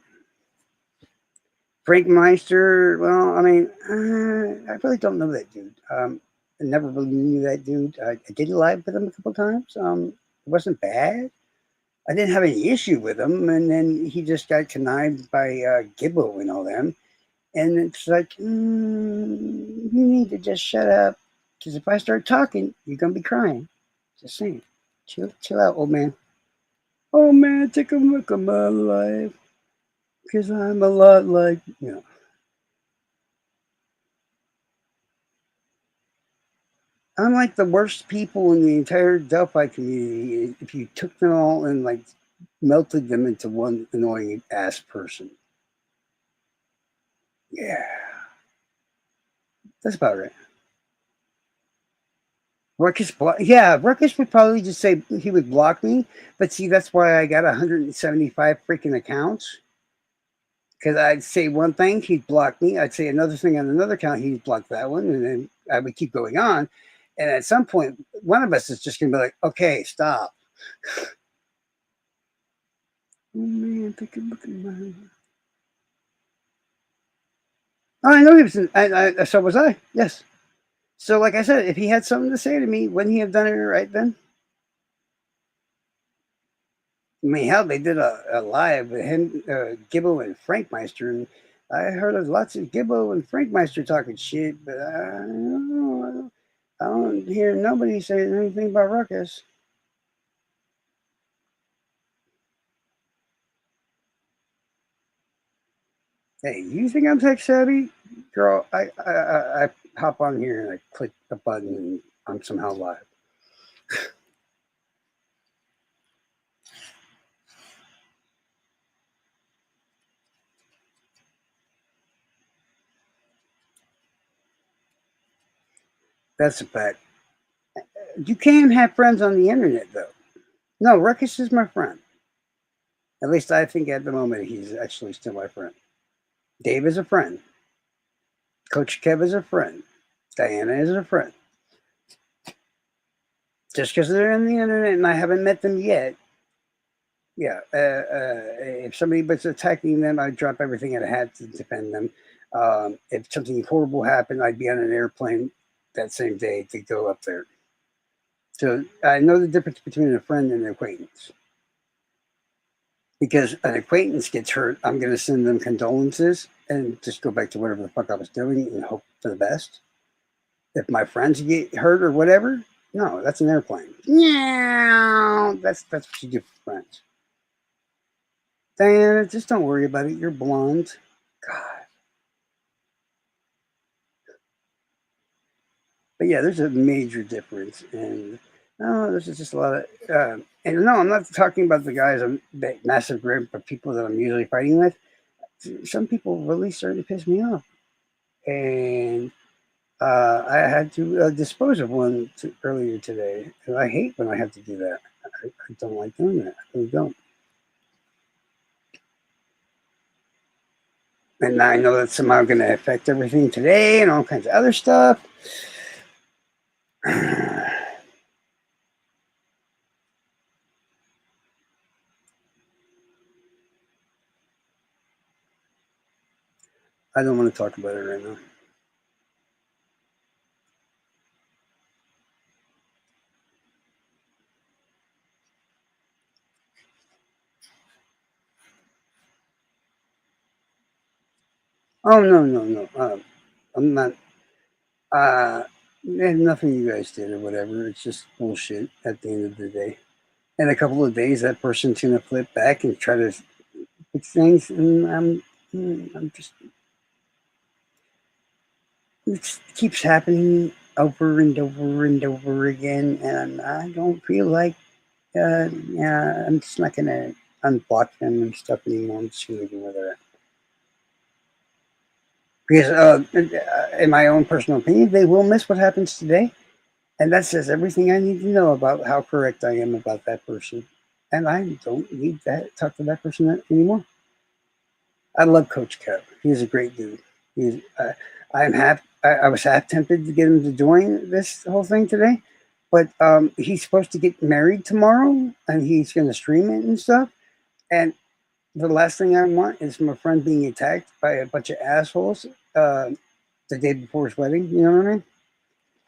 Frank Meister, well, I mean, I really don't know that dude. I never really knew that dude. I did live with him a couple times. It wasn't bad. I didn't have any issue with him, and then he just got connived by Gibbo and all them. And it's like, you need to just shut up, because if I start talking, you're gonna be crying. Just saying, chill out, old man. Oh man, take a look at my life, because I'm a lot like I'm like the worst people in the entire Delphi community if you took them all and like melted them into one annoying ass person. Yeah, that's about right. Ruckus, Ruckus would probably just say he would block me, but see, that's why I got 175 freaking accounts. Because I'd say one thing, he'd block me. I'd say another thing on another account, he'd block that one, and then I would keep going on. And at some point, one of us is just going to be like, okay, stop. Oh, man, take a look at my... Oh, I know he was so was I, yes. So, like I said, if he had something to say to me, wouldn't he have done it right then? I mean, hell, they did a live with him, Gibbo and Frank Meister, and I heard of lots of Gibbo and Frank Meister talking shit, but I don't hear nobody saying anything about Ruckus. Hey, you think I'm tech savvy? Girl, I hop on here and I click a button and I'm somehow live. That's a fact. You can have friends on the internet, though. No, Ruckus is my friend. At least I think at the moment he's actually still my friend. Dave is a friend. Coach Kev is a friend. Diana is a friend. Just because they're on the internet and I haven't met them yet, yeah. If somebody was attacking them, I'd drop everything I had to defend them. If something horrible happened, I'd be on an airplane that same day to go up there. So I know the difference between a friend and an acquaintance. Because an acquaintance gets hurt, I'm going to send them condolences and just go back to whatever the fuck I was doing and hope for the best. If my friends get hurt or whatever, no, that's an airplane. Yeah, that's what you do for friends. Diana, just don't worry about it. You're blonde. God. But yeah, there's a major difference. And there's just a lot of... and no, I'm not talking about the guys, that massive group of people that I'm usually fighting with. Some people really started to piss me off. And I had to dispose of one earlier today. And I hate when I have to do that. I don't like doing that. I really don't. And I know that's somehow going to affect everything today and all kinds of other stuff. I don't want to talk about it right now. Oh, no. I'm not. Nothing you guys did or whatever. It's just bullshit at the end of the day. In a couple of days, that person's going to flip back and try to fix things. And I'm just... It keeps happening over and over and over again. And I don't feel like, I'm just not going to unblock them and stuff anymore. I'm just going to leave them where they're at. Because in my own personal opinion, they will miss what happens today. And that says everything I need to know about how correct I am about that person. And I don't need to talk to that person anymore. I love Coach Kev. He's a great dude. I was half tempted to get him to join this whole thing today. but he's supposed to get married tomorrow, and he's going to stream it and stuff. And the last thing I want is my friend being attacked by a bunch of assholes the day before his wedding. You know what I mean?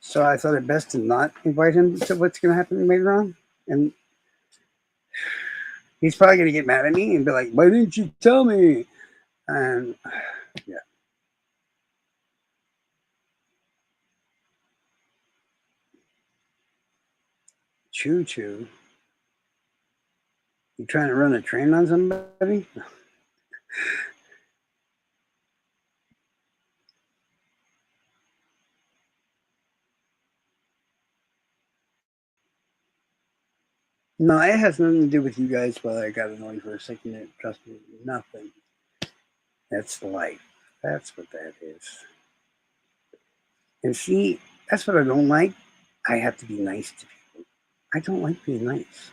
So I thought it best to not invite him to what's going to happen later on. And he's probably going to get mad at me and be like, "Why didn't you tell me?" And yeah. Choo choo. You trying to run a train on somebody? No, it has nothing to do with you guys. Well, I got annoyed for a second. Trust me, nothing. That's life. That's what that is. And see, that's what I don't like. I have to be nice to people. I don't like being nice.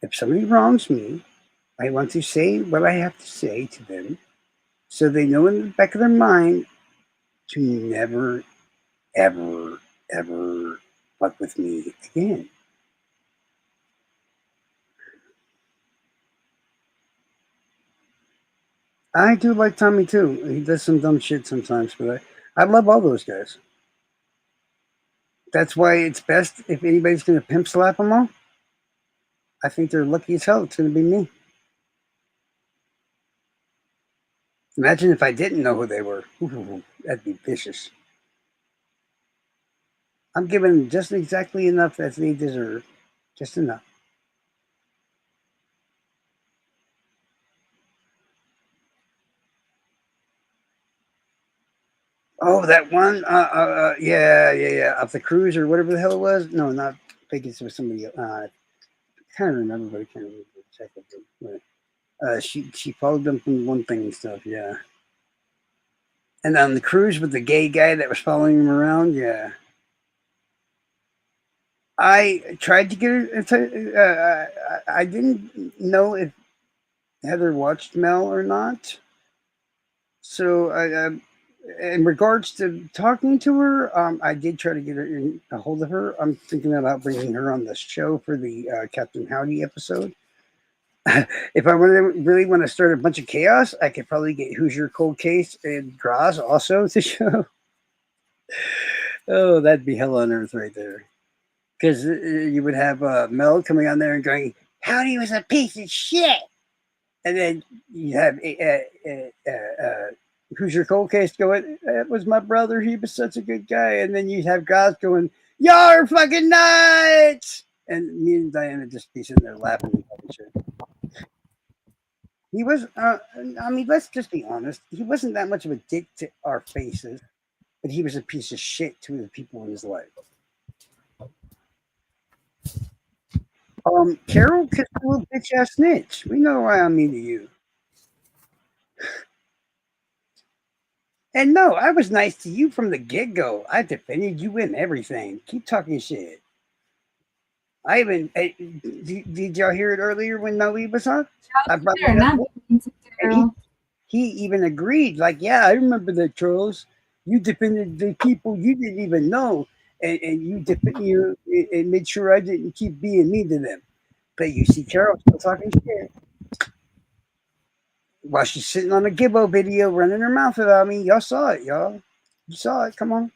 If somebody wrongs me, I want to say what I have to say to them so they know in the back of their mind to never, ever, ever fuck with me again. I do like Tommy too. He does some dumb shit sometimes, but I love all those guys. That's why it's best if anybody's going to pimp slap them all. I think they're lucky as hell. It's going to be me. Imagine if I didn't know who they were. Ooh, that'd be vicious. I'm giving them just exactly enough as they deserve. Just enough. Oh, that one? Yeah. Off the cruise or whatever the hell it was. No, not Vegas. It was somebody else. I can't remember, but I can't remember. Check it. But, she followed them from one thing and stuff. Yeah. And on the cruise with the gay guy that was following him around. Yeah. I tried to get her. I didn't know if Heather watched Mel or not. So in regards to talking to her, I did try to get her in a hold of her. I'm thinking about bringing her on the show for the Captain Howdy episode. If I really want to start a bunch of chaos, I could probably get Hoosier Cold Case and Graz also to show. Oh, that'd be hell on earth right there. Because you would have Mel coming on there and going, "Howdy was a piece of shit," and then you have Hoosier Cold Case going, "That was my brother. He was such a good guy," and then you have Graz going, "Y'all are fucking nuts," and me and Diana just be sitting there laughing and talking shit. He was, I mean, let's just be honest. He wasn't that much of a dick to our faces, but he was a piece of shit to the people in his life. Carol kissed a little bitch ass snitch. We know why I'm mean to you. And no, I was nice to you from the get go. I defended you in everything. Keep talking shit. I even did y'all hear it earlier when Noe was on? I brought it up. And he even agreed. Like, yeah, I remember the trolls. You defended the people you didn't even know, and you defended you and made sure I didn't keep being mean to them. But you see, Carol still talking shit while she's sitting on a Gibbo video, running her mouth about me. Y'all saw it, y'all. You saw it. Come on.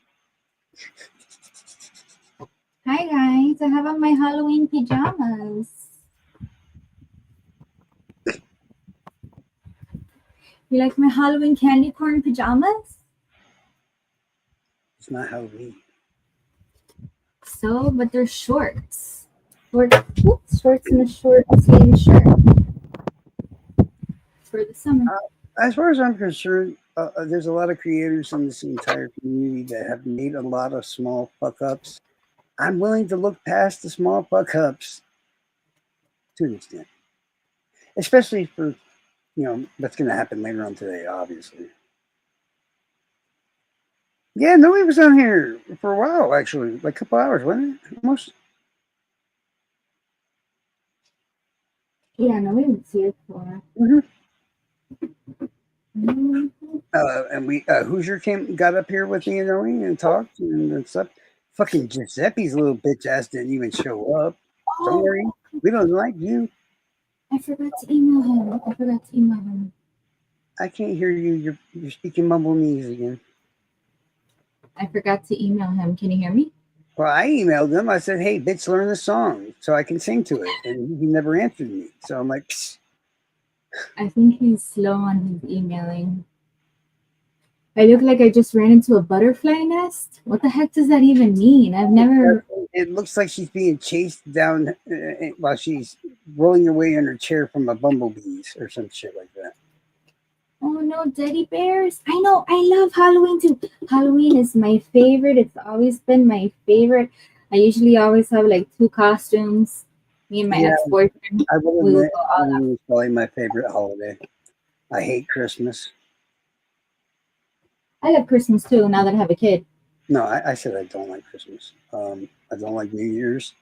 Hi guys, I have on my Halloween pajamas. You like my Halloween candy corn pajamas? It's not Halloween. So, but they're shorts. Shorts and a short sleeve shirt for the summer. As far as I'm concerned, there's a lot of creators in this entire community that have made a lot of small fuck ups. I'm willing to look past the small fuck ups to an extent, especially for what's going to happen later on today. Obviously, yeah. Nobody was on here for a while, actually, like a couple hours, wasn't it? Almost. Yeah, nobody was here for. And we Hoosier got up here with me and Noe and talked and stuff. Fucking Giuseppe's little bitch ass didn't even show up. Don't worry, we don't like you. I forgot to email him. I can't hear you. You're speaking mumblenese again. I forgot to email him. Can you hear me? Well, I emailed him. I said, "Hey, bitch, learn the song so I can sing to it," and he never answered me. So I'm like, psst. I think he's slow on his emailing. I look like I just ran into a butterfly nest. What the heck does that even mean? I've never. It looks like she's being chased down while she's rolling her way in her chair from a bumblebees or some shit like that. Oh no, teddy bears. I know. I love Halloween too. Halloween is my favorite. It's always been my favorite. I usually always have like 2 costumes. Me and my Yeah, ex-boyfriend. I will We will admit, go all out. Halloween is probably my favorite holiday. I hate Christmas. I love Christmas too. Now that I have a kid, No, I said I don't like Christmas. I don't like New Year's.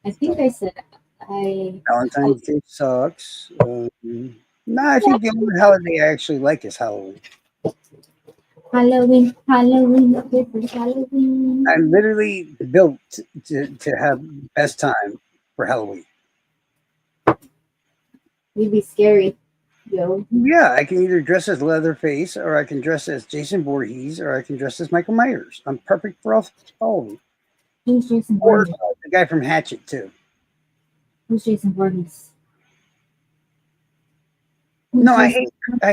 I think I said I. Valentine's Day sucks. No, I think the only holiday I actually like is Halloween. Halloween. It's Halloween. I'm literally built to have best time for Halloween. You'd be scary, yo. Yeah, I can either dress as Leatherface, or I can dress as Jason Voorhees, or I can dress as Michael Myers. I'm perfect for all of them. Who's Jason Or Voorhees? the guy from Hatchet too. Who's Jason Voorhees? No, I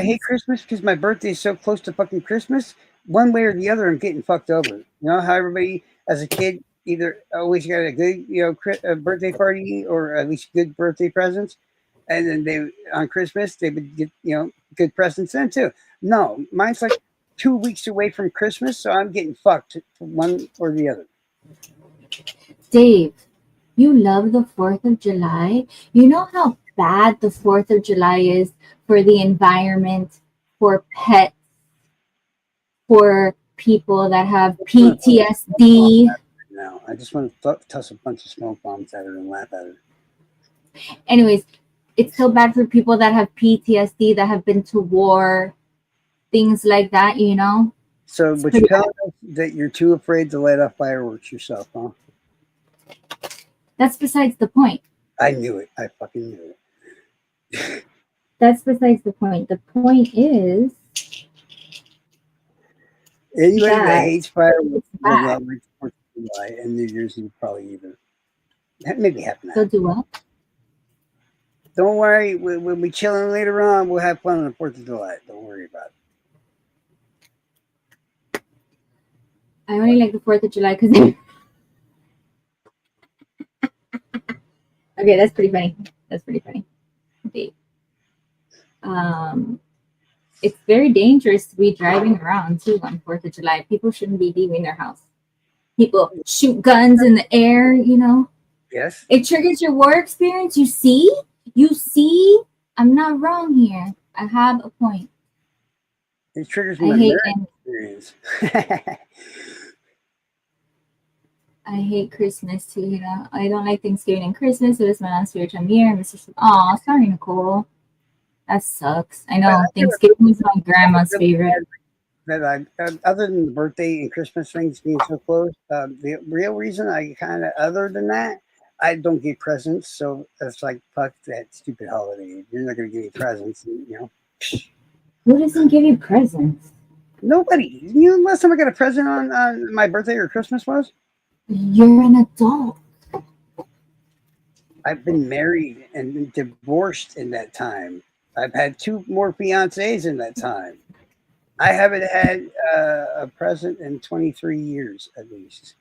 hate Christmas because my birthday is so close to fucking Christmas. One way or the other, I'm getting fucked over. You know how everybody, as a kid, either always got a good, birthday party or at least good birthday presents, and then they on Christmas they would get, good presents then too. No, mine's like 2 weeks away from Christmas, so I'm getting fucked from one or the other. Dave, you love the 4th of July. You know how bad the 4th of July is for the environment, for pets, for people that have PTSD. No, I just want to toss a bunch of smoke bombs at her and laugh at her. Anyways, it's so bad for people that have PTSD, that have been to war, things like that, you know? So, but you're telling us that you're too afraid to light off fireworks yourself, huh? That's besides the point. I knew it. I fucking knew it. That's besides the point. The point is, anybody that that hates fireworks it's does bad. not like 4th of July, and New Year's Eve probably either. Maybe half an So hour. do what? Don't worry. When we chilling later on, we'll have fun on the 4th of July. Don't worry about it. I only like the 4th of July because. Okay, that's pretty funny. Dave. It's very dangerous to be driving around too on 4th of July. People shouldn't be leaving their house. People shoot guns in the air, you know. Yes. It triggers your war experience. You see? I'm not wrong here. I have a point. It triggers I my hate marriage experience. I hate Christmas too, you know. I don't like Thanksgiving and Christmas. It was my non-spiritual year. Oh, sorry, Nicole. That sucks. I know. Thanksgiving is my grandma's favorite. That other than the birthday and Christmas things being so close, the real reason other than that, I don't get presents. So that's like, fuck that stupid holiday. You're not going to give me presents, Who doesn't give you presents? Nobody. You know, last time I got a present on my birthday or Christmas was? You're an adult. I've been married and divorced in that time. I've had 2 more fiancés in that time. I haven't had a present in 23 years at least.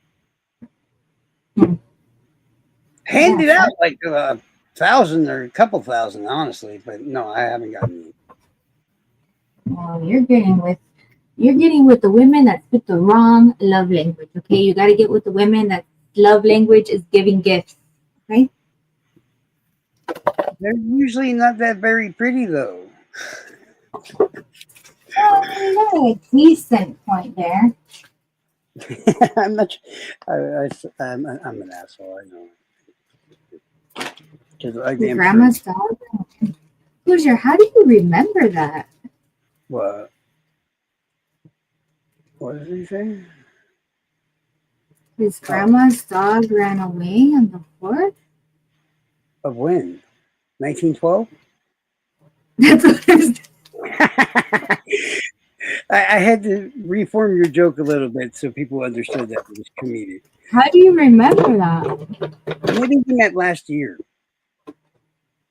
Handed out like 1,000 or a couple thousand, honestly, but no, I haven't gotten any. Well, you're getting with the women that fit the wrong love language. Okay, you got to get with the women that love language is giving gifts. Okay. They're usually not that very pretty, though. Oh, decent point there. I'm not. I'm an asshole. I know. Your grandma's dog. Hoosier, how do you remember that? What? What did he say? His grandma's dog ran away on the 4th? Of when? 1912? That's what I was. I had to reform your joke a little bit so people understood that it was comedic. How do you remember that? Maybe even that last year.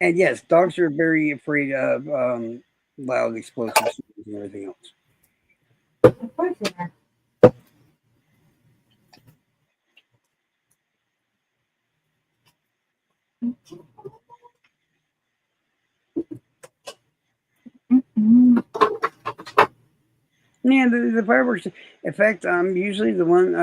And yes, dogs are very afraid of loud explosive sounds and everything else. Of course they are. Mm-mm. Yeah, the fireworks. In fact, I'm usually the one.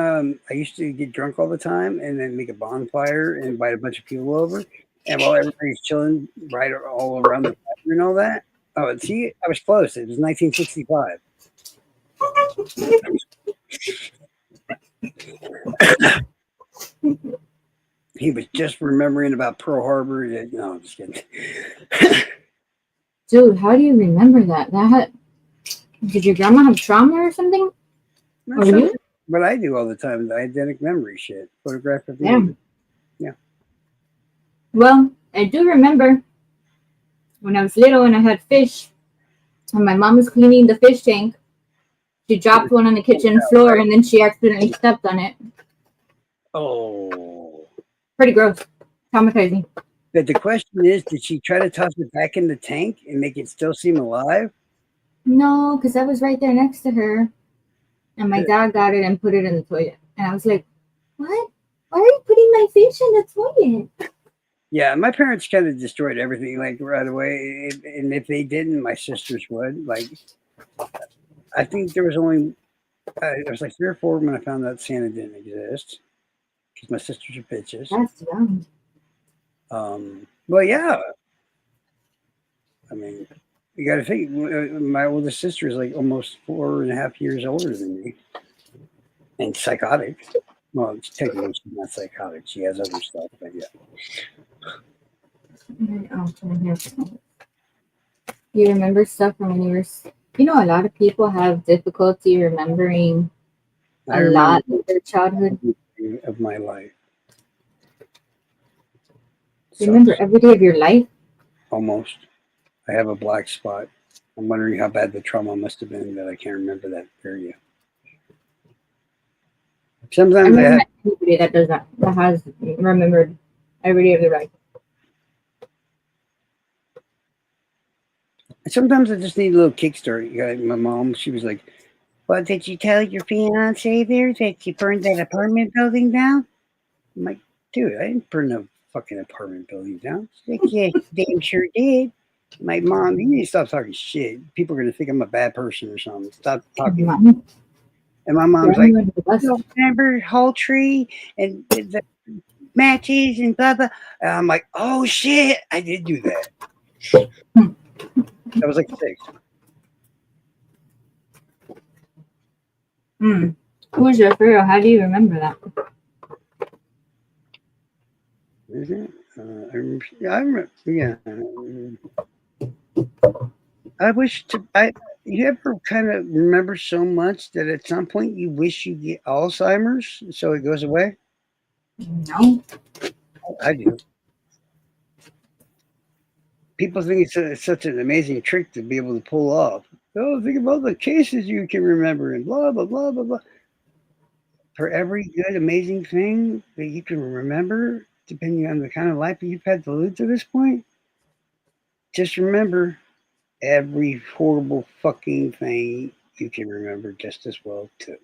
I used to get drunk all the time and then make a bonfire and invite a bunch of people over. And while everybody's chilling right all around the fire and all that. Oh, and see, I was close. It was 1965. He was just remembering about Pearl Harbor. No, I'm just kidding. Dude, how do you remember that? Did your grandma have trauma or something? That's Or something you? what I do all the time, the eidetic memory shit. Photograph of Yeah. me. Yeah. Well, I do remember when I was little and I had fish, and my mom was cleaning the fish tank. She dropped one on the kitchen floor and then she accidentally stepped on it. Oh. Pretty gross. Traumatizing. But the question is, did she try to toss it back in the tank and make it still seem alive? No, because I was right there next to her. And my dad got it and put it in the toilet. And I was like, what? Why are you putting my fish in the toilet? Yeah, my parents kind of destroyed everything like right away. And if they didn't, my sisters would. Like, I think there was only, there was like 3 or 4 when I found out Santa didn't exist because my sisters are bitches. That's young. Well, yeah. I mean, you got to think, my oldest sister is like almost 4.5 years older than me and psychotic. Well, technically, she's not psychotic. She has other stuff, but yeah. You remember stuff from when you were, a lot of people have difficulty remembering I a lot of their childhood. remember of my life. You remember every day of your life? Almost. I have a black spot. I'm wondering how bad the trauma must have been that I can't remember that area. I Sometimes never met anybody that does that has remembered every day of their life. sometimes I just need a little kickstart. My mom, she was like, "Well, did you tell your fiance there that you burned that apartment building down?" I'm like, "Dude, I didn't burn no fucking apartment building down." She's like, "Yeah, you damn sure did." My mom, you need to stop talking shit. People are gonna think I'm a bad person or something. Stop talking. Mom, And my mom's like, you're the best. remember whole tree and the matches and blah blah. And I'm like, oh shit, I did do that. That was like 6. Who's your hero? How do you remember that? Is it? I remember. Yeah. I wish to. You ever kind of remember so much that at some point you wish you get Alzheimer's so it goes away? No. I do. People think it's such an amazing trick to be able to pull off. Oh, think of all the cases you can remember and blah blah blah blah blah. For every good, amazing thing that you can remember, depending on the kind of life that you've had to live to this point, just remember every horrible fucking thing you can remember just as well too.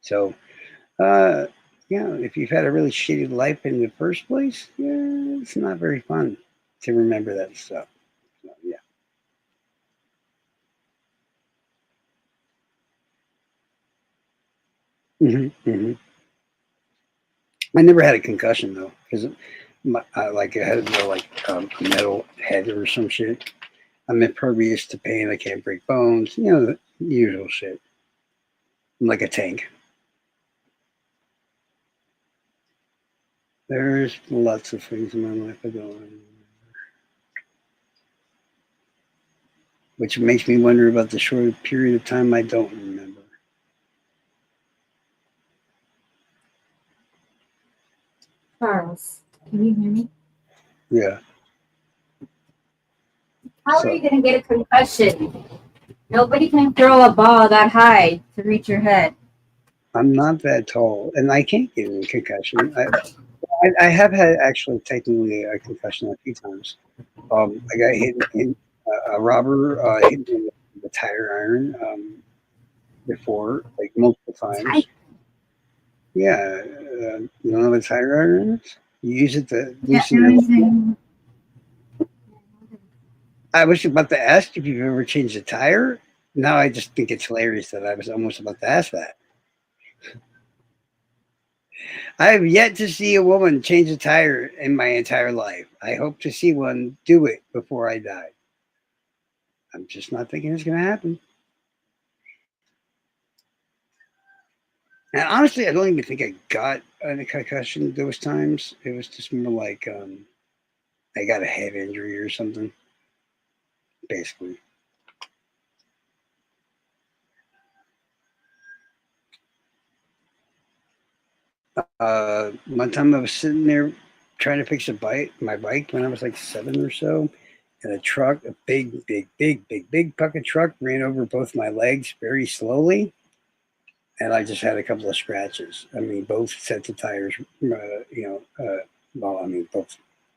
So, if you've had a really shitty life in the first place, yeah, it's not very fun to remember that stuff. So, yeah. I never had a concussion though, because I had a metal head or some shit. I'm impervious to pain. I can't break bones. The usual shit. I'm like a tank. There's lots of things in my life I don't remember. which makes me wonder about the short period of time I don't remember. Charles, can you hear me? Yeah. How So- are you going to get a concussion? Nobody can throw a ball that high to reach your head. I'm not that tall, and I can't get a concussion. I have had actually technically a concussion a few times. I got hit in a robber hit me with a tire iron before, like multiple times. Yeah, you don't know what a tire iron is? You use it to loosen your. I was about to ask if you've ever changed a tire. Now I just think it's hilarious that I was almost about to ask that. I have yet to see a woman change a tire in my entire life. I hope to see one do it before I die. I'm just not thinking it's going to happen. And honestly, I don't even think I got a concussion those times. It was just more like I got a head injury or something, basically. One time I was sitting there trying to fix my bike when I was like 7 or so, and a big bucket truck ran over both my legs very slowly, and I just had a couple of scratches. I mean, both sets of tires, both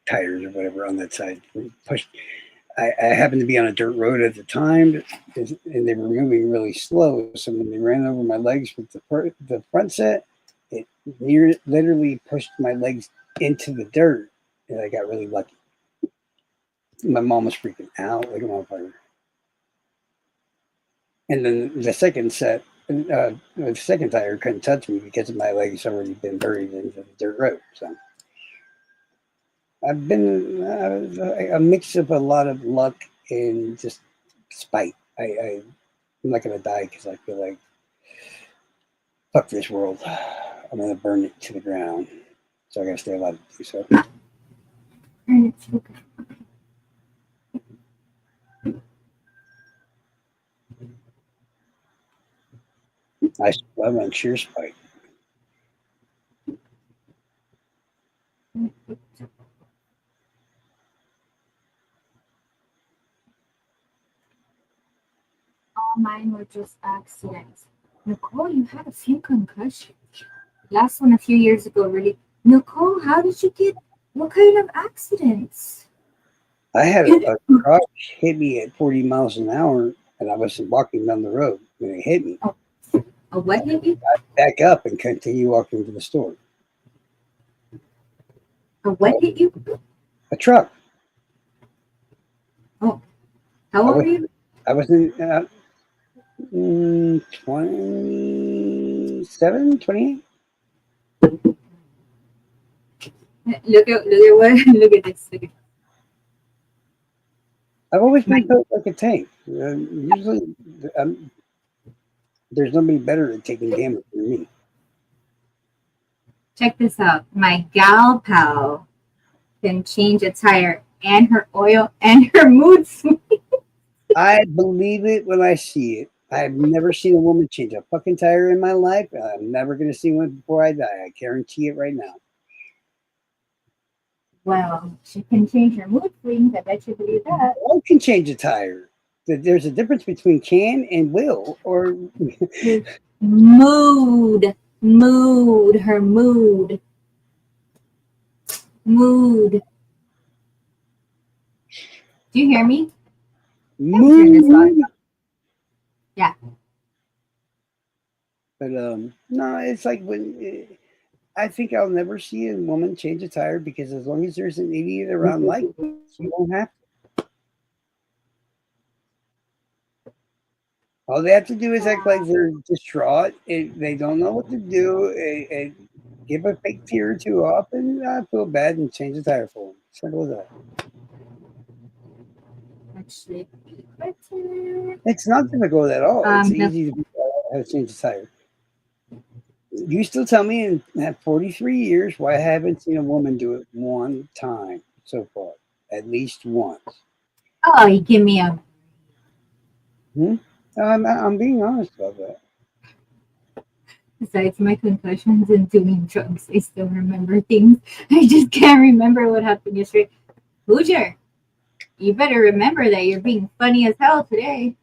tires or whatever on that side pushed. I happened to be on a dirt road at the time, and they were moving really slow. So when they ran over my legs with the front set, it literally pushed my legs into the dirt, and I got really lucky. My mom was freaking out like a motherfucker. And then the second tire couldn't touch me because my legs already been buried into the dirt road. So I've been a mix of a lot of luck and just spite. I'm not gonna die because I feel like fuck this world. I'm gonna burn it to the ground. So I gotta stay alive to do so. I'm on sheer spite. All mine were just accidents. Nicole, you had a few concussions. Last one a few years ago, really. Nicole, how did you get? What kind of accidents? I had a truck hit me at 40 miles an hour, and I was walking down the road when it hit me. A what hit you? Back up and continue walking to the store. A what hit you? A truck. Oh, how old were you? I was in 27, 28. Look at what? Look at this. Look at I've always been built like a tank. Usually, there's nobody better at taking damage than me. Check this out. My gal pal can change a tire and her oil and her mood swing. I believe it when I see it. I've never seen a woman change a fucking tire in my life. I'm never going to see one before I die. I guarantee it right now. Well, she can change her mood swings. I bet you believe that. I can change a tire. There's a difference between can and will, or Mood. Her mood. Do you hear me? mood. Yeah. But no, it's like when I think I'll never see a woman change a tire because as long as there's an idiot around like me, you don't have to. All they have to do is act like they're distraught. They don't know what to do. And give a fake tear or two off and feel bad and change the tire for them. Simple as that. Actually, It's not difficult at all. It's no. easy to how to change the tire. You still tell me in 43 years why I haven't seen a woman do it one time so far, at least once. Oh, you give me a. I'm being honest about that. Besides my concussions and doing drugs, I still remember things. I just can't remember what happened yesterday. Hoosier, you better remember that you're being funny as hell today.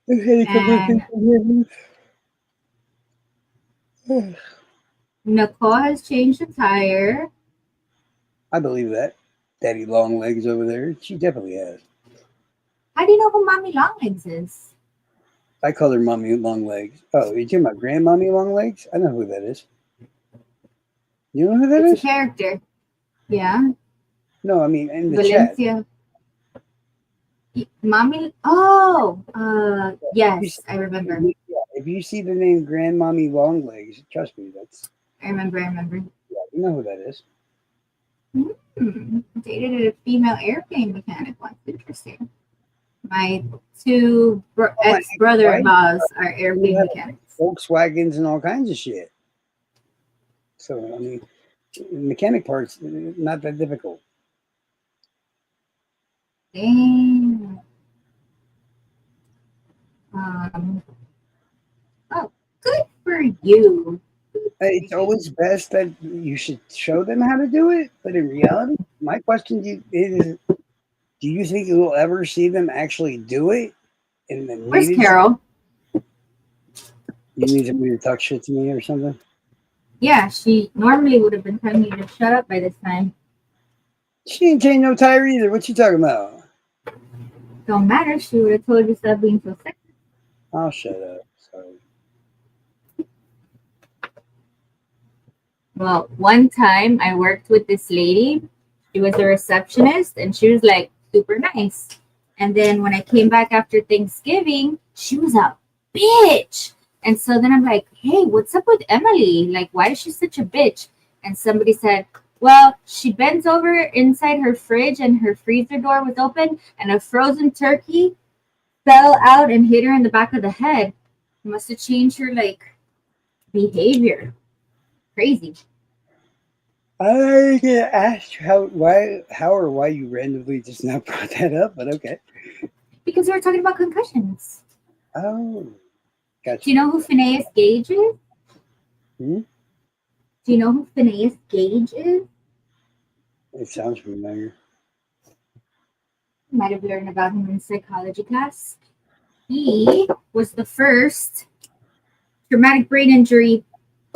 And Nicole has changed the tire. I believe that. Daddy Long Legs over there. She definitely has. How do you know who Mommy Longlegs is? I call her Mommy Long Legs. Oh, you talking about Grandmommy Long Legs? I know who that is. You know who that It's is? a character. Yeah. No, I mean in the chat. Valencia. Mommy. Oh, yes, I remember. If you see the name Grandmommy Long Legs, trust me, that's I remember. you know who that is. Dated a female airplane mechanic once. Interesting. My two ex-brother-in-laws are airplane mechanics. Volkswagens and all kinds of shit. So I mean, mechanic parts not that difficult. Dang. Oh, good for you. It's always best that you should show them how to do it, but in reality, my question to you is: do you think you will ever see them actually do it? In the Where's Carol? You need somebody to talk shit to me or something? Yeah, she normally would have been telling me to shut up by this time. She ain't changed no tire either. What you talking about? Don't matter. She would have told you stop being so sexy. I'll shut up. Sorry. Well, one time I worked with this lady. She was a receptionist and she was like super nice. And then when I came back after Thanksgiving, she was a bitch. And so then I'm like, hey, what's up with Emily? Like, why is she such a bitch? And somebody said, well, she bent over inside her fridge and her freezer door was open and a frozen turkey fell out and hit her in the back of the head. It must have changed her like behavior. Crazy. I get asked how or why you randomly just now brought that up, but okay. Because we were talking about concussions. Oh, gotcha. Do you know who Phineas Gage is? Hmm? Do you know who Phineas Gage is? It sounds familiar. You might have learned about him in psychology class. He was the first traumatic brain injury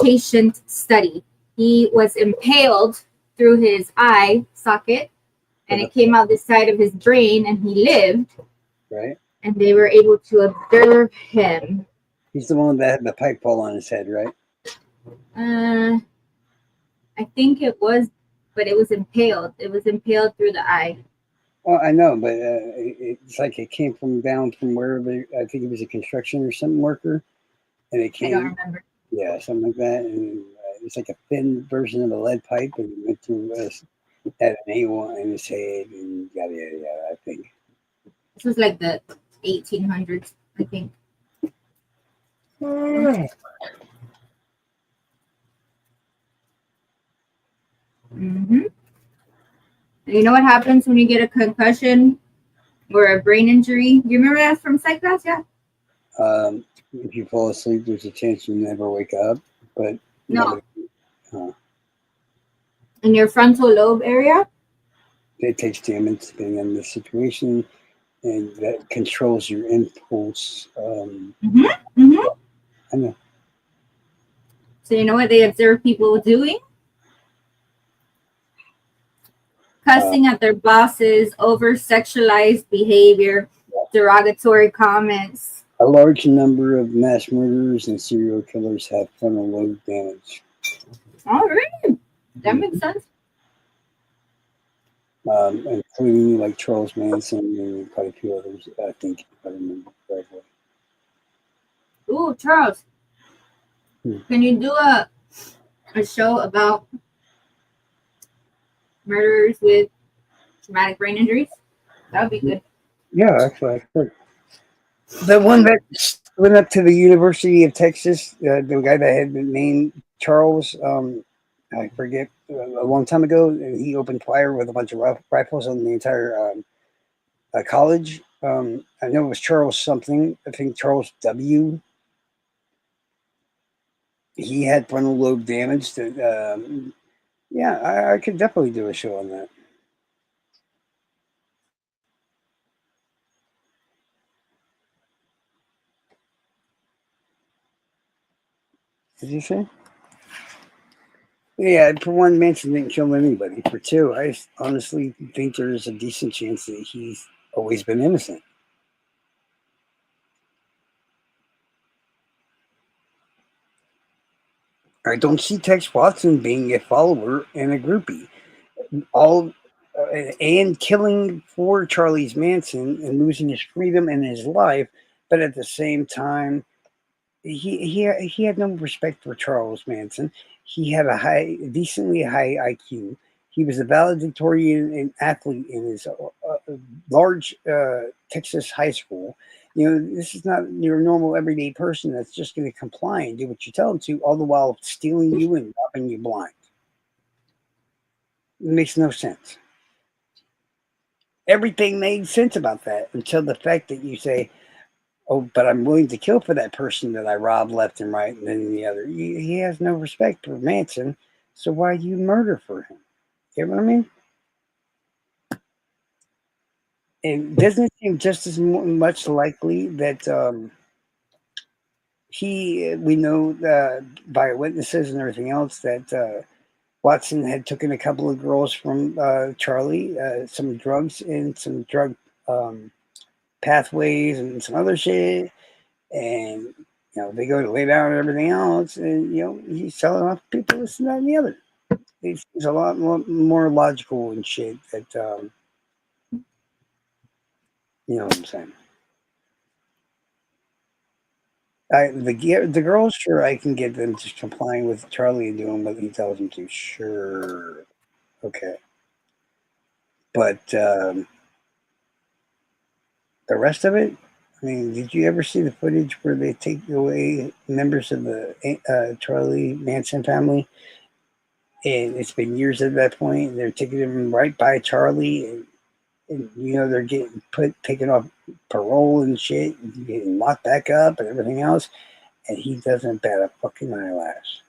patient study. He was impaled through his eye socket and it came out the side of his brain and he lived. Right. And they were able to observe him. He's the one that had the pipe fall on his head, right? I think it was, but it was impaled. It was impaled through the eye. Well, I know, but it's like it came from down from wherever. I think it was a construction or something worker, and it came. I don't remember. Yeah, something like that, and it's like a thin version of a lead pipe, and it went through had an A1 in his head, and yada yada yada. I think this was like the 1800s, I think. Mm-hmm. You know what happens when you get a concussion or a brain injury? You remember that from psych class? Yeah. If you fall asleep, there's a chance you never wake up. But no. In your frontal lobe area? It takes damage depending on the situation, and that controls your impulse. I know. So you know what they observe people doing? Cussing at their bosses, over-sexualized behavior, derogatory comments. A large number of mass murderers and serial killers have frontal lobe damage. All right. That makes sense. Including like Charles Manson and quite a few others, I think, if I remember correctly. Ooh, Charles. Can you do a show about murderers with traumatic brain injuries? That would be good. Yeah, actually, I could. The one that went up to the University of Texas, the guy that had the name Charles, I forget, a long time ago, he opened fire with a bunch of rifles on the entire college. I know it was Charles something. I think Charles W. He had frontal lobe damage. That yeah, I could definitely do a show on that. Did you say? Yeah, for one, Manson didn't kill anybody. For two, I honestly think there's a decent chance that he's always been innocent. I don't see Tex Watson being a follower and a groupie. All and killing for Charles Manson and losing his freedom and his life, but at the same time, he had no respect for Charles Manson. He had a decently high IQ. He was a valedictorian and athlete in his large Texas high school. You know, this is not your normal everyday person that's just going to comply and do what you tell them to, all the while stealing you and robbing you blind. It makes no sense. Everything made sense about that until the fact that you say, oh, but I'm willing to kill for that person that I robbed left and right and then the other. He has no respect for Manson, so why do you murder for him? You know what I mean? And doesn't it seem just as much likely that we know by witnesses and everything else that Watson had taken a couple of girls from Charlie, some drugs and some drug pathways and some other shit, and you know they go to lay down and everything else, and you know he's selling off people, this and that and the other. It's a lot more logical and shit that you know what I'm saying. The girls, sure, I can get them just complying with Charlie and doing what he tells them to. Sure, okay, but the rest of it. I mean, did you ever see the footage where they take away members of the Charlie Manson family? And it's been years at that point, and they're taking him right by Charlie, and you know they're getting taken off parole and shit, and getting locked back up and everything else, and he doesn't bat a fucking eyelash.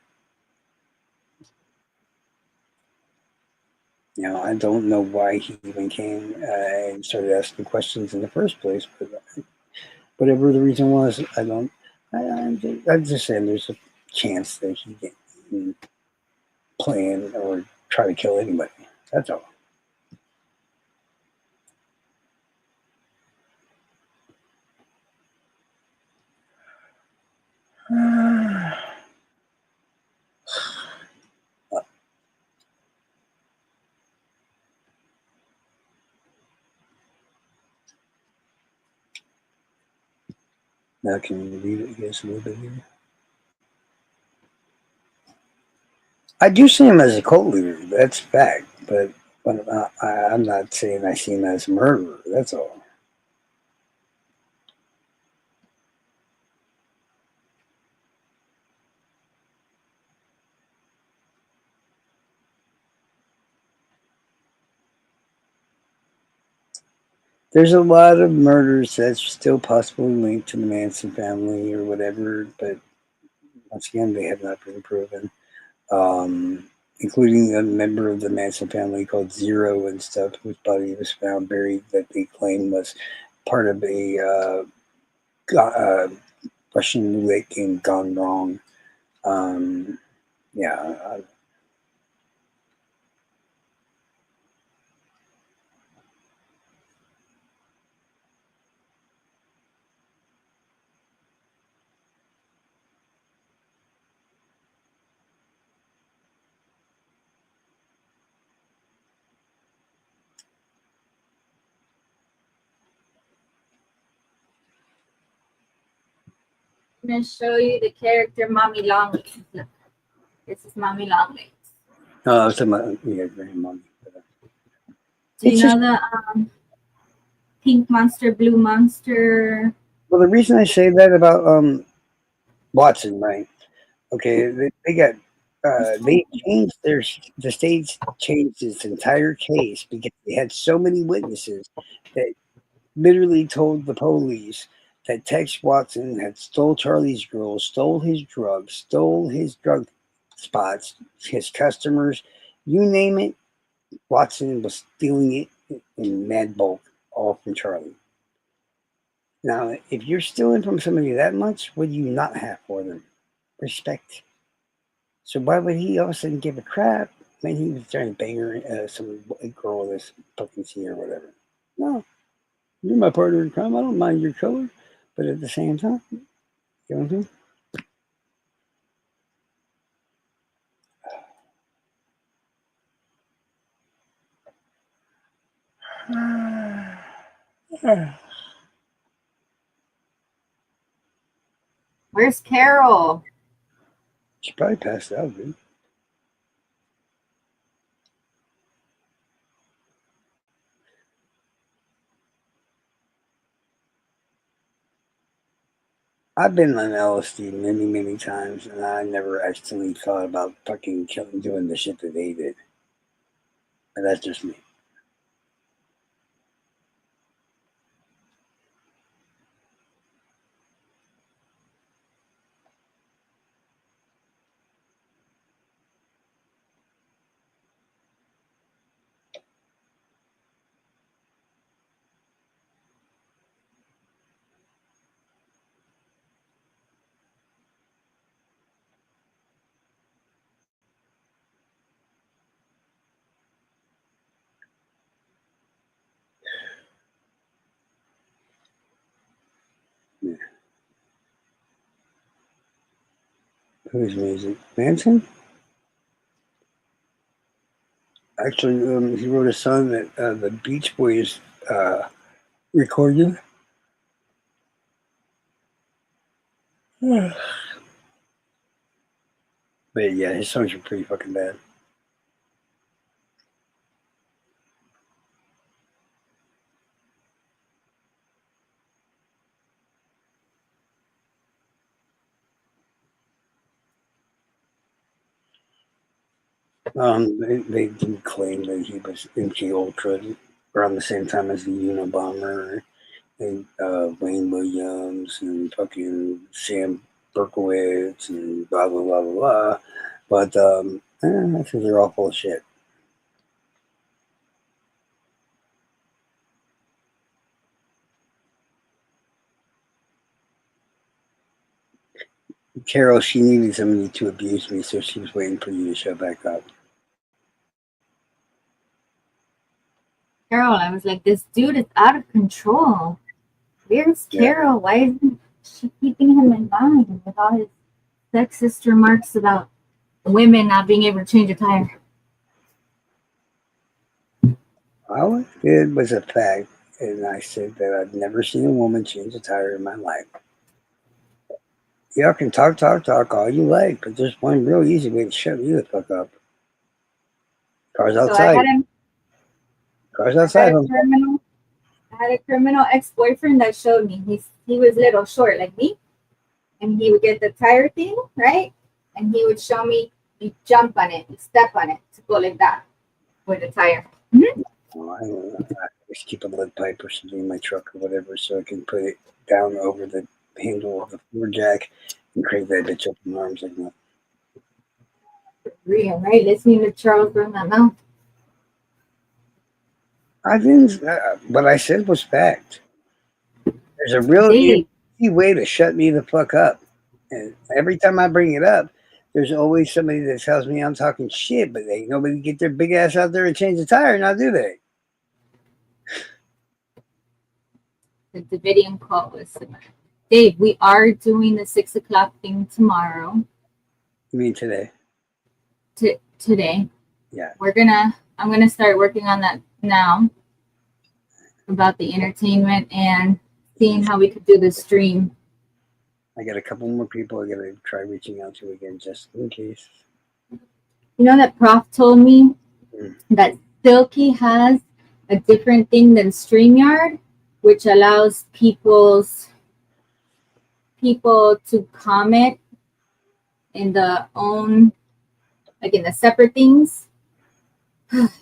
You know, I don't know why he even came and started asking questions in the first place, but whatever the reason was, I don't. I'm just saying there's a chance that he didn't plan or try to kill anybody. That's all. Now, can you read it, I guess, a little bit here? I do see him as a cult leader. That's fact. But I'm not saying I see him as a murderer. That's all. There's a lot of murders that's still possibly linked to the Manson family or whatever, but once again, they have not been proven. Including a member of the Manson family called Zero and stuff, whose body was found buried that they claim was part of a Russian roulette game gone wrong. Yeah. I'm gonna show you the character Mommy Longlegs. Look, this is Mommy Longlegs. No, I was talking about grandmommy. Do you know the pink monster, blue monster? Well, the reason I say that about Watson, right? Okay, they got they changed the state changed its entire case because they had so many witnesses that literally told the police that Tex Watson had stole Charlie's girl, stole his drugs, stole his drug spots, his customers, you name it. Watson was stealing it in mad bulk, all from Charlie. Now, if you're stealing from somebody that much, what do you not have for them? Respect. So why would he all of a sudden give a crap when he was trying to bang her, some girl this fucking scene or whatever? No, you're my partner in crime. I don't mind your color, but at the same time, you know what I'm saying? Where's Carol? She probably passed out, dude. I've been on LSD many, many times, and I never actually thought about fucking killing, doing the shit that they did. But that's just me. Yeah. Whose music? Manson? Actually, he wrote a song that the Beach Boys recorded. But yeah, his songs are pretty fucking bad. They do claim that he was MK Ultra around the same time as the Unabomber and Wayne Williams and fucking Sam Berkowitz and blah blah blah blah blah. But I think they're all full of shit. Carol, she needed somebody to abuse me, so she was waiting for you to show back up. Carol, I was like, this dude is out of control. Where's Carol? Why isn't she keeping him in line with all his sexist remarks about women not being able to change a tire? All I did was a fact, and I said that I've never seen a woman change a tire in my life. Y'all can talk all you like, but there's one real easy way to shut you the fuck up. Cars outside. Cars outside. I had a criminal ex-boyfriend that showed me. He was little short like me, and he would get the tire thing, right? And he would show me, you jump on it, you step on it to go like that with the tire. Mm-hmm. Oh, I don't know. I just keep a lead pipe or something in my truck or whatever so I can put it down over the handle of the floor jack and crank that bitch up in arms like that. Real, right? Listening to Charles run that mouth. I didn't. What I said was fact. There's a real easy way to shut me the fuck up. And every time I bring it up, there's always somebody that tells me I'm talking shit, but ain't nobody get their big ass out there and change the tire, now do they? The Davidian quote was similar. Dave, we are doing the 6 o'clock thing tomorrow. You mean today? Today. Yeah. I'm gonna start working on that now about the entertainment and seeing how we could do the stream. I got a couple more people I gotta try reaching out to again just in case. You know that Prof told me that Silky has a different thing than StreamYard, which allows people to comment in the own, like in the separate things.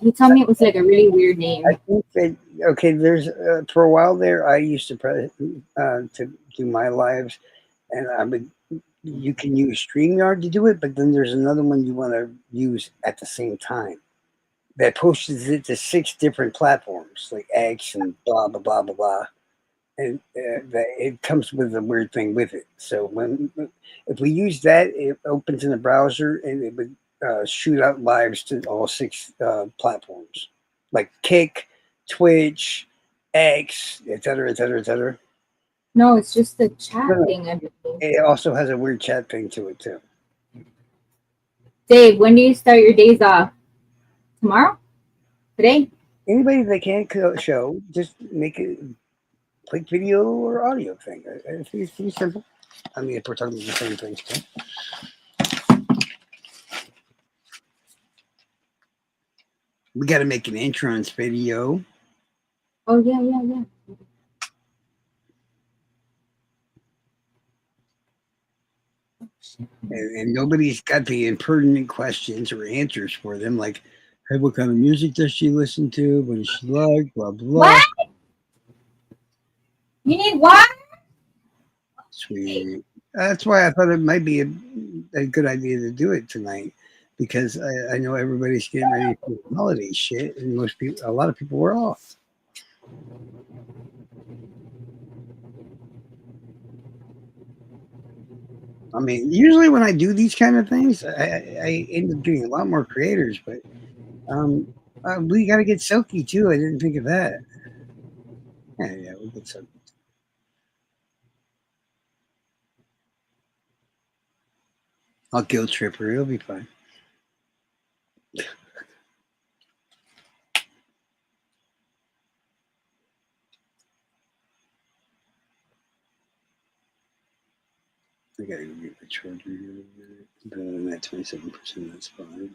He told me it was like a really weird name. I think that okay. There's for a while there, I used to do my lives, and I would. You can use StreamYard to do it, but then there's another one you want to use at the same time that pushes it to 6 different platforms like X and blah blah blah blah blah, and it comes with a weird thing with it. So if we use that, it opens in the browser and it would shoot out lives to all 6 platforms, like Kick, Twitch, X, etc., etc., etc. No, it's just the chat No, no. thing. I believe. It also has a weird chat thing to it too. Dave, when do you start your days off? Tomorrow? Today? Anybody that can't show, just make a quick video or audio thing. I think it's pretty simple. I mean, if we're talking about the same things too. We got to make an entrance video. Oh yeah, yeah, yeah. And nobody's got the impertinent questions or answers for them, like, hey, what kind of music does she listen to? What does she like? Blah, blah. What? You need what? Sweet. That's why I thought it might be a good idea to do it tonight, because I know everybody's getting ready for the holiday shit, and a lot of people were off. I mean, usually when I do these kind of things, I end up getting a lot more creators, but we got to get Silky too. I didn't think of that. Yeah, we'll get Silky. I'll guilt trip her. It'll be fine. I gotta go get my charger here in a minute. But I'm at 27%. That's fine.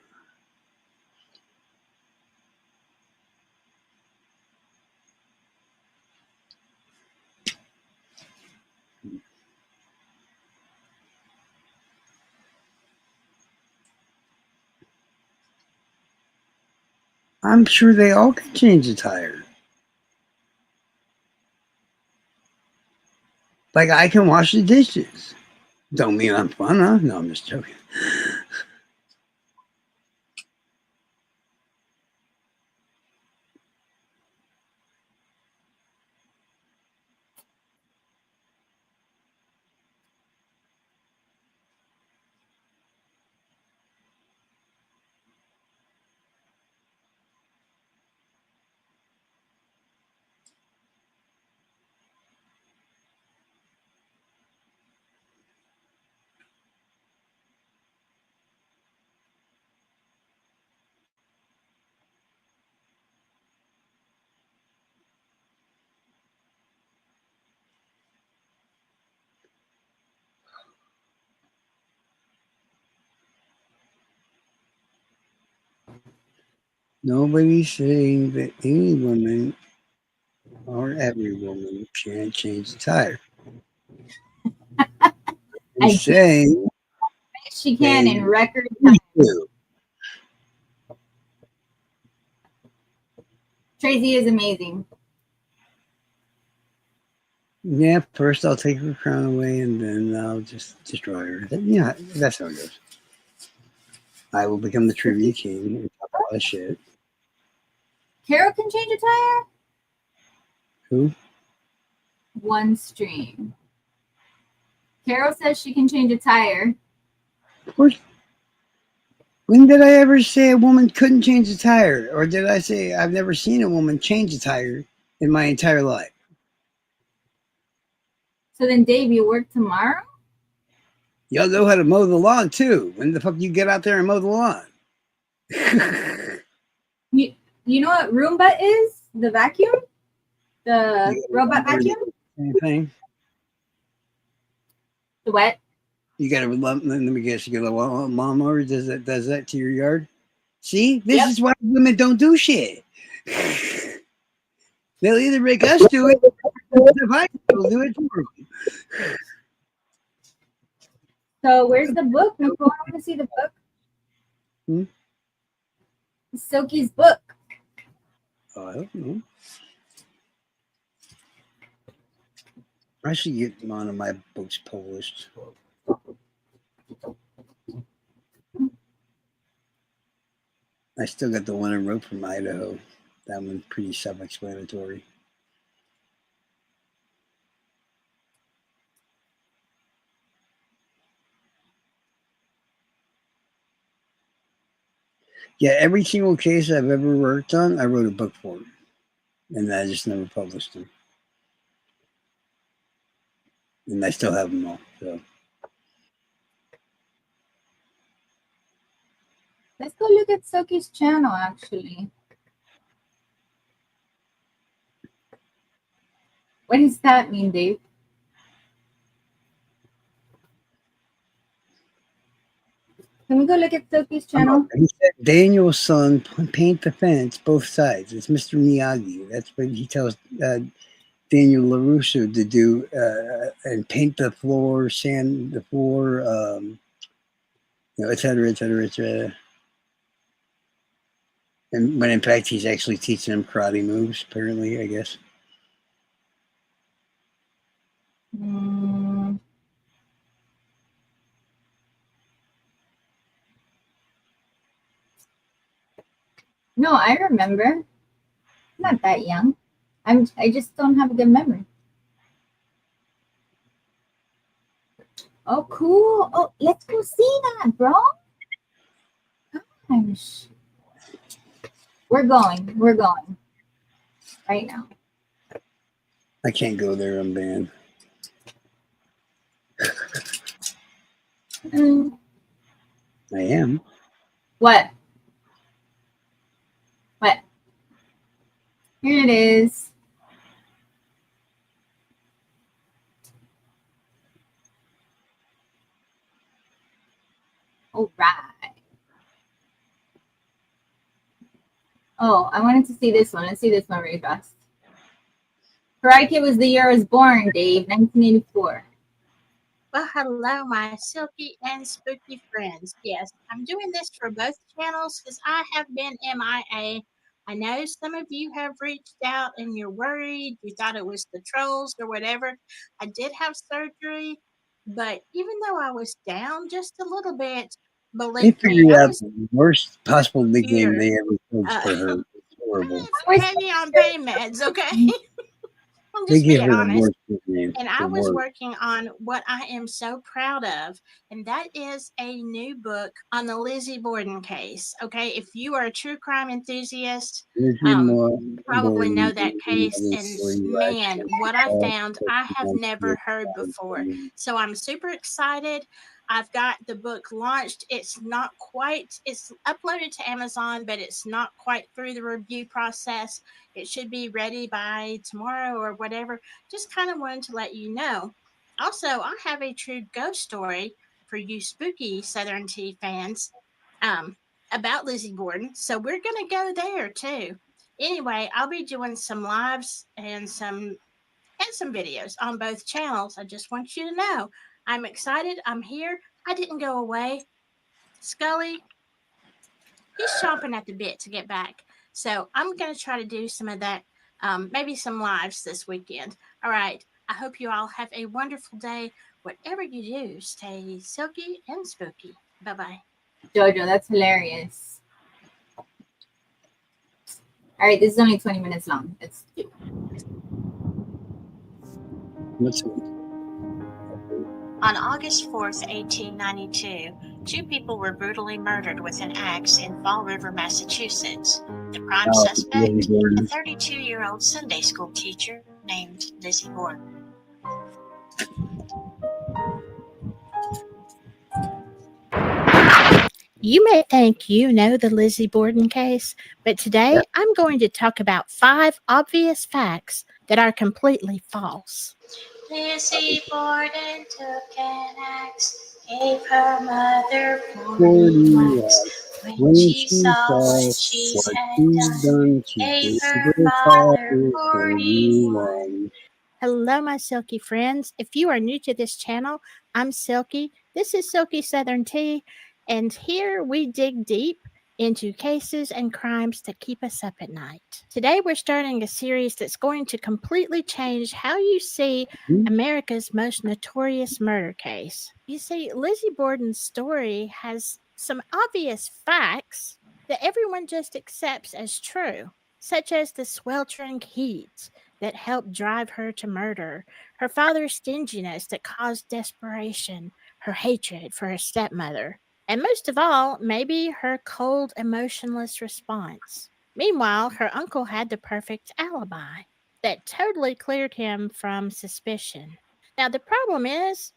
I'm sure they all can change a tire. Like I can wash the dishes. Don't mean I'm fun, huh? No, I'm just joking. Nobody's saying that any woman or every woman can't change a tire. I'm saying she can in record time. Tracy is amazing. Yeah, first I'll take her crown away and then I'll just destroy her. Yeah, that's how it goes. I will become the trivia king and talk a lot of shit. Carol can change a tire? Who? One stream. Carol says she can change a tire. Of course. When did I ever say a woman couldn't change a tire? Or did I say I've never seen a woman change a tire in my entire life? So then, Dave, you work tomorrow? Y'all know how to mow the lawn, too. When the fuck you get out there and mow the lawn? You know what Roomba is? The vacuum? The robot vacuum? Same thing. The what? You got to let me guess. You got a lawnmower does that to your yard. See, this is why women don't do shit. They'll either make us do it, or if I do it for them. So where's the book, Nicole? I want to see the book. Silky's book. Oh, I don't know. I should get one of my books published. I still got the one I wrote from Idaho. That one's pretty self-explanatory. Yeah, every single case I've ever worked on, I wrote a book for them. And I just never published them. And I still have them all. So Let's go look at Silky's channel, actually. What does that mean, Dave? Can we go look at Silky's channel? he said Daniel's son paint the fence both sides. It's Mr. Miyagi. That's what he tells Daniel LaRusso to do, and paint the floor, sand the floor, et cetera, et cetera, et cetera. And when in fact he's actually teaching them karate moves, apparently, I guess. No, I remember. I'm not that young. I just don't have a good memory. Oh, cool. Oh, let's go see that, bro. Gosh. We're going right now. I can't go there, I'm banned. I am. What? Here it is. All right. Oh, I wanted to see this one. Let's see this one really fast. Karate Kid was the year I was born, Dave, 1984. Well, hello, my silky and spooky friends. Yes, I'm doing this for both channels because I have been MIA. I know some of you have reached out and you're worried. You thought it was the trolls or whatever. I did have surgery, but even though I was down just a little bit, They believe me, figured I out was the worst possible nickname here. they ever chose for her. It's horrible. It's heavy on pain meds, okay? I'm They just gave being her the honest. worst nickname. And I was working on what I am so proud of, and that is a new book on the Lizzie Borden case. Okay, if you are a true crime enthusiast, probably know that case. And man, what I found, I have never heard before. So I'm super excited. I've got the book launched. It's uploaded to Amazon, but it's not quite through the review process. It should be ready by tomorrow or whatever. Just kind of wanted to let you know. Also, I have a true ghost story for you spooky Southern Tea fans about Lizzie Borden. So we're going to go there too. Anyway, I'll be doing some lives and some videos on both channels. I just want you to know I'm excited. I'm here. I didn't go away. Scully, he's chomping at the bit to get back. So I'm going to try to do some of that, maybe some lives this weekend. All right. I hope you all have a wonderful day. Whatever you do, stay silky and spooky. Bye bye. Jojo, that's hilarious. All right, this is only 20 minutes long. Let's do. On August 4th, 1892, two people were brutally murdered with an axe in Fall River, Massachusetts. The prime suspect, a 32-year-old Sunday school teacher named Lizzie Borden. You may think you know the Lizzie Borden case, but today I'm going to talk about 5 obvious facts that are completely false. Lizzie Borden took an axe, gave her mother 40 whacks. When she saw what she had done, gave her father 41. Hello, my silky friends. If you are new to this channel, I'm Silky. This is Silky Southern Tea, and here we dig deep into cases and crimes that keep us up at night. Today, we're starting a series that's going to completely change how you see America's most notorious murder case. You see, Lizzie Borden's story has some obvious facts that everyone just accepts as true, such as the sweltering heat that helped drive her to murder, her father's stinginess that caused desperation, her hatred for her stepmother, and most of all, maybe her cold, emotionless response. Meanwhile, her uncle had the perfect alibi that totally cleared him from suspicion. Now, the problem is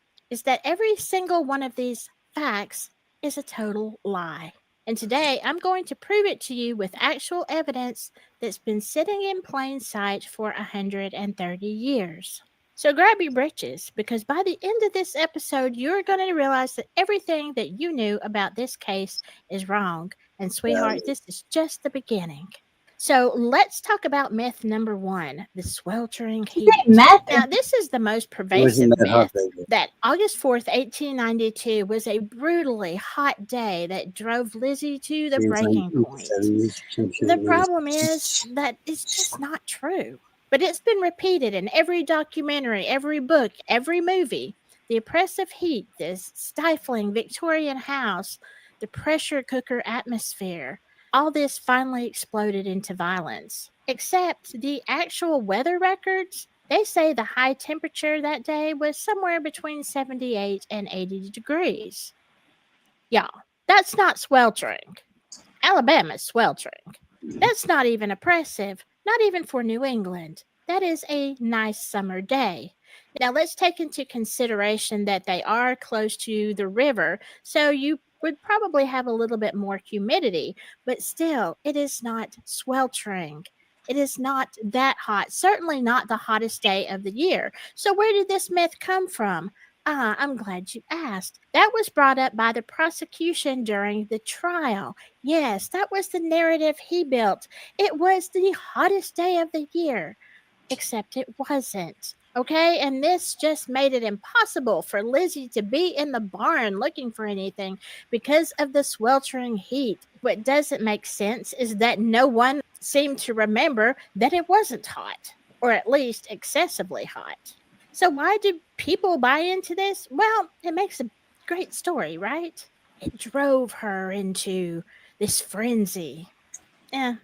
that every single one of these facts is a total lie. And today, I'm going to prove it to you with actual evidence that's been sitting in plain sight for 130 years. So grab your britches, because by the end of this episode, you're going to realize that everything that you knew about this case is wrong. And sweetheart, this is just the beginning. So let's talk about myth number 1, the sweltering heat. Meth? Now, this is the most pervasive myth that August 4th, 1892 was a brutally hot day that drove Lizzie to the breaking point. The problem is that it's just not true. But it's been repeated in every documentary, every book, every movie. The oppressive heat, this stifling Victorian house, the pressure cooker atmosphere, all this finally exploded into violence. Except the actual weather records, they say the high temperature that day was somewhere between 78 and 80 degrees. Y'all, that's not sweltering. Alabama's sweltering. That's not even oppressive, not even for New England. That is a nice summer day. Now, let's take into consideration that they are close to the river, so you would probably have a little bit more humidity, but still, it is not sweltering. It is not that hot, certainly not the hottest day of the year. So where did this myth come from? I'm glad you asked. That was brought up by the prosecution during the trial. Yes, that was the narrative he built. It was the hottest day of the year, except it wasn't. Okay, and this just made it impossible for Lizzie to be in the barn looking for anything because of the sweltering heat. What doesn't make sense is that no one seemed to remember that it wasn't hot, or at least excessively hot. So why do people buy into this? Well, it makes a great story, right? It drove her into this frenzy.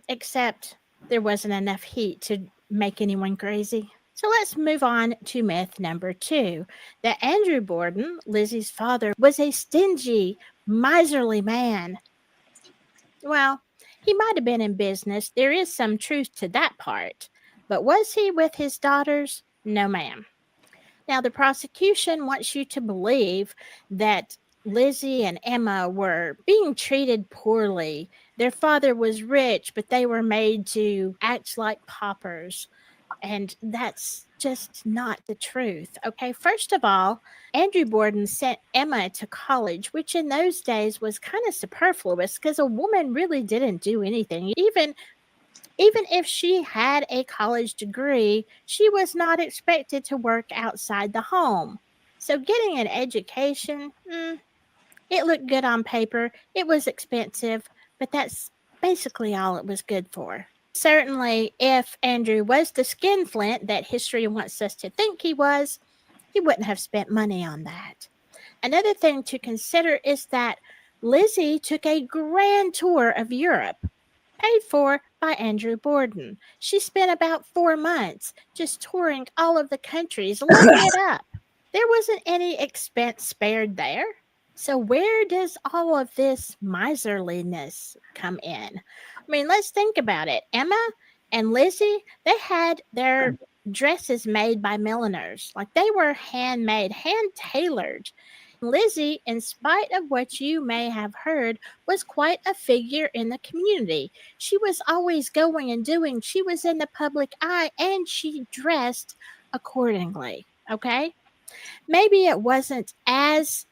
Except there wasn't enough heat to make anyone crazy. So let's move on to myth number 2, that Andrew Borden, Lizzie's father, was a stingy, miserly man. Well, he might have been in business. There is some truth to that part. But was he with his daughters? No, ma'am. Now, the prosecution wants you to believe that Lizzie and Emma were being treated poorly. Their father was rich, but they were made to act like paupers. And that's just not the truth. Okay, first of all, Andrew Borden sent Emma to college, which in those days was kind of superfluous because a woman really didn't do anything. Even if she had a college degree, she was not expected to work outside the home. So getting an education, it looked good on paper. It was expensive, but that's basically all it was good for. Certainly, if Andrew was the skinflint that history wants us to think he was, he wouldn't have spent money on that. Another thing to consider is that Lizzie took a grand tour of Europe, paid for by Andrew Borden. She spent about 4 months just touring all of the countries, looking it up. There wasn't any expense spared there. So where does all of this miserliness come in? I mean, let's think about it. Emma and Lizzie, they had their dresses made by milliners. Like they were handmade, hand-tailored. Lizzie, in spite of what you may have heard, was quite a figure in the community. She was always going and doing. She was in the public eye, and she dressed accordingly, okay? Maybe it wasn't as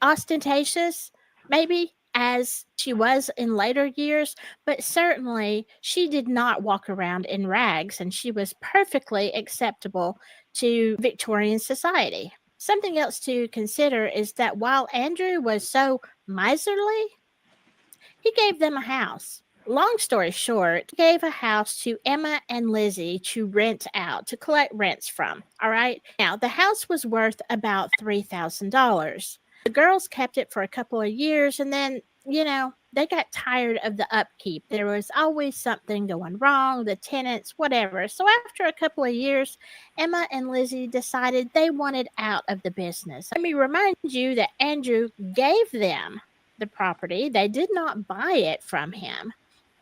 ostentatious, maybe, as she was in later years, but certainly she did not walk around in rags, and she was perfectly acceptable to Victorian society. Something else to consider is that while Andrew was so miserly, He gave them a house. Long story short, he gave a house to Emma and Lizzie to rent out, to collect rents from. All right. Now, the house was worth about $3,000. The girls kept it for a couple of years and then, they got tired of the upkeep. There was always something going wrong, the tenants, whatever. So after a couple of years, Emma and Lizzie decided they wanted out of the business. Let me remind you that Andrew gave them the property. They did not buy it from him.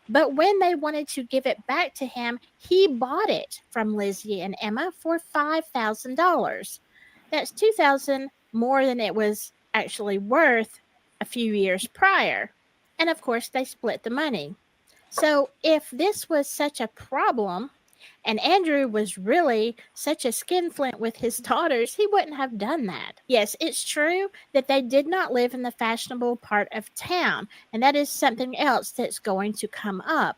But when they wanted to give it back to him, he bought it from Lizzie and Emma for $5,000. That's $2,000 more than it was actually worth a few years prior. And of course, they split the money. So if this was such a problem, and Andrew was really such a skinflint with his daughters, he wouldn't have done that. Yes, it's true that they did not live in the fashionable part of town, and that is something else that's going to come up.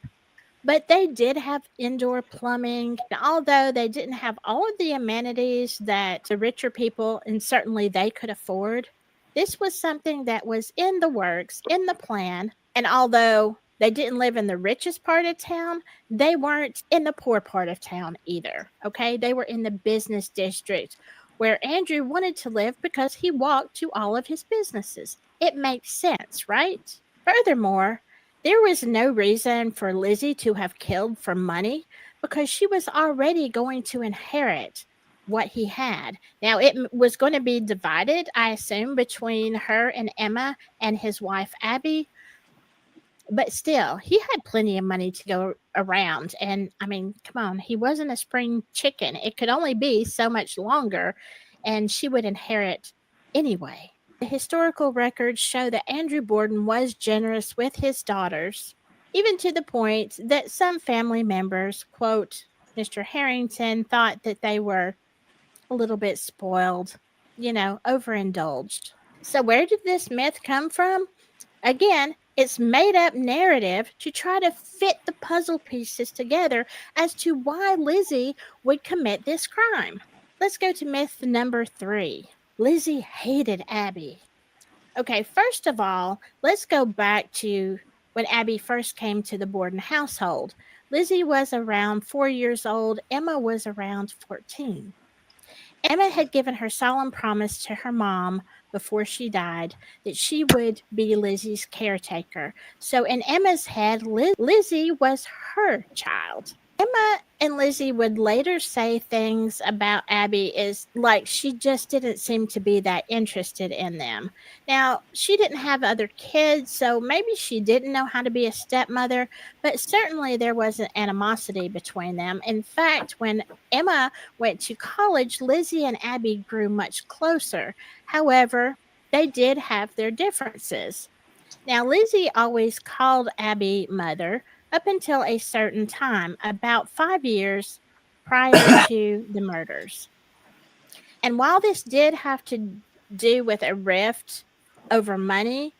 But they did have indoor plumbing. And although they didn't have all of the amenities that the richer people, and certainly they could afford, this was something that was in the works, in the plan. And although they didn't live in the richest part of town, they weren't in the poor part of town either. Okay. They were in the business district where Andrew wanted to live because he walked to all of his businesses. It makes sense, right? Furthermore, there was no reason for Lizzie to have killed for money because she was already going to inherit what he had. Now, it was going to be divided, I assume, between her and Emma and his wife, Abby. But still, he had plenty of money to go around. And I mean, come on, he wasn't a spring chicken. It could only be so much longer, and she would inherit anyway. The historical records show that Andrew Borden was generous with his daughters, even to the point that some family members, quote, Mr. Harrington, thought that they were a little bit spoiled, overindulged. So where did this myth come from? Again, it's made up narrative to try to fit the puzzle pieces together as to why Lizzie would commit this crime. Let's go to myth number 3. Lizzie hated Abby. Okay, first of all, let's go back to when Abby first came to the Borden household. Lizzie was around 4 years old. Emma was around 14. Emma had given her solemn promise to her mom before she died that she would be Lizzie's caretaker. So in Emma's head, Lizzie was her child. Emma and Lizzie would later say things about Abby is like she just didn't seem to be that interested in them. Now, she didn't have other kids, so maybe she didn't know how to be a stepmother, but certainly there was an animosity between them. In fact, when Emma went to college, Lizzie and Abby grew much closer. However, they did have their differences. Now, Lizzie always called Abby mother up until a certain time, about 5 years prior to the murders. And while this did have to do with a rift over money,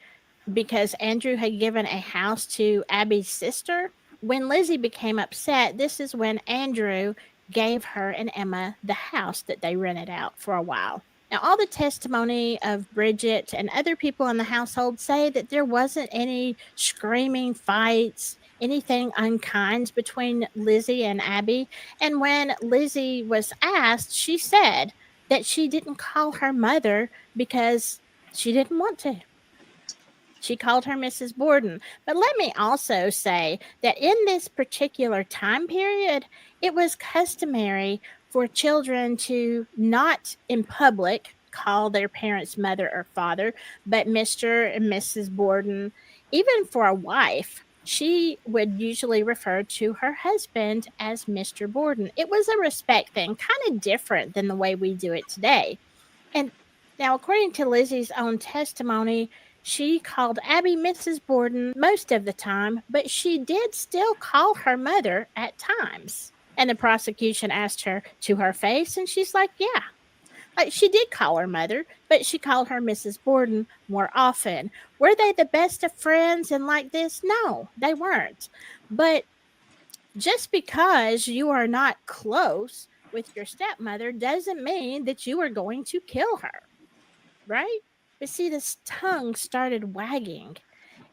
because Andrew had given a house to Abby's sister, when Lizzie became upset, this is when Andrew gave her and Emma the house that they rented out for a while. Now, all the testimony of Bridget and other people in the household say that there wasn't any screaming fights, anything unkind between Lizzie and Abby. And when Lizzie was asked, she said that she didn't call her mother because she didn't want to. She called her Mrs. Borden. But let me also say that in this particular time period, it was customary for children to not in public call their parents mother or father, but Mr. and Mrs. Borden. Even for a wife, she would usually refer to her husband as Mr. Borden. It was a respect thing, kind of different than the way we do it today. And now, according to Lizzie's own testimony, she called Abby Mrs. Borden most of the time, but she did still call her mother at times. And the prosecution asked her to her face, and she's like, yeah. She did call her mother, but she called her Mrs. Borden more often. Were they the best of friends and like this? No, they weren't. But just because you are not close with your stepmother doesn't mean that you are going to kill her, right? But see, this tongue started wagging.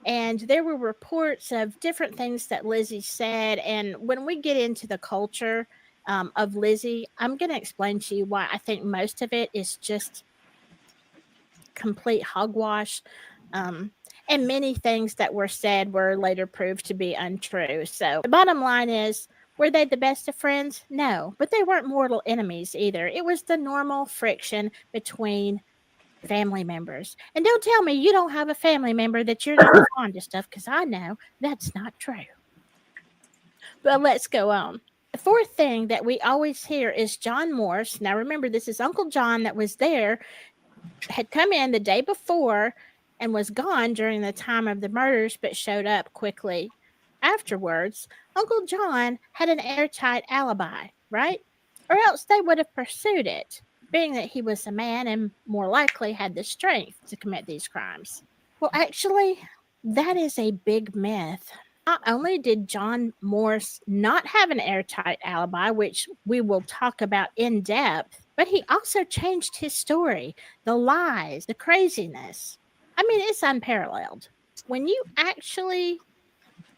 And there were reports of different things that Lizzie said. And when we get into the culture of Lizzie, I'm going to explain to you why I think most of it is just complete hogwash. And many things that were said were later proved to be untrue. So the bottom line is, were they the best of friends? No, but they weren't mortal enemies either. It was the normal friction between family members. And don't tell me you don't have a family member that you're not fond of stuff, because I know that's not true. But let's go on. The fourth thing that we always hear is John Morse. Now remember, this is Uncle John that was there, had come in the day before and was gone during the time of the murders, but showed up quickly afterwards. Uncle John had an airtight alibi, right? Or else they would have pursued it, being that he was a man and more likely had the strength to commit these crimes. Well, actually, that is a big myth. Not only did John Morse not have an airtight alibi, which we will talk about in depth, but he also changed his story, the lies, the craziness. I mean, it's unparalleled. When you actually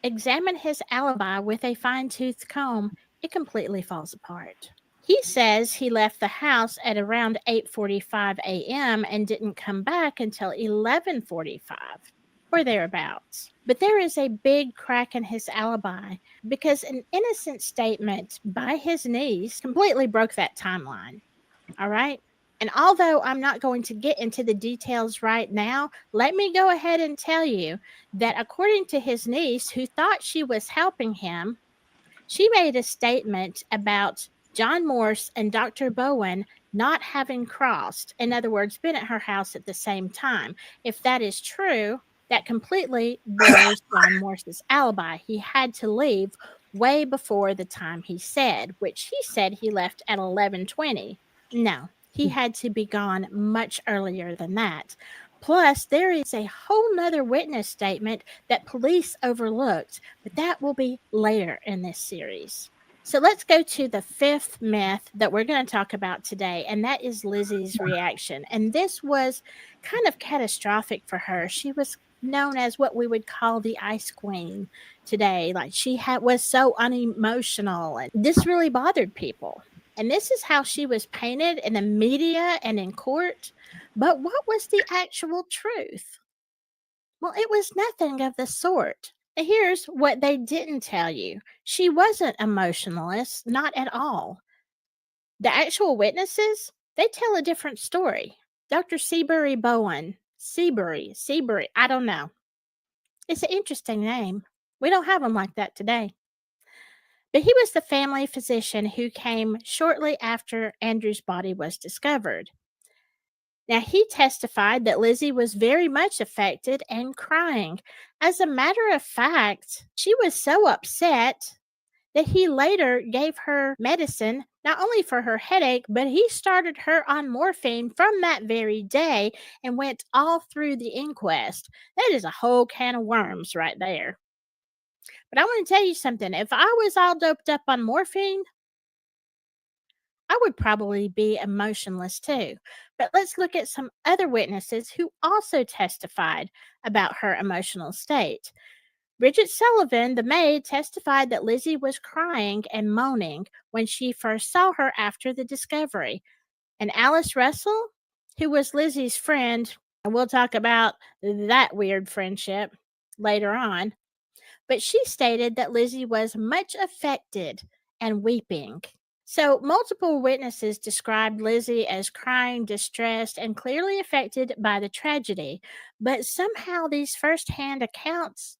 examine his alibi with a fine-tooth comb, it completely falls apart. He says he left the house at around 8:45 a.m. and didn't come back until 11:45 or thereabouts. But there is a big crack in his alibi because an innocent statement by his niece completely broke that timeline. All right? And although I'm not going to get into the details right now, let me go ahead and tell you that according to his niece, who thought she was helping him, she made a statement about John Morse and Dr. Bowen not having crossed, in other words, been at her house at the same time. If that is true, that completely blows John Morse's alibi. He had to leave way before the time he said, which he said he left at 11:20. No, he had to be gone much earlier than that. Plus, there is a whole nother witness statement that police overlooked, but that will be later in this series. So let's go to the fifth myth that we're going to talk about today, and that is Lizzie's reaction. And this was kind of catastrophic for her. She was known as what we would call the Ice Queen today. Like, she was so unemotional, and this really bothered people. And this is how she was painted in the media and in court. But what was the actual truth? Well, it was nothing of the sort. Here's what they didn't tell you. She wasn't emotionless, not at all. The actual witnesses, they tell a different story. Dr. Seabury Bowen, Seabury, I don't know. It's an interesting name. We don't have them like that today. But he was the family physician who came shortly after Andrew's body was discovered. Now, he testified that Lizzie was very much affected and crying. As a matter of fact, she was so upset that he later gave her medicine, not only for her headache, but he started her on morphine from that very day and went all through the inquest. That is a whole can of worms right there. But I want to tell you something. If I was all doped up on morphine, I would probably be emotionless too. But let's look at some other witnesses who also testified about her emotional state. Bridget Sullivan, the maid, testified that Lizzie was crying and moaning when she first saw her after the discovery. And Alice Russell, who was Lizzie's friend, and we'll talk about that weird friendship later on, but she stated that Lizzie was much affected and weeping. So, multiple witnesses described Lizzie as crying, distressed, and clearly affected by the tragedy. But somehow these firsthand accounts,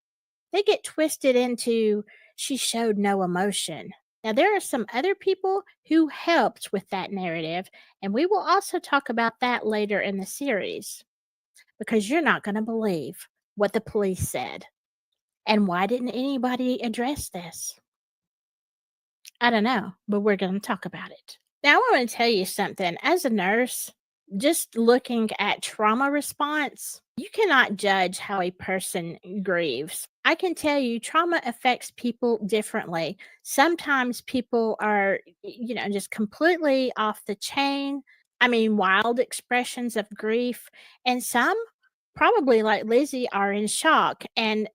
they get twisted into she showed no emotion. Now, there are some other people who helped with that narrative, and we will also talk about that later in the series, because you're not going to believe what the police said. And why didn't anybody address this? I don't know, but we're going to talk about it. Now, I want to tell you something. As a nurse, just looking at trauma response, you cannot judge how a person grieves. I can tell you trauma affects people differently. Sometimes people are, just completely off the chain. I mean, wild expressions of grief. And some probably like Lizzie are in shock, and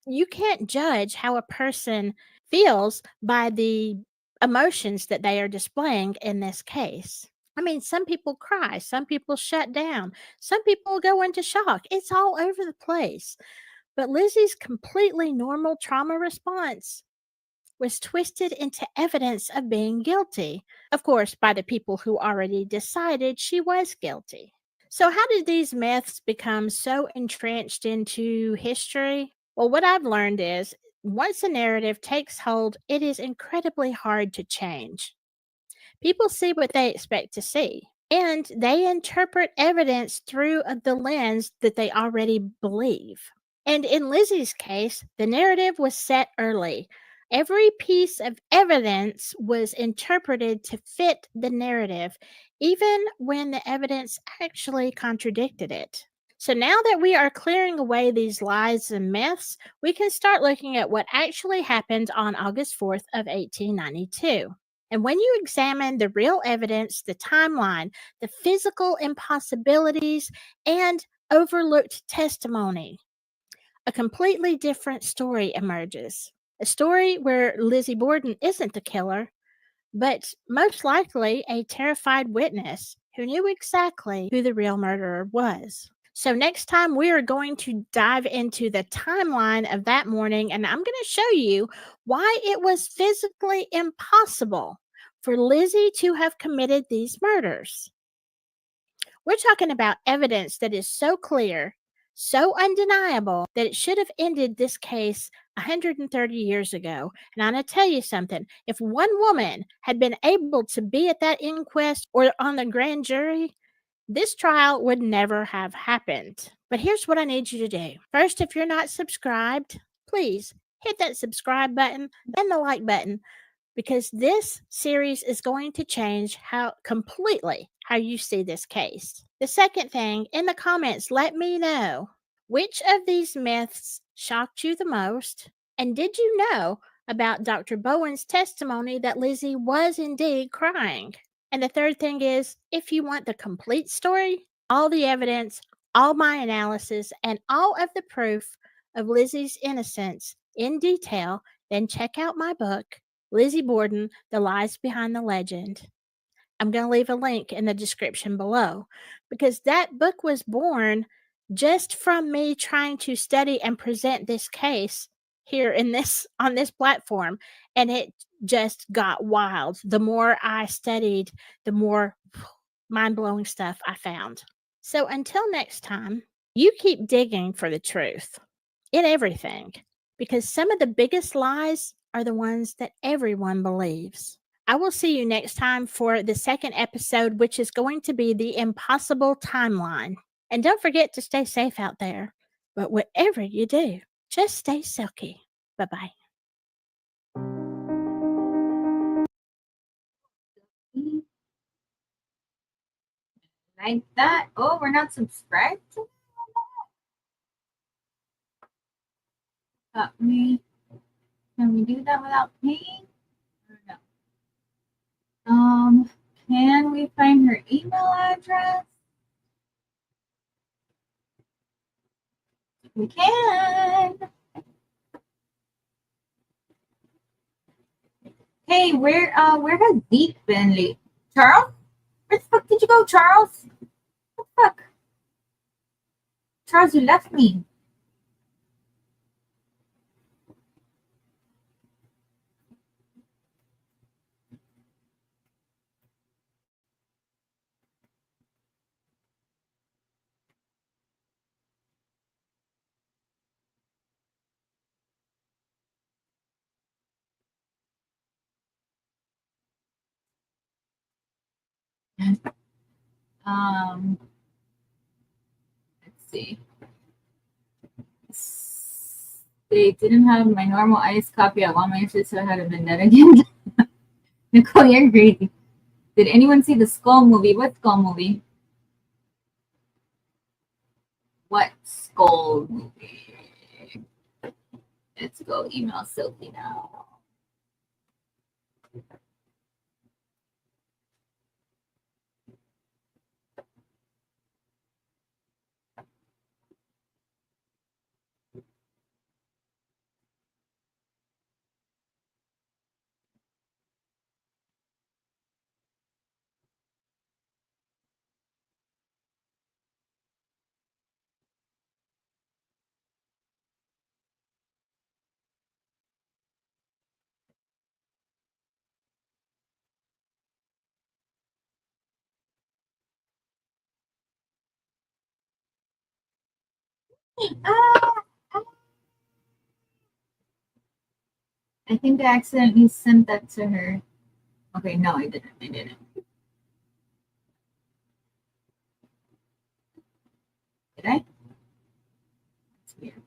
you can't judge how a person feels by the emotions that they are displaying in this case. I mean, some people cry, some people shut down, some people go into shock. It's all over the place. But Lizzie's completely normal trauma response was twisted into evidence of being guilty, of course, by the people who already decided she was guilty. So, how did these myths become so entrenched into history? Well, what I've learned is once a narrative takes hold, it is incredibly hard to change. People see what they expect to see, and they interpret evidence through the lens that they already believe. And in Lizzie's case, the narrative was set early. Every piece of evidence was interpreted to fit the narrative, even when the evidence actually contradicted it. So now that we are clearing away these lies and myths, we can start looking at what actually happened on August 4th of 1892. And when you examine the real evidence, the timeline, the physical impossibilities, and overlooked testimony, a completely different story emerges. A story where Lizzie Borden isn't the killer, but most likely a terrified witness who knew exactly who the real murderer was. So, next time we are going to dive into the timeline of that morning, and I'm going to show you why it was physically impossible for Lizzie to have committed these murders. We're talking about evidence that is so clear, so undeniable, that it should have ended this case 130 years ago. And I'm going to tell you something. If one woman had been able to be at that inquest or on the grand jury, this trial would never have happened. But here's what I need you to do. First, if you're not subscribed, please hit that subscribe button and the like button, because this series is going to change completely how you see this case. The second thing, in the comments, let me know which of these myths shocked you the most, and did you know about Dr. Bowen's testimony that Lizzie was indeed crying? And the third thing is, if you want the complete story, all the evidence, all my analysis, and all of the proof of Lizzie's innocence in detail, then check out my book, Lizzie Borden, The Lies Behind the Legend. I'm going to leave a link in the description below, because that book was born just from me trying to study and present this case here on this platform, and it just got wild. The more I studied, the more mind-blowing stuff I found. So until next time, you keep digging for the truth in everything, because some of the biggest lies are the ones that everyone believes. I will see you next time for the second episode, which is going to be the impossible timeline. And don't forget to stay safe out there. But whatever you do, just stay silky. Bye-bye. Like that. Oh, we're not subscribed to me. Can we do that without paying? Or no? Can we find her email address? We can. Hey, where has Zeke been lately? Charles? Where the fuck did you go, Charles? What the fuck? Charles, you left me. Let's see. They didn't have my normal iced coffee at Walmart, so I had a vendetta again. Nicole, you're crazy. Did anyone see the Skull movie? What Skull movie? What Skull movie? Let's go email Sophie now. Ah, ah. I think I accidentally sent that to her. Okay, no, I didn't. I didn't. Did I? That's weird.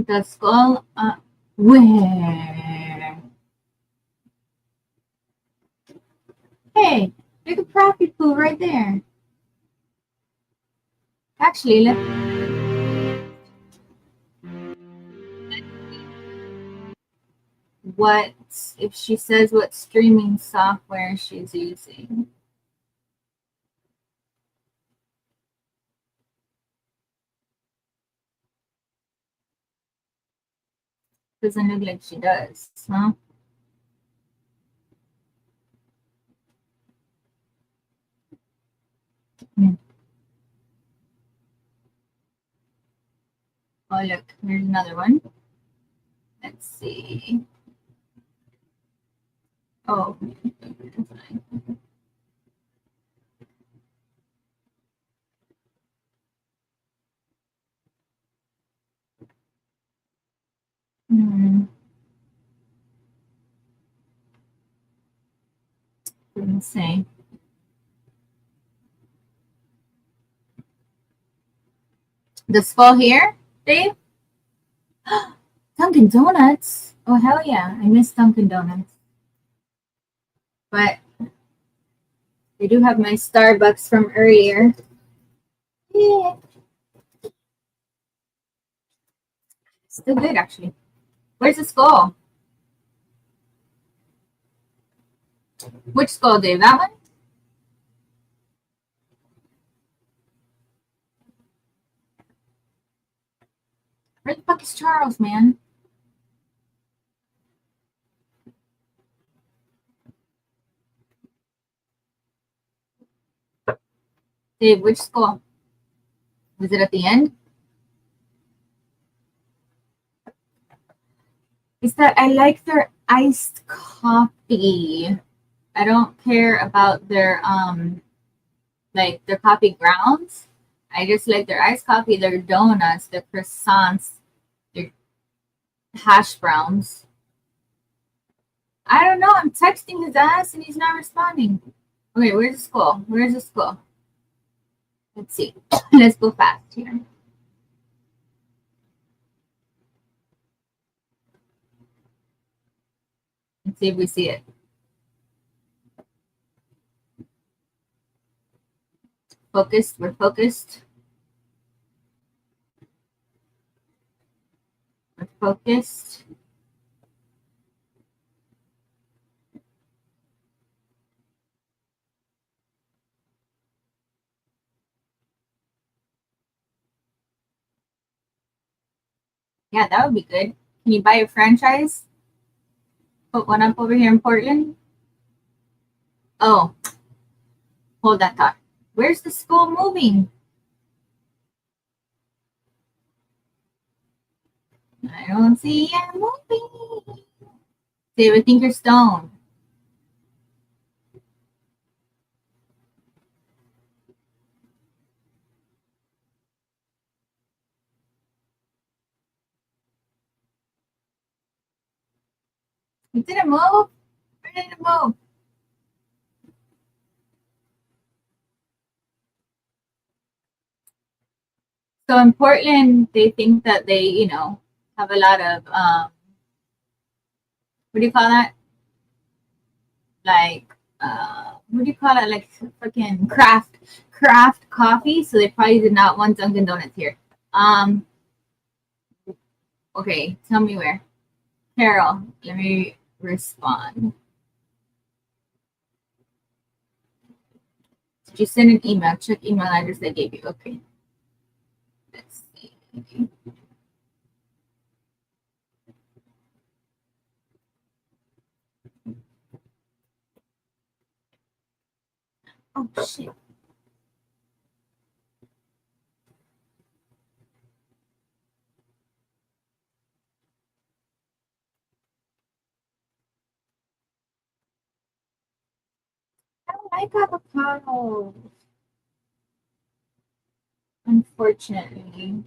The skull, where? Hey, there's a profit pool right there. Actually, what if she says what streaming software she's using? Doesn't look like she does, huh? Oh, look, here's another one. Let's see. Oh, Didn't say. The skull here, Dave? Dunkin' Donuts. Oh, hell yeah. I miss Dunkin' Donuts. But they do have my Starbucks from earlier. Yeah. Still good, actually. Where's the skull? Which skull, Dave? That one? Where the fuck is Charles, man? Dave, which skull? Was it at the end? Is that I like their iced coffee. I don't care about their like their coffee grounds. I just like their iced coffee, their donuts, their croissants, their hash browns. I don't know. I'm texting his ass and he's not responding. Okay, where's the skull? Where's the skull? Let's see. Let's go fast here. Let's see if we see it. Focused. We're focused. We're focused. Yeah, that would be good. Can you buy a franchise? Put one up over here in Portland? Oh, hold that thought. Where's the skull moving? I don't see it moving. David Thinkerstone. It didn't move. Where did it move? So in Portland, they think that they, you know, have a lot of what do you call that? Like what do you call it? Like freaking craft coffee. So they probably did not want Dunkin' Donuts here. Okay, tell me where. Carol, let me respond. Did you send an email? Check email address I gave you. Okay. Let's see. Oh shit. I don't like avocados. Unfortunately.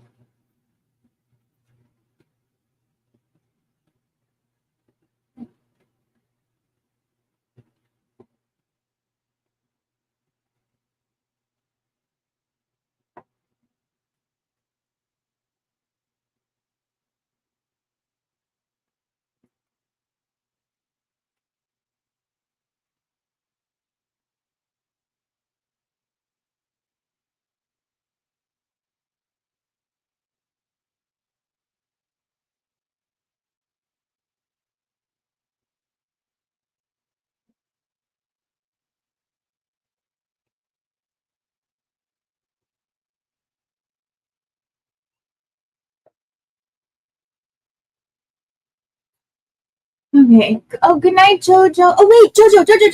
Okay. Oh, good night, Jojo. Oh wait, Jojo, Jojo,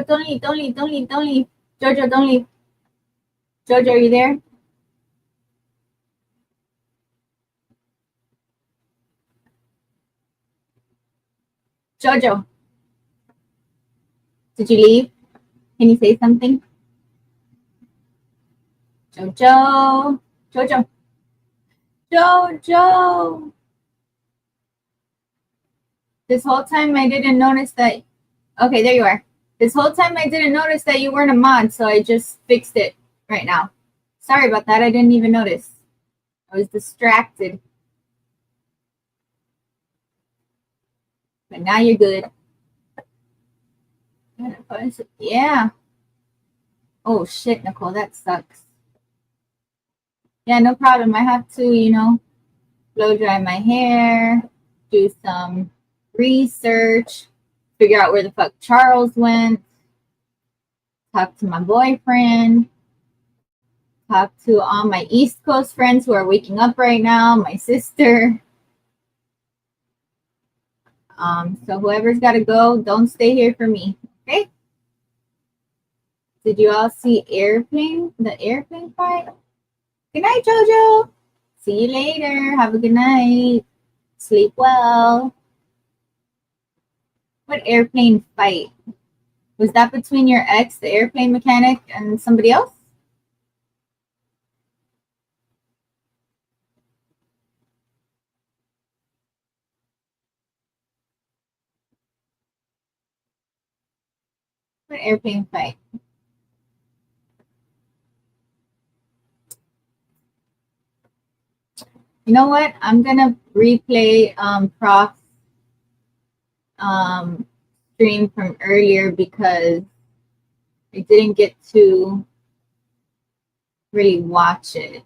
don't leave, don't leave, don't leave, don't leave. Jojo, don't leave. Jojo, are you there? Jojo, did you leave? Can you say something? Jojo, Jojo, Jojo. This whole time I didn't notice that. Okay, there you are. This whole time I didn't notice that you weren't a mod, so I just fixed it right now. Sorry about that. I didn't even notice. I was distracted. But now you're good. Yeah. Oh shit, Nicole, that sucks. Yeah, no problem. I have to, blow dry my hair, do some research, figure out where the fuck Charles went, talk to my boyfriend, talk to all my East Coast friends who are waking up right now, my sister. So whoever's got to go, don't stay here for me, okay? Did you all see the airplane fight? Good night, Jojo. See you later. Have a good night. Sleep well. What airplane fight? Was that between your ex, the airplane mechanic, and somebody else? What airplane fight? You know what? I'm gonna replay Prof's stream from earlier because I didn't get to really watch it.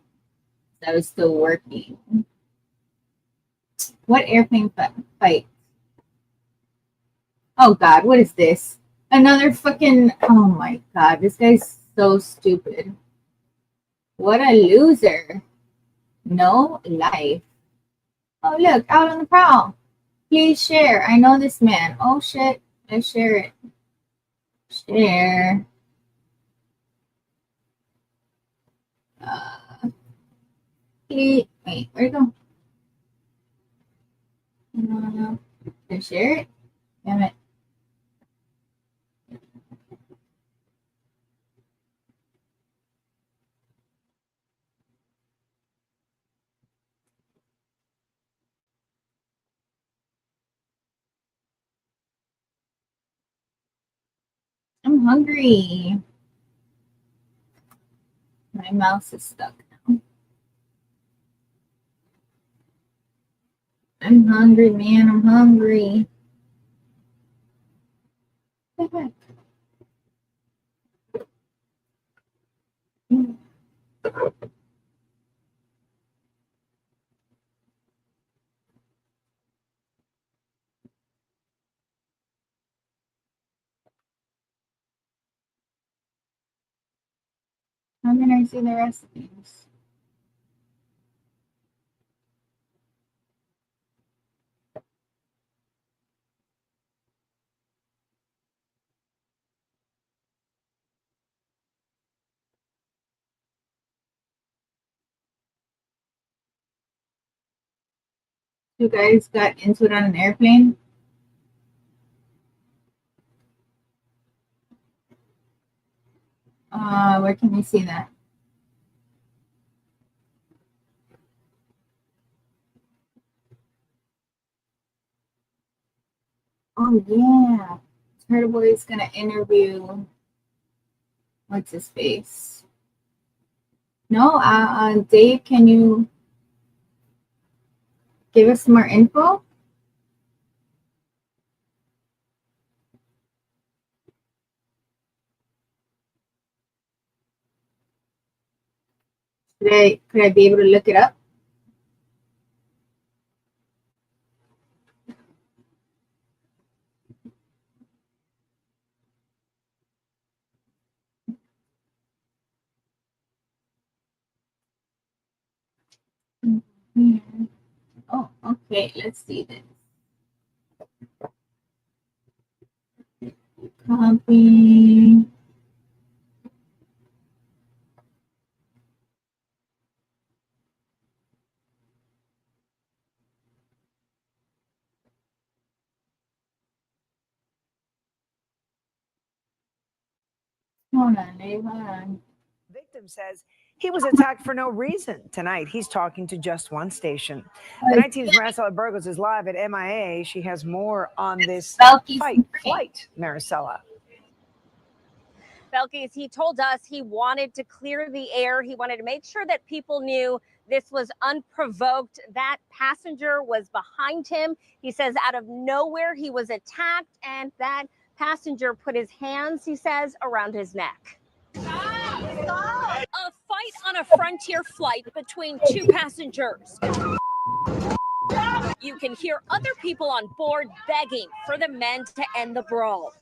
I was still working. What airplane fight? Oh God, what is this? Another fucking, oh my God, this guy's so stupid. What a loser. No life. Oh look, out on the prowl. Please share. I know this man. Oh shit. I share it. Share. Please. Wait, where'd it go? Did I share it? Damn it. I'm hungry. My mouse is stuck now. I'm hungry, man. I'm hungry. How can I see the recipes? You guys got into it on an airplane? Where can we see that? Oh yeah, Turtle Boy is gonna interview. What's his face? No, Dave, can you give us some more info? Could I be able to look it up? Oh, okay. Let's see this. Copy. Hold on, Dave. Hold on. Victim says he was attacked for no reason. Tonight, he's talking to Just One Station. The night team's Maricela Burgos is live at MIA. She has more on this flight, Maricela. Belkis, he told us he wanted to clear the air. He wanted to make sure that people knew this was unprovoked. That passenger was behind him. He says out of nowhere he was attacked, and that passenger put his hands, he says, around his neck. A fight on a Frontier flight between two passengers. You can hear other people on board begging for the men to end the brawl.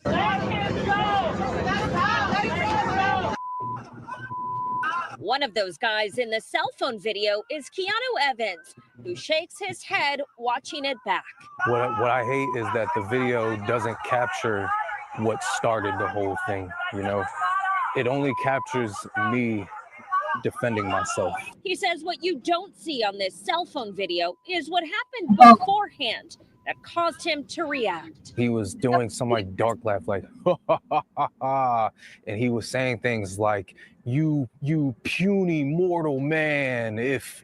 One of those guys in the cell phone video is Keanu Evans, who shakes his head watching it back. What I hate is that the video doesn't capture what started the whole thing, you know? It only captures me defending myself. He says what you don't see on this cell phone video is what happened beforehand that caused him to react. He was doing some like dark laugh, like, ha, ha, ha, ha, ha. And he was saying things like, you puny mortal man, if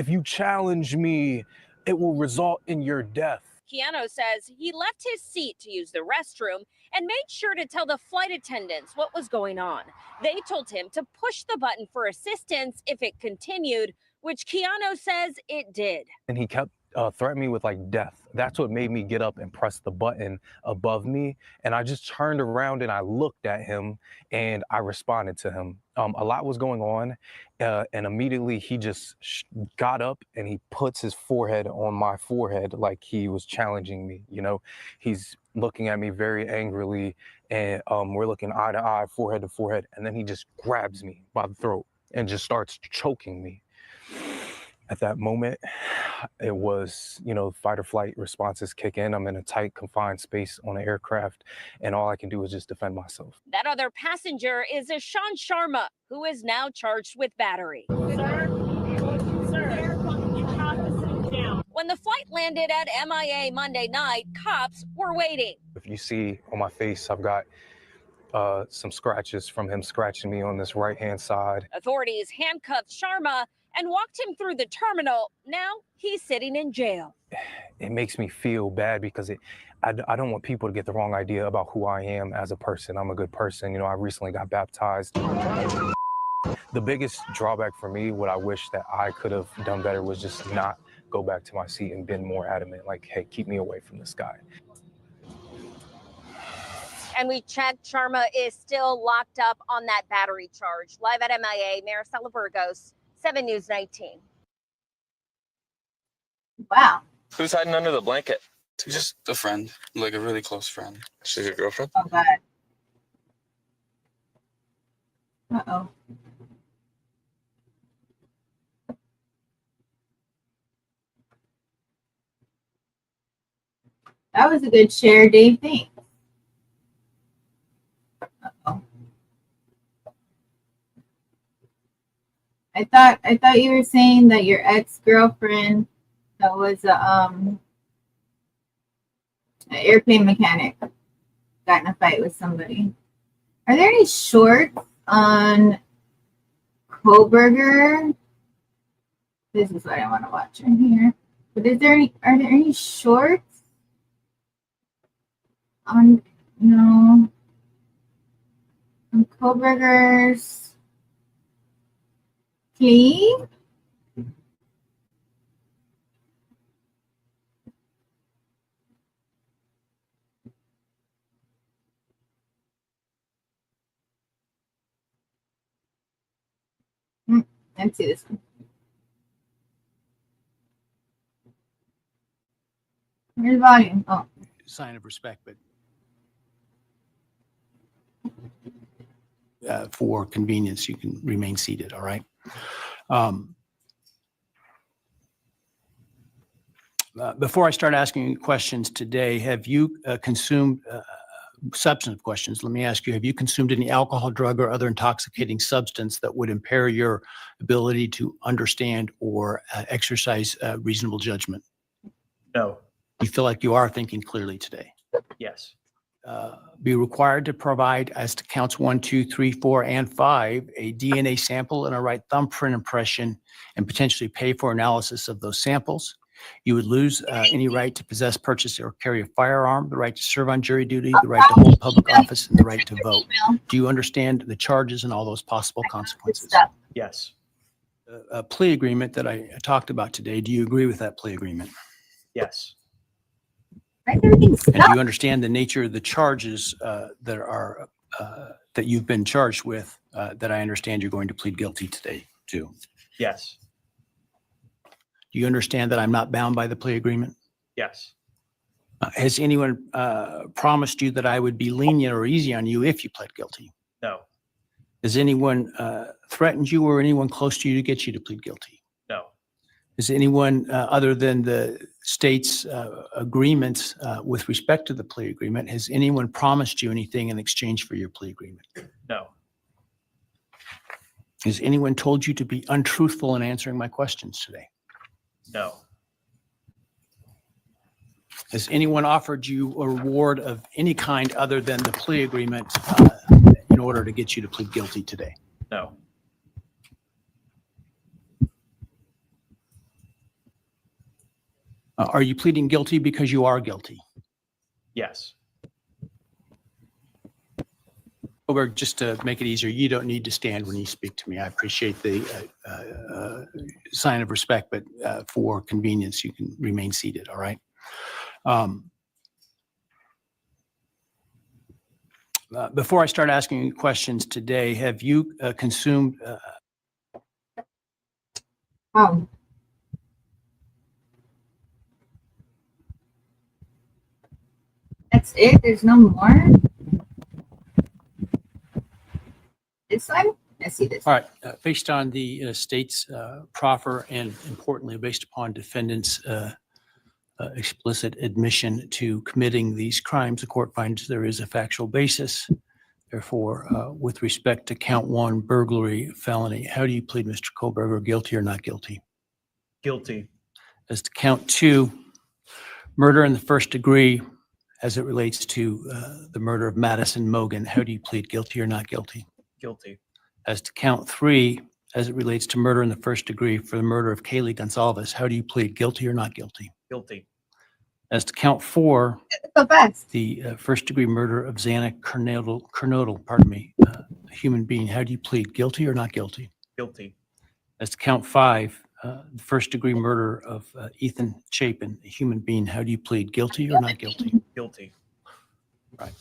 you challenge me, it will result in your death. Keanu says he left his seat to use the restroom and made sure to tell the flight attendants what was going on. They told him to push the button for assistance if it continued, which Keanu says it did. And he kept threatening me with like death. That's what made me get up and press the button above me. And I just turned around and I looked at him and I responded to him. A lot was going on. And immediately he just got up and he puts his forehead on my forehead like he was challenging me. You know, he's looking at me very angrily and we're looking eye to eye, forehead to forehead. And then he just grabs me by the throat and just starts choking me. At that moment, it was, you know, fight or flight responses kick in. I'm in a tight, confined space on an aircraft, and all I can do is just defend myself. That other passenger is Ishan Sharma, who is now charged with battery. Sir, you have to sit down. When the flight landed at MIA Monday night, cops were waiting. If you see on my face, I've got some scratches from him scratching me on this right-hand side. Authorities handcuffed Sharma and walked him through the terminal. Now he's sitting in jail. It makes me feel bad because I don't want people to get the wrong idea about who I am as a person. I'm a good person. You know, I recently got baptized. The biggest drawback for me, what I wish that I could have done better was just not go back to my seat and been more adamant. Like, hey, keep me away from this guy. And we checked, Sharma is still locked up on that battery charge. Live at MIA, Maricela Burgos, 7 News 19. Wow. Who's hiding under the blanket? Just a friend, like a really close friend. She's your girlfriend? Oh, God. Uh-oh. That was a good share, Dave. Thanks. Uh-oh. I thought you were saying that your ex-girlfriend that was an airplane mechanic got in a fight with somebody. Are there any shorts on Kohberger? This is what I want to watch in here. But are there any shorts on on Kohberger's plea? Let's see this one. Where's the volume? Oh. Sign of respect, but for convenience, you can remain seated, all right? Before I start asking you questions today, have you consumed substantive questions? Let me ask you, have you consumed any alcohol, drug, or other intoxicating substance that would impair your ability to understand or exercise reasonable judgment? No. You feel like you are thinking clearly today? Yes. Be required to provide, as to counts 1, 2, 3, 4, and 5, a DNA sample and a right thumbprint impression, and potentially pay for analysis of those samples. You would lose any right to possess, purchase, or carry a firearm, the right to serve on jury duty, the right to hold public office, and the right to vote. Do you understand the charges and all those possible consequences? Yes. A plea agreement that I talked about today, do you agree with that plea agreement? Yes. And do you understand the nature of the charges that you've been charged with that I understand you're going to plead guilty today to? Yes. Do you understand that I'm not bound by the plea agreement? Yes. Has anyone promised you that I would be lenient or easy on you if you pled guilty? No. Has anyone threatened you or anyone close to you to get you to plead guilty? No. Has anyone other than the state's agreements with respect to the plea agreement, has anyone promised you anything in exchange for your plea agreement? No. Has anyone told you to be untruthful in answering my questions today? No. Has anyone offered you a reward of any kind other than the plea agreement in order to get you to plead guilty today? No. Are you pleading guilty because you are guilty? Yes. Over, just to make it easier, you don't need to stand when you speak to me. I appreciate the sign of respect, but for convenience, you can remain seated, all right? Before I start asking you questions today, have you consumed... That's it? There's no more? This one? I see this. All right. Based on the state's proffer and importantly, based upon defendants' explicit admission to committing these crimes, the court finds there is a factual basis. Therefore, with respect to count 1, burglary, felony, how do you plead, Mr. Kohberger, guilty or not guilty? Guilty. As to count 2, murder in the first degree, as it relates to the murder of Madison Mogen, how do you plead, guilty or not guilty? Guilty. As to count 3, as it relates to murder in the first degree for the murder of Kaylee Gonsalves, how do you plead, guilty or not guilty? Guilty. As to count 4, the first degree murder of Xana Kernodle, pardon me, a human being, how do you plead, guilty or not guilty? Guilty. As to count 5, the first degree murder of Ethan Chapin, a human being, how do you plead, guilty or not guilty? Guilty. Right.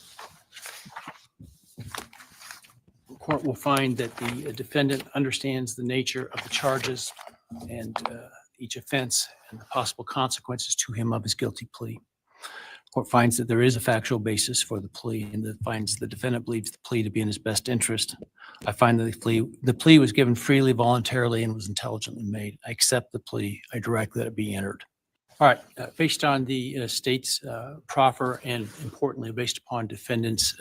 The court will find that the defendant understands the nature of the charges and each offense and the possible consequences to him of his guilty plea. The court finds that there is a factual basis for the plea and that finds the defendant believes the plea to be in his best interest. I find that the plea was given freely, voluntarily, and was intelligently made. I accept the plea. I direct that it be entered. All right. Based on the state's proffer and importantly, based upon defendants'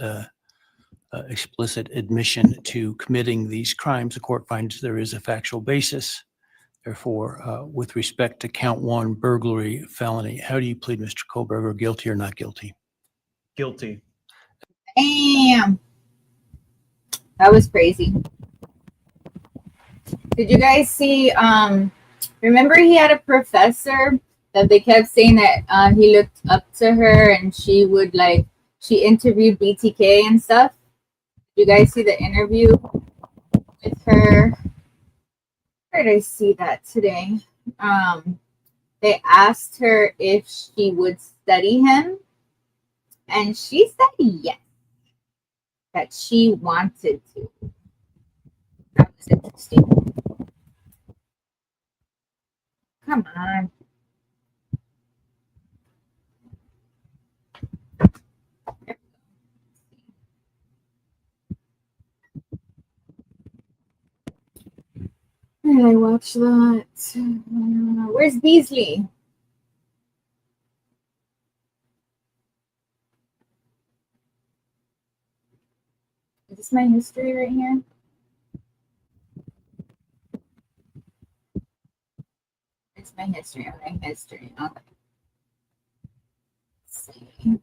explicit admission to committing these crimes, the court finds there is a factual basis. Therefore, with respect to count 1 burglary felony, how do you plead, Mr. Kohlberger, guilty or not guilty? Guilty. Damn. That was crazy. Did you guys see, remember he had a professor that they kept saying that he looked up to her and she would like, she interviewed BTK and stuff? Did you guys see the interview with her? Where did I see that today? They asked her if she would study him, and she said yes, that she wanted to. That was interesting. Come on. Where did I watch that? Where's Beasley? Is this my history right here? It's my history. Okay, history. Okay. Let's see.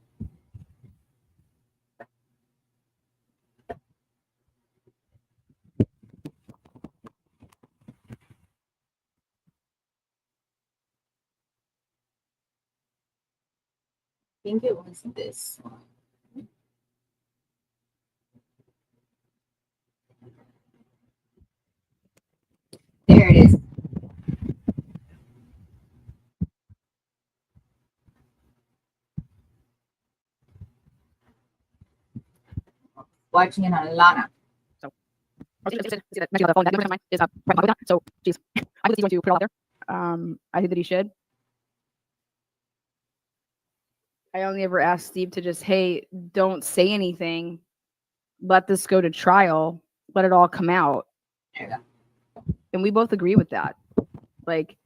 I think it was this one. There it is. Watching it on Lana. So I was interested to see that mention on the phone. That number of mine is right with that. So geez, I believe he's going to put it out there. I think that he should. I only ever asked Steve to just, hey, don't say anything. Let this go to trial. Let it all come out. Yeah. And we both agree with that. Like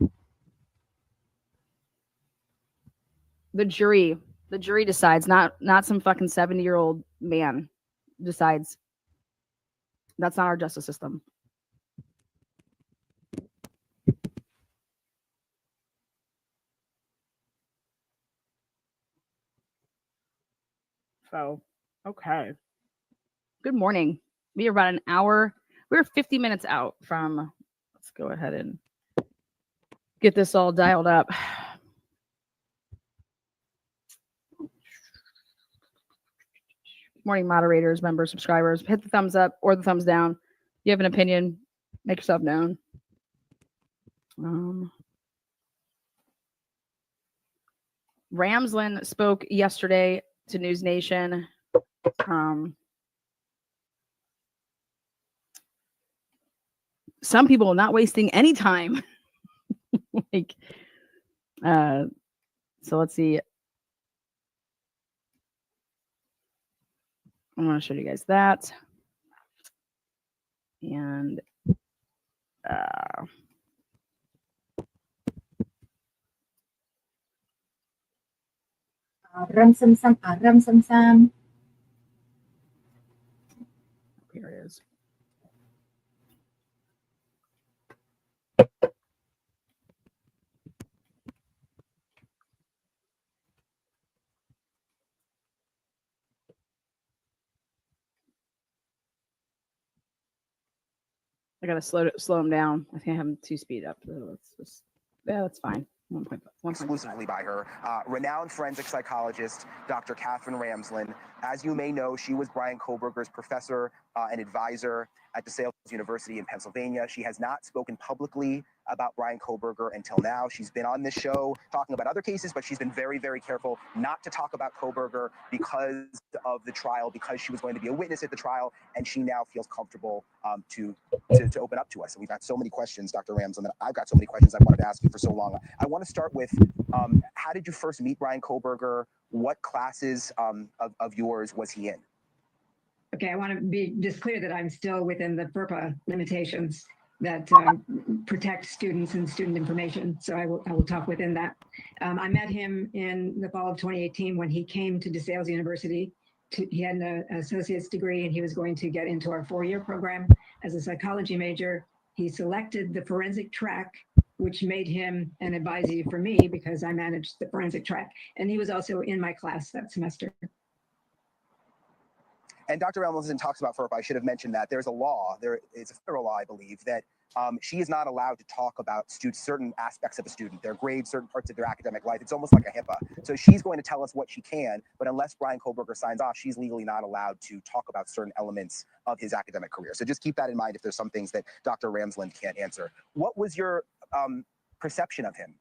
the jury decides, not some fucking 70-year-old man decides. That's not our justice system. So, okay. Good morning. We are about an hour. We're 50 minutes out from, let's go ahead and get this all dialed up. Morning moderators, members, subscribers, hit the thumbs up or the thumbs down. If you have an opinion, make yourself known. Ramsland spoke yesterday to News Nation. Some people not wasting any time. Like, so let's see. I'm going to show you guys that. And Aram Sam. Here it is. I gotta slow him down. I think I have him 2-speed up. So that's fine. 1.5. Exclusively by her. Renowned forensic psychologist, Dr. Catherine Ramsland. As you may know, she was Bryan Kohberger's professor and advisor at DeSales University in Pennsylvania. She has not spoken publicly about Bryan Kohberger until now. She's been on this show talking about other cases, but she's been very, very careful not to talk about Kohberger because of the trial, because she was going to be a witness at the trial, and she now feels comfortable to open up to us. And we've got so many questions, Dr. Ramsland. I've got so many questions I wanted to ask you for so long. I want to start with, how did you first meet Bryan Kohberger? What classes of yours was he in? Okay, I want to be just clear that I'm still within the FERPA limitations that protect students and student information. So I will talk within that. I met him in the fall of 2018 when he came to DeSales University. He had an associate's degree and he was going to get into our 4-year program as a psychology major. He selected the forensic track which made him an advisee for me because I managed the forensic track. And he was also in my class that semester. And Dr. Elmondson talks about FERPA. I should have mentioned that there's a law, it's a federal law, I believe, that she is not allowed to talk about certain aspects of a student, their grades, certain parts of their academic life. It's almost like a HIPAA. So she's going to tell us what she can, but unless Bryan Kohberger signs off, she's legally not allowed to talk about certain elements of his academic career. So just keep that in mind if there's some things that Dr. Ramsland can't answer. What was your perception of him?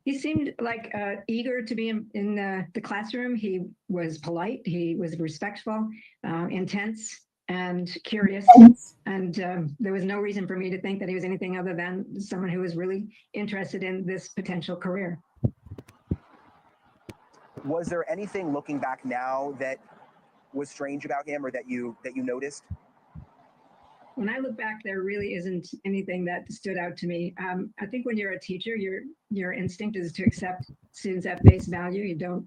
He seemed like eager to be in the classroom. He was polite. He was respectful, intense, and curious. And there was no reason for me to think that he was anything other than someone who was really interested in this potential career. Was there anything looking back now that was strange about him or that you noticed? When I look back, there really isn't anything that stood out to me. I think when you're a teacher, your instinct is to accept students at face value. You don't,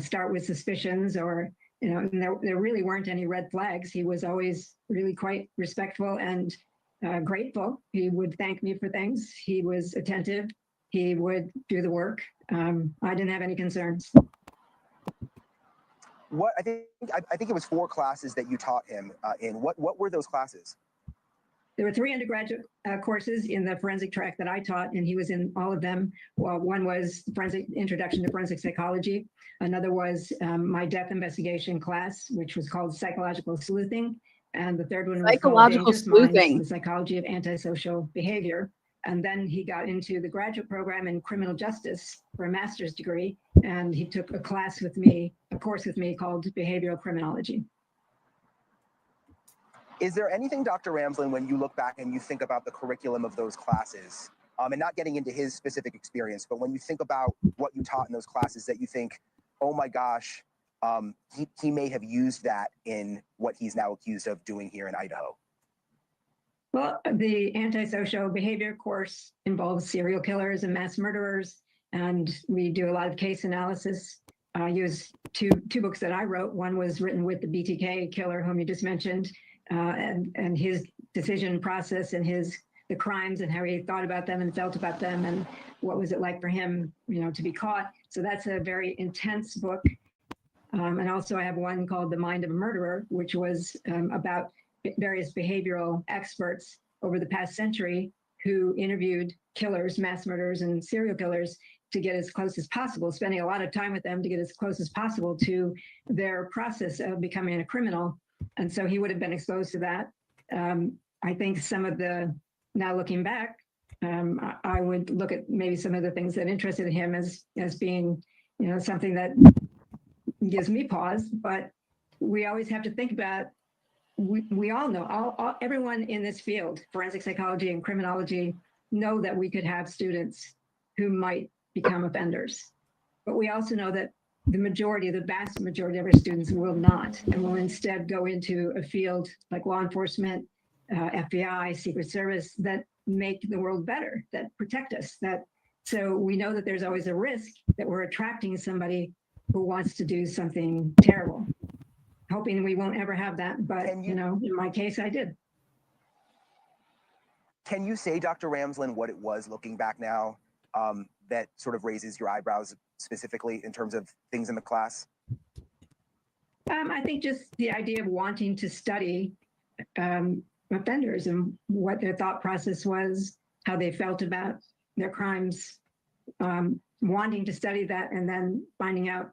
start with suspicions or, and there really weren't any red flags. He was always really quite respectful and grateful. He would thank me for things. He was attentive. He would do the work. I didn't have any concerns. I think it was 4 classes that you taught him in. What were those classes? There were 3 undergraduate courses in the forensic track that I taught, and he was in all of them. Well, one was Introduction to Forensic Psychology. Another was my death investigation class, which was called Psychological Sleuthing. And the third one was Psychological Sleuthing, the Psychology of Antisocial Behavior. And then he got into the graduate program in criminal justice for a master's degree. And he took a course with me called Behavioral Criminology. Is there anything, Dr. Ramsland, when you look back and you think about the curriculum of those classes, and not getting into his specific experience, but when you think about what you taught in those classes that you think, oh my gosh, he may have used that in what he's now accused of doing here in Idaho? Well, the antisocial behavior course involves serial killers and mass murderers, and we do a lot of case analysis. I use two books that I wrote. One was written with the BTK killer, whom you just mentioned, and his decision process and the crimes and how he thought about them and felt about them and what was it like for him, to be caught. So that's a very intense book. And also I have one called The Mind of a Murderer, which was about various behavioral experts over the past century who interviewed killers, mass murderers, and serial killers to get as close as possible, spending a lot of time with them to get as close as possible to their process of becoming a criminal. And so he would have been exposed to that. I think now looking back, I would look at maybe some of the things that interested him as being, something that gives me pause. But we always have to think about, we all know, everyone in this field, forensic psychology and criminology, know that we could have students who might become offenders. But we also know that the vast majority of our students will not, and will instead go into a field like law enforcement, FBI, Secret Service, that make the world better, that protect us. So we know that there's always a risk that we're attracting somebody who wants to do something terrible. Hoping we won't ever have that, but in my case, I did. Can you say, Dr. Ramsland, what it was looking back now that sort of raises your eyebrows specifically in terms of things in the class? I think just the idea of wanting to study offenders and what their thought process was, how they felt about their crimes, wanting to study that and then finding out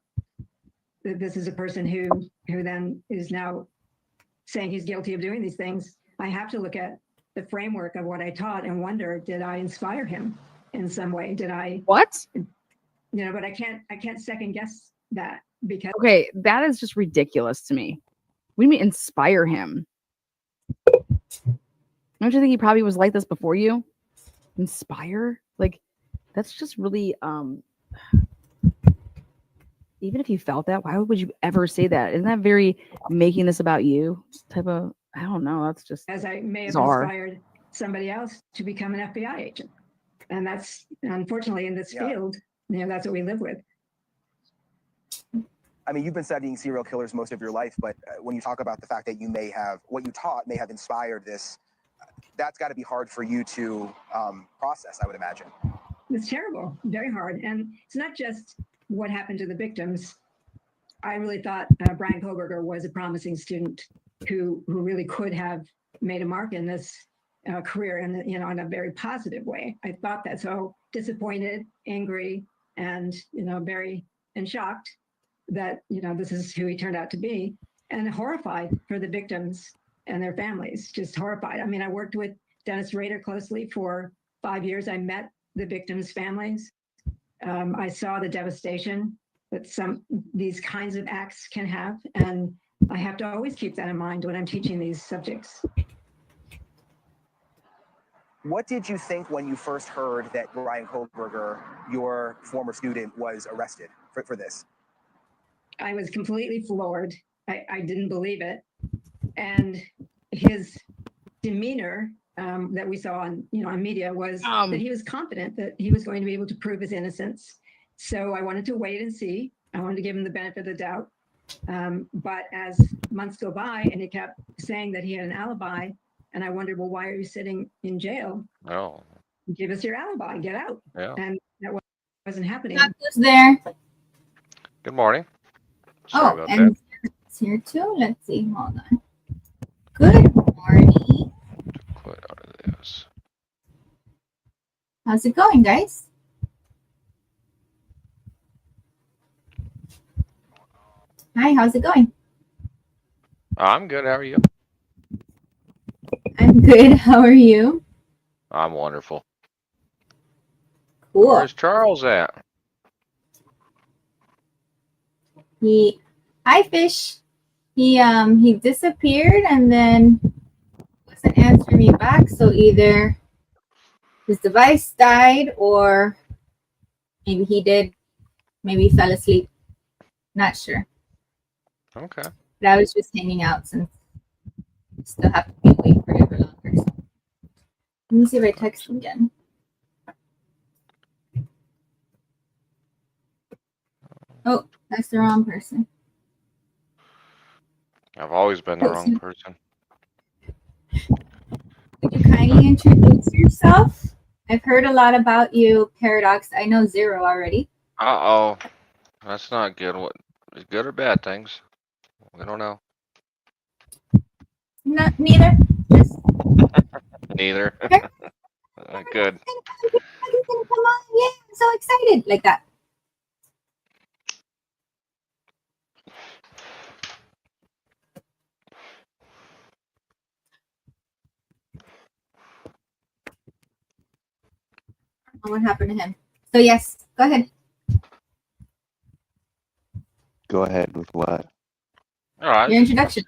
that this is a person who then is now saying he's guilty of doing these things. I have to look at the framework of what I taught and wonder, did I inspire him in some way? Did I? What? But I can't second guess that because. Okay, that is just ridiculous to me. What do you mean inspire him? Don't you think he probably was like this before you? Inspire? Like, that's just really, even if you felt that, why would you ever say that? Isn't that very making this about you type of, I don't know. That's just as I may have bizarre. Inspired somebody else to become an FBI agent. And that's unfortunately in this field, that's what we live with. I mean, you've been studying serial killers most of your life, but when you talk about the fact that what you taught may have inspired this that's got to be hard for you to process, I would imagine. It's terrible, very hard. And it's not just what happened to the victims. I really thought Brian Koberger was a promising student who really could have made a mark in this career in, you know, in a very positive way. I thought that. So disappointed, angry, and, you know, and shocked that, you know, this is who he turned out to be, and horrified for the victims and their families, just horrified. I mean, I worked with Dennis Rader closely for 5 years. I met the victims' families. I saw the devastation that these kinds of acts can have, and I have to always keep that in mind when I'm teaching these subjects. What did you think when you first heard that Brian Koberger, your former student, was arrested for this? I was completely floored. I didn't believe it. And his demeanor that we saw on, you know, on media was that he was confident that he was going to be able to prove his innocence. So I wanted to wait and see. I wanted to give him the benefit of the doubt. But as months go by and he kept saying that he had an alibi, and I wondered, well, why are you sitting in jail? Oh. Give us your alibi, get out. Yeah. And that wasn't happening. Who's there? Good morning. Sorry about and that. it's here too. Let's see. Hold on. Good morning. Quit out of this. How's it going, guys? Hi, how's it going? I'm good. How are you? I'm good. How are you? I'm wonderful. Cool. Where's Charles at? Hi, Fish. He disappeared and then wasn't answering me back. So either his device died or maybe he did. Maybe he fell asleep. Not sure. Okay. But I was just hanging out since I still have to be awake forever longer. So. Let me see if I text him again. Oh, that's the wrong person. I've always been the wrong person. Would you kindly introduce yourself? I've heard a lot about you, Paradox. I know Zero already. Uh-oh. That's not good. What is good or bad things? We don't know. Neither. Neither. Good. Come on, yeah, I'm so excited. Like that. Oh, what happened to him? So yes, go ahead. Go ahead with what? All Your introduction.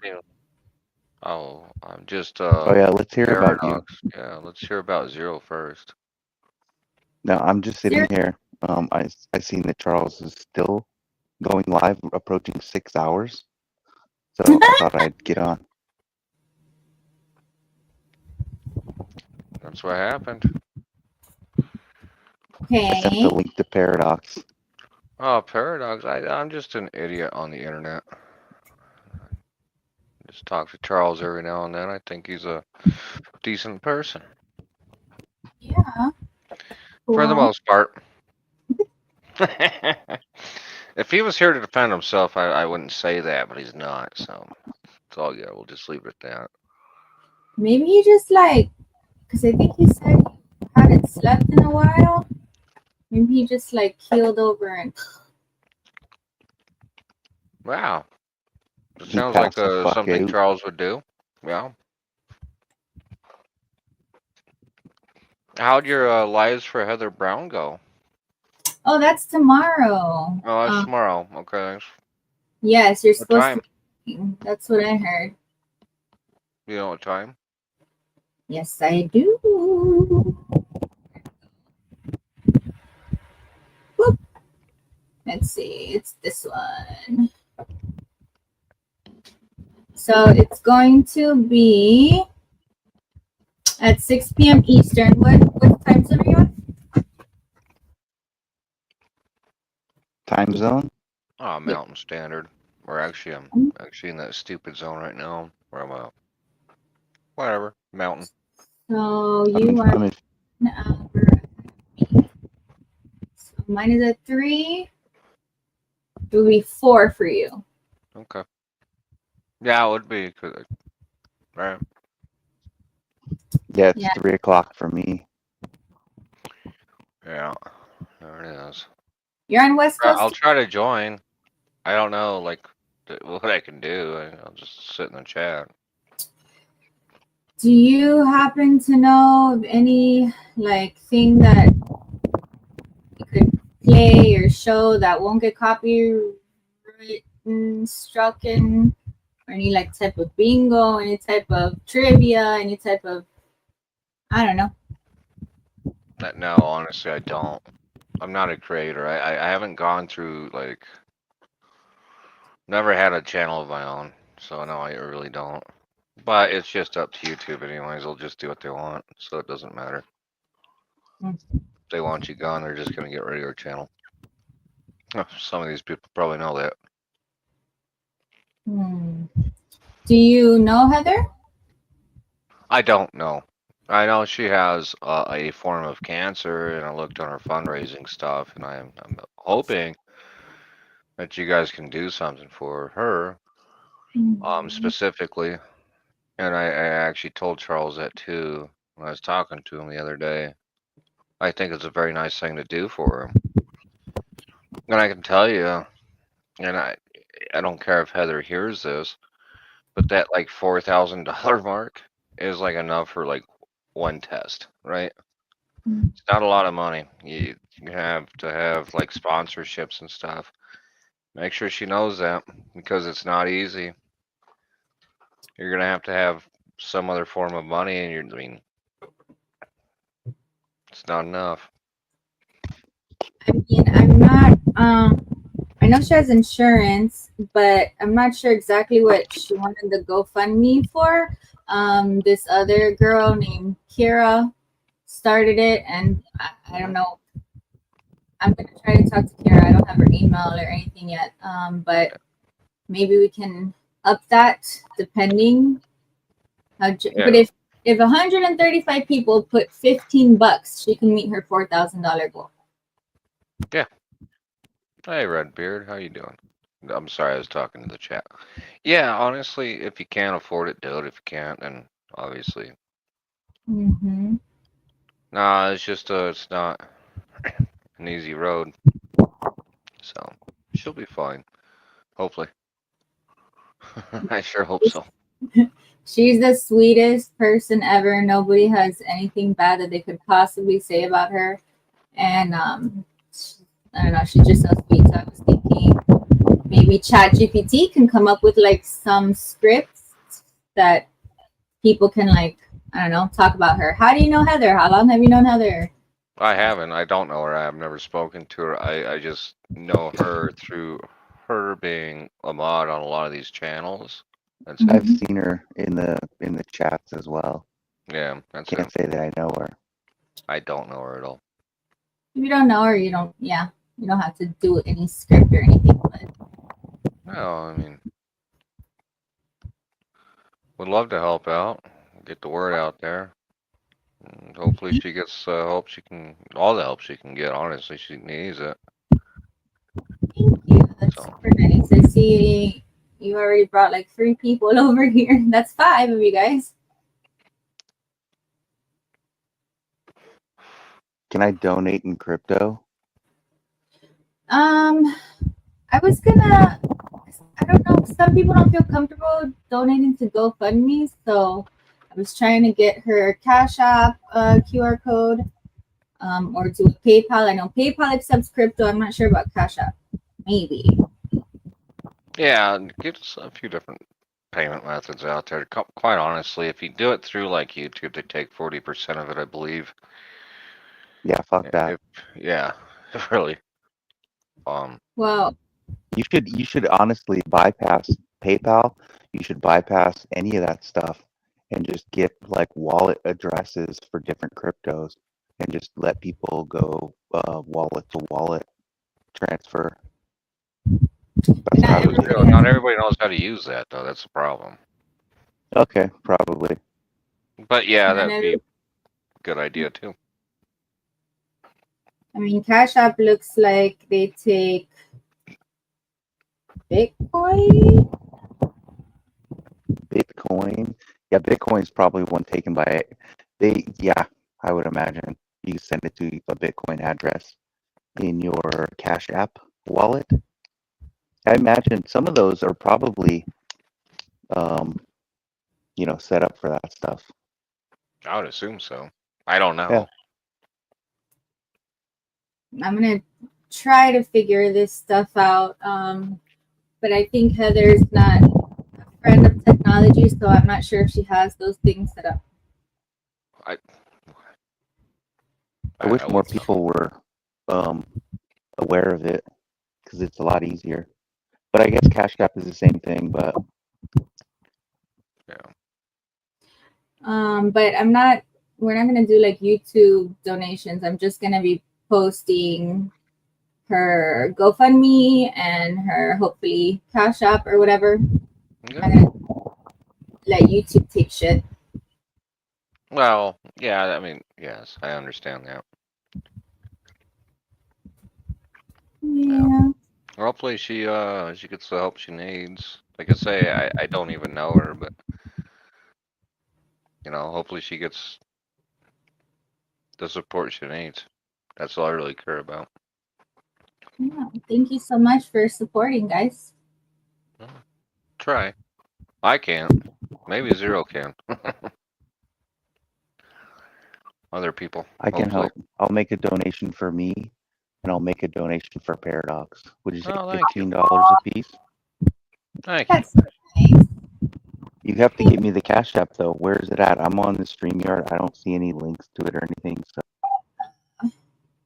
Oh, I'm just Oh yeah, let's hear about you. Paradox. Yeah, let's hear about Zero first. No, I'm just sitting here. I seen that Charles is still going live, approaching 6 hours. So I thought I'd get on. That's what happened. I sent the link to Paradox. Oh, Paradox. I'm just an idiot on the internet. Just talk to Charles every now and then. I think he's a decent person. Yeah. For the Cool. most part. If he was here to defend himself, I wouldn't say that, but he's not. So it's all good. We'll just leave it at that. Maybe he just like, because I think he said he hadn't slept in a while. Maybe he just like keeled over and. Wow. It He sounds like passed the fuck something out. Charles would do. Yeah. How'd your Lives for Heather Brown go? Oh, that's tomorrow. Oh, that's tomorrow. Okay. Yes, you're What supposed time? to. That's what I heard. You know what time? Yes, I do. Whoop. Let's see. It's this one. So it's going to be at 6 p.m. Eastern. What time zone are you on? Time zone? Oh, Mountain Standard. Or actually, I'm actually in that stupid zone right now where I'm at. Whatever. Mountain. So you are 1 hour ahead of me. So mine is at 3. It would be 4 for you. Okay. Yeah, it would be. Right. Yeah, it's Yeah. 3 o'clock for me. Yeah. There it is. You're on West Coast? I'll try to join. I don't know, like, what I can do. I'll just sit in the chat. Do you happen to know of any like thing that you could play or show that won't get copywritten, struck in, or any like type of bingo, any type of trivia, any type of, I don't know. No, honestly, I don't. I'm not a creator. I haven't gone through, like, never had a channel of my own. So, no, I really don't. But it's just up to YouTube anyways. They'll just do what they want. So it doesn't matter. If they want you gone, they're just going to get rid of your channel. Some of these people probably know that. Do you know Heather? I don't know. I know she has a form of cancer, and I looked on her fundraising stuff, and I'm hoping that you guys can do something for her, specifically. And I actually told Charles that too when I was talking to him the other day. I think it's a very nice thing to do for him. And I can tell you, and I don't care if Heather hears this, but that like $4,000 mark is like enough for like one test, right? It's not a lot of money. You have to have like sponsorships and stuff. Make sure she knows that, because it's not easy. You're gonna have some other form of money, and it's not enough. I mean, I'm not, I know she has insurance, but I'm not sure exactly what she wanted the GoFundMe for. This other girl named Kira started it, and I don't know. I'm going to try to talk to Kira. I don't have her email or anything yet, but maybe we can up that depending. But if 135 people put $15, she can meet her $4,000 goal. Yeah. Hey, Redbeard, how you doing? I'm sorry, I was talking to the chat. Yeah, honestly, if you can't afford it, do it. If you can't, then obviously. Nah, it's just it's not an easy road. So she'll be fine. Hopefully. I sure hope so. She's the sweetest person ever. Nobody has anything bad that they could possibly say about her. And I don't know, she's just so sweet. So I was thinking maybe ChatGPT can come up with like some scripts that people can, like, I don't know, talk about her. How do you know Heather? How long have you known Heather? I haven't. I don't know her. I've never spoken to her. I just know her through her being a mod on a lot of these channels. That's I've seen her in the chats as well. Yeah, that's Can't say that I know her. I don't know her at all. If you don't know her, you don't have to do any script or anything. But No, I mean, would love to help out, get the word out there. And hopefully she gets all the help she can get. Honestly, she needs it. that's super nice. I see you already brought like 3 people over here. That's 5 of you guys. Can I donate in crypto? I was gonna, I don't know, some people don't feel comfortable donating to GoFundMe, so I was trying to get her Cash App QR code, or do a PayPal. I know PayPal accepts crypto. I'm not sure about Cash App. Maybe. Yeah, get a few different payment methods out there. Quite honestly, if you do it through like YouTube, they take 40% of it, I believe. Yeah, fuck that. Yeah, really. Well, you should honestly bypass PayPal. You should bypass any of that stuff and just get like wallet addresses for different cryptos and just let people go wallet to wallet transfer. Not everybody knows how to use that though. That's the problem. Okay, probably. But yeah, that'd be good idea too. I mean, Cash App looks like they take Bitcoin. Bitcoin. Yeah, Bitcoin's probably one taken by yeah, I would imagine. You can send it to a Bitcoin address in your Cash App wallet. I imagine some of those are probably set up for that stuff. I would assume so. I don't know. Yeah. I'm gonna try to figure this stuff out. But I think Heather's not a friend of technology, so I'm not sure if she has those things set up. I wish more people were aware of it because it's a lot easier. But I guess Cash App is the same thing, but But we're not gonna do like YouTube donations. I'm just gonna be posting her GoFundMe and her hopefully Cash App or whatever. I'm gonna let YouTube take shit. Well, yeah, I mean, yes, I understand that. Yeah. Hopefully she gets the help she needs. Like I say, I don't even know her, but hopefully she gets the support she needs. That's all I really care about. Yeah. Thank you so much for supporting, guys. Try. I can't. Maybe Zero can. Other people. I can hopefully. help. I'll make a donation for me, and I'll make a donation for Paradox. Would you say Oh, thank you. $15 a piece? Thank That's you. You have to give me the Cash App though. Where is it at? I'm on the StreamYard. I don't see any links to it or anything. So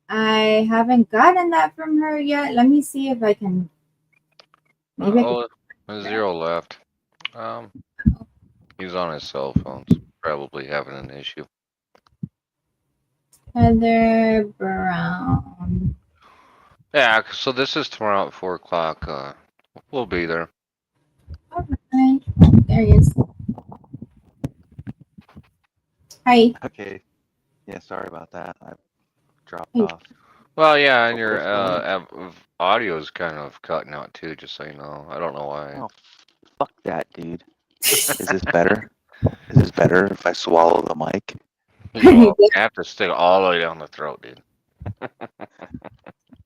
I haven't gotten that from her yet. Let me see if I can. Maybe I Oh, Zero left. He's on his cell phone, so probably having an issue. can. Heather Brown. Yeah, so this is tomorrow at 4 o'clock. We'll be there. All right. There he is. Hi. okay. Yeah, sorry about that. I dropped Hey. off. Well, yeah, and Of your course, audio is kind of cutting out too, just so you know. I don't know why. Oh, fuck that, dude. Is this better? Is this better if I swallow the mic? You have to stick all the way down the throat, dude.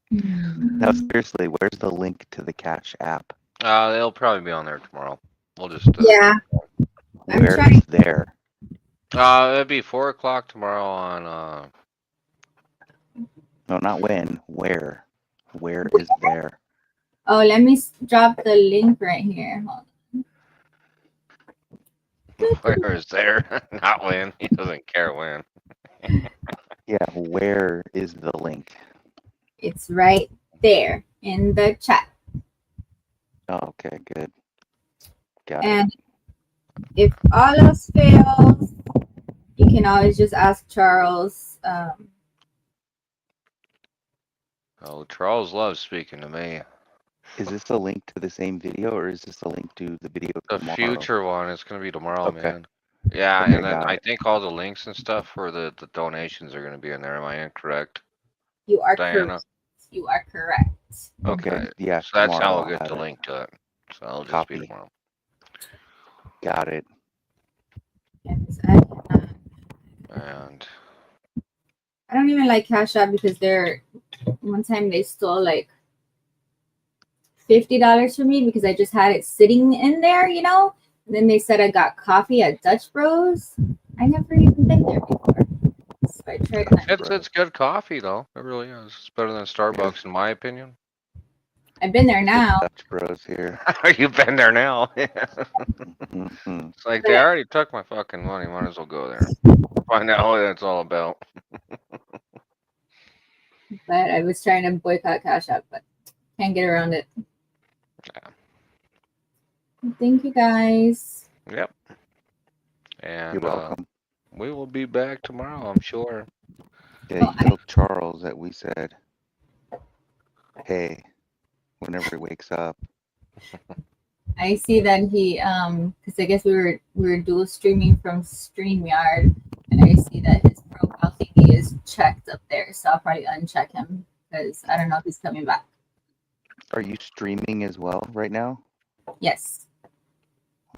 Now, seriously, where's the link to the Cash App? They'll probably be on there tomorrow. We'll just Yeah. Where is there? it'll be 4 o'clock tomorrow on No, not when. Where? Where is there? Oh, let me drop the link right here. Hold where is there? Not when. He doesn't care when. Yeah, where is the link? It's right there in the chat. Oh, okay, good. Got And if all else fails, you can always just ask Charles. Oh, Charles loves speaking to me. Is this a link to the same video, or is this a link to the video The tomorrow? future one is going to be tomorrow, Okay. man. Yeah, Okay, and then got I it. think all the links and stuff for the donations are going to be in there. Am I incorrect? You are Diana? correct. You are correct. Okay. Yeah, So that's how tomorrow I'll I'll get have the it. link to it. So it'll just Copy. be tomorrow. Got it. And I don't even like Cash App because one time they stole like $50 from me because I just had it sitting in there, And then they said I got coffee at Dutch Bros. I never even been there before. So I tried it's good coffee though. It really is. It's better than Starbucks in my opinion. I've been there now. Dutch Bros here. You've been there now. Mm-hmm. It's like they already took my fucking money. Might as well go there. Find out what it's all about. But I was trying to boycott Cash App, but can't get around it. Yeah. Thank you guys. Yep. And You're welcome. we will be back tomorrow, I'm sure. Yeah, you tell Charles that we said, hey, whenever he wakes up. I see that he because I guess we were dual streaming from StreamYard, and I see that his profile unchecked up there, so I'll probably uncheck him because I don't know if he's coming back. Are you streaming as well right now? Yes.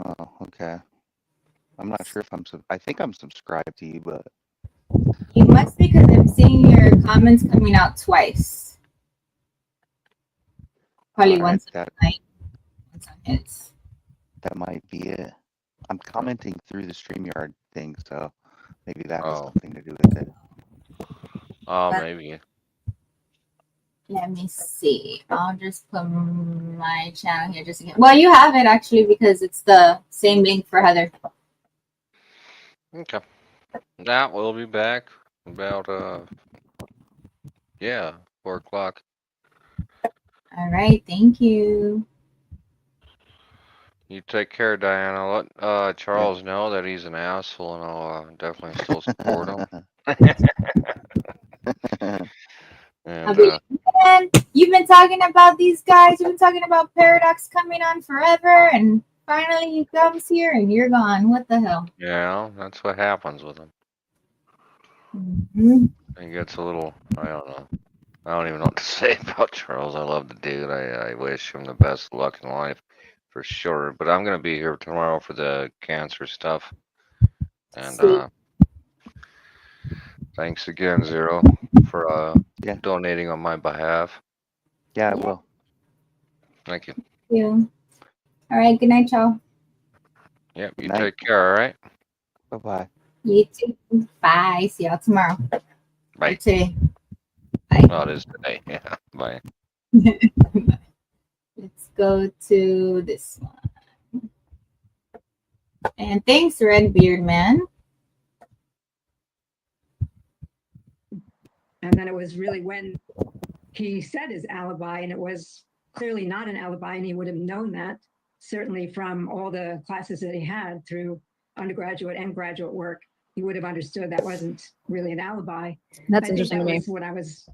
Oh, okay. I'm not sure if I think I'm subscribed to you, but You must be because I'm seeing your comments coming out twice. Probably all right, once on mine, once on his. that might be it. I'm commenting through the StreamYard thing, so maybe that has Oh, something to do with it. maybe. Let me see. I'll just put my channel here just again. Well, you have it actually because it's the same link for Heather. Okay. Now we'll be back about 4 o'clock. All right. Thank you. You take care, Diana. Let Charles know that he's an asshole, and I'll definitely still support him. I'll be like, man, you've been talking about these guys. You've been talking about Paradox coming on forever, and finally he comes here and you're gone. What the hell? Yeah, that's what happens with him. Mm-hmm. He gets a little, I don't know. I don't even know what to say about Charles. I love the dude. I wish him the best of luck in life, for sure. But I'm gonna be here tomorrow for the cancer stuff. And thanks again, Zero, for donating on my behalf. Yeah, I will. Thank you. Thank you. All right. Good night, y'all. Yep, you Night. take care, all right? Bye-bye. You too. Bye. See y'all tomorrow. Bye. Or today. Oh, it is today. Yeah, bye. Let's go to this one. And thanks, Red Beard Man. And then it was really when he said his alibi, and it was clearly not an alibi, and he would have known that, certainly from all the classes that he had through undergraduate and graduate work. He would have understood that wasn't really an alibi. That's I interesting think to that me. was when I was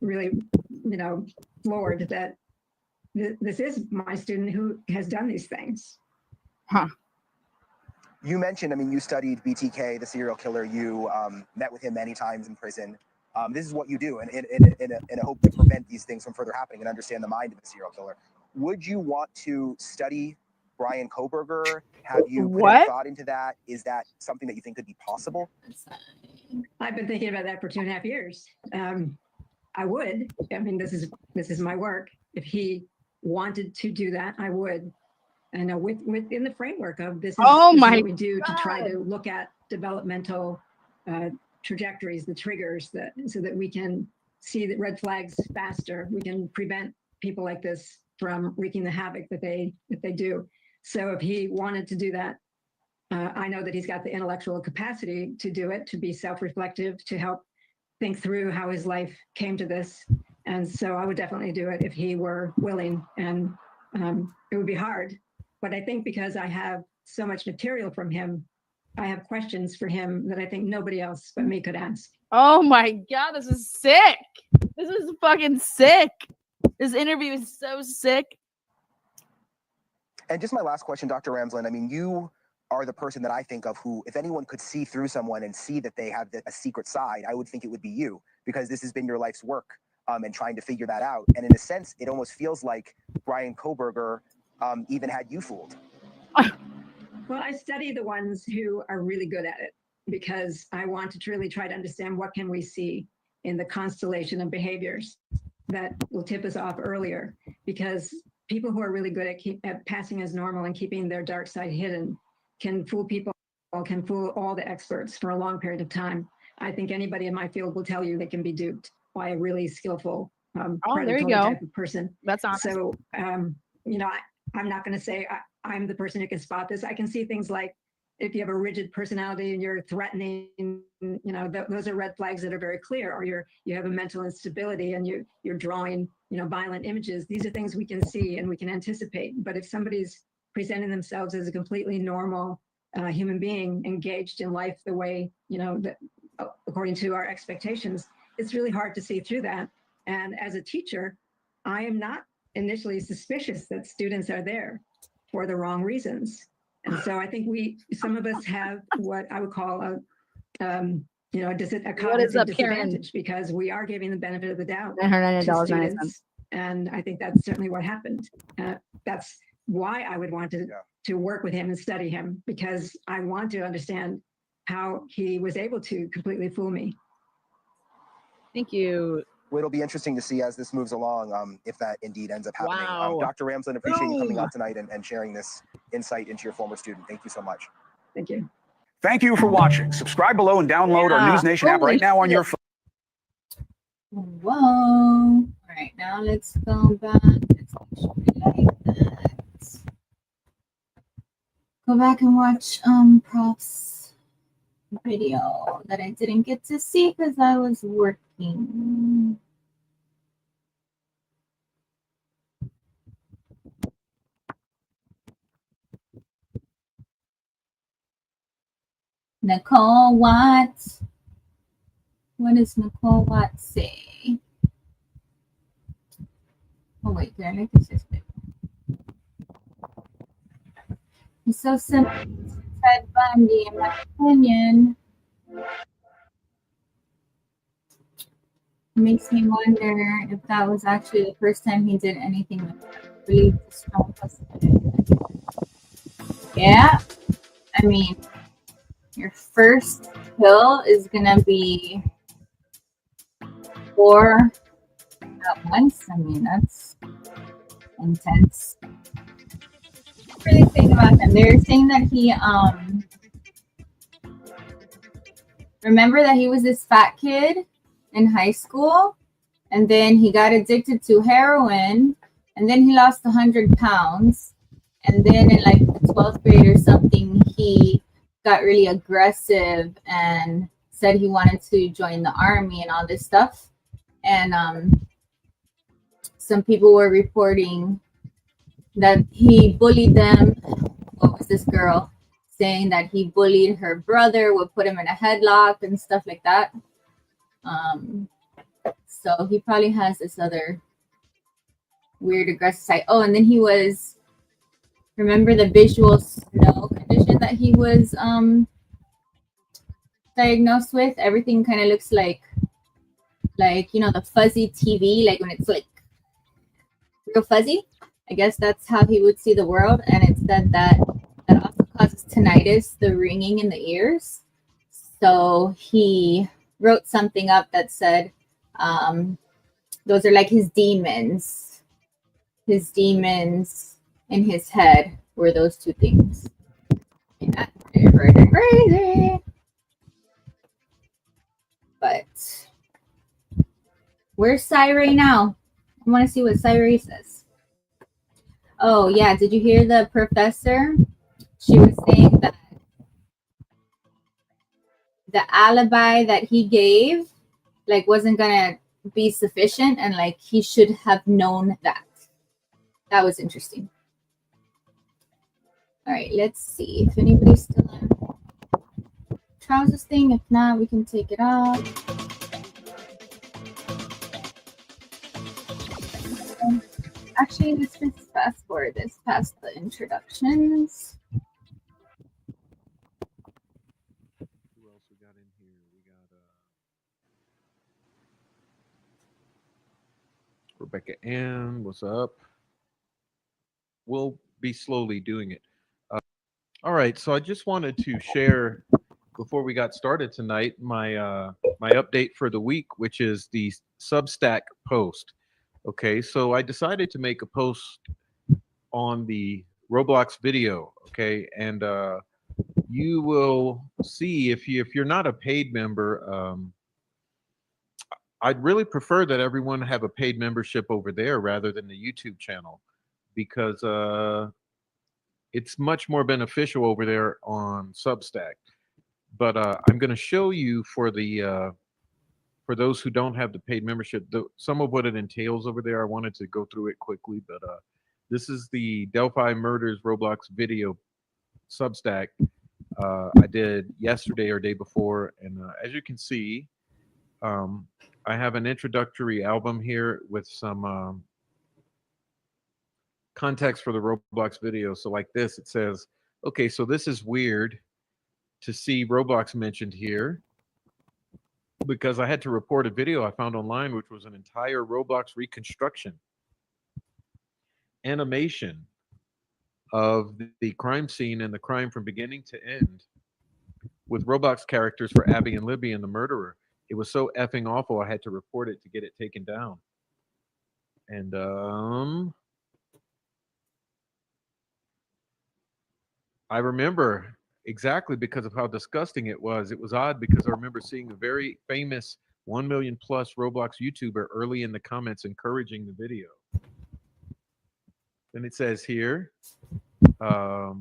really, floored that this is my student who has done these things. Huh. You mentioned, you studied BTK, the serial killer. You met with him many times in prison. This is what you do, and in a hope to prevent these things from further happening and understand the mind of the serial killer. Would you want to study Bryan Kohberger? Have you put any thought into that? Is that something that you think could be possible? I've been thinking about that for 2.5 years. I would. This is my work. If he wanted to do that, I would. And within the framework of this is what we do to try to look at developmental trajectories, the triggers, so that we can see the red flags faster. We can prevent people like this from wreaking the havoc that they do. So if he wanted to do that, I know that he's got the intellectual capacity to do it, to be self-reflective, to help think through how his life came to this. And so I would definitely do it if he were willing. And it would be hard. But I think because I have so much material from him, I have questions for him that I think nobody else but me could ask. Oh my God, this is sick. This is fucking sick. This interview is so sick. And just my last question, Dr. Ramsland, you are the person that I think of who, if anyone could see through someone and see that they have a secret side, I would think it would be you, because this has been your life's work and trying to figure that out. And in a sense, it almost feels like Bryan Kohberger even had you fooled. Well, I study the ones who are really good at it because I want to really try to understand what can we see in the constellation of behaviors that will tip us off earlier. Because people who are really good at passing as normal and keeping their dark side hidden can fool people, can fool all the experts for a long period of time. I think anybody in my field will tell you they can be duped by a really skillful predatory type of person. That's honest. So, I'm not going to say I'm the person who can spot this. I can see things like if you have a rigid personality and you're threatening, those are red flags that are very clear, or you have a mental instability and you're drawing, violent images. These are things we can see and we can anticipate. But if somebody's presenting themselves as a completely normal human being engaged in life the way, according to our expectations, it's really hard to see through that. And as a teacher, I am not initially suspicious that students are there for the wrong reasons. And so I think some of us have what I would call you know, a What is cognitive up, Karen? disadvantage because we are giving the benefit of the doubt to $999.90. students. And I think that's certainly what happened. That's why I would want to work with him and study him, because I want to understand how he was able to completely fool me. Thank you. Well, it'll be interesting to see as this moves along, if that indeed ends up happening. Wow. Dr. Ramsland, appreciate you coming Boom. out tonight and sharing this insight into your former student. Thank you so much. Thank you. Thank you for watching. Subscribe below and download our News Nation app right now on your phone. Whoa. All right, now let's go back. Let's make sure we like that. Go back and watch Prof's video that I didn't get to see because I was working. Nicole Watts. What does Nicole Watts say? Oh wait, did I make this video? He's so simple to Ted Bundy, in my opinion. It makes me wonder if that was actually the first time he did anything with really strong possibility. Yeah, I mean, your first kill is gonna be 4 at once. I mean, that's intense. Really think about him. They're saying that he remember that he was this fat kid in high school, and then he got addicted to heroin, and then he lost 100 pounds, and then in like the 12th grade or something, he got really aggressive and said he wanted to join the army and all this stuff. And some people were reporting that he bullied them. What was this girl saying that he bullied her brother, would put him in a headlock and stuff like that. So he probably has this other weird aggressive side. Oh, and then he was, remember the visual snow condition that he was diagnosed with? Everything kind of looks like, you know, the fuzzy TV, like when it's like real fuzzy. I guess that's how he would see the world. And it said that also causes tinnitus, the ringing in the ears. So he wrote something up that said, those are like his demons. His demons in his head were those two things. Yeah, pretty crazy. But where's Cyree now? I want to see what Cyree says. Oh yeah, did you hear the professor? She was saying that the alibi that he gave like wasn't gonna be sufficient, and like he should have known that. That was interesting. All right, let's see if anybody's still on trousers thing. If not, we can take it off. Actually, let's just fast forward this past the introductions. Who else we got in here? We got Rebecca Ann. What's up? We'll be slowly doing it. All right, so I just wanted to share before we got started tonight my my update for the week, which is the Substack post. Okay, so I decided to make a post on the Roblox video. Okay, and you will see if you're not a paid member, I'd really prefer that everyone have a paid membership over there rather than the YouTube channel, because it's much more beneficial over there on Substack. But I'm going to show you for the for those who don't have the paid membership, some of what it entails over there. I wanted to go through it quickly, but this is the Delphi Murders Roblox video Substack I did yesterday or day before, and as you can see, I have an introductory album here with some context for the Roblox video. So like this, it says, okay, so this is weird to see Roblox mentioned here. because I had to report a video I found online, which was an entire Roblox reconstruction animation of the crime scene and the crime from beginning to end with Roblox characters for Abby and Libby and the murderer. It was so effing awful, I had to report it to get it taken down. And I remember exactly because of how disgusting it was. It was odd because I remember seeing a very famous 1 million plus Roblox YouTuber early in the comments encouraging the video. Then it says here, I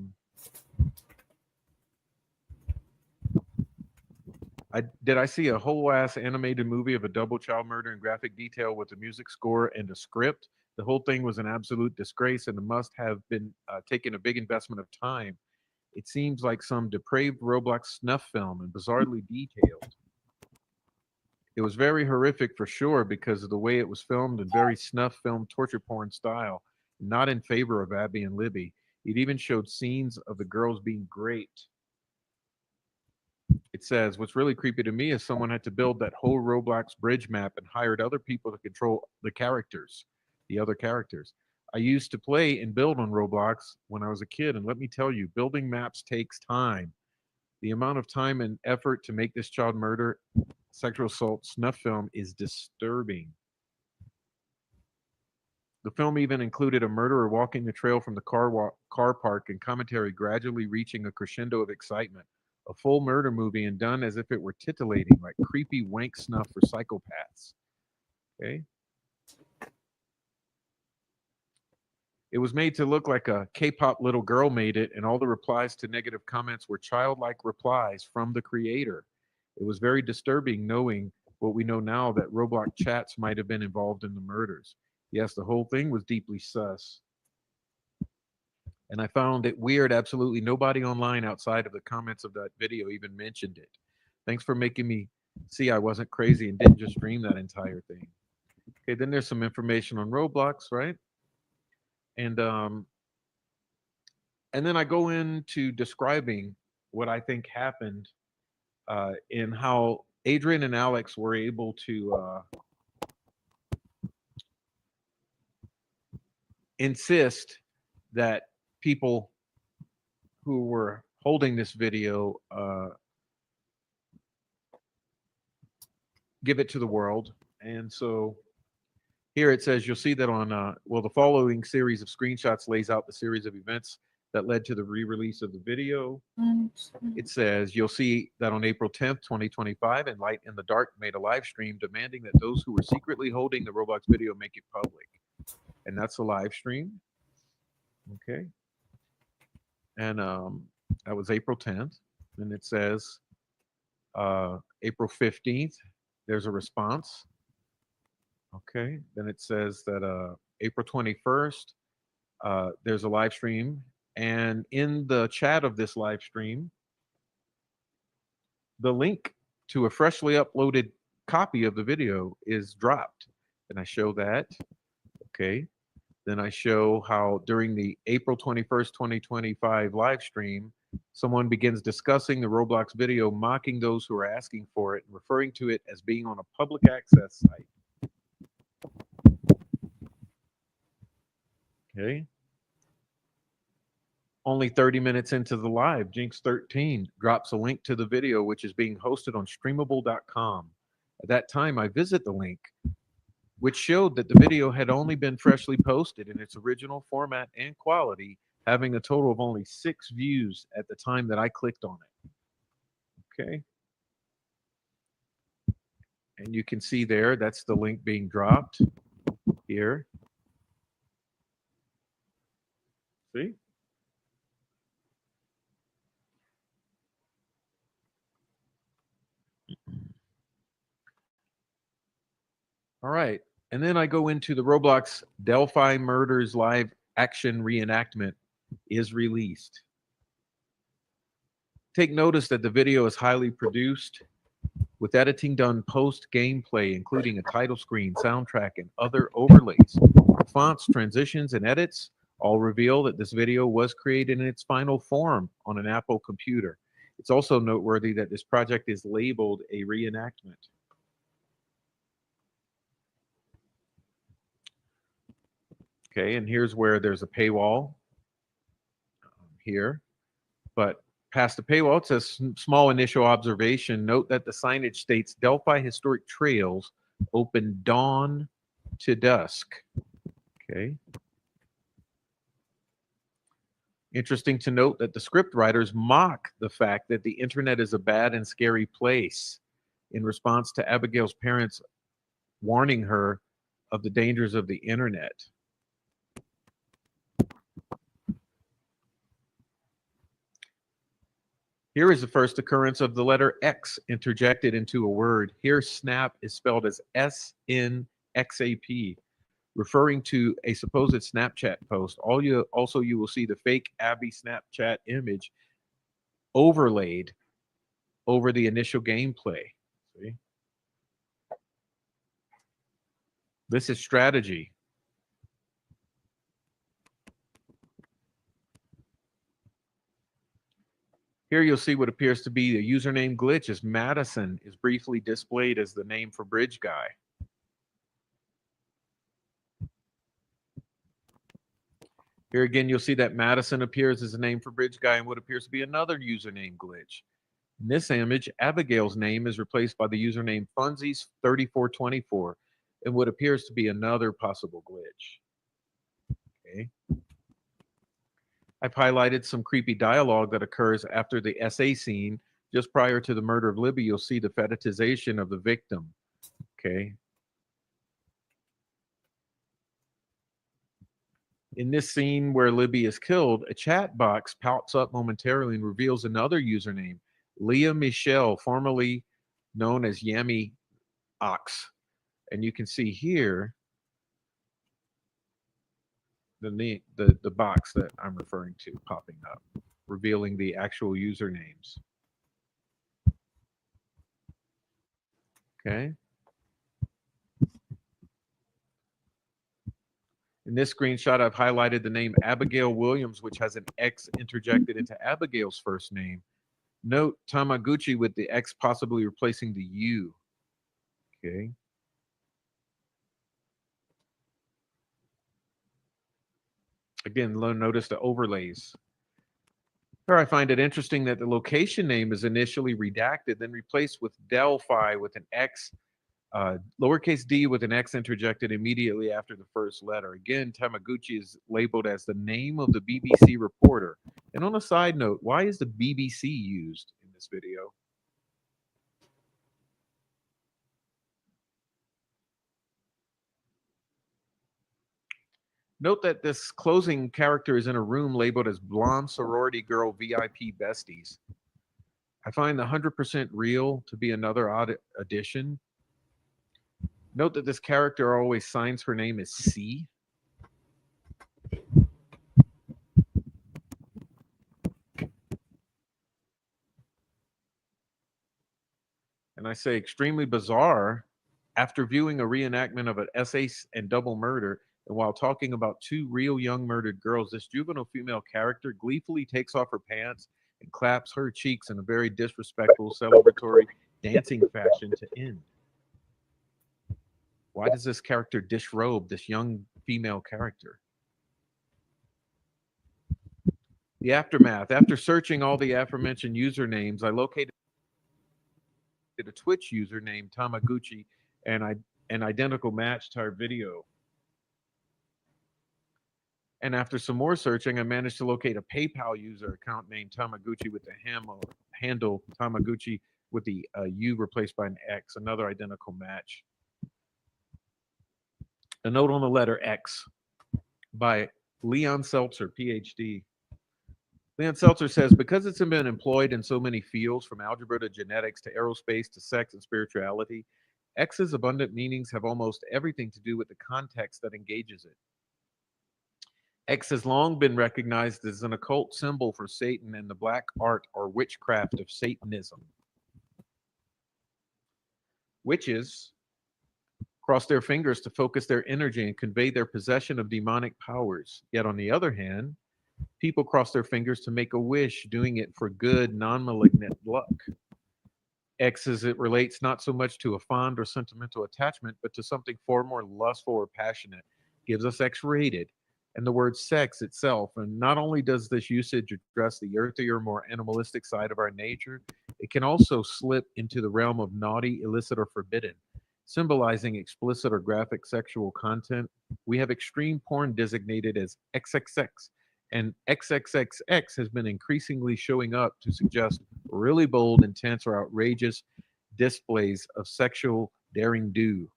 see a whole ass animated movie of a double child murder in graphic detail with a music score and a script. The whole thing was an absolute disgrace and must have been taking a big investment of time. It seems like some depraved Roblox snuff film and bizarrely detailed. It was very horrific for sure because of the way it was filmed and very snuff film torture porn style, not in favor of Abby and Libby. It even showed scenes of the girls being raped. It says, what's really creepy to me is someone had to build that whole Roblox bridge map and hired other people to control the characters, the other characters. I used to play and build on Roblox when I was a kid, and let me tell you, building maps takes time. The amount of time and effort to make this child murder, sexual assault snuff film is disturbing. The film even included a murderer walking the trail from the car park and commentary gradually reaching a crescendo of excitement. A full murder movie and done as if it were titillating, like creepy wank snuff for psychopaths. Okay. It was made to look like a K-pop little girl made it, and all the replies to negative comments were childlike replies from the creator. It was very disturbing knowing what we know now, that Roblox chats might have been involved in the murders. Yes, the whole thing was deeply sus. And I found it weird. Absolutely nobody online outside of the comments of that video even mentioned it. Thanks for making me see I wasn't crazy and didn't just dream that entire thing. Okay, then there's some information on Roblox, right? And then I go into describing what I think happened in how Adrian and Alex were able to insist that people who were holding this video give it to the world. And so here it says, you'll see that on, well, the following series of screenshots lays out the series of events that led to the re-release of the video. It says, you'll see that on April 10th, 2025, Light in the Dark made a live stream demanding that those who were secretly holding the Roblox video make it public. And that's a live stream. Okay. And that was April 10th. And it says April 15th, there's a response. Okay. Then it says that April 21st, there's a live stream. And in the chat of this live stream, the link to a freshly uploaded copy of the video is dropped. And I show that. Okay. Then I show how during the April 21st, 2025 live stream, someone begins discussing the Roblox video, mocking those who are asking for it and referring to it as being on a public access site. Okay. Only 30 minutes into the live, Jinx13 drops a link to the video, which is being hosted on streamable.com. At that time, I visit the link, which showed that the video had only been freshly posted in its original format and quality, having a total of only 6 views at the time that I clicked on it. Okay. And you can see there, that's the link being dropped here. See? All right. And then I go into the Roblox Delphi Murders live action reenactment is released. Take notice that the video is highly produced with editing done post gameplay, including a title screen, soundtrack, and other overlays. Fonts, transitions, and edits all reveal that this video was created in its final form on an Apple computer. It's also noteworthy that this project is labeled a reenactment. Okay, and here's where there's a paywall here. But past the paywall, it says small initial observation. Note that the signage states Delphi Historic Trails open dawn to dusk. Okay. Interesting to note that the script writers mock the fact that the internet is a bad and scary place in response to Abigail's parents warning her of the dangers of the internet. Here is the first occurrence of the letter X interjected into a word. Here, snap is spelled as SNXAP, referring to a supposed Snapchat post. You will see the fake Abby Snapchat image overlaid over the initial gameplay. See? This is strategy. Here you'll see what appears to be a username glitch as Madison is briefly displayed as the name for Bridge Guy. Here again, you'll see that Madison appears as a name for Bridge Guy and what appears to be another username glitch. In this image, Abigail's name is replaced by the username Funsies3424 and what appears to be another possible glitch. Okay. I've highlighted some creepy dialogue that occurs after the SA scene. Just prior to the murder of Libby, you'll see the fetishization of the victim. Okay. In this scene where Libby is killed, a chat box pops up momentarily and reveals another username, Leah Michelle, formerly known as Yami Ox. And you can see here the box that I'm referring to popping up, revealing the actual usernames. Okay. In this screenshot, I've highlighted the name Abigail Williams, which has an X interjected into Abigail's first name. Note Tamaguchi with the X possibly replacing the U. Okay. Again, notice the overlays. Here I find it interesting that the location name is initially redacted, then replaced with Delphi with an X, lowercase d with an X interjected immediately after the first letter. Again, Tamaguchi is labeled as the name of the BBC reporter. And on a side note, why is the BBC used in this video? Note that this closing character is in a room labeled as Blonde Sorority Girl VIP Besties. I find the 100% real to be another odd addition. Note that this character always signs her name as C. And I say extremely bizarre after viewing a reenactment of an SA and double murder. And while talking about two real young murdered girls, this juvenile female character gleefully takes off her pants and claps her cheeks in a very disrespectful, celebratory dancing fashion to end. Why does this character disrobe this young female character? The aftermath. After searching all the aforementioned usernames, I located a Twitch user named Tamaguchi and an identical match to our video. And after some more searching, I managed to locate a PayPal user account named Tamaguchi with the handle Tamaguchi with the U replaced by an X, another identical match. A note on the letter X by Leon Seltzer, PhD. Leon Seltzer says, because it's been employed in so many fields, from algebra to genetics to aerospace to sex and spirituality, X's abundant meanings have almost everything to do with the context that engages it. X has long been recognized as an occult symbol for Satan and the black art or witchcraft of Satanism. Witches cross their fingers to focus their energy and convey their possession of demonic powers. Yet on the other hand, people cross their fingers to make a wish, doing it for good, non-malignant luck. X as it relates not so much to a fond or sentimental attachment, but to something far more lustful or passionate, gives us X-rated. and the word sex itself. And not only does this usage address the earthier, more animalistic side of our nature, it can also slip into the realm of naughty, illicit, or forbidden, symbolizing explicit or graphic sexual content. We have extreme porn designated as XXX, and XXXX has been increasingly showing up to suggest really bold, intense, or outrageous displays of sexual daring do.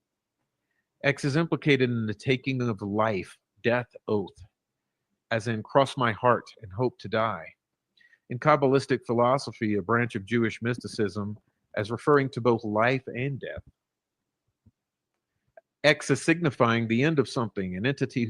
X is implicated in the taking of life, death oath, as in cross my heart and hope to die. In Kabbalistic philosophy, a branch of Jewish mysticism, as referring to both life and death. X is signifying the end of something, an entity